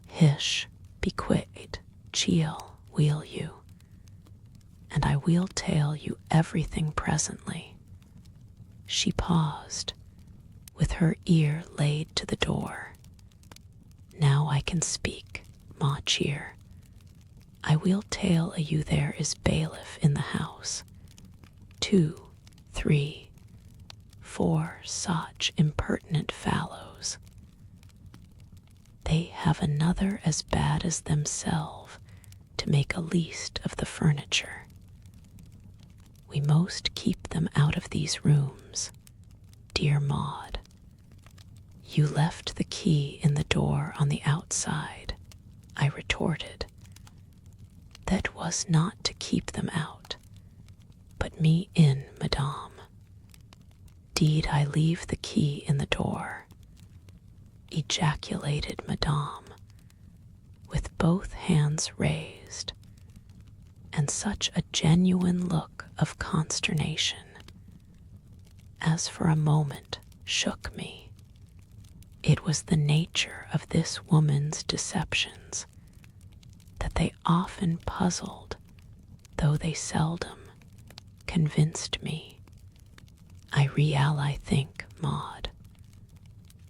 "Hish, be quiet, Cheel, will you?" and I will tell you everything presently." She paused, with her ear laid to the door. "Now I can speak, ma cheer. I will tell a you there is bailiff in the house. 2, 3, 4 such impertinent fallows. They have another as bad as themselves to make a least of the furniture. We most keep them out of these rooms, dear Maud. You left the key in the door on the outside," I retorted. "That was not to keep them out, but me in, madame. Deed I leave the key in the door," ejaculated madame, with both hands raised, and such a genuine look of consternation as for a moment shook me. It was the nature of this woman's deceptions that they often puzzled, though they seldom convinced me. I think, Maud,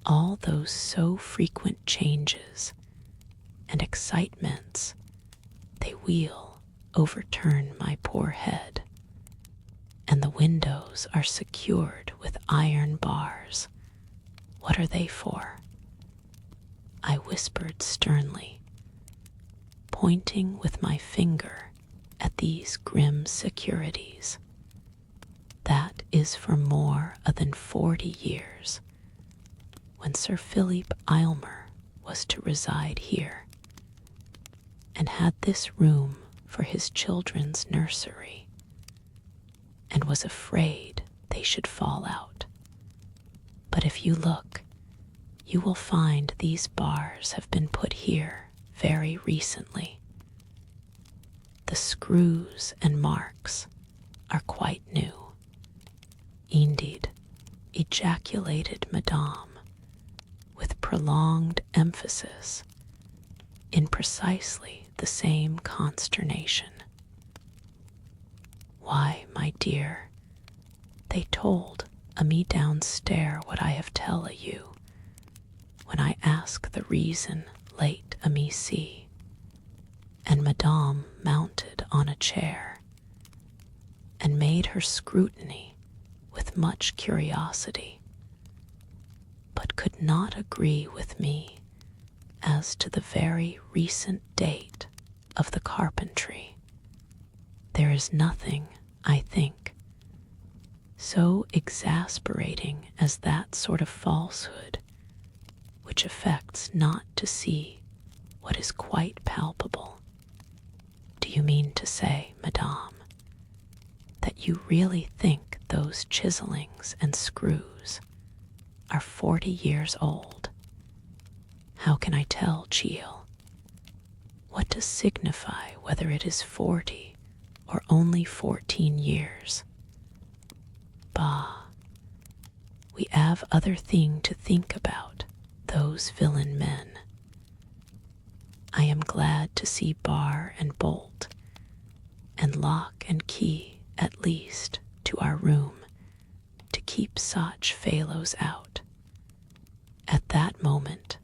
all those so frequent changes and excitements, they will overturn my poor head, and the windows are secured with iron bars. What are they for?" I whispered sternly, pointing with my finger at these grim securities. "That is for more than 40 years, when Sir Philip Aylmer was to reside here, and had this room for his children's nursery, and was afraid they should fall out. But if you look, you will find these bars have been put here very recently. The screws and marks are quite new." "Indeed," ejaculated madame, with prolonged emphasis, in precisely the same consternation. "Why, my dear, they told a me downstair what I have tell a you, when I ask the reason late a me see," and madame mounted on a chair, and made her scrutiny with much curiosity, but could not agree with me as to the very recent date of the carpentry. There is nothing, I think, so exasperating as that sort of falsehood which affects not to see what is quite palpable. Do you mean to say, madame, that you really think those chiselings and screws are 40 years old? How can I tell, Cheel? What does signify whether it is 40 or only 14 years? Bah, we have other thing to think about, those villain men. I am glad to see bar and bolt, and lock and key at least to our room, to keep such fellows out. At that moment,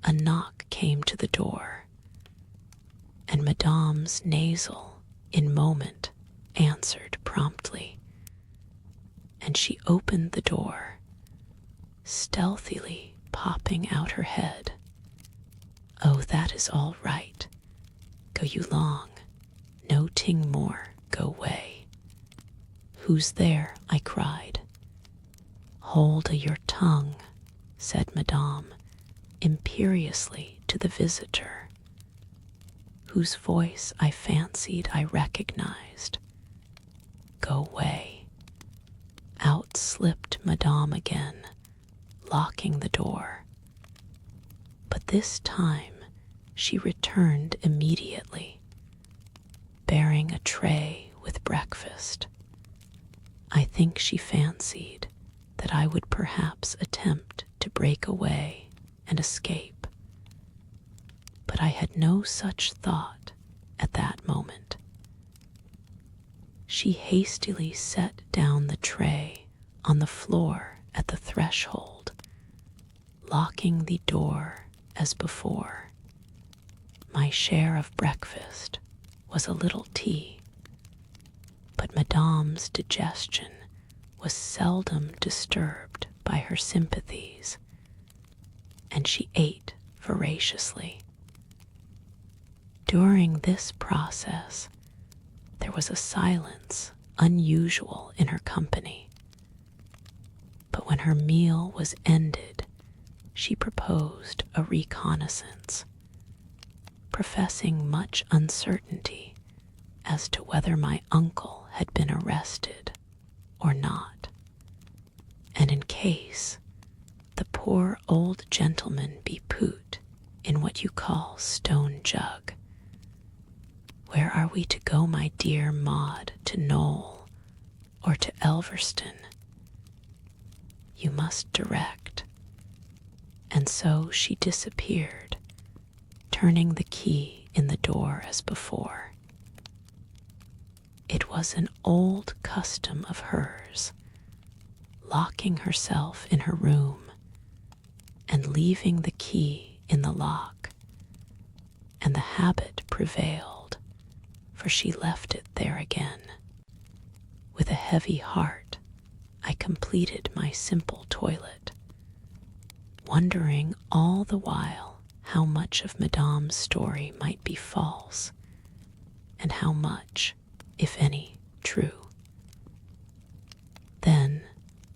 a knock came to the door, and madame's nasal in moment answered promptly, and she opened the door, stealthily popping out her head. "Oh, that is all right. Go you long. No ting more. Go way." "Who's there?" I cried. "Hold a your tongue," said madame imperiously to the visitor, whose voice I fancied I recognized. "Go way." Out slipped madame again, locking the door. But this time she returned immediately, bearing a tray with breakfast. I think she fancied that I would perhaps attempt to break away and escape, but I had no such thought at that moment. she hastily set down the tray on the floor at the threshold, locking the door as before. My share of breakfast was a little tea, but Madame's digestion was seldom disturbed by her sympathies, and she ate voraciously. During this process, there was a silence unusual in her company, but when her meal was ended, she proposed a reconnaissance, professing much uncertainty as to whether my uncle had been arrested or not, and in case the poor old gentleman be put in what you call Stone Jug. Where are we to go, my dear Maud, to Knoll or to Elverston? You must direct. And so she disappeared, turning the key in the door as before. It was an old custom of hers, locking herself in her room and leaving the key in the lock, and the habit prevailed, for she left it there again. With a heavy heart, I completed my simple toilet, wondering all the while how much of Madame's story might be false, and how much, if any, true. Then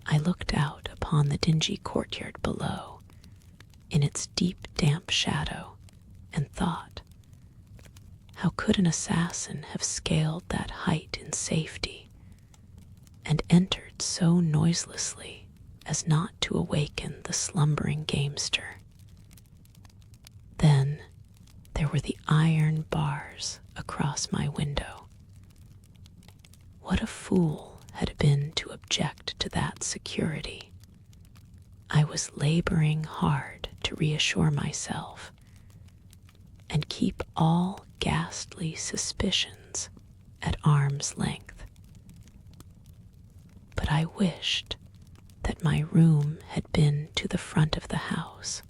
I looked out upon the dingy courtyard below, in its deep damp shadow, and thought, how could an assassin have scaled that height in safety, and entered so noiselessly as not to awaken the slumbering gamester? Then there were the iron bars across my window. What a fool had been to object to that security. I was laboring hard to reassure myself and keep all ghastly suspicions at arm's length. But I wished that my room had been to the front of the house,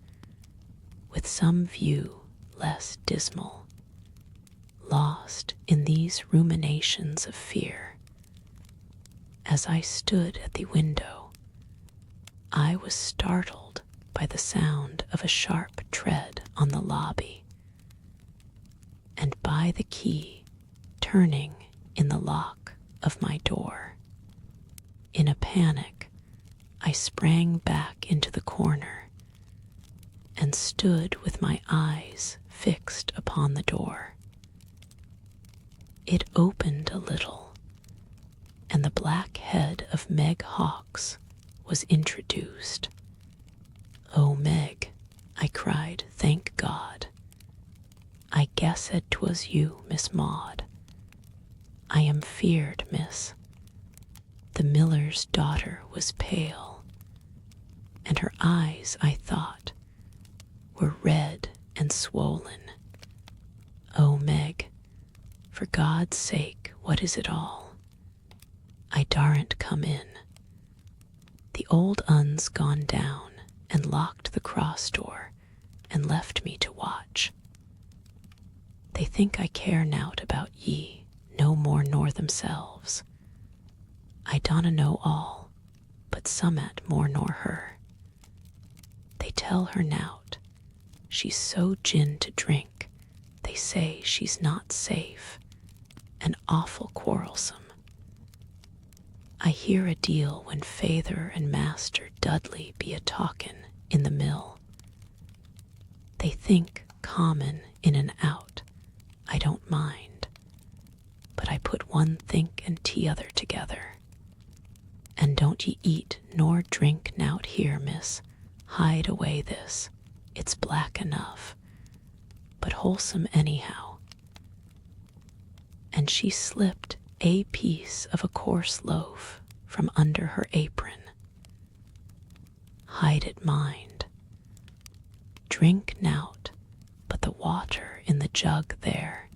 with some view less dismal, lost in these ruminations of fear. As I stood at the window, I was startled by the sound of a sharp tread on the lobby, and by the key turning in the lock of my door. In a panic, I sprang back into the corner and stood with my eyes fixed upon the door. It opened a little, and the black head of Meg Hawkes was introduced. "Oh, Meg," I cried, "thank God. I guessed 'twas you, Miss Maud. I am feared, miss." The miller's daughter was pale, and her eyes, I thought, were red and swollen. "Oh, Meg, for God's sake, what is it all? I daren't come in. The old un's gone down and locked the cross door and left me to watch. They think I care nowt about ye, no more nor themselves. I donna know all, but summat more nor her. They tell her nowt. She's so gin to drink, they say she's not safe, and awful quarrelsome. I hear a deal when Feyther and Master Dudley be a talkin' in the mill. They think common in and out, I don't mind, but I put one think and t'other together. And don't ye eat nor drink nowt here, miss. Hide away this, it's black enough, but wholesome anyhow." And she slipped a piece of a coarse loaf from under her apron. "Hide it, mind. Drink nowt but the water in the jug there,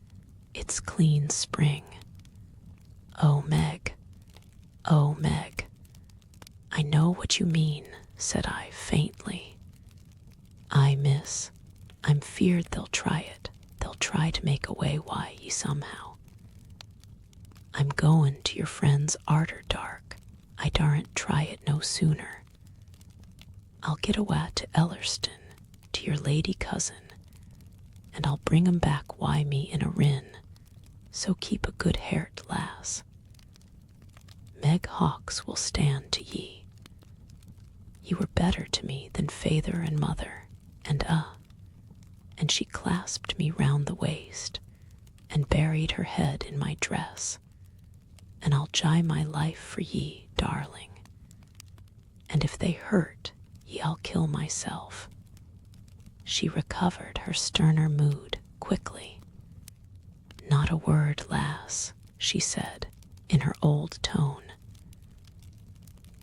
it's clean spring. "Oh, Meg, oh, Meg, I know what you mean," said I faintly. "Aye, miss, I'm feared they'll try it. They'll try to make away wi' ye somehow. I'm goin' to your friend's arter dark. I daren't try it no sooner. I'll get awa to LXII, to your lady cousin, and I'll bring 'em back wi' me in a rin, so keep a good hairt, lass. Meg Hawkes will stand to ye. Ye were better to me than feyther and mother, and she clasped me round the waist, and buried her head in my dress, and I'll gie my life for ye, darling, and if they hurt ye I'll kill myself." She recovered her sterner mood quickly. "Not a word, lass," she said in her old tone.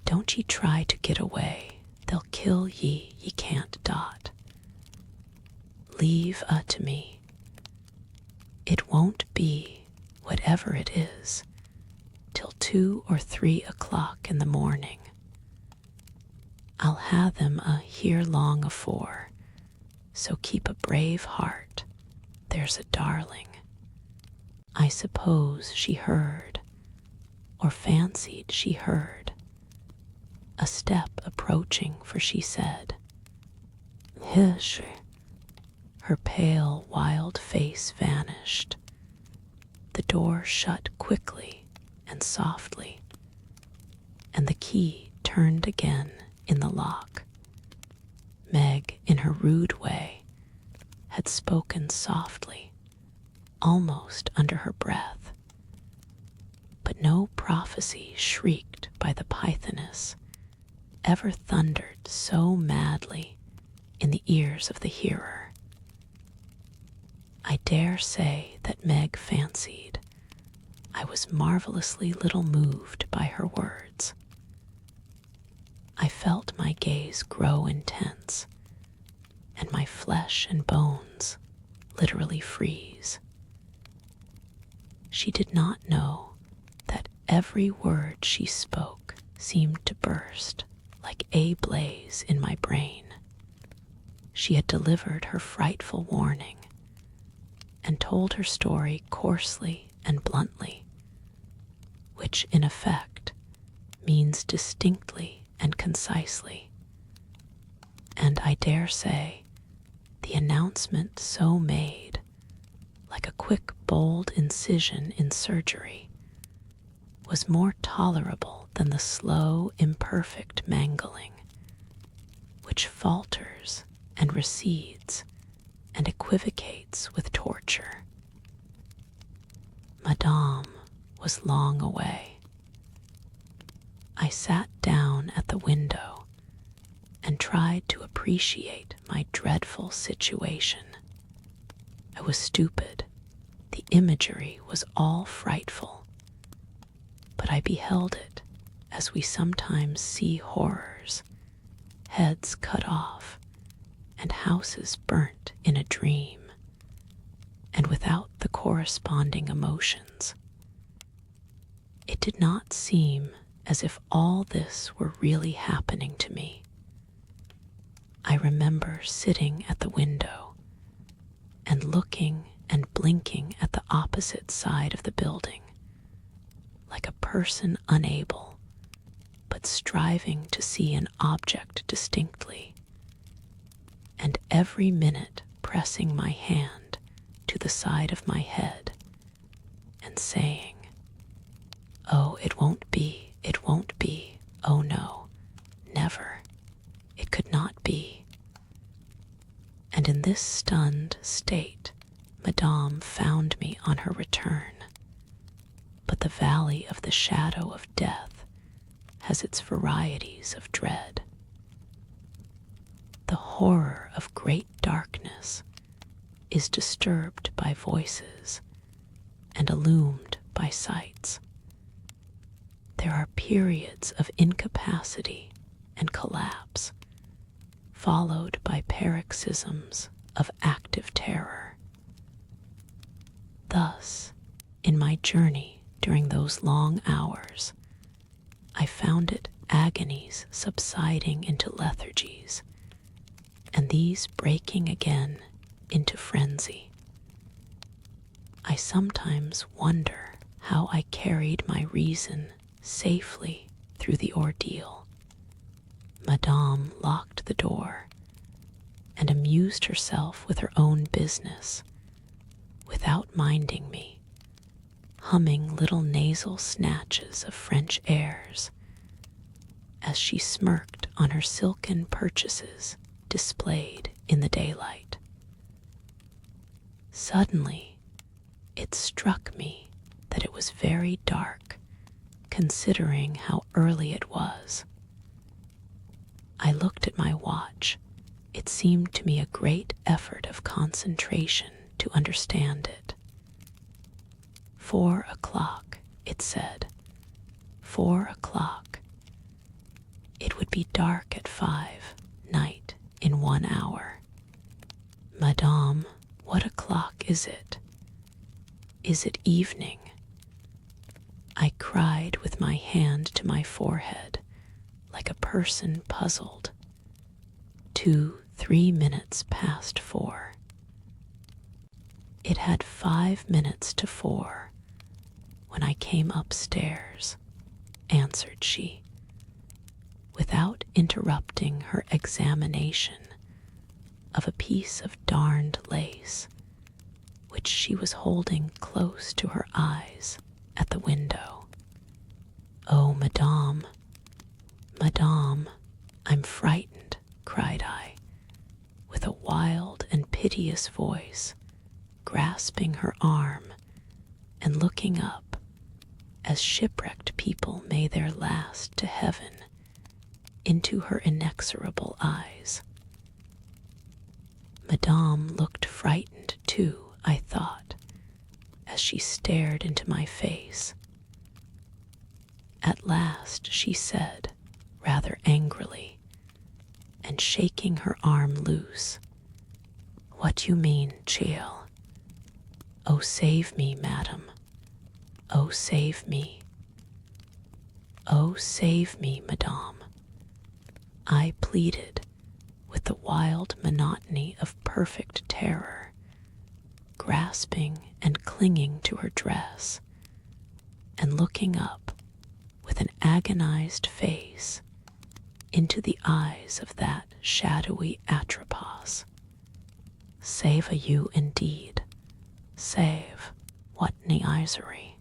"Don't ye try to get away. They'll kill ye can't dot. Leave to me. It won't be, whatever it is, till 2 or 3 o'clock in the morning. I'll ha' them here long afore, so keep a brave heart, there's a darling." I suppose she heard, or fancied she heard, a step approaching, for she said, "Hish." Her pale, wild face vanished. The door shut quickly and softly, and the key turned again in the lock. Meg, in her rude way, had spoken softly, almost under her breath, but no prophecy shrieked by the pythoness ever thundered so madly in the ears of the hearer. I dare say that Meg fancied I was marvelously little moved by her words. I felt my gaze grow intense, and my flesh and bones literally freeze. She did not know that every word she spoke seemed to burst like a blaze in my brain. She had delivered her frightful warning, and told her story coarsely and bluntly, which in effect means distinctly and concisely. And I dare say the announcement so made, like a quick, bold incision in surgery, was more tolerable than the slow, imperfect mangling, which falters and recedes and equivocates with torture. Madame was long away. I sat down at the window and tried to appreciate my dreadful situation. I was stupid. The imagery was all frightful, but I beheld it as we sometimes see horrors, heads cut off, and houses burnt in a dream, and without the corresponding emotions. It did not seem as if all this were really happening to me. I remember sitting at the window and looking and blinking at the opposite side of the building, like a person unable, but striving to see an object distinctly, and every minute pressing my hand to the side of my head and saying, "Oh, it won't be, it won't be, oh no, never, it could not be." And in this stunned state, Madame found me on her return. But the valley of the shadow of death has its varieties of dread. The horror of great darkness is disturbed by voices and illumined by sights. There are periods of incapacity and collapse, followed by paroxysms of active terror. Thus, in my journey during those long hours, I found it agonies subsiding into lethargies, and these breaking again into frenzy. I sometimes wonder how I carried my reason safely through the ordeal. Madame locked the door and amused herself with her own business, without minding me, humming little nasal snatches of French airs, as she smirked on her silken purchases displayed in the daylight. Suddenly, it struck me that it was very dark, considering how early it was. I looked at my watch. It seemed to me a great effort of concentration to understand it. 4 o'clock, it said. 4 o'clock. It would be dark at 5, night in 1 hour. Madame, what o'clock is it? Is it evening? I cried with my hand to my forehead, like a person puzzled. 2-3 minutes past 4. It had 5 minutes to 4 when I came upstairs, answered she, without interrupting her examination of a piece of darned lace which she was holding close to her eyes at the window. Oh, Madame, Madame, I'm frightened, cried I, with a wild and piteous voice, grasping her arm and looking up, as shipwrecked people may their last to heaven, into her inexorable eyes. Madame looked frightened too, I thought, as she stared into my face. At last she said, rather angrily, and shaking her arm loose, "What you mean, Chiel? Oh, save me, madam. Oh, save me. Oh, save me, madame," I pleaded with the wild monotony of perfect terror, grasping and clinging to her dress, and looking up with an agonized face into the eyes of that shadowy Atropos. Save a you indeed, save, what niaisery.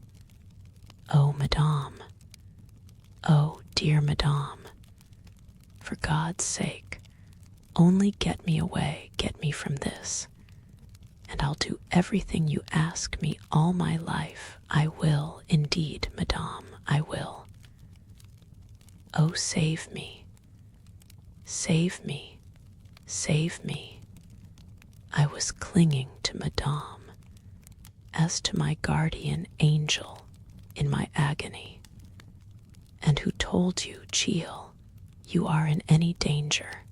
Oh, madame, oh, dear madame, for God's sake, only get me away, get me from this, and I'll do everything you ask me all my life. I will, indeed, madame, I will. Oh, save me, save me, save me. I was clinging to madame as to my guardian angel in my agony. And who told you, Chiel, you are in any danger?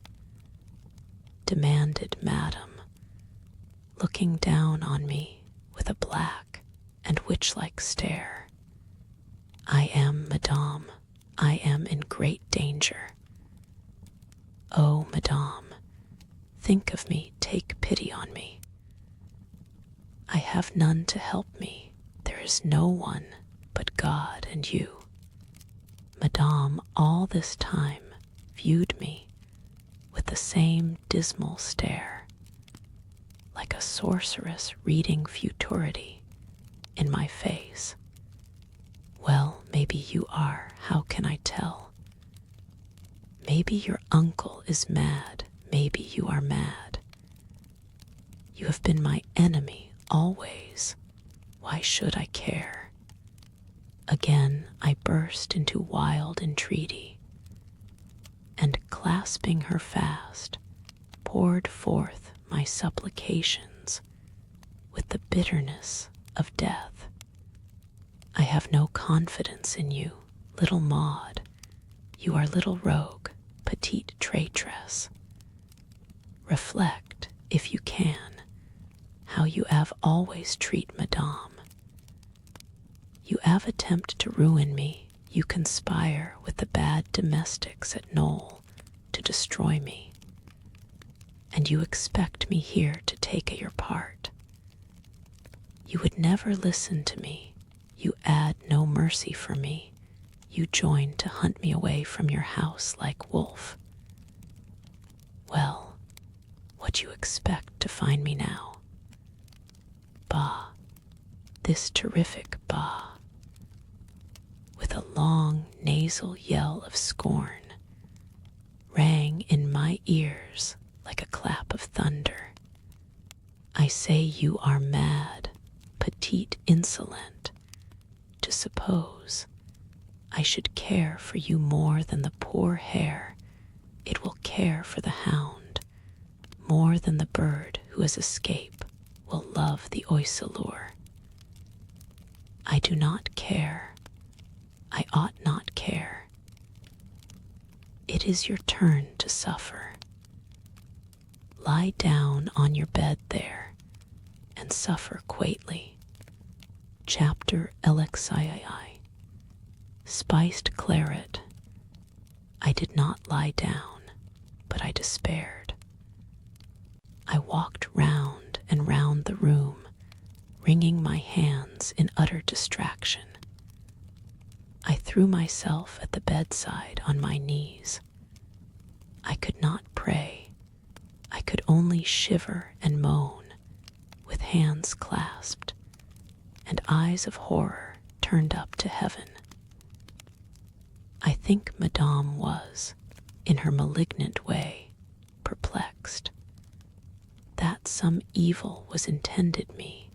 Demanded madam, looking down on me with a black and witch-like stare. I am, madame, I am in great danger. Oh, madame, think of me, take pity on me. I have none to help me, there is no one but God and you. Madame all this time viewed me with the same dismal stare, like a sorceress reading futurity in my face. Well, maybe you are, how can I tell? Maybe your uncle is mad, maybe you are mad. You have been my enemy always, why should I care? Again I burst into wild entreaty, and clasping her fast, poured forth my supplications with the bitterness of death. I have no confidence in you, little Maud. You are little rogue, petite traitress. Reflect, if you can, how you have always treat madame. You have attempt to ruin me. You conspire with the bad domestics at Knoll to destroy me. And you expect me here to take your part. You would never listen to me. You add no mercy for me. You join to hunt me away from your house like wolf. Well, what you expect to find me now? Bah, this terrific bah, with a long nasal yell of scorn, rang in my ears like a clap of thunder. I say you are mad, petite insolent, to suppose I should care for you more than the poor hare. It will care for the hound, more than the bird who has escaped will love the oiseleur. I do not care. I ought not care. It is your turn to suffer. Lie down on your bed there and suffer quaitly. Chapter LXII. Spiced claret. I did not lie down, but I despaired. I walked round and round the room, wringing my hands in utter distraction. I threw myself at the bedside on my knees. I could not pray. I could only shiver and moan, with hands clasped and eyes of horror turned up to heaven. I think Madame was, in her malignant way, perplexed. That some evil was intended me,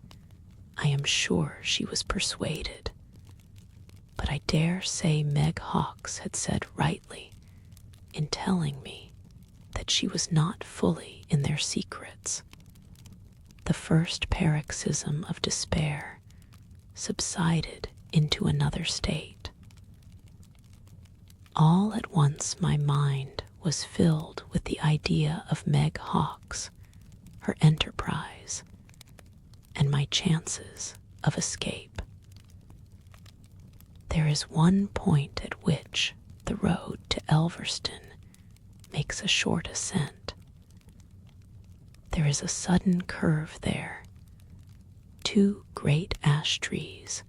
I am sure she was persuaded. But I dare say Meg Hawkes had said rightly in telling me that she was not fully in their secrets. The first paroxysm of despair subsided into another state. All at once my mind was filled with the idea of Meg Hawkes, her enterprise, and my chances of escape. There is one point at which the road to Elverston makes a short ascent. There is a sudden curve there, 2 great ash trees,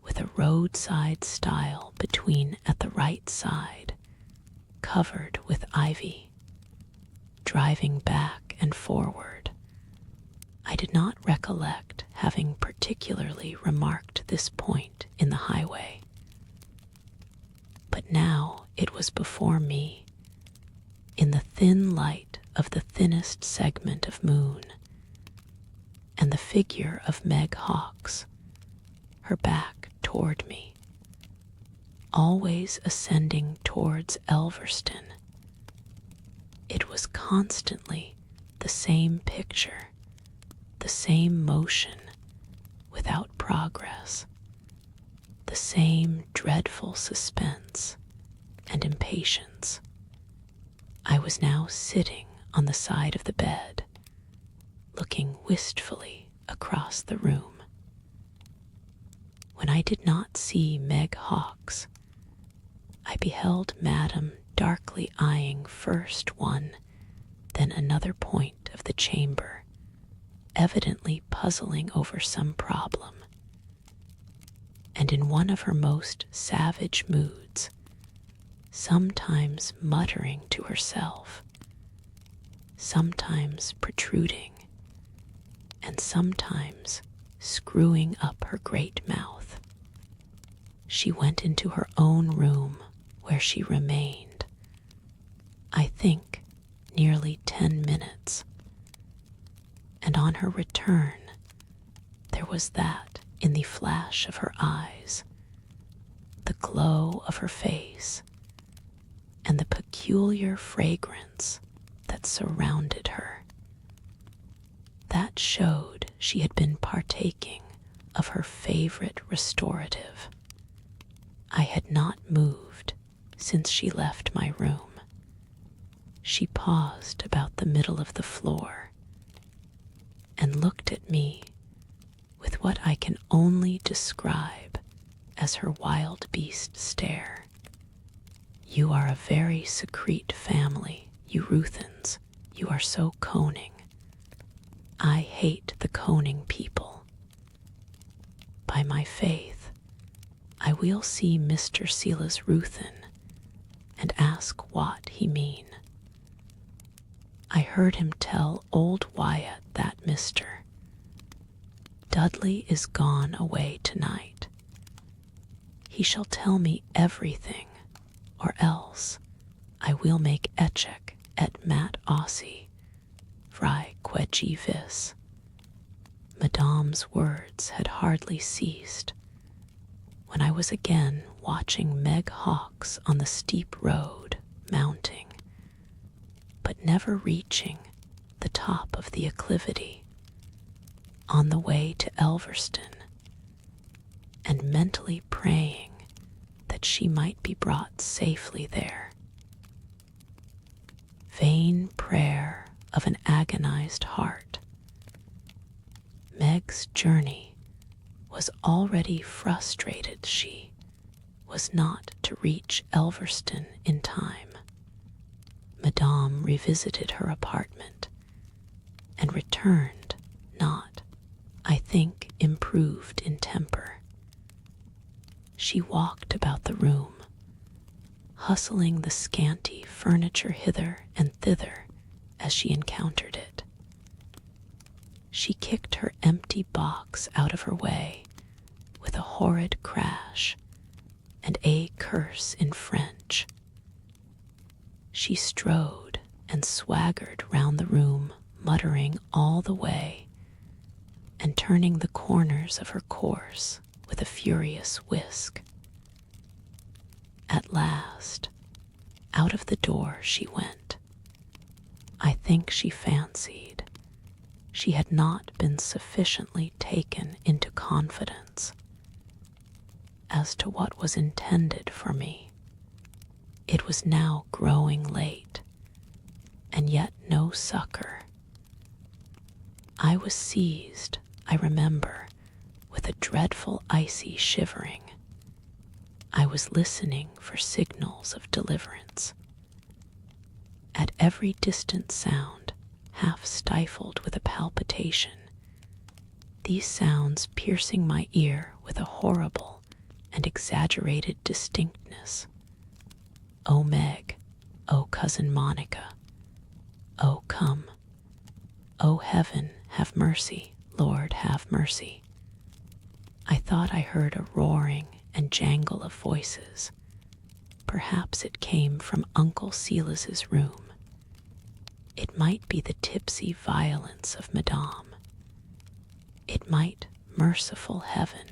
with a roadside stile between at the right side, covered with ivy. Driving back and forward, I did not recollect having particularly remarked this point in the highway. But now it was before me, in the thin light of the thinnest segment of moon, and the figure of Meg Hawkes, her back toward me, always ascending towards Elverston. It was constantly the same picture, the same motion without progress, the same dreadful suspense and impatience. I was now sitting on the side of the bed, looking wistfully across the room. When I did not see Meg Hawkes, I beheld Madame darkly eyeing first one, then another point of the chamber, evidently puzzling over some problem, and in one of her most savage moods, sometimes muttering to herself, sometimes protruding, and sometimes screwing up her great mouth. She went into her own room, where she remained, I think, nearly 10 minutes, and on her return there was that in the flash of her eyes, the glow of her face, and the peculiar fragrance that surrounded her, that showed she had been partaking of her favorite restorative. I had not moved since she left my room. She paused about the middle of the floor and looked at me with what I can only describe as her wild beast stare. You are a very secrete family, you Ruthens. You are so conning. I hate the conning people. By my faith, I will see Mr. Silas Ruthen and ask what he mean. I heard him tell old Wyatt that Mr. Dudley is gone away tonight. He shall tell me everything, or else I will make echec et mat ossi, fri quegi vis. Madame's words had hardly ceased when I was again watching Meg Hawkes on the steep road mounting, but never reaching the top of the acclivity, on the way to Elverston, and mentally praying that she might be brought safely there. Vain prayer of an agonized heart. Meg's journey was already frustrated. She was not to reach Elverston in time. Madame revisited her apartment and returned not, I think, improved in temper. She walked about the room, hustling the scanty furniture hither and thither as she encountered it. She kicked her empty box out of her way with a horrid crash and a curse in French. She strode and swaggered round the room, muttering all the way and turning the corners of her course with a furious whisk. At last, out of the door she went. I think she fancied she had not been sufficiently taken into confidence as to what was intended for me. It was now growing late, and yet no succor. I was seized, I remember, with a dreadful icy shivering. I was listening for signals of deliverance. At every distant sound, half stifled with a palpitation, these sounds piercing my ear with a horrible and exaggerated distinctness. O Meg, O cousin Monica, O come, O heaven, have mercy, Lord, have mercy. I thought I heard a roaring and jangle of voices. Perhaps it came from Uncle Silas's room. It might be the tipsy violence of Madame. It might, merciful heaven,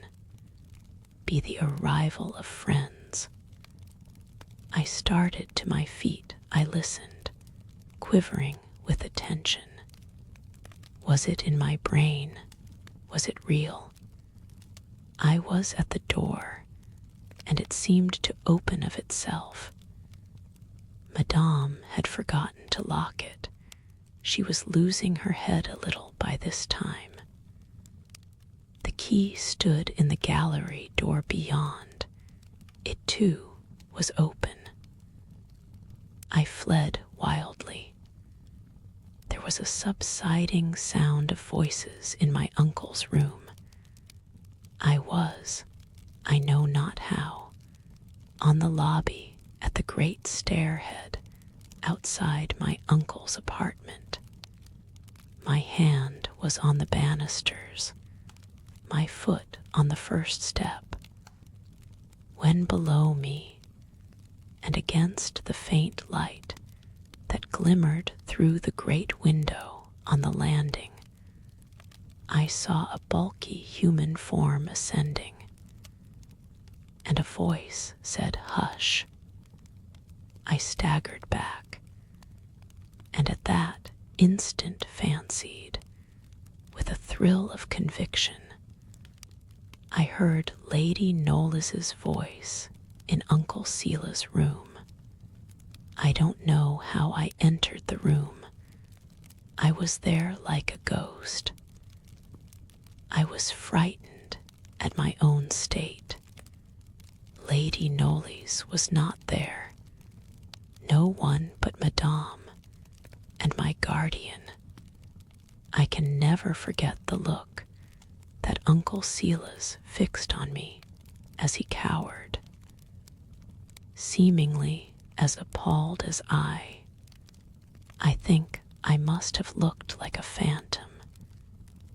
be the arrival of friends. I started to my feet. I listened, quivering with attention. Was it in my brain? Was it real? I was at the door, and it seemed to open of itself. Madame had forgotten to lock it. She was losing her head a little by this time. The key stood in the gallery door beyond. It, too, was open. I fled wildly. There was a subsiding sound of voices in my uncle's room. I was, I know not how, on the lobby at the great stairhead outside my uncle's apartment. My hand was on the banisters, my foot on the first step, when below me, and against the faint light that glimmered through the great window on the landing, I saw a bulky human form ascending, and a voice said, "Hush." I staggered back, and at that instant fancied, with a thrill of conviction, I heard Lady Knolles's voice in Uncle Silas's room. I don't know how I entered the room. I was there like a ghost. I was frightened at my own state, Lady Knollys was not there. No one but Madame and my guardian. I can never forget the look that Uncle Silas fixed on me as he cowered, seemingly as appalled as I. I think I must have looked like a phantom,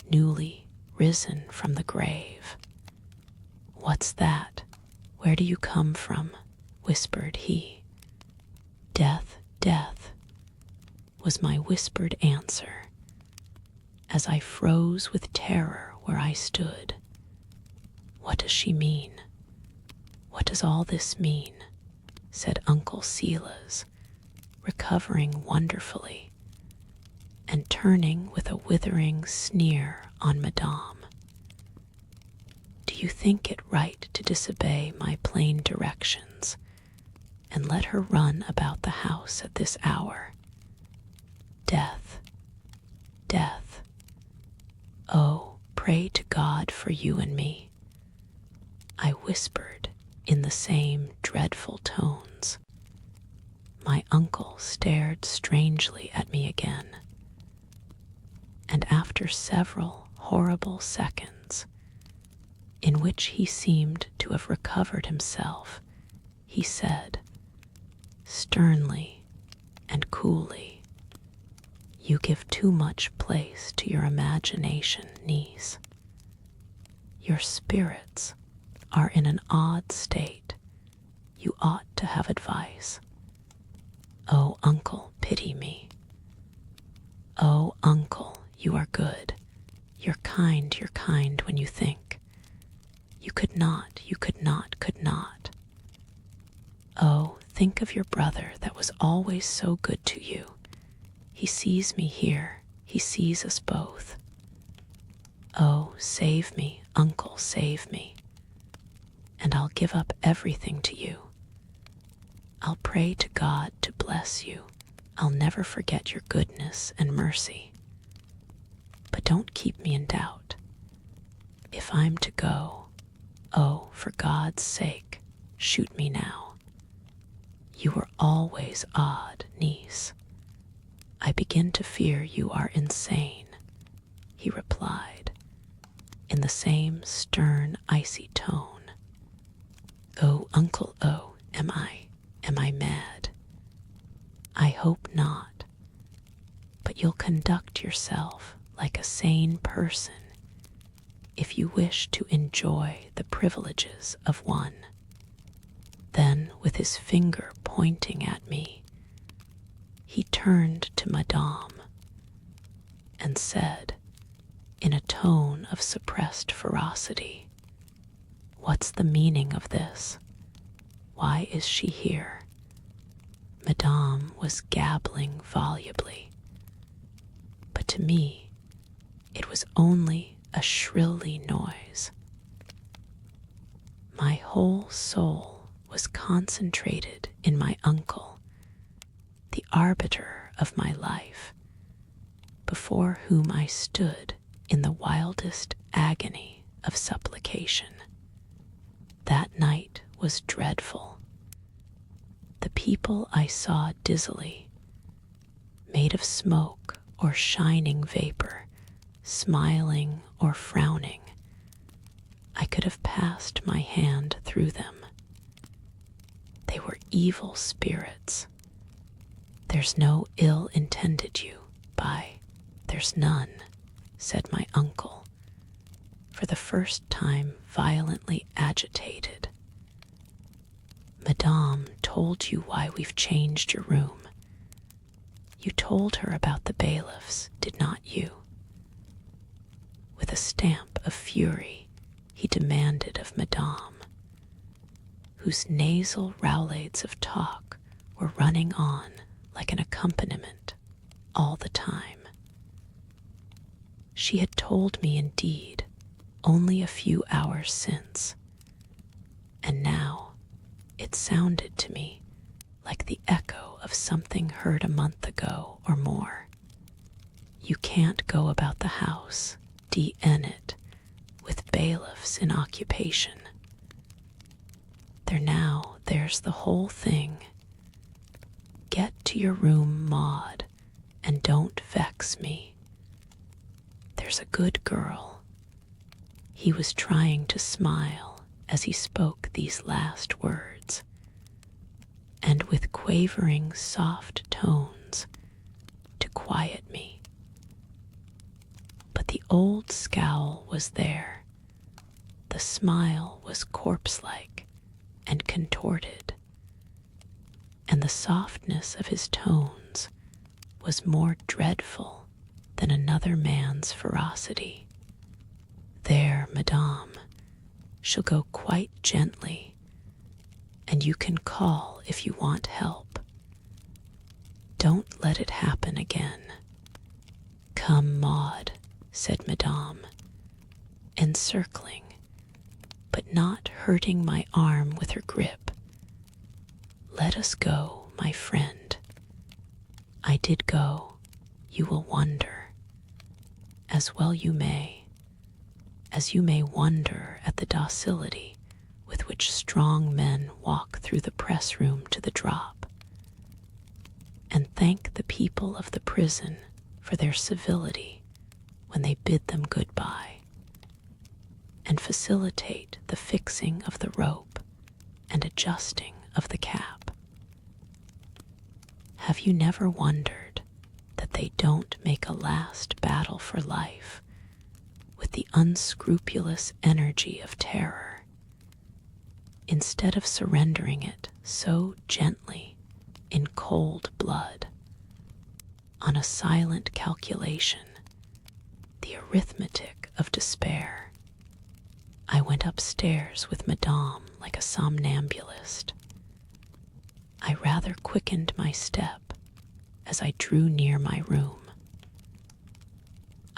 newly risen from the grave. "What's that? Where do you come from?" whispered he. "Death, death," was my whispered answer, as I froze with terror where I stood. "What does she mean? What does all this mean?" said Uncle Silas, recovering wonderfully, and turning with a withering sneer on Madame. "Do you think it right to disobey my plain directions and let her run about the house at this hour? Death, death. Oh, pray to God for you and me," I whispered in the same dreadful tones. My uncle stared strangely at me again, and after several horrible seconds, in which he seemed to have recovered himself, he said, sternly and coolly, "You give too much place to your imagination, niece. Your spirits are in an odd state. You ought to have advice. Oh, uncle, pity me. Oh, uncle, you are good. You're kind when you think. You could not. Oh, think of your brother that was always so good to you. He sees me here. He sees us both. Oh, save me, uncle, save me. And I'll give up everything to you. I'll pray to God to bless you. I'll never forget your goodness and mercy. But don't keep me in doubt. If I'm to go, oh, for God's sake, shoot me now. You were always odd, niece. I begin to fear you are insane," he replied, in the same stern, icy tone. "Oh, uncle, oh, am I mad? I hope not. But you'll conduct yourself like a sane person if you wish to enjoy the privileges of one." Then, with his finger pointing at me, he turned to Madame and said, in a tone of suppressed ferocity, "What's the meaning of this? Why is she here?" Madame was gabbling volubly, but to me it was only a shrilly noise. My whole soul was concentrated in my uncle, the arbiter of my life, before whom I stood in the wildest agony of supplication. That night was dreadful. The people I saw dizzily, made of smoke or shining vapor, smiling or frowning. I could have passed my hand through them. They were evil spirits. "There's no ill intended you, there's none," said my uncle, for the first time violently agitated. "Madame told you why we've changed your room. You told her about the bailiffs, did not you?" With a stamp of fury, he demanded of Madame, whose nasal roulades of talk were running on like an accompaniment all the time. She had told me indeed only a few hours since, and now it sounded to me like the echo of something heard a month ago or more. "You can't go about the house, d.n. it, with bailiffs in occupation. There's the whole thing. Get to your room, Maud, and don't vex me. There's a good girl." He was trying to smile as he spoke these last words, and with quavering, soft tones to quiet me. But the old scowl was there. The smile was corpse-like and contorted, and the softness of his tones was more dreadful than another man's ferocity. "There, madame, she'll go quite gently, and you can call if you want help. Don't let it happen again." "Come, Maud," said madame, encircling, but not hurting my arm with her grip. "Let us go, my friend." I did go, you will wonder, as well you may, as you may wonder at the docility with which strong men walk through the press room to the drop, and thank the people of the prison for their civility when they bid them goodbye, and facilitate the fixing of the rope and adjusting of the cap. Have you never wondered that they don't make a last battle for life with the unscrupulous energy of terror, instead of surrendering it so gently in cold blood, on a silent calculation, the arithmetic of despair? I went upstairs with madame like a somnambulist. I rather quickened my step as I drew near my room.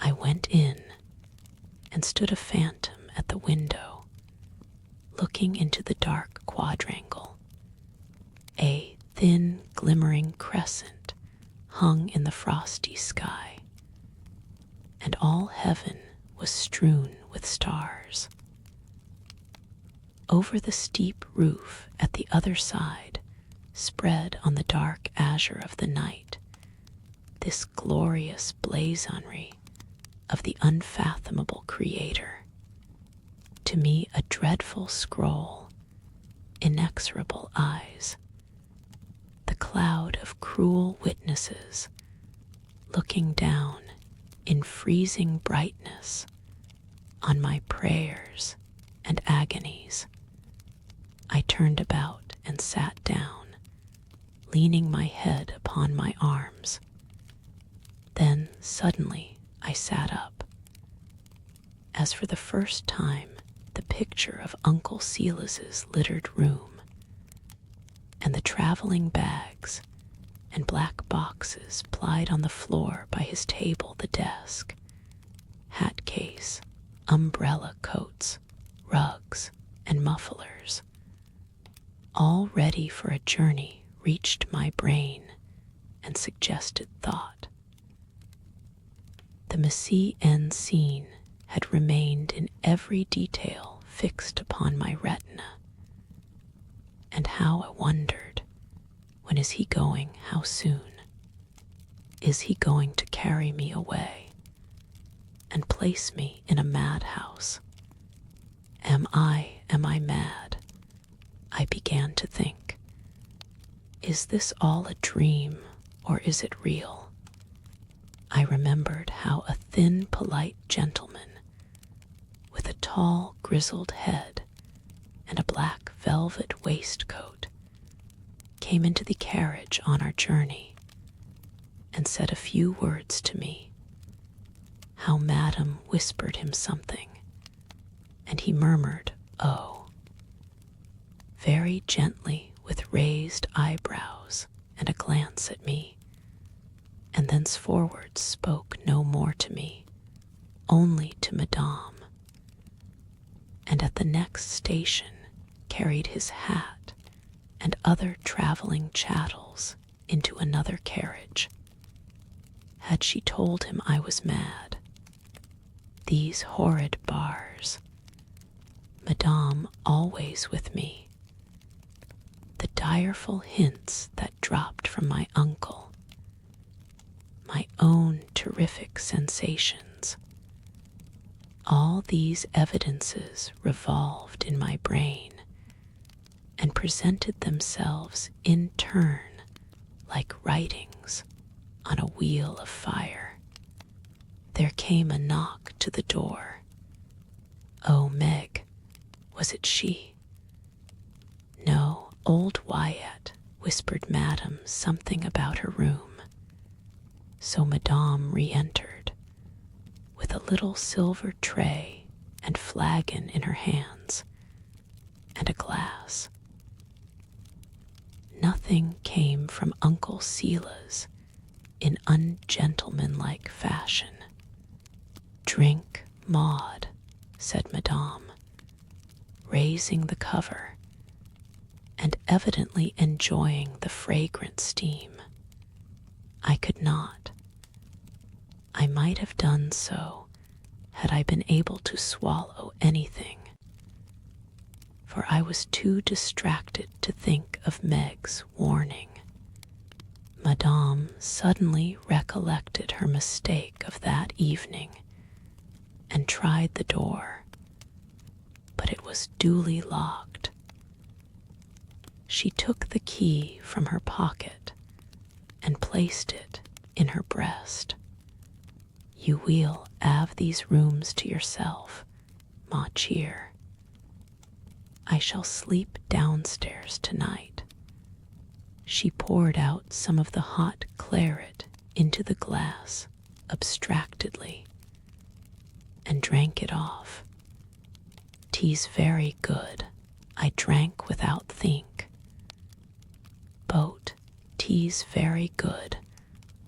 I went in and stood a phantom at the window, looking into the dark quadrangle. A thin, glimmering crescent hung in the frosty sky, and all heaven was strewn with stars. Over the steep roof at the other side, spread on the dark azure of the night, this glorious blazonry of the unfathomable Creator, to me a dreadful scroll, inexorable eyes, the cloud of cruel witnesses looking down in freezing brightness on my prayers and agonies. I turned about and sat down, leaning my head upon my arms. Then suddenly I sat up, as for the first time the picture of Uncle Silas's littered room, and the traveling bags and black boxes plied on the floor by his table, the desk, hat case, umbrella coats, rugs, and mufflers, all ready for a journey, reached my brain and suggested thought. The mise-en scene had remained in every detail fixed upon my retina. And how I wondered, when is he going, how soon? Is he going to carry me away and place me in a madhouse? Am I mad? I began to think. Is this all a dream, or is it real? I remembered how a thin, polite gentleman with a tall, grizzled head and a black velvet waistcoat came into the carriage on our journey and said a few words to me, how Madame whispered him something, and he murmured, "Oh," very gently with raised eyebrows and a glance at me, and thenceforward spoke no more to me, only to Madame, and at the next station carried his hat and other traveling chattels into another carriage. Had she told him I was mad? These horrid bars, Madame always with me, the direful hints that dropped from my uncle, my own terrific sensations. All these evidences revolved in my brain and presented themselves in turn like writings on a wheel of fire. There came a knock to the door. Oh, Meg, was it she? No, old Wyatt, whispered Madame something about her room. So Madame re-entered, with a little silver tray and flagon in her hands, and a glass. Nothing came from Uncle Silas in ungentlemanlike fashion. Drink, Maud, said Madame, raising the cover, and evidently enjoying the fragrant steam. I could not. I might have done so had I been able to swallow anything, for I was too distracted to think of Meg's warning. Madame suddenly recollected her mistake of that evening and tried the door, but it was duly locked. She took the key from her pocket and placed it in her breast. You will have these rooms to yourself, ma chère. I shall sleep downstairs tonight. She poured out some of the hot claret into the glass abstractedly and drank it off. Tea's very good. I drank without think. Boat, tea's very good.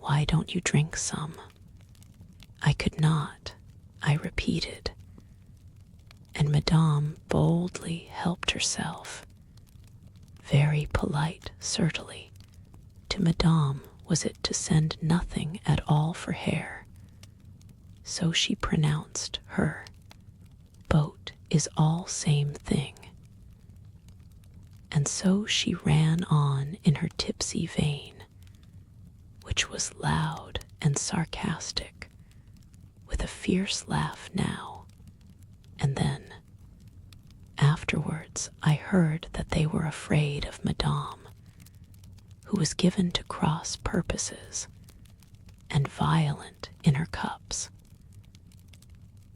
Why don't you drink some? I could not, I repeated, and Madame boldly helped herself. Very polite, certainly. To Madame was it to send nothing at all for hair. So she pronounced her. Boat is all same thing. And so she ran on in her tipsy vein, which was loud and sarcastic, with a fierce laugh now and then. Afterwards, I heard that they were afraid of Madame, who was given to cross purposes and violent in her cups.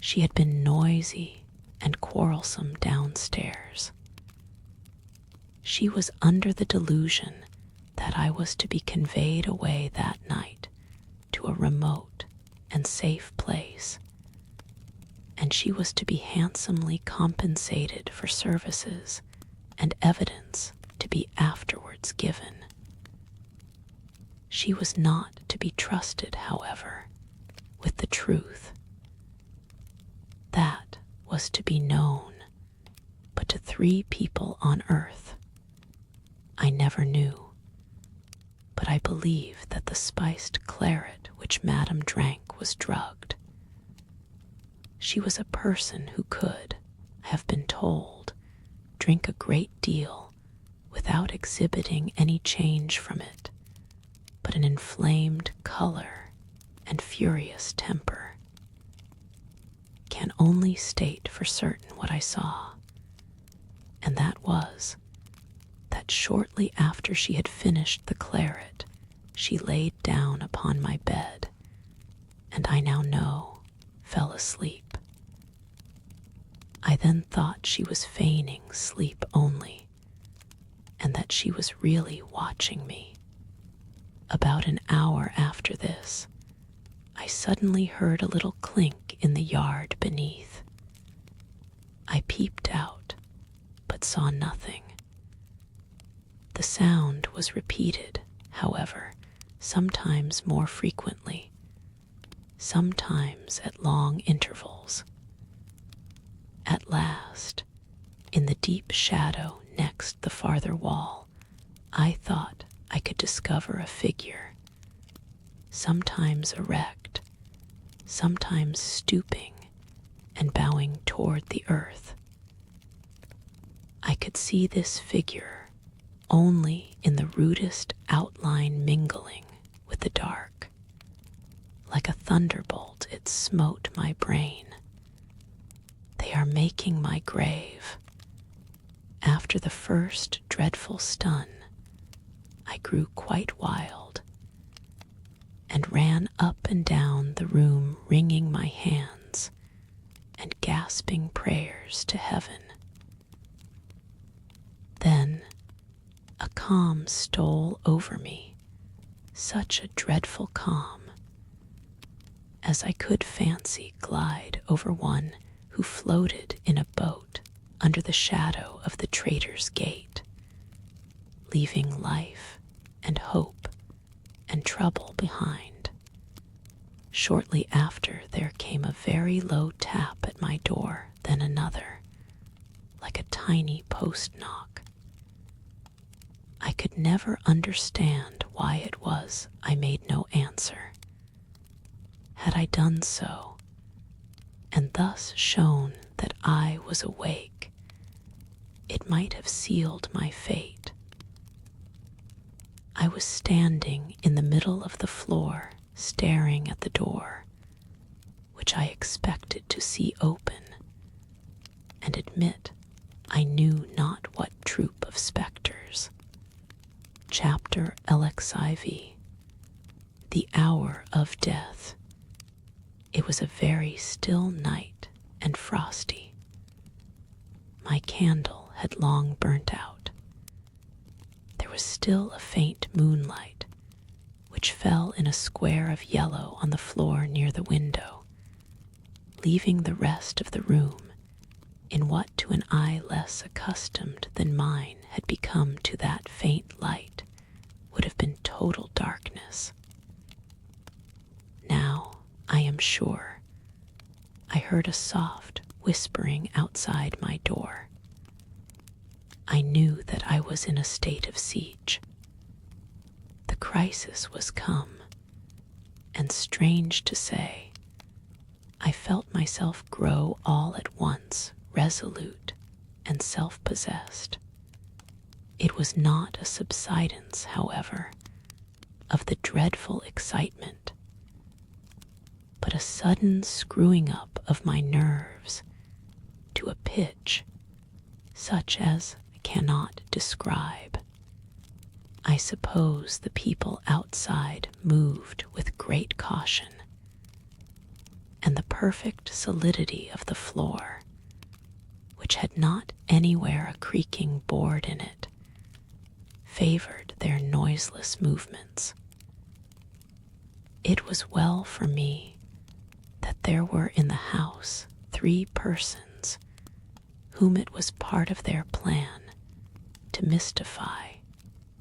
She had been noisy and quarrelsome downstairs. She was under the delusion that I was to be conveyed away that night to a remote and safe place, and she was to be handsomely compensated for services and evidence to be afterwards given. She was not to be trusted, however, with the truth. That was to be known but to 3 people on earth. I never knew, but I believe that the spiced claret which Madame drank was drugged. She was a person who could, I have been told, drink a great deal without exhibiting any change from it, but an inflamed color and furious temper. Can only state for certain what I saw, and that was that shortly after she had finished the claret, she laid down upon my bed, and I now know fell asleep. I then thought she was feigning sleep only, and that she was really watching me. About an hour after this, I suddenly heard a little clink in the yard beneath. I peeped out, but saw nothing. The sound was repeated, however, sometimes more frequently, sometimes at long intervals. At last, in the deep shadow next the farther wall, I thought I could discover a figure, sometimes erect, sometimes stooping and bowing toward the earth. I could see this figure only in the rudest outline mingling with the dark. Like a thunderbolt it smote my brain. They are making my grave. After the first dreadful stun, I grew quite wild, and ran up and down the room wringing my hands and gasping prayers to heaven. Then a calm stole over me, such a dreadful calm, as I could fancy glide over one who floated in a boat under the shadow of the Traitor's Gate, leaving life and hope and trouble behind. Shortly after there came a very low tap at my door, then another, like a tiny post knock. I could never understand why it was I made no answer. Had I done so, and thus shown that I was awake, it might have sealed my fate. I was standing in the middle of the floor, staring at the door, which I expected to see open, and admit I knew not what troop of spectres. Chapter LXIV. The Hour of Death. It was a very still night and frosty. My candle had long burnt out. There was still a faint moonlight, which fell in a square of yellow on the floor near the window, leaving the rest of the room in what to an eye less accustomed than mine had become to that faint light would have been total darkness. Now, I am sure, I heard a soft whispering outside my door. I knew that I was in a state of siege. The crisis was come, and strange to say, I felt myself grow all at once resolute and self-possessed. It was not a subsidence, however, of the dreadful excitement, but a sudden screwing up of my nerves to a pitch such as I cannot describe. I suppose the people outside moved with great caution, and the perfect solidity of the floor, which had not anywhere a creaking board in it, favored their noiseless movements. It was well for me that there were in the house 3 persons whom it was part of their plan to mystify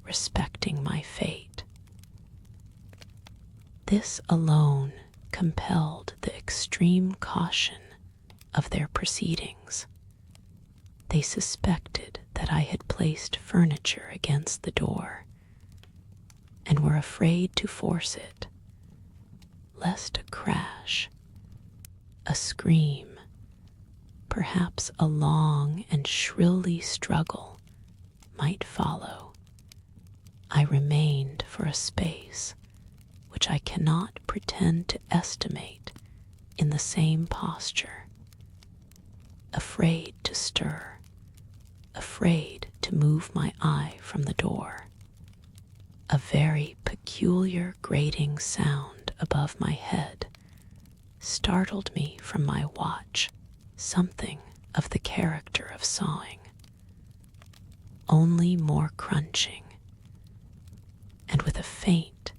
respecting my fate. This alone compelled the extreme caution of their proceedings. They suspected that I had placed furniture against the door, and were afraid to force it, lest a crash, a scream, perhaps a long and shrilly struggle might follow. I remained for a space which I cannot pretend to estimate in the same posture, afraid to stir, afraid to move my eye from the door. A very peculiar grating sound above my head startled me from my watch, something of the character of sawing, only more crunching, and with a faint,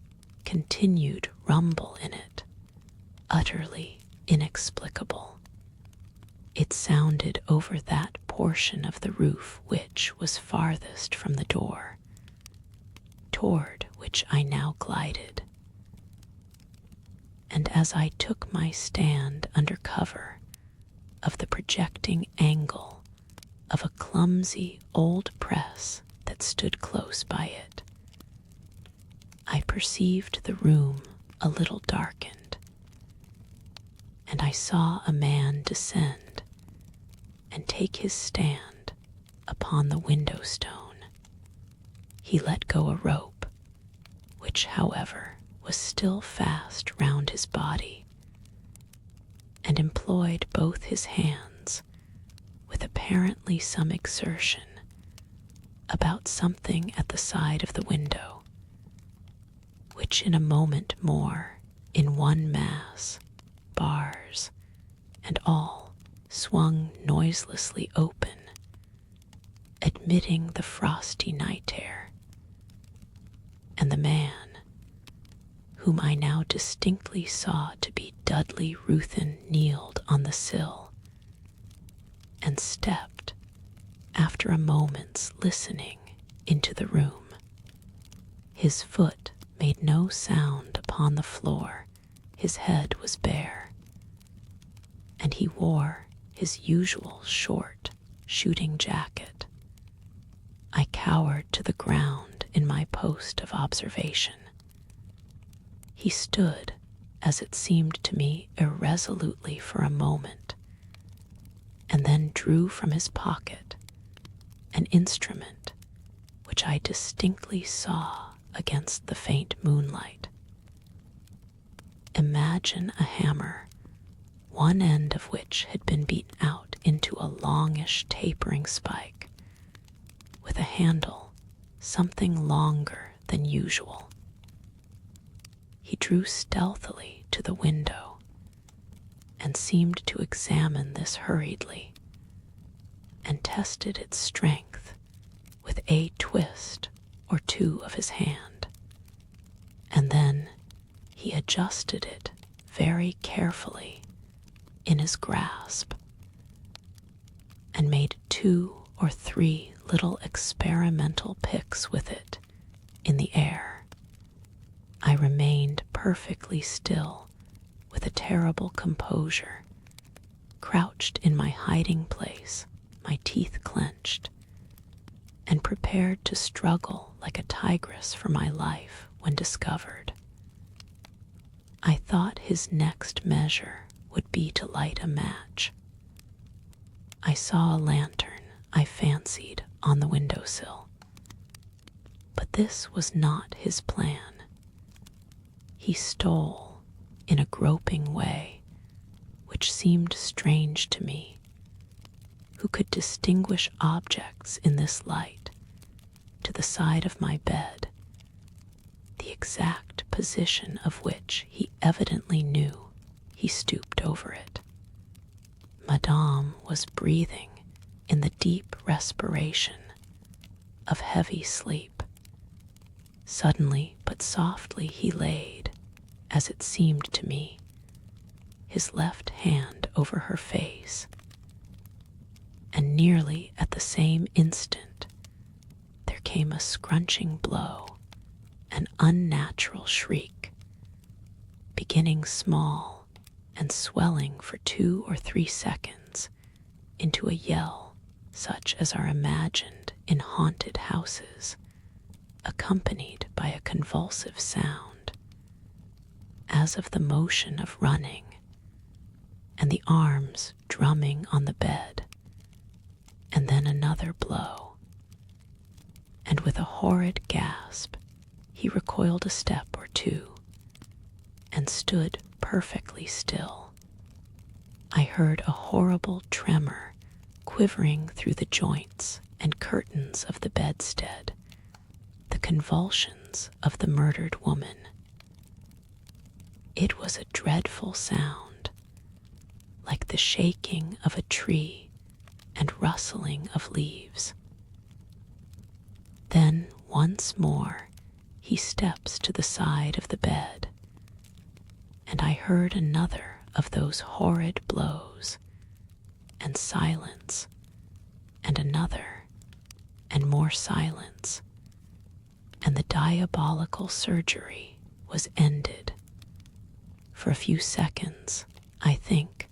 continued rumble in it, utterly inexplicable. It sounded over that portion of the roof which was farthest from the door, toward which I now glided. And as I took my stand under cover of the projecting angle of a clumsy old press that stood close by it, I perceived the room a little darkened, and I saw a man descend and take his stand upon the window stone. he let go a rope, which, however, was still fast round his body, and employed both his hands, with apparently some exertion, about something at the side of the window, which in a moment more, in one mass, bars and all, swung noiselessly open, admitting the frosty night air, and the man, whom I now distinctly saw to be Dudley Ruthven, kneeled on the sill, and stepped, after a moment's listening, into the room. His foot made no sound upon the floor, his head was bare, and he wore his usual short shooting jacket. I cowered to the ground in my post of observation. He stood, as it seemed to me, irresolutely for a moment, and then drew from his pocket an instrument which I distinctly saw against the faint moonlight. Imagine a hammer, one end of which had been beaten out into a longish tapering spike, with a handle something longer than usual. He drew stealthily to the window and seemed to examine this hurriedly, and tested its strength with a twist or two of his hand, and then he adjusted it very carefully in his grasp, and made 2 or 3 little experimental picks with it in the air. I remained perfectly still, with a terrible composure, crouched in my hiding place, my teeth clenched, and prepared to struggle like a tigress for my life when discovered. I thought his next measure would be to light a match. I saw a lantern, I fancied, on the windowsill, but this was not his plan. He stole, in a groping way, which seemed strange to me, who could distinguish objects in this light, to the side of my bed, the exact position of which he evidently knew. He stooped over it. Madame was breathing in the deep respiration of heavy sleep. Suddenly but softly he laid, as it seemed to me, his left hand over her face, and nearly at the same instant there came a scrunching blow, an unnatural shriek, beginning small and swelling for 2 or 3 seconds into a yell such as are imagined in haunted houses, accompanied by a convulsive sound, as of the motion of running, and the arms drumming on the bed, and then another blow, and with a horrid gasp he recoiled a step or 2, and stood perfectly still. I heard a horrible tremor quivering through the joints and curtains of the bedstead, the convulsions of the murdered woman. It was a dreadful sound, like the shaking of a tree and rustling of leaves. Then once more he steps to the side of the bed, and I heard another of those horrid blows, and silence, and another, and more silence, and the diabolical surgery was ended. For a few seconds, I think,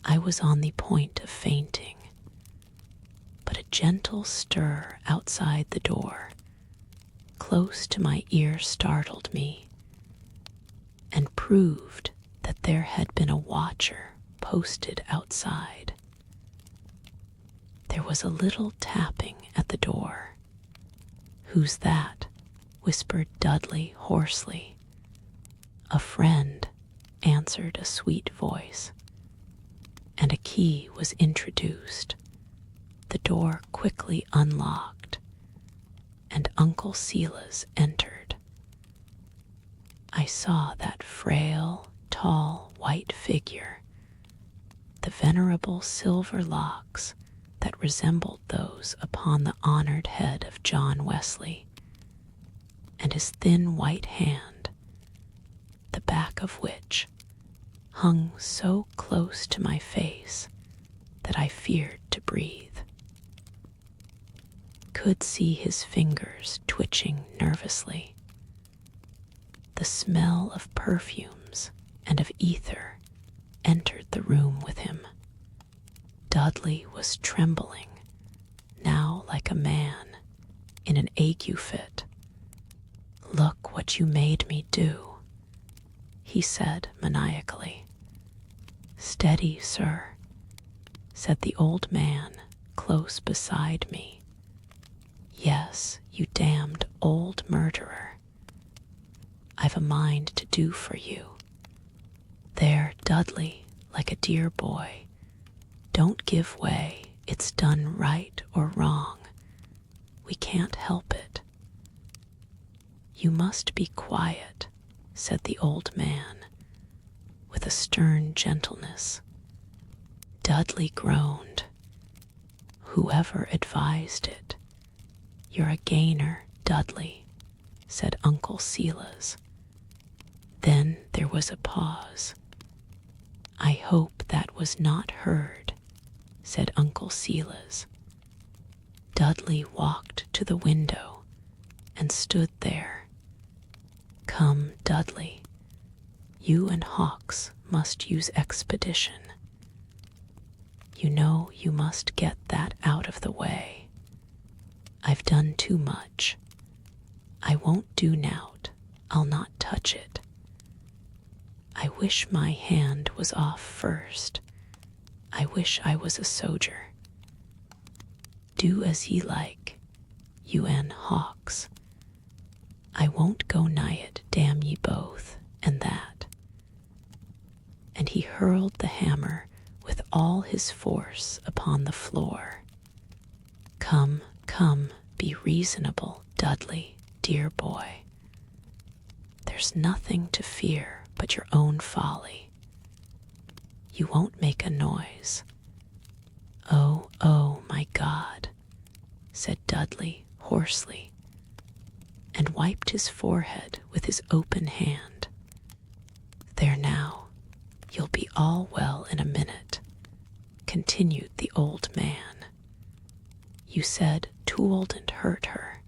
I was on the point of fainting, but a gentle stir outside the door, close to my ear, startled me, and proved that there had been a watcher posted outside. There was a little tapping at the door, "Who's that?" whispered Dudley hoarsely. "A friend," answered a sweet voice, and a key was introduced. The door quickly unlocked, and Uncle Silas entered. I saw that frail, tall, white figure, the venerable silver locks that resembled those upon the honored head of John Wesley, and his thin white hand, the back of which hung so close to my face that I feared to breathe. Could see his fingers twitching nervously. The smell of perfumes and of ether entered the room with him. Dudley was trembling, now like a man in an ague fit. "Look what you made me do," he said maniacally. "Steady, sir," said the old man close beside me. "Yes, you damned old murderer. I've a mind to do for you. There, Dudley, like a dear boy. Don't give way. It's done right or wrong. We can't help it." "You must be quiet," said the old man, with a stern gentleness. Dudley groaned. "Whoever advised it? You're a gainer, Dudley," said Uncle Silas. Then there was a pause. "I hope that was not heard," said Uncle Silas. Dudley walked to the window and stood there. "Come, Dudley, you and Hawks must use expedition. You know you must get that out of the way. I've done too much. I won't do nowt. I'll not touch it. I wish my hand was off first. I wish I was a sojer. Do as ye like, you and Hawks. I won't go nigh it, damn ye both, and that." And he hurled the hammer with all his force upon the floor. "Come, come, be reasonable, Dudley, dear boy. There's nothing to fear but your own folly. You won't make a noise." "Oh, oh, my God," said Dudley hoarsely, and wiped his forehead with his open hand. "There now, you'll be all well in a minute," continued the old man. "You said 'twouldn't hurt her.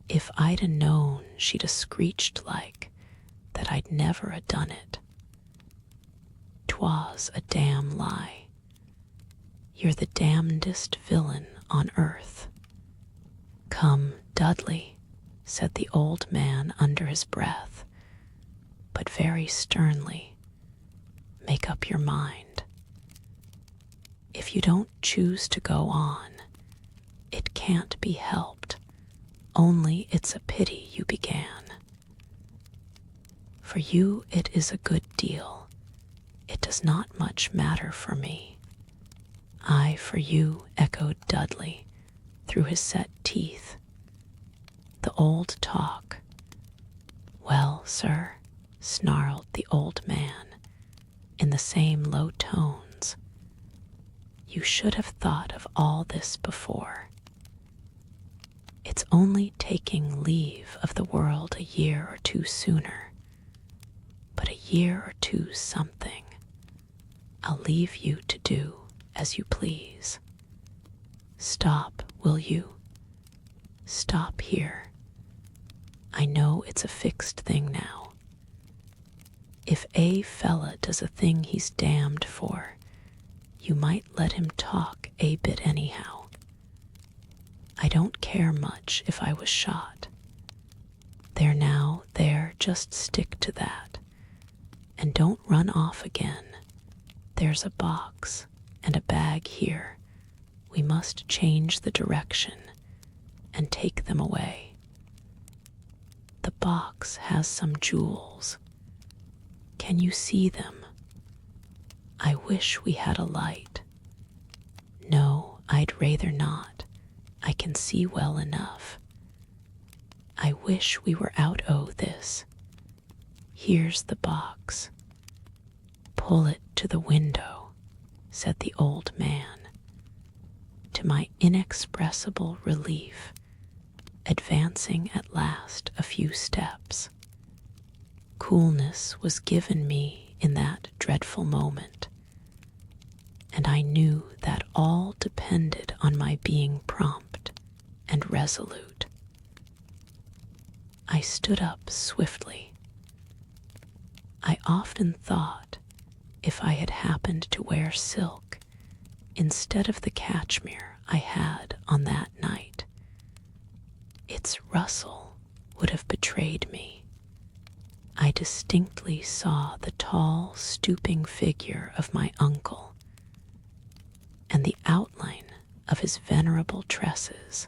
If I'd a known she'd a screeched like that, I'd never a done it. 'Twas a damn lie. You're the damnedest villain on earth." "Come, Dudley," said the old man under his breath, but very sternly, "make up your mind. If you don't choose to go on, it can't be helped, only it's a pity you began. For you it is a good deal. It does not much matter for me." "I for you," echoed Dudley through his set teeth. "The old talk." "Well, sir," snarled the old man in the same low tones, "you should have thought of all this before. It's only taking leave of the world a year or two sooner, but a year or two's something. I'll leave you to do as you please. Stop, will you? Stop here. I know it's a fixed thing now. If a fella does a thing he's damned for, you might let him talk a bit anyhow. I don't care much if I was shot. There now, there, just stick to that. And don't run off again. There's a box and a bag here. We must change the direction. and take them away. The box has some jewels. Can you see them? I wish we had a light. No, I'd rather not. I can see well enough. I wish we were out o' this. Here's the box. Pull it to the window, said the old man. To my inexpressible relief, advancing at last a few steps. Coolness was given me in that dreadful moment, and I knew that all depended on my being prompt and resolute. I stood up swiftly. I often thought if I had happened to wear silk instead of the cashmere I had on that night, its rustle would have betrayed me. I distinctly saw the tall, stooping figure of my uncle and the outline of his venerable tresses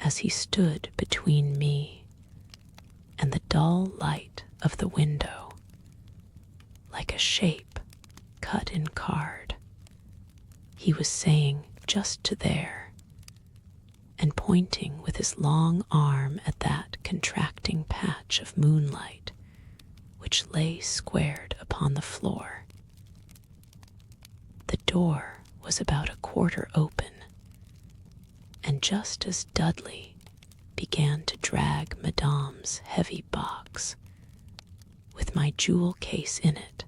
as he stood between me and the dull light of the window, like a shape cut in card. He was saying just to there, and pointing with his long arm at that contracting patch of moonlight which lay squared upon the floor. The door was about a quarter open, and just as Dudley began to drag Madame's heavy box, with my jewel case in it,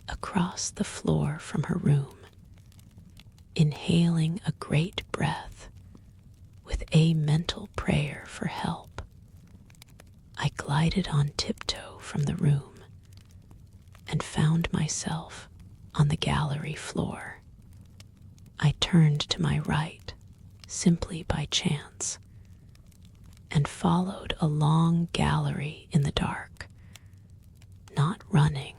across the floor from her room, inhaling a great breath with a mental prayer for help, I glided on tiptoe from the room and found myself on the gallery floor. I turned to my right simply by chance and followed a long gallery in the dark, not running.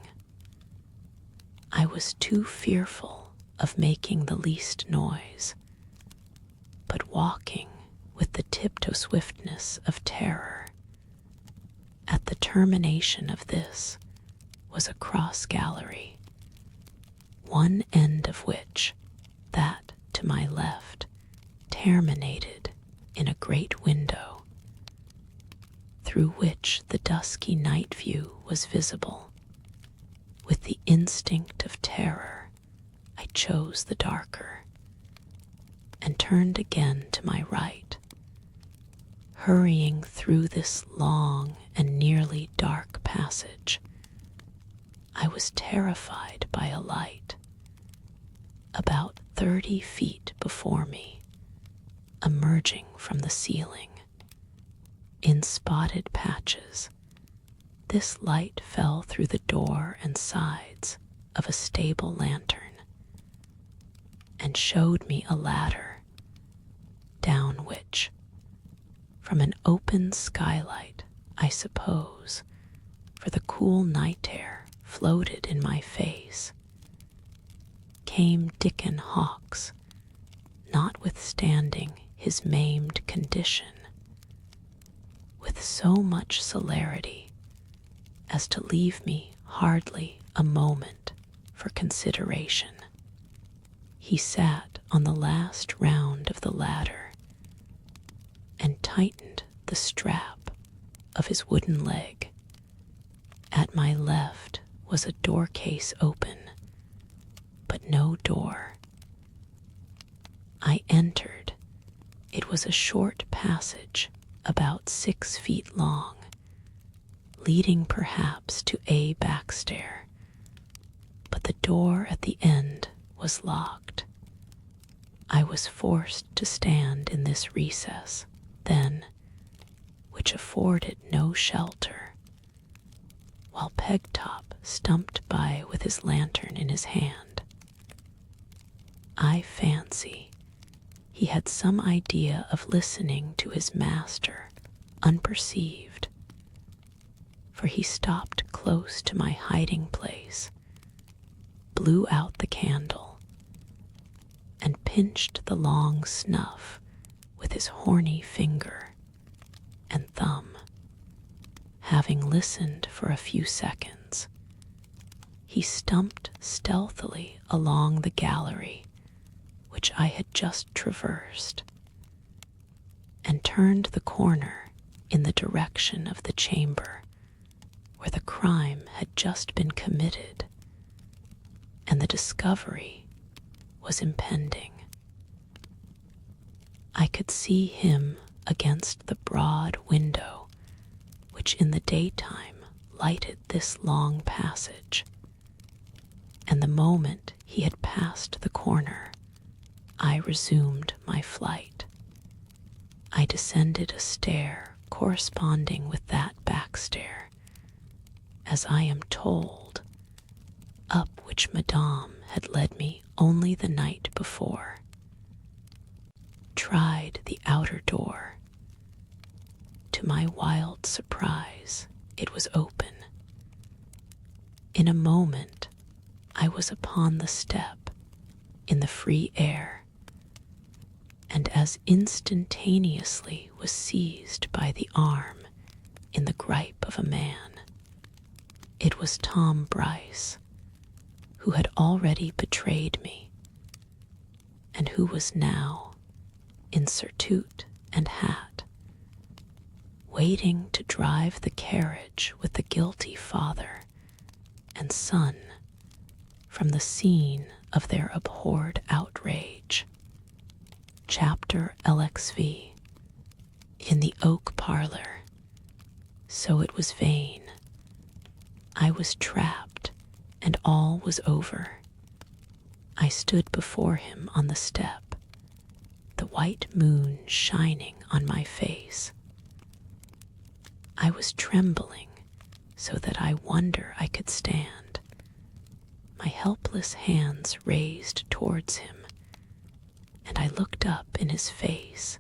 I was too fearful of making the least noise, but walking with the tiptoe swiftness of terror. At the termination of this was a cross gallery, one end of which, that to my left, terminated in a great window, through which the dusky night view was visible. With the instinct of terror, I chose the darker, and turned again to my right. Hurrying through this long and nearly dark passage, I was terrified by a light, about 30 feet before me, emerging from the ceiling. In spotted patches, this light fell through the door and sides of a stable lantern, and showed me a ladder, down which, from an open skylight, I suppose, for the cool night air floated in my face, came Dickon Hawkes, notwithstanding his maimed condition, with so much celerity as to leave me hardly a moment for consideration. He sat on the last round of the ladder and tightened the strap of his wooden leg. At my left was a door case open, but no door. I entered. It was a short passage about 6 feet long, leading perhaps to a back stair, but the door at the end was locked. I was forced to stand in this recess, then, which afforded no shelter, while Pegtop stumped by with his lantern in his hand. I fancy he had some idea of listening to his master unperceived, for he stopped close to my hiding place, blew out the candle, and pinched the long snuff with his horny finger and thumb. Having listened for a few seconds, he stumped stealthily along the gallery which I had just traversed, and turned the corner in the direction of the chamber where the crime had just been committed and the discovery was impending. I could see him against the broad window which in the daytime lighted this long passage, and the moment he had passed the corner, I resumed my flight. I descended a stair corresponding with that back stair, as I am told, up which Madame had led me only the night before. Tried the outer door. To my wild surprise, it was open. In a moment, I was upon the step, in the free air, and as instantaneously was seized by the arm in the gripe of a man. It was Tom Bryce, who had already betrayed me, and who was now, in surtout and hat, waiting to drive the carriage with the guilty father and son from the scene of their abhorred outrage. Chapter LXII. In the oak parlor. So it was vain. I was trapped, and all was over. I stood before him on the step, the white moon shining on my face. I was trembling so that I wonder I could stand, my helpless hands raised towards him, and I looked up in his face.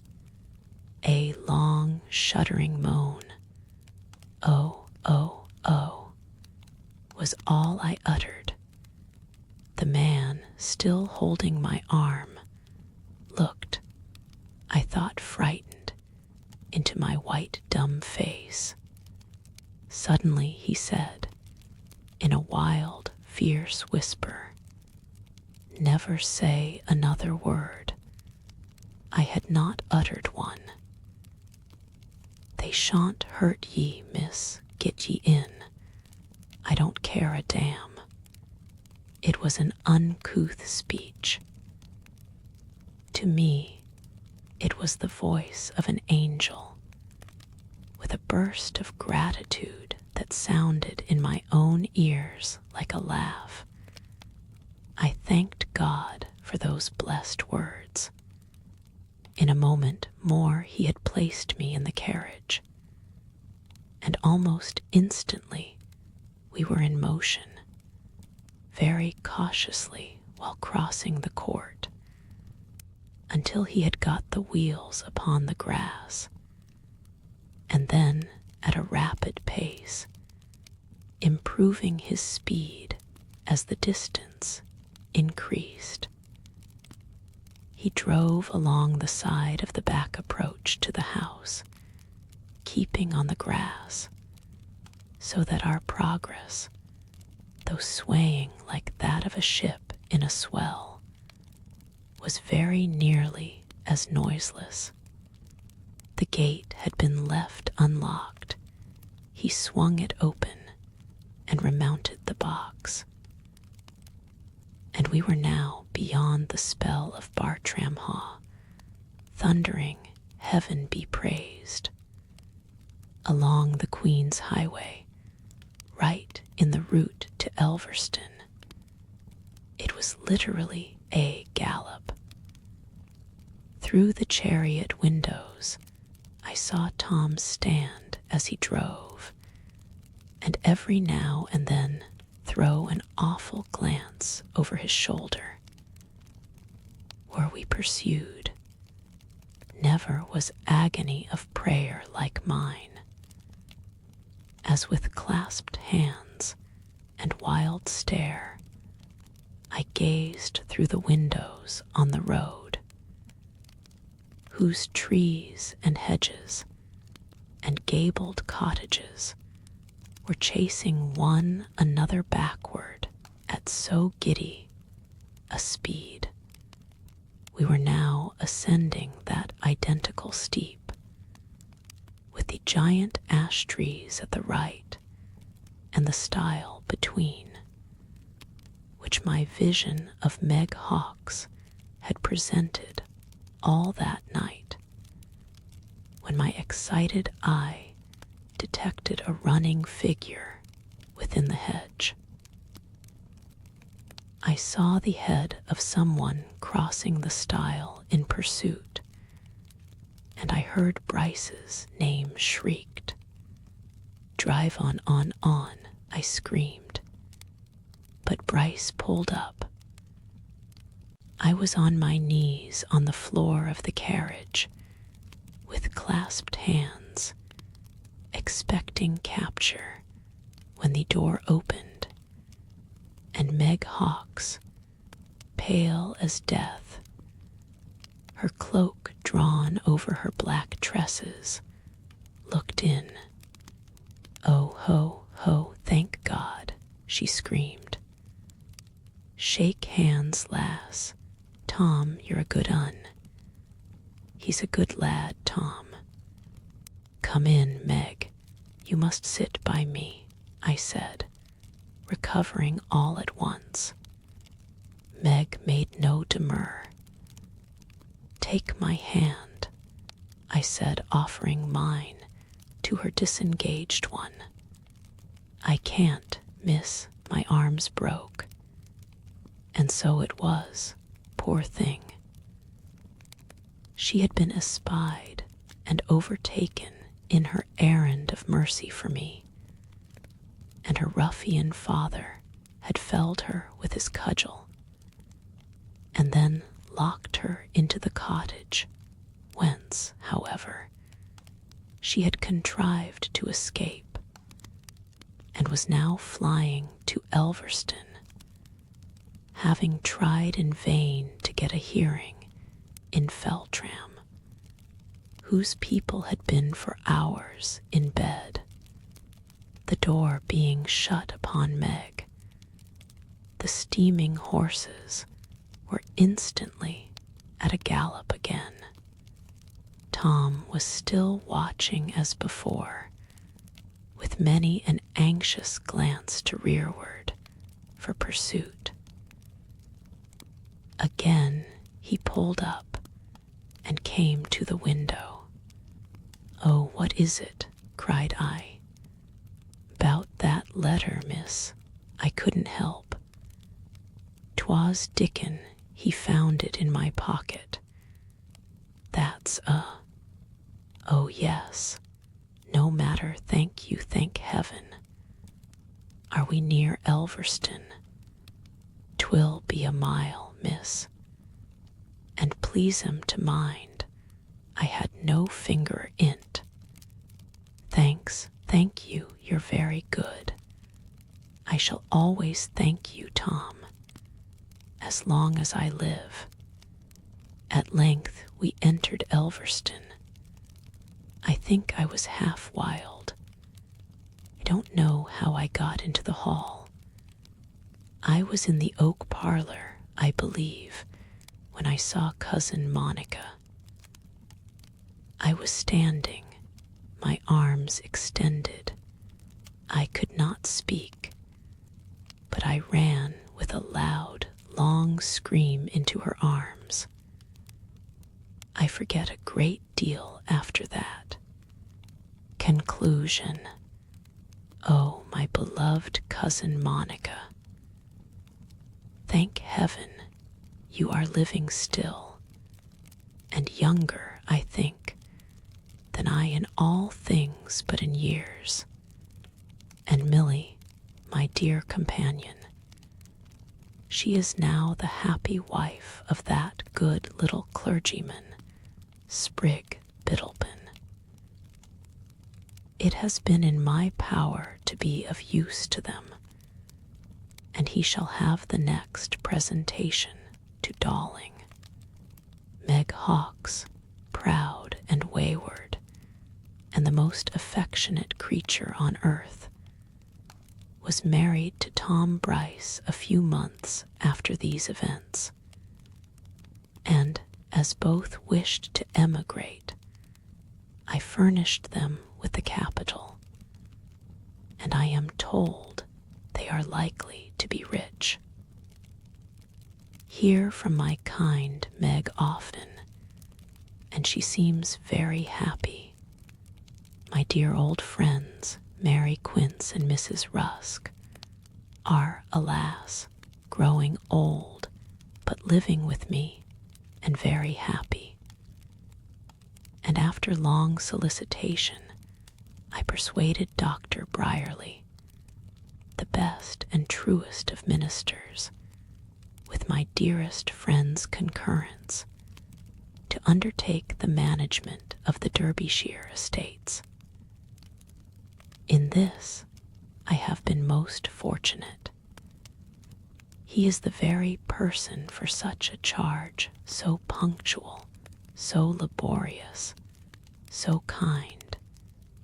A long, shuddering moan, "Oh, oh, oh," was all I uttered. The man, still holding my arm, looked, I thought frightened, into my white, dumb face. Suddenly he said, in a wild, fierce whisper, "Never say another word." I had not uttered one. "They shan't hurt ye, miss. Get ye in. I don't care a damn." It was an uncouth speech. To me, it was the voice of an angel, with a burst of gratitude that sounded in my own ears like a laugh. I thanked God for those blessed words. In a moment more he had placed me in the carriage, and almost instantly we were in motion, very cautiously while crossing the court, until he had got the wheels upon the grass, and then at a rapid pace, improving his speed as the distance increased. He drove along the side of the back approach to the house, keeping on the grass, so that our progress, though swaying like that of a ship in a swell, was very nearly as noiseless. The gate had been left unlocked. He swung it open and remounted the box, and we were now beyond the spell of Bartram-Haugh, thundering heaven be praised, along the Queen's Highway, right in the route to Elverston. It was literally a gallop. Through the chariot windows, I saw Tom stand as he drove, and every now and then throw an awful glance over his shoulder. Were we pursued? Never was agony of prayer like mine. As with clasped hands and wild stare, I gazed through the windows on the road. whose trees and hedges and gabled cottages were chasing one another backward at so giddy a speed. We were now ascending that identical steep, with the giant ash trees at the right and the stile between, which my vision of Meg Hawkes had presented all that night, when my excited eye detected a running figure within the hedge. I saw the head of someone crossing the stile in pursuit, and I heard Bryce's name shrieked. "Drive on, I screamed. But Bryce pulled up. I was on my knees on the floor of the carriage, with clasped hands, expecting capture, when the door opened, and Meg Hawkes, pale as death, her cloak drawn over her black tresses, looked in. "Oh, ho, ho, thank God," she screamed. "Shake hands, lass. Tom, you're a good un." "He's a good lad, Tom." "Come in, Meg. You must sit by me," I said, recovering all at once. Meg made no demur. "Take my hand," I said, offering mine to her disengaged one. "I can't, miss, my arms broke." And so it was, poor thing. She had been espied and overtaken in her errand of mercy for me, and her ruffian father had felled her with his cudgel, and then locked her into the cottage, whence, however, she had contrived to escape, and was now flying to Elverston, having tried in vain to get a hearing in Feltram, whose people had been for hours in bed, the door being shut upon Meg. The steaming horses were instantly at a gallop again. Tom was still watching as before, with many an anxious glance to rearward for pursuit. Again he pulled up and came to the window. "Oh, what is it?" cried I. "'Bout that letter, miss. I couldn't help. 'Twas Dickon, he found it in my pocket. That's oh yes. No matter, thank you, thank heaven. Are we near Elverston? 'Twill be a mile, miss. And please 'em to mind, I had no finger in't. Thanks, thank you, you're very good. I shall always thank you, Tom, as long as I live." At length we entered Elverston. I think I was half wild. I don't know how I got into the hall. I was in the oak parlor, I believe, when I saw Cousin Monica. I was standing, my arms extended. I could not speak, but I ran with a loud, long scream into her arms. I forget a great deal after that. Conclusion. Oh, my beloved Cousin Monica. Thank heaven, you are living still, and younger, I think, than I in all things but in years. And Milly, my dear companion, she is now the happy wife of that good little clergyman, Sprig Biddleban. It has been in my power to be of use to them, and he shall have the next presentation to Dawling. Meg Hawkes, proud and wayward, and the most affectionate creature on earth, was married to Tom Bryce a few months after these events, and as both wished to emigrate, I furnished them with the capital, and I am told they are likely to be rich. Hear from my kind Meg often, and she seems very happy. My dear old friends, Mary Quince and Mrs. Rusk, are, alas, growing old, but living with me and very happy. And after long solicitation, I persuaded Dr. Brierly, the best and truest of ministers, with my dearest friend's concurrence, to undertake the management of the Derbyshire estates. In this I have been most fortunate. He is the very person for such a charge, so punctual, so laborious, so kind,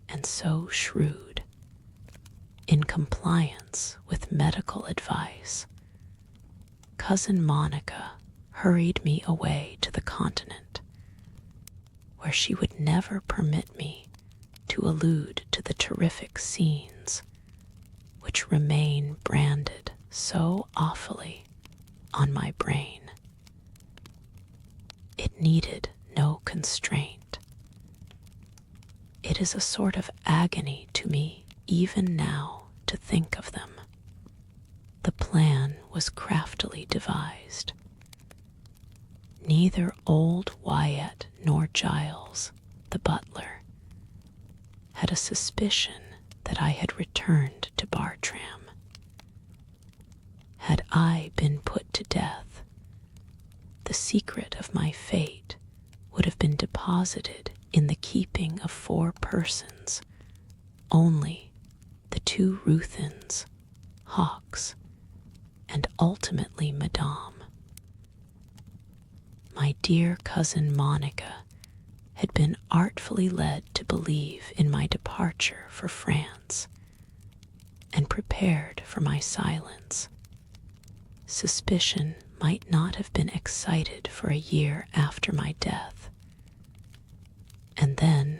and so shrewd. In compliance with medical advice, Cousin Monica hurried me away to the continent, where she would never permit me to allude to the terrific scenes which remain branded so awfully on my brain. It needed no constraint. It is a sort of agony to me even now to think of them. The plan was craftily devised. Neither old Wyatt nor Giles, the butler, had a suspicion that I had returned to Bartram. Had I been put to death, the secret of my fate would have been deposited in the keeping of 4 persons, only the 2 Ruthens, Hawks, and ultimately Madame. My dear cousin Monica had been artfully led to believe in my departure for France, and prepared for my silence. Suspicion might not have been excited for a year after my death, and then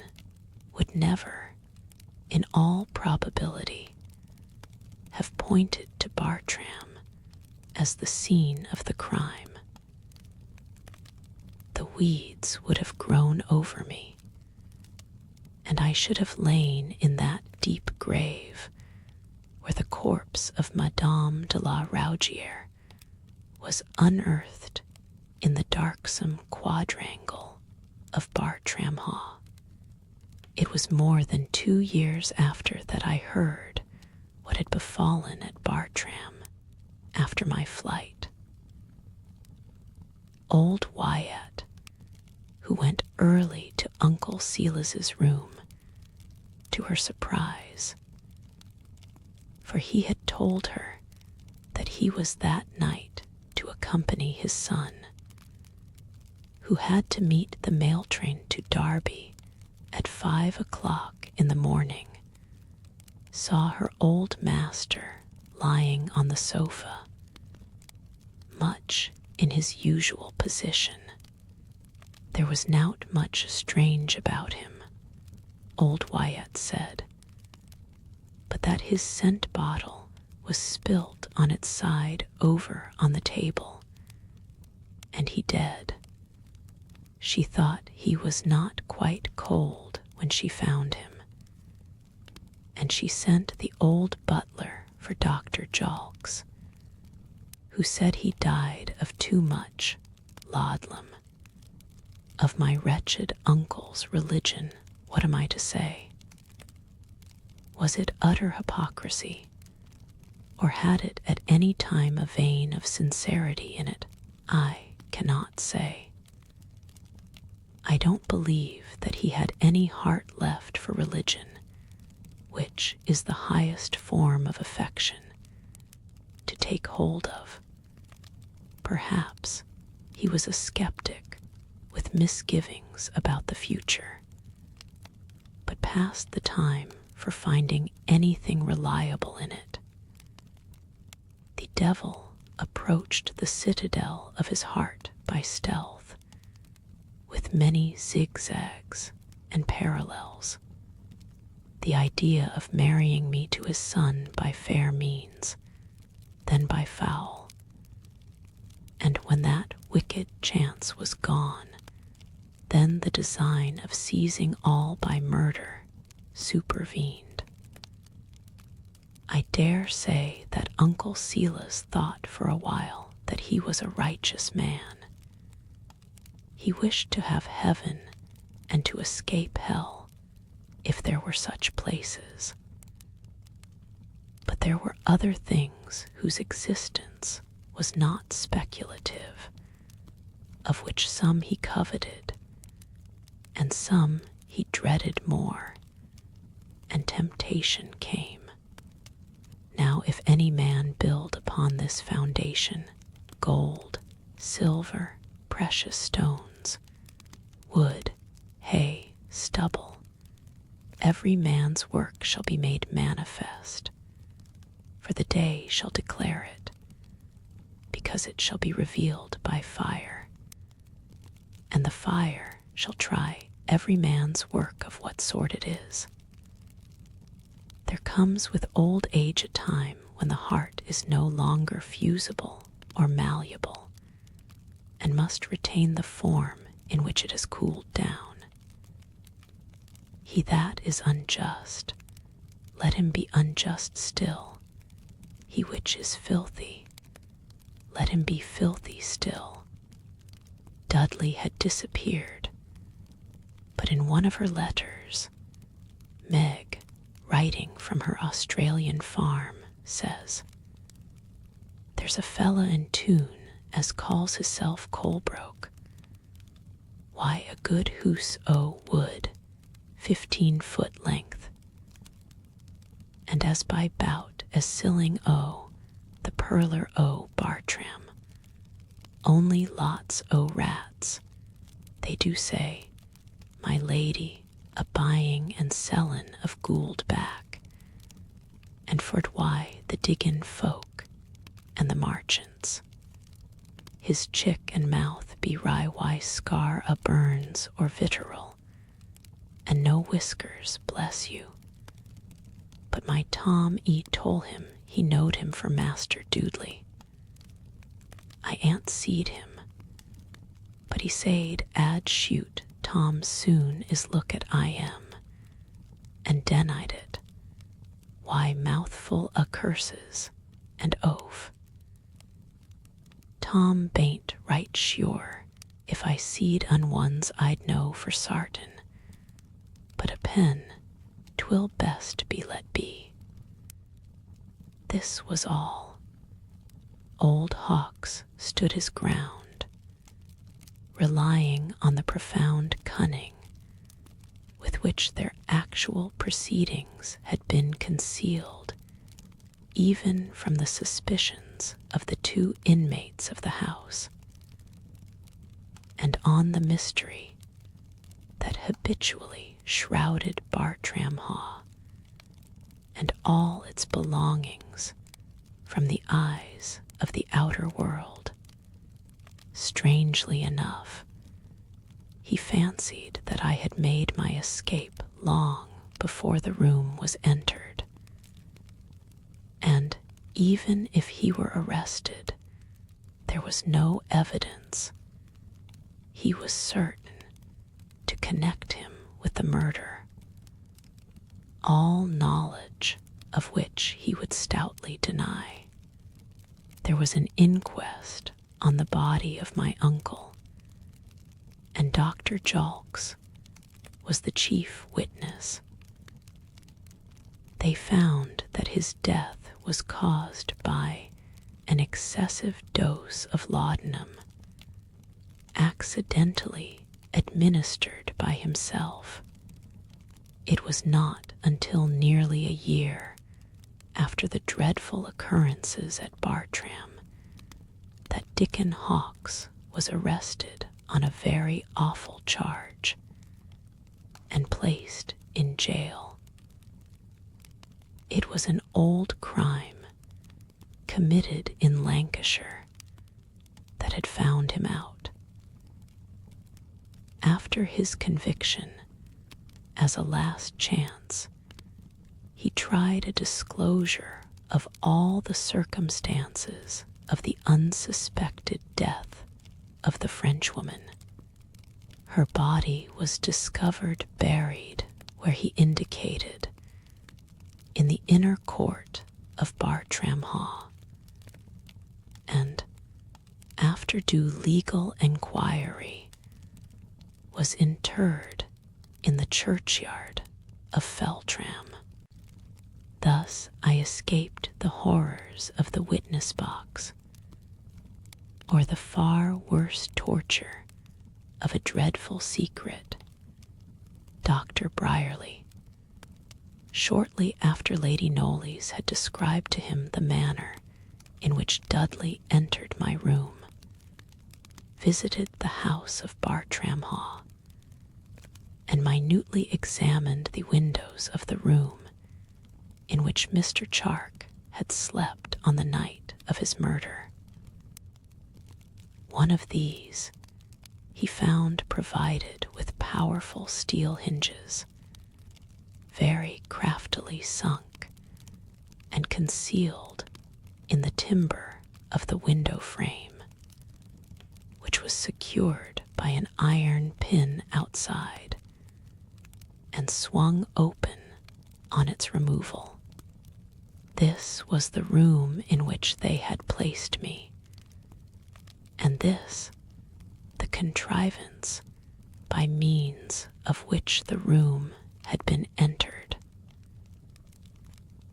would never, in all probability, have pointed to Bartram as the scene of the crime. The weeds would have grown over me, and I should have lain in that deep grave where the corpse of Madame de la Rougière was unearthed in the darksome quadrangle of Bartram-Haugh. It was more than 2 years after that I heard what had befallen at Bartram after my flight. Old Wyatt, who went early to Uncle Silas's room, to her surprise, for he had told her that he was that night to accompany his son, who had to meet the mail train to Derby at 5 o'clock in the morning, saw her old master lying on the sofa, much in his usual position. There was nought much strange about him, old Wyatt said, but that his scent bottle was spilt on its side over on the table, and he dead. She thought he was not quite cold when she found him, and she sent the old butler for Dr. Jalks, who said he died of too much laudlum. Of my wretched uncle's religion, what am I to say? Was it utter hypocrisy, or had it at any time a vein of sincerity in it? I cannot say. I don't believe that he had any heart left for religion, which is the highest form of affection to take hold of. Perhaps he was a skeptic with misgivings about the future, but past the time for finding anything reliable in it. The devil approached the citadel of his heart by stealth, with many zigzags and parallels. The idea of marrying me to his son by fair means, then by foul. And when that wicked chance was gone, then the design of seizing all by murder supervened. I dare say that Uncle Silas thought for a while that he was a righteous man. He wished to have heaven and to escape hell, if there were such places. But there were other things whose existence was not speculative, of which some he coveted, and some he dreaded more, and temptation came. Now if any man build upon this foundation gold, silver, precious stones, wood, hay, stubble, every man's work shall be made manifest, for the day shall declare it, because it shall be revealed by fire, and the fire shall try every man's work of what sort it is. There comes with old age a time when the heart is no longer fusible or malleable, and must retain the form in which it has cooled down. He that is unjust, let him be unjust still. He which is filthy, let him be filthy still. Dudley had disappeared, but in one of her letters, Meg, writing from her Australian farm, says, "There's a fella in tune as calls hisself Colebroke. Why, a good hoose o' wood, 15-foot length, and as by bout as silling o' the purler o' Bartram, only lots o' rats. They do say, my lady a buying and sellin' of Gould back, and for't why the diggin' folk and the marchants. His chick and mouth be wry scar a burns or vitteral, and no whiskers, bless you. But my Tom told him he knowed him for Master Dudley. I ain't seed him, but he said ad shoot Tom soon is look at I am, and denied it. Why, mouthful o' curses and oaf. Tom bain't right sure if I seed on ones I'd know for sartin, but a pen 'twill best be let be." This was all. Old Hawks stood his ground, relying on the profound cunning with which their actual proceedings had been concealed, even from the suspicions of the two inmates of the house, and on the mystery that habitually shrouded Bartram-Haugh and all its belongings from the eyes of the outer world. Strangely enough, he fancied that I had made my escape long before the room was entered, and even if he were arrested, there was no evidence. He was certain to connect him with the murder, all knowledge of which he would stoutly deny. There was an inquest on the body of my uncle, and Dr. Jalks was the chief witness. They found that his death was caused by an excessive dose of laudanum, accidentally administered by himself. It was not until nearly a year after the dreadful occurrences at Bartram that Dickon Hawks was arrested on a very awful charge and placed in jail. It was an old crime committed in Lancashire that had found him out. After his conviction, as a last chance, he tried a disclosure of all the circumstances of the unsuspected death of the Frenchwoman. Her body was discovered buried where he indicated, in the inner court of Bartram-Haugh, and, after due legal enquiry, was interred in the churchyard of Feltram. Thus I escaped the horrors of the witness box, or the far worse torture of a dreadful secret. Dr. Brierly, shortly after Lady Knollys had described to him the manner in which Dudley entered my room, visited the house of Bartram-Haugh, and minutely examined the windows of the room in which Mr. Charke had slept on the night of his murder. One of these he found provided with powerful steel hinges, very craftily sunk, and concealed in the timber of the window frame, which was secured by an iron pin outside and swung open on its removal. This was the room in which they had placed me, and this the contrivance by means of which the room had been entered.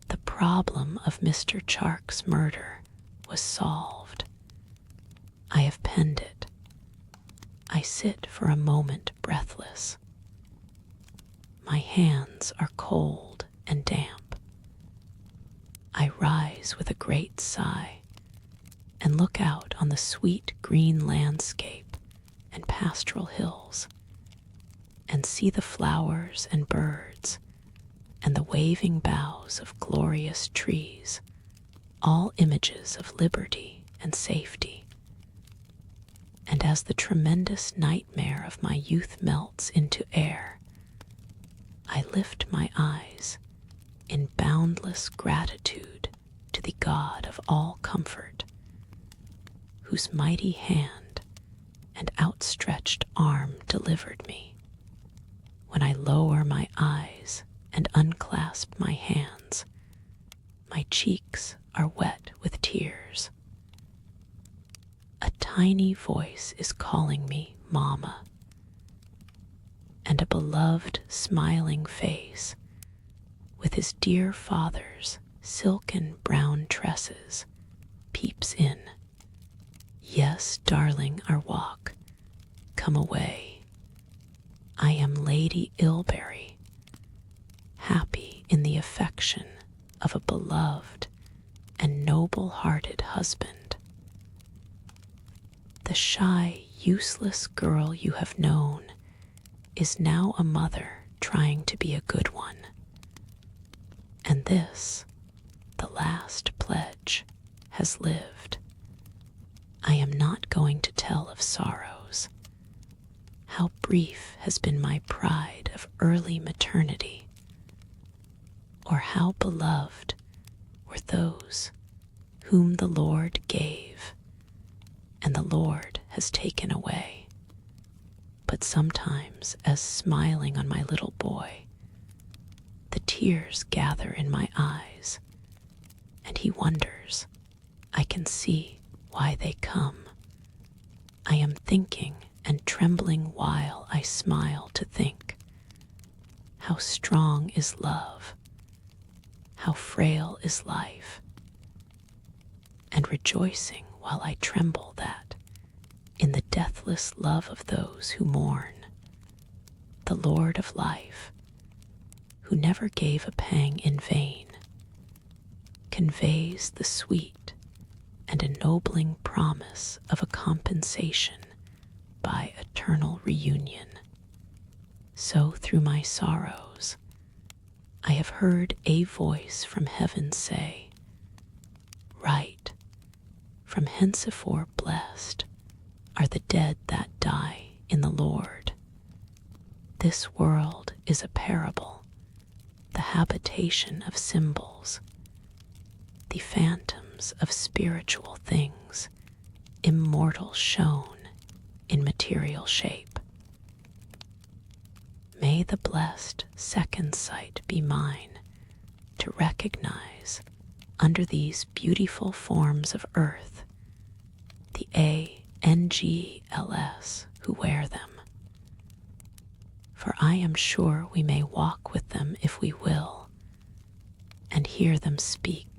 The problem of Mr. Charke's murder was solved. I have penned it. I sit for a moment breathless. My hands are cold and damp. I rise with a great sigh and look out on the sweet green landscape and pastoral hills, and see the flowers and birds and the waving boughs of glorious trees, all images of liberty and safety. And as the tremendous nightmare of my youth melts into air, I lift my eyes in boundless gratitude to the God of all comfort, whose mighty hand and outstretched arm delivered me. When I lower my eyes and unclasp my hands, my cheeks are wet with tears. A tiny voice is calling me Mama, and a beloved smiling face, with his dear father's silken brown tresses, peeps in. Yes, darling, our walk. Come away. I am Lady Ilberry, happy in the affection of a beloved and noble-hearted husband. The shy, useless girl you have known is now a mother trying to be a good one. And this, the last pledge, has lived. I am not going to tell of sorrows. How brief has been my pride of early maternity, or how beloved were those whom the Lord gave, and the Lord has taken away. But sometimes, as smiling on my little boy, the tears gather in my eyes, and he wonders, I can see why they come. I am thinking and trembling while I smile to think, how strong is love, how frail is life, and rejoicing while I tremble that, in the deathless love of those who mourn, the Lord of life, who never gave a pang in vain, conveys the sweet and ennobling promise of a compensation by eternal reunion. So through my sorrows, I have heard a voice from heaven say, "Write, from henceforth blessed are the dead that die in the Lord. This world is a parable, the habitation of symbols, the phantoms of spiritual things, immortal shown in material shape. May the blessed second sight be mine to recognize under these beautiful forms of earth the angels who wear them. For I am sure we may walk with them if we will, and hear them speak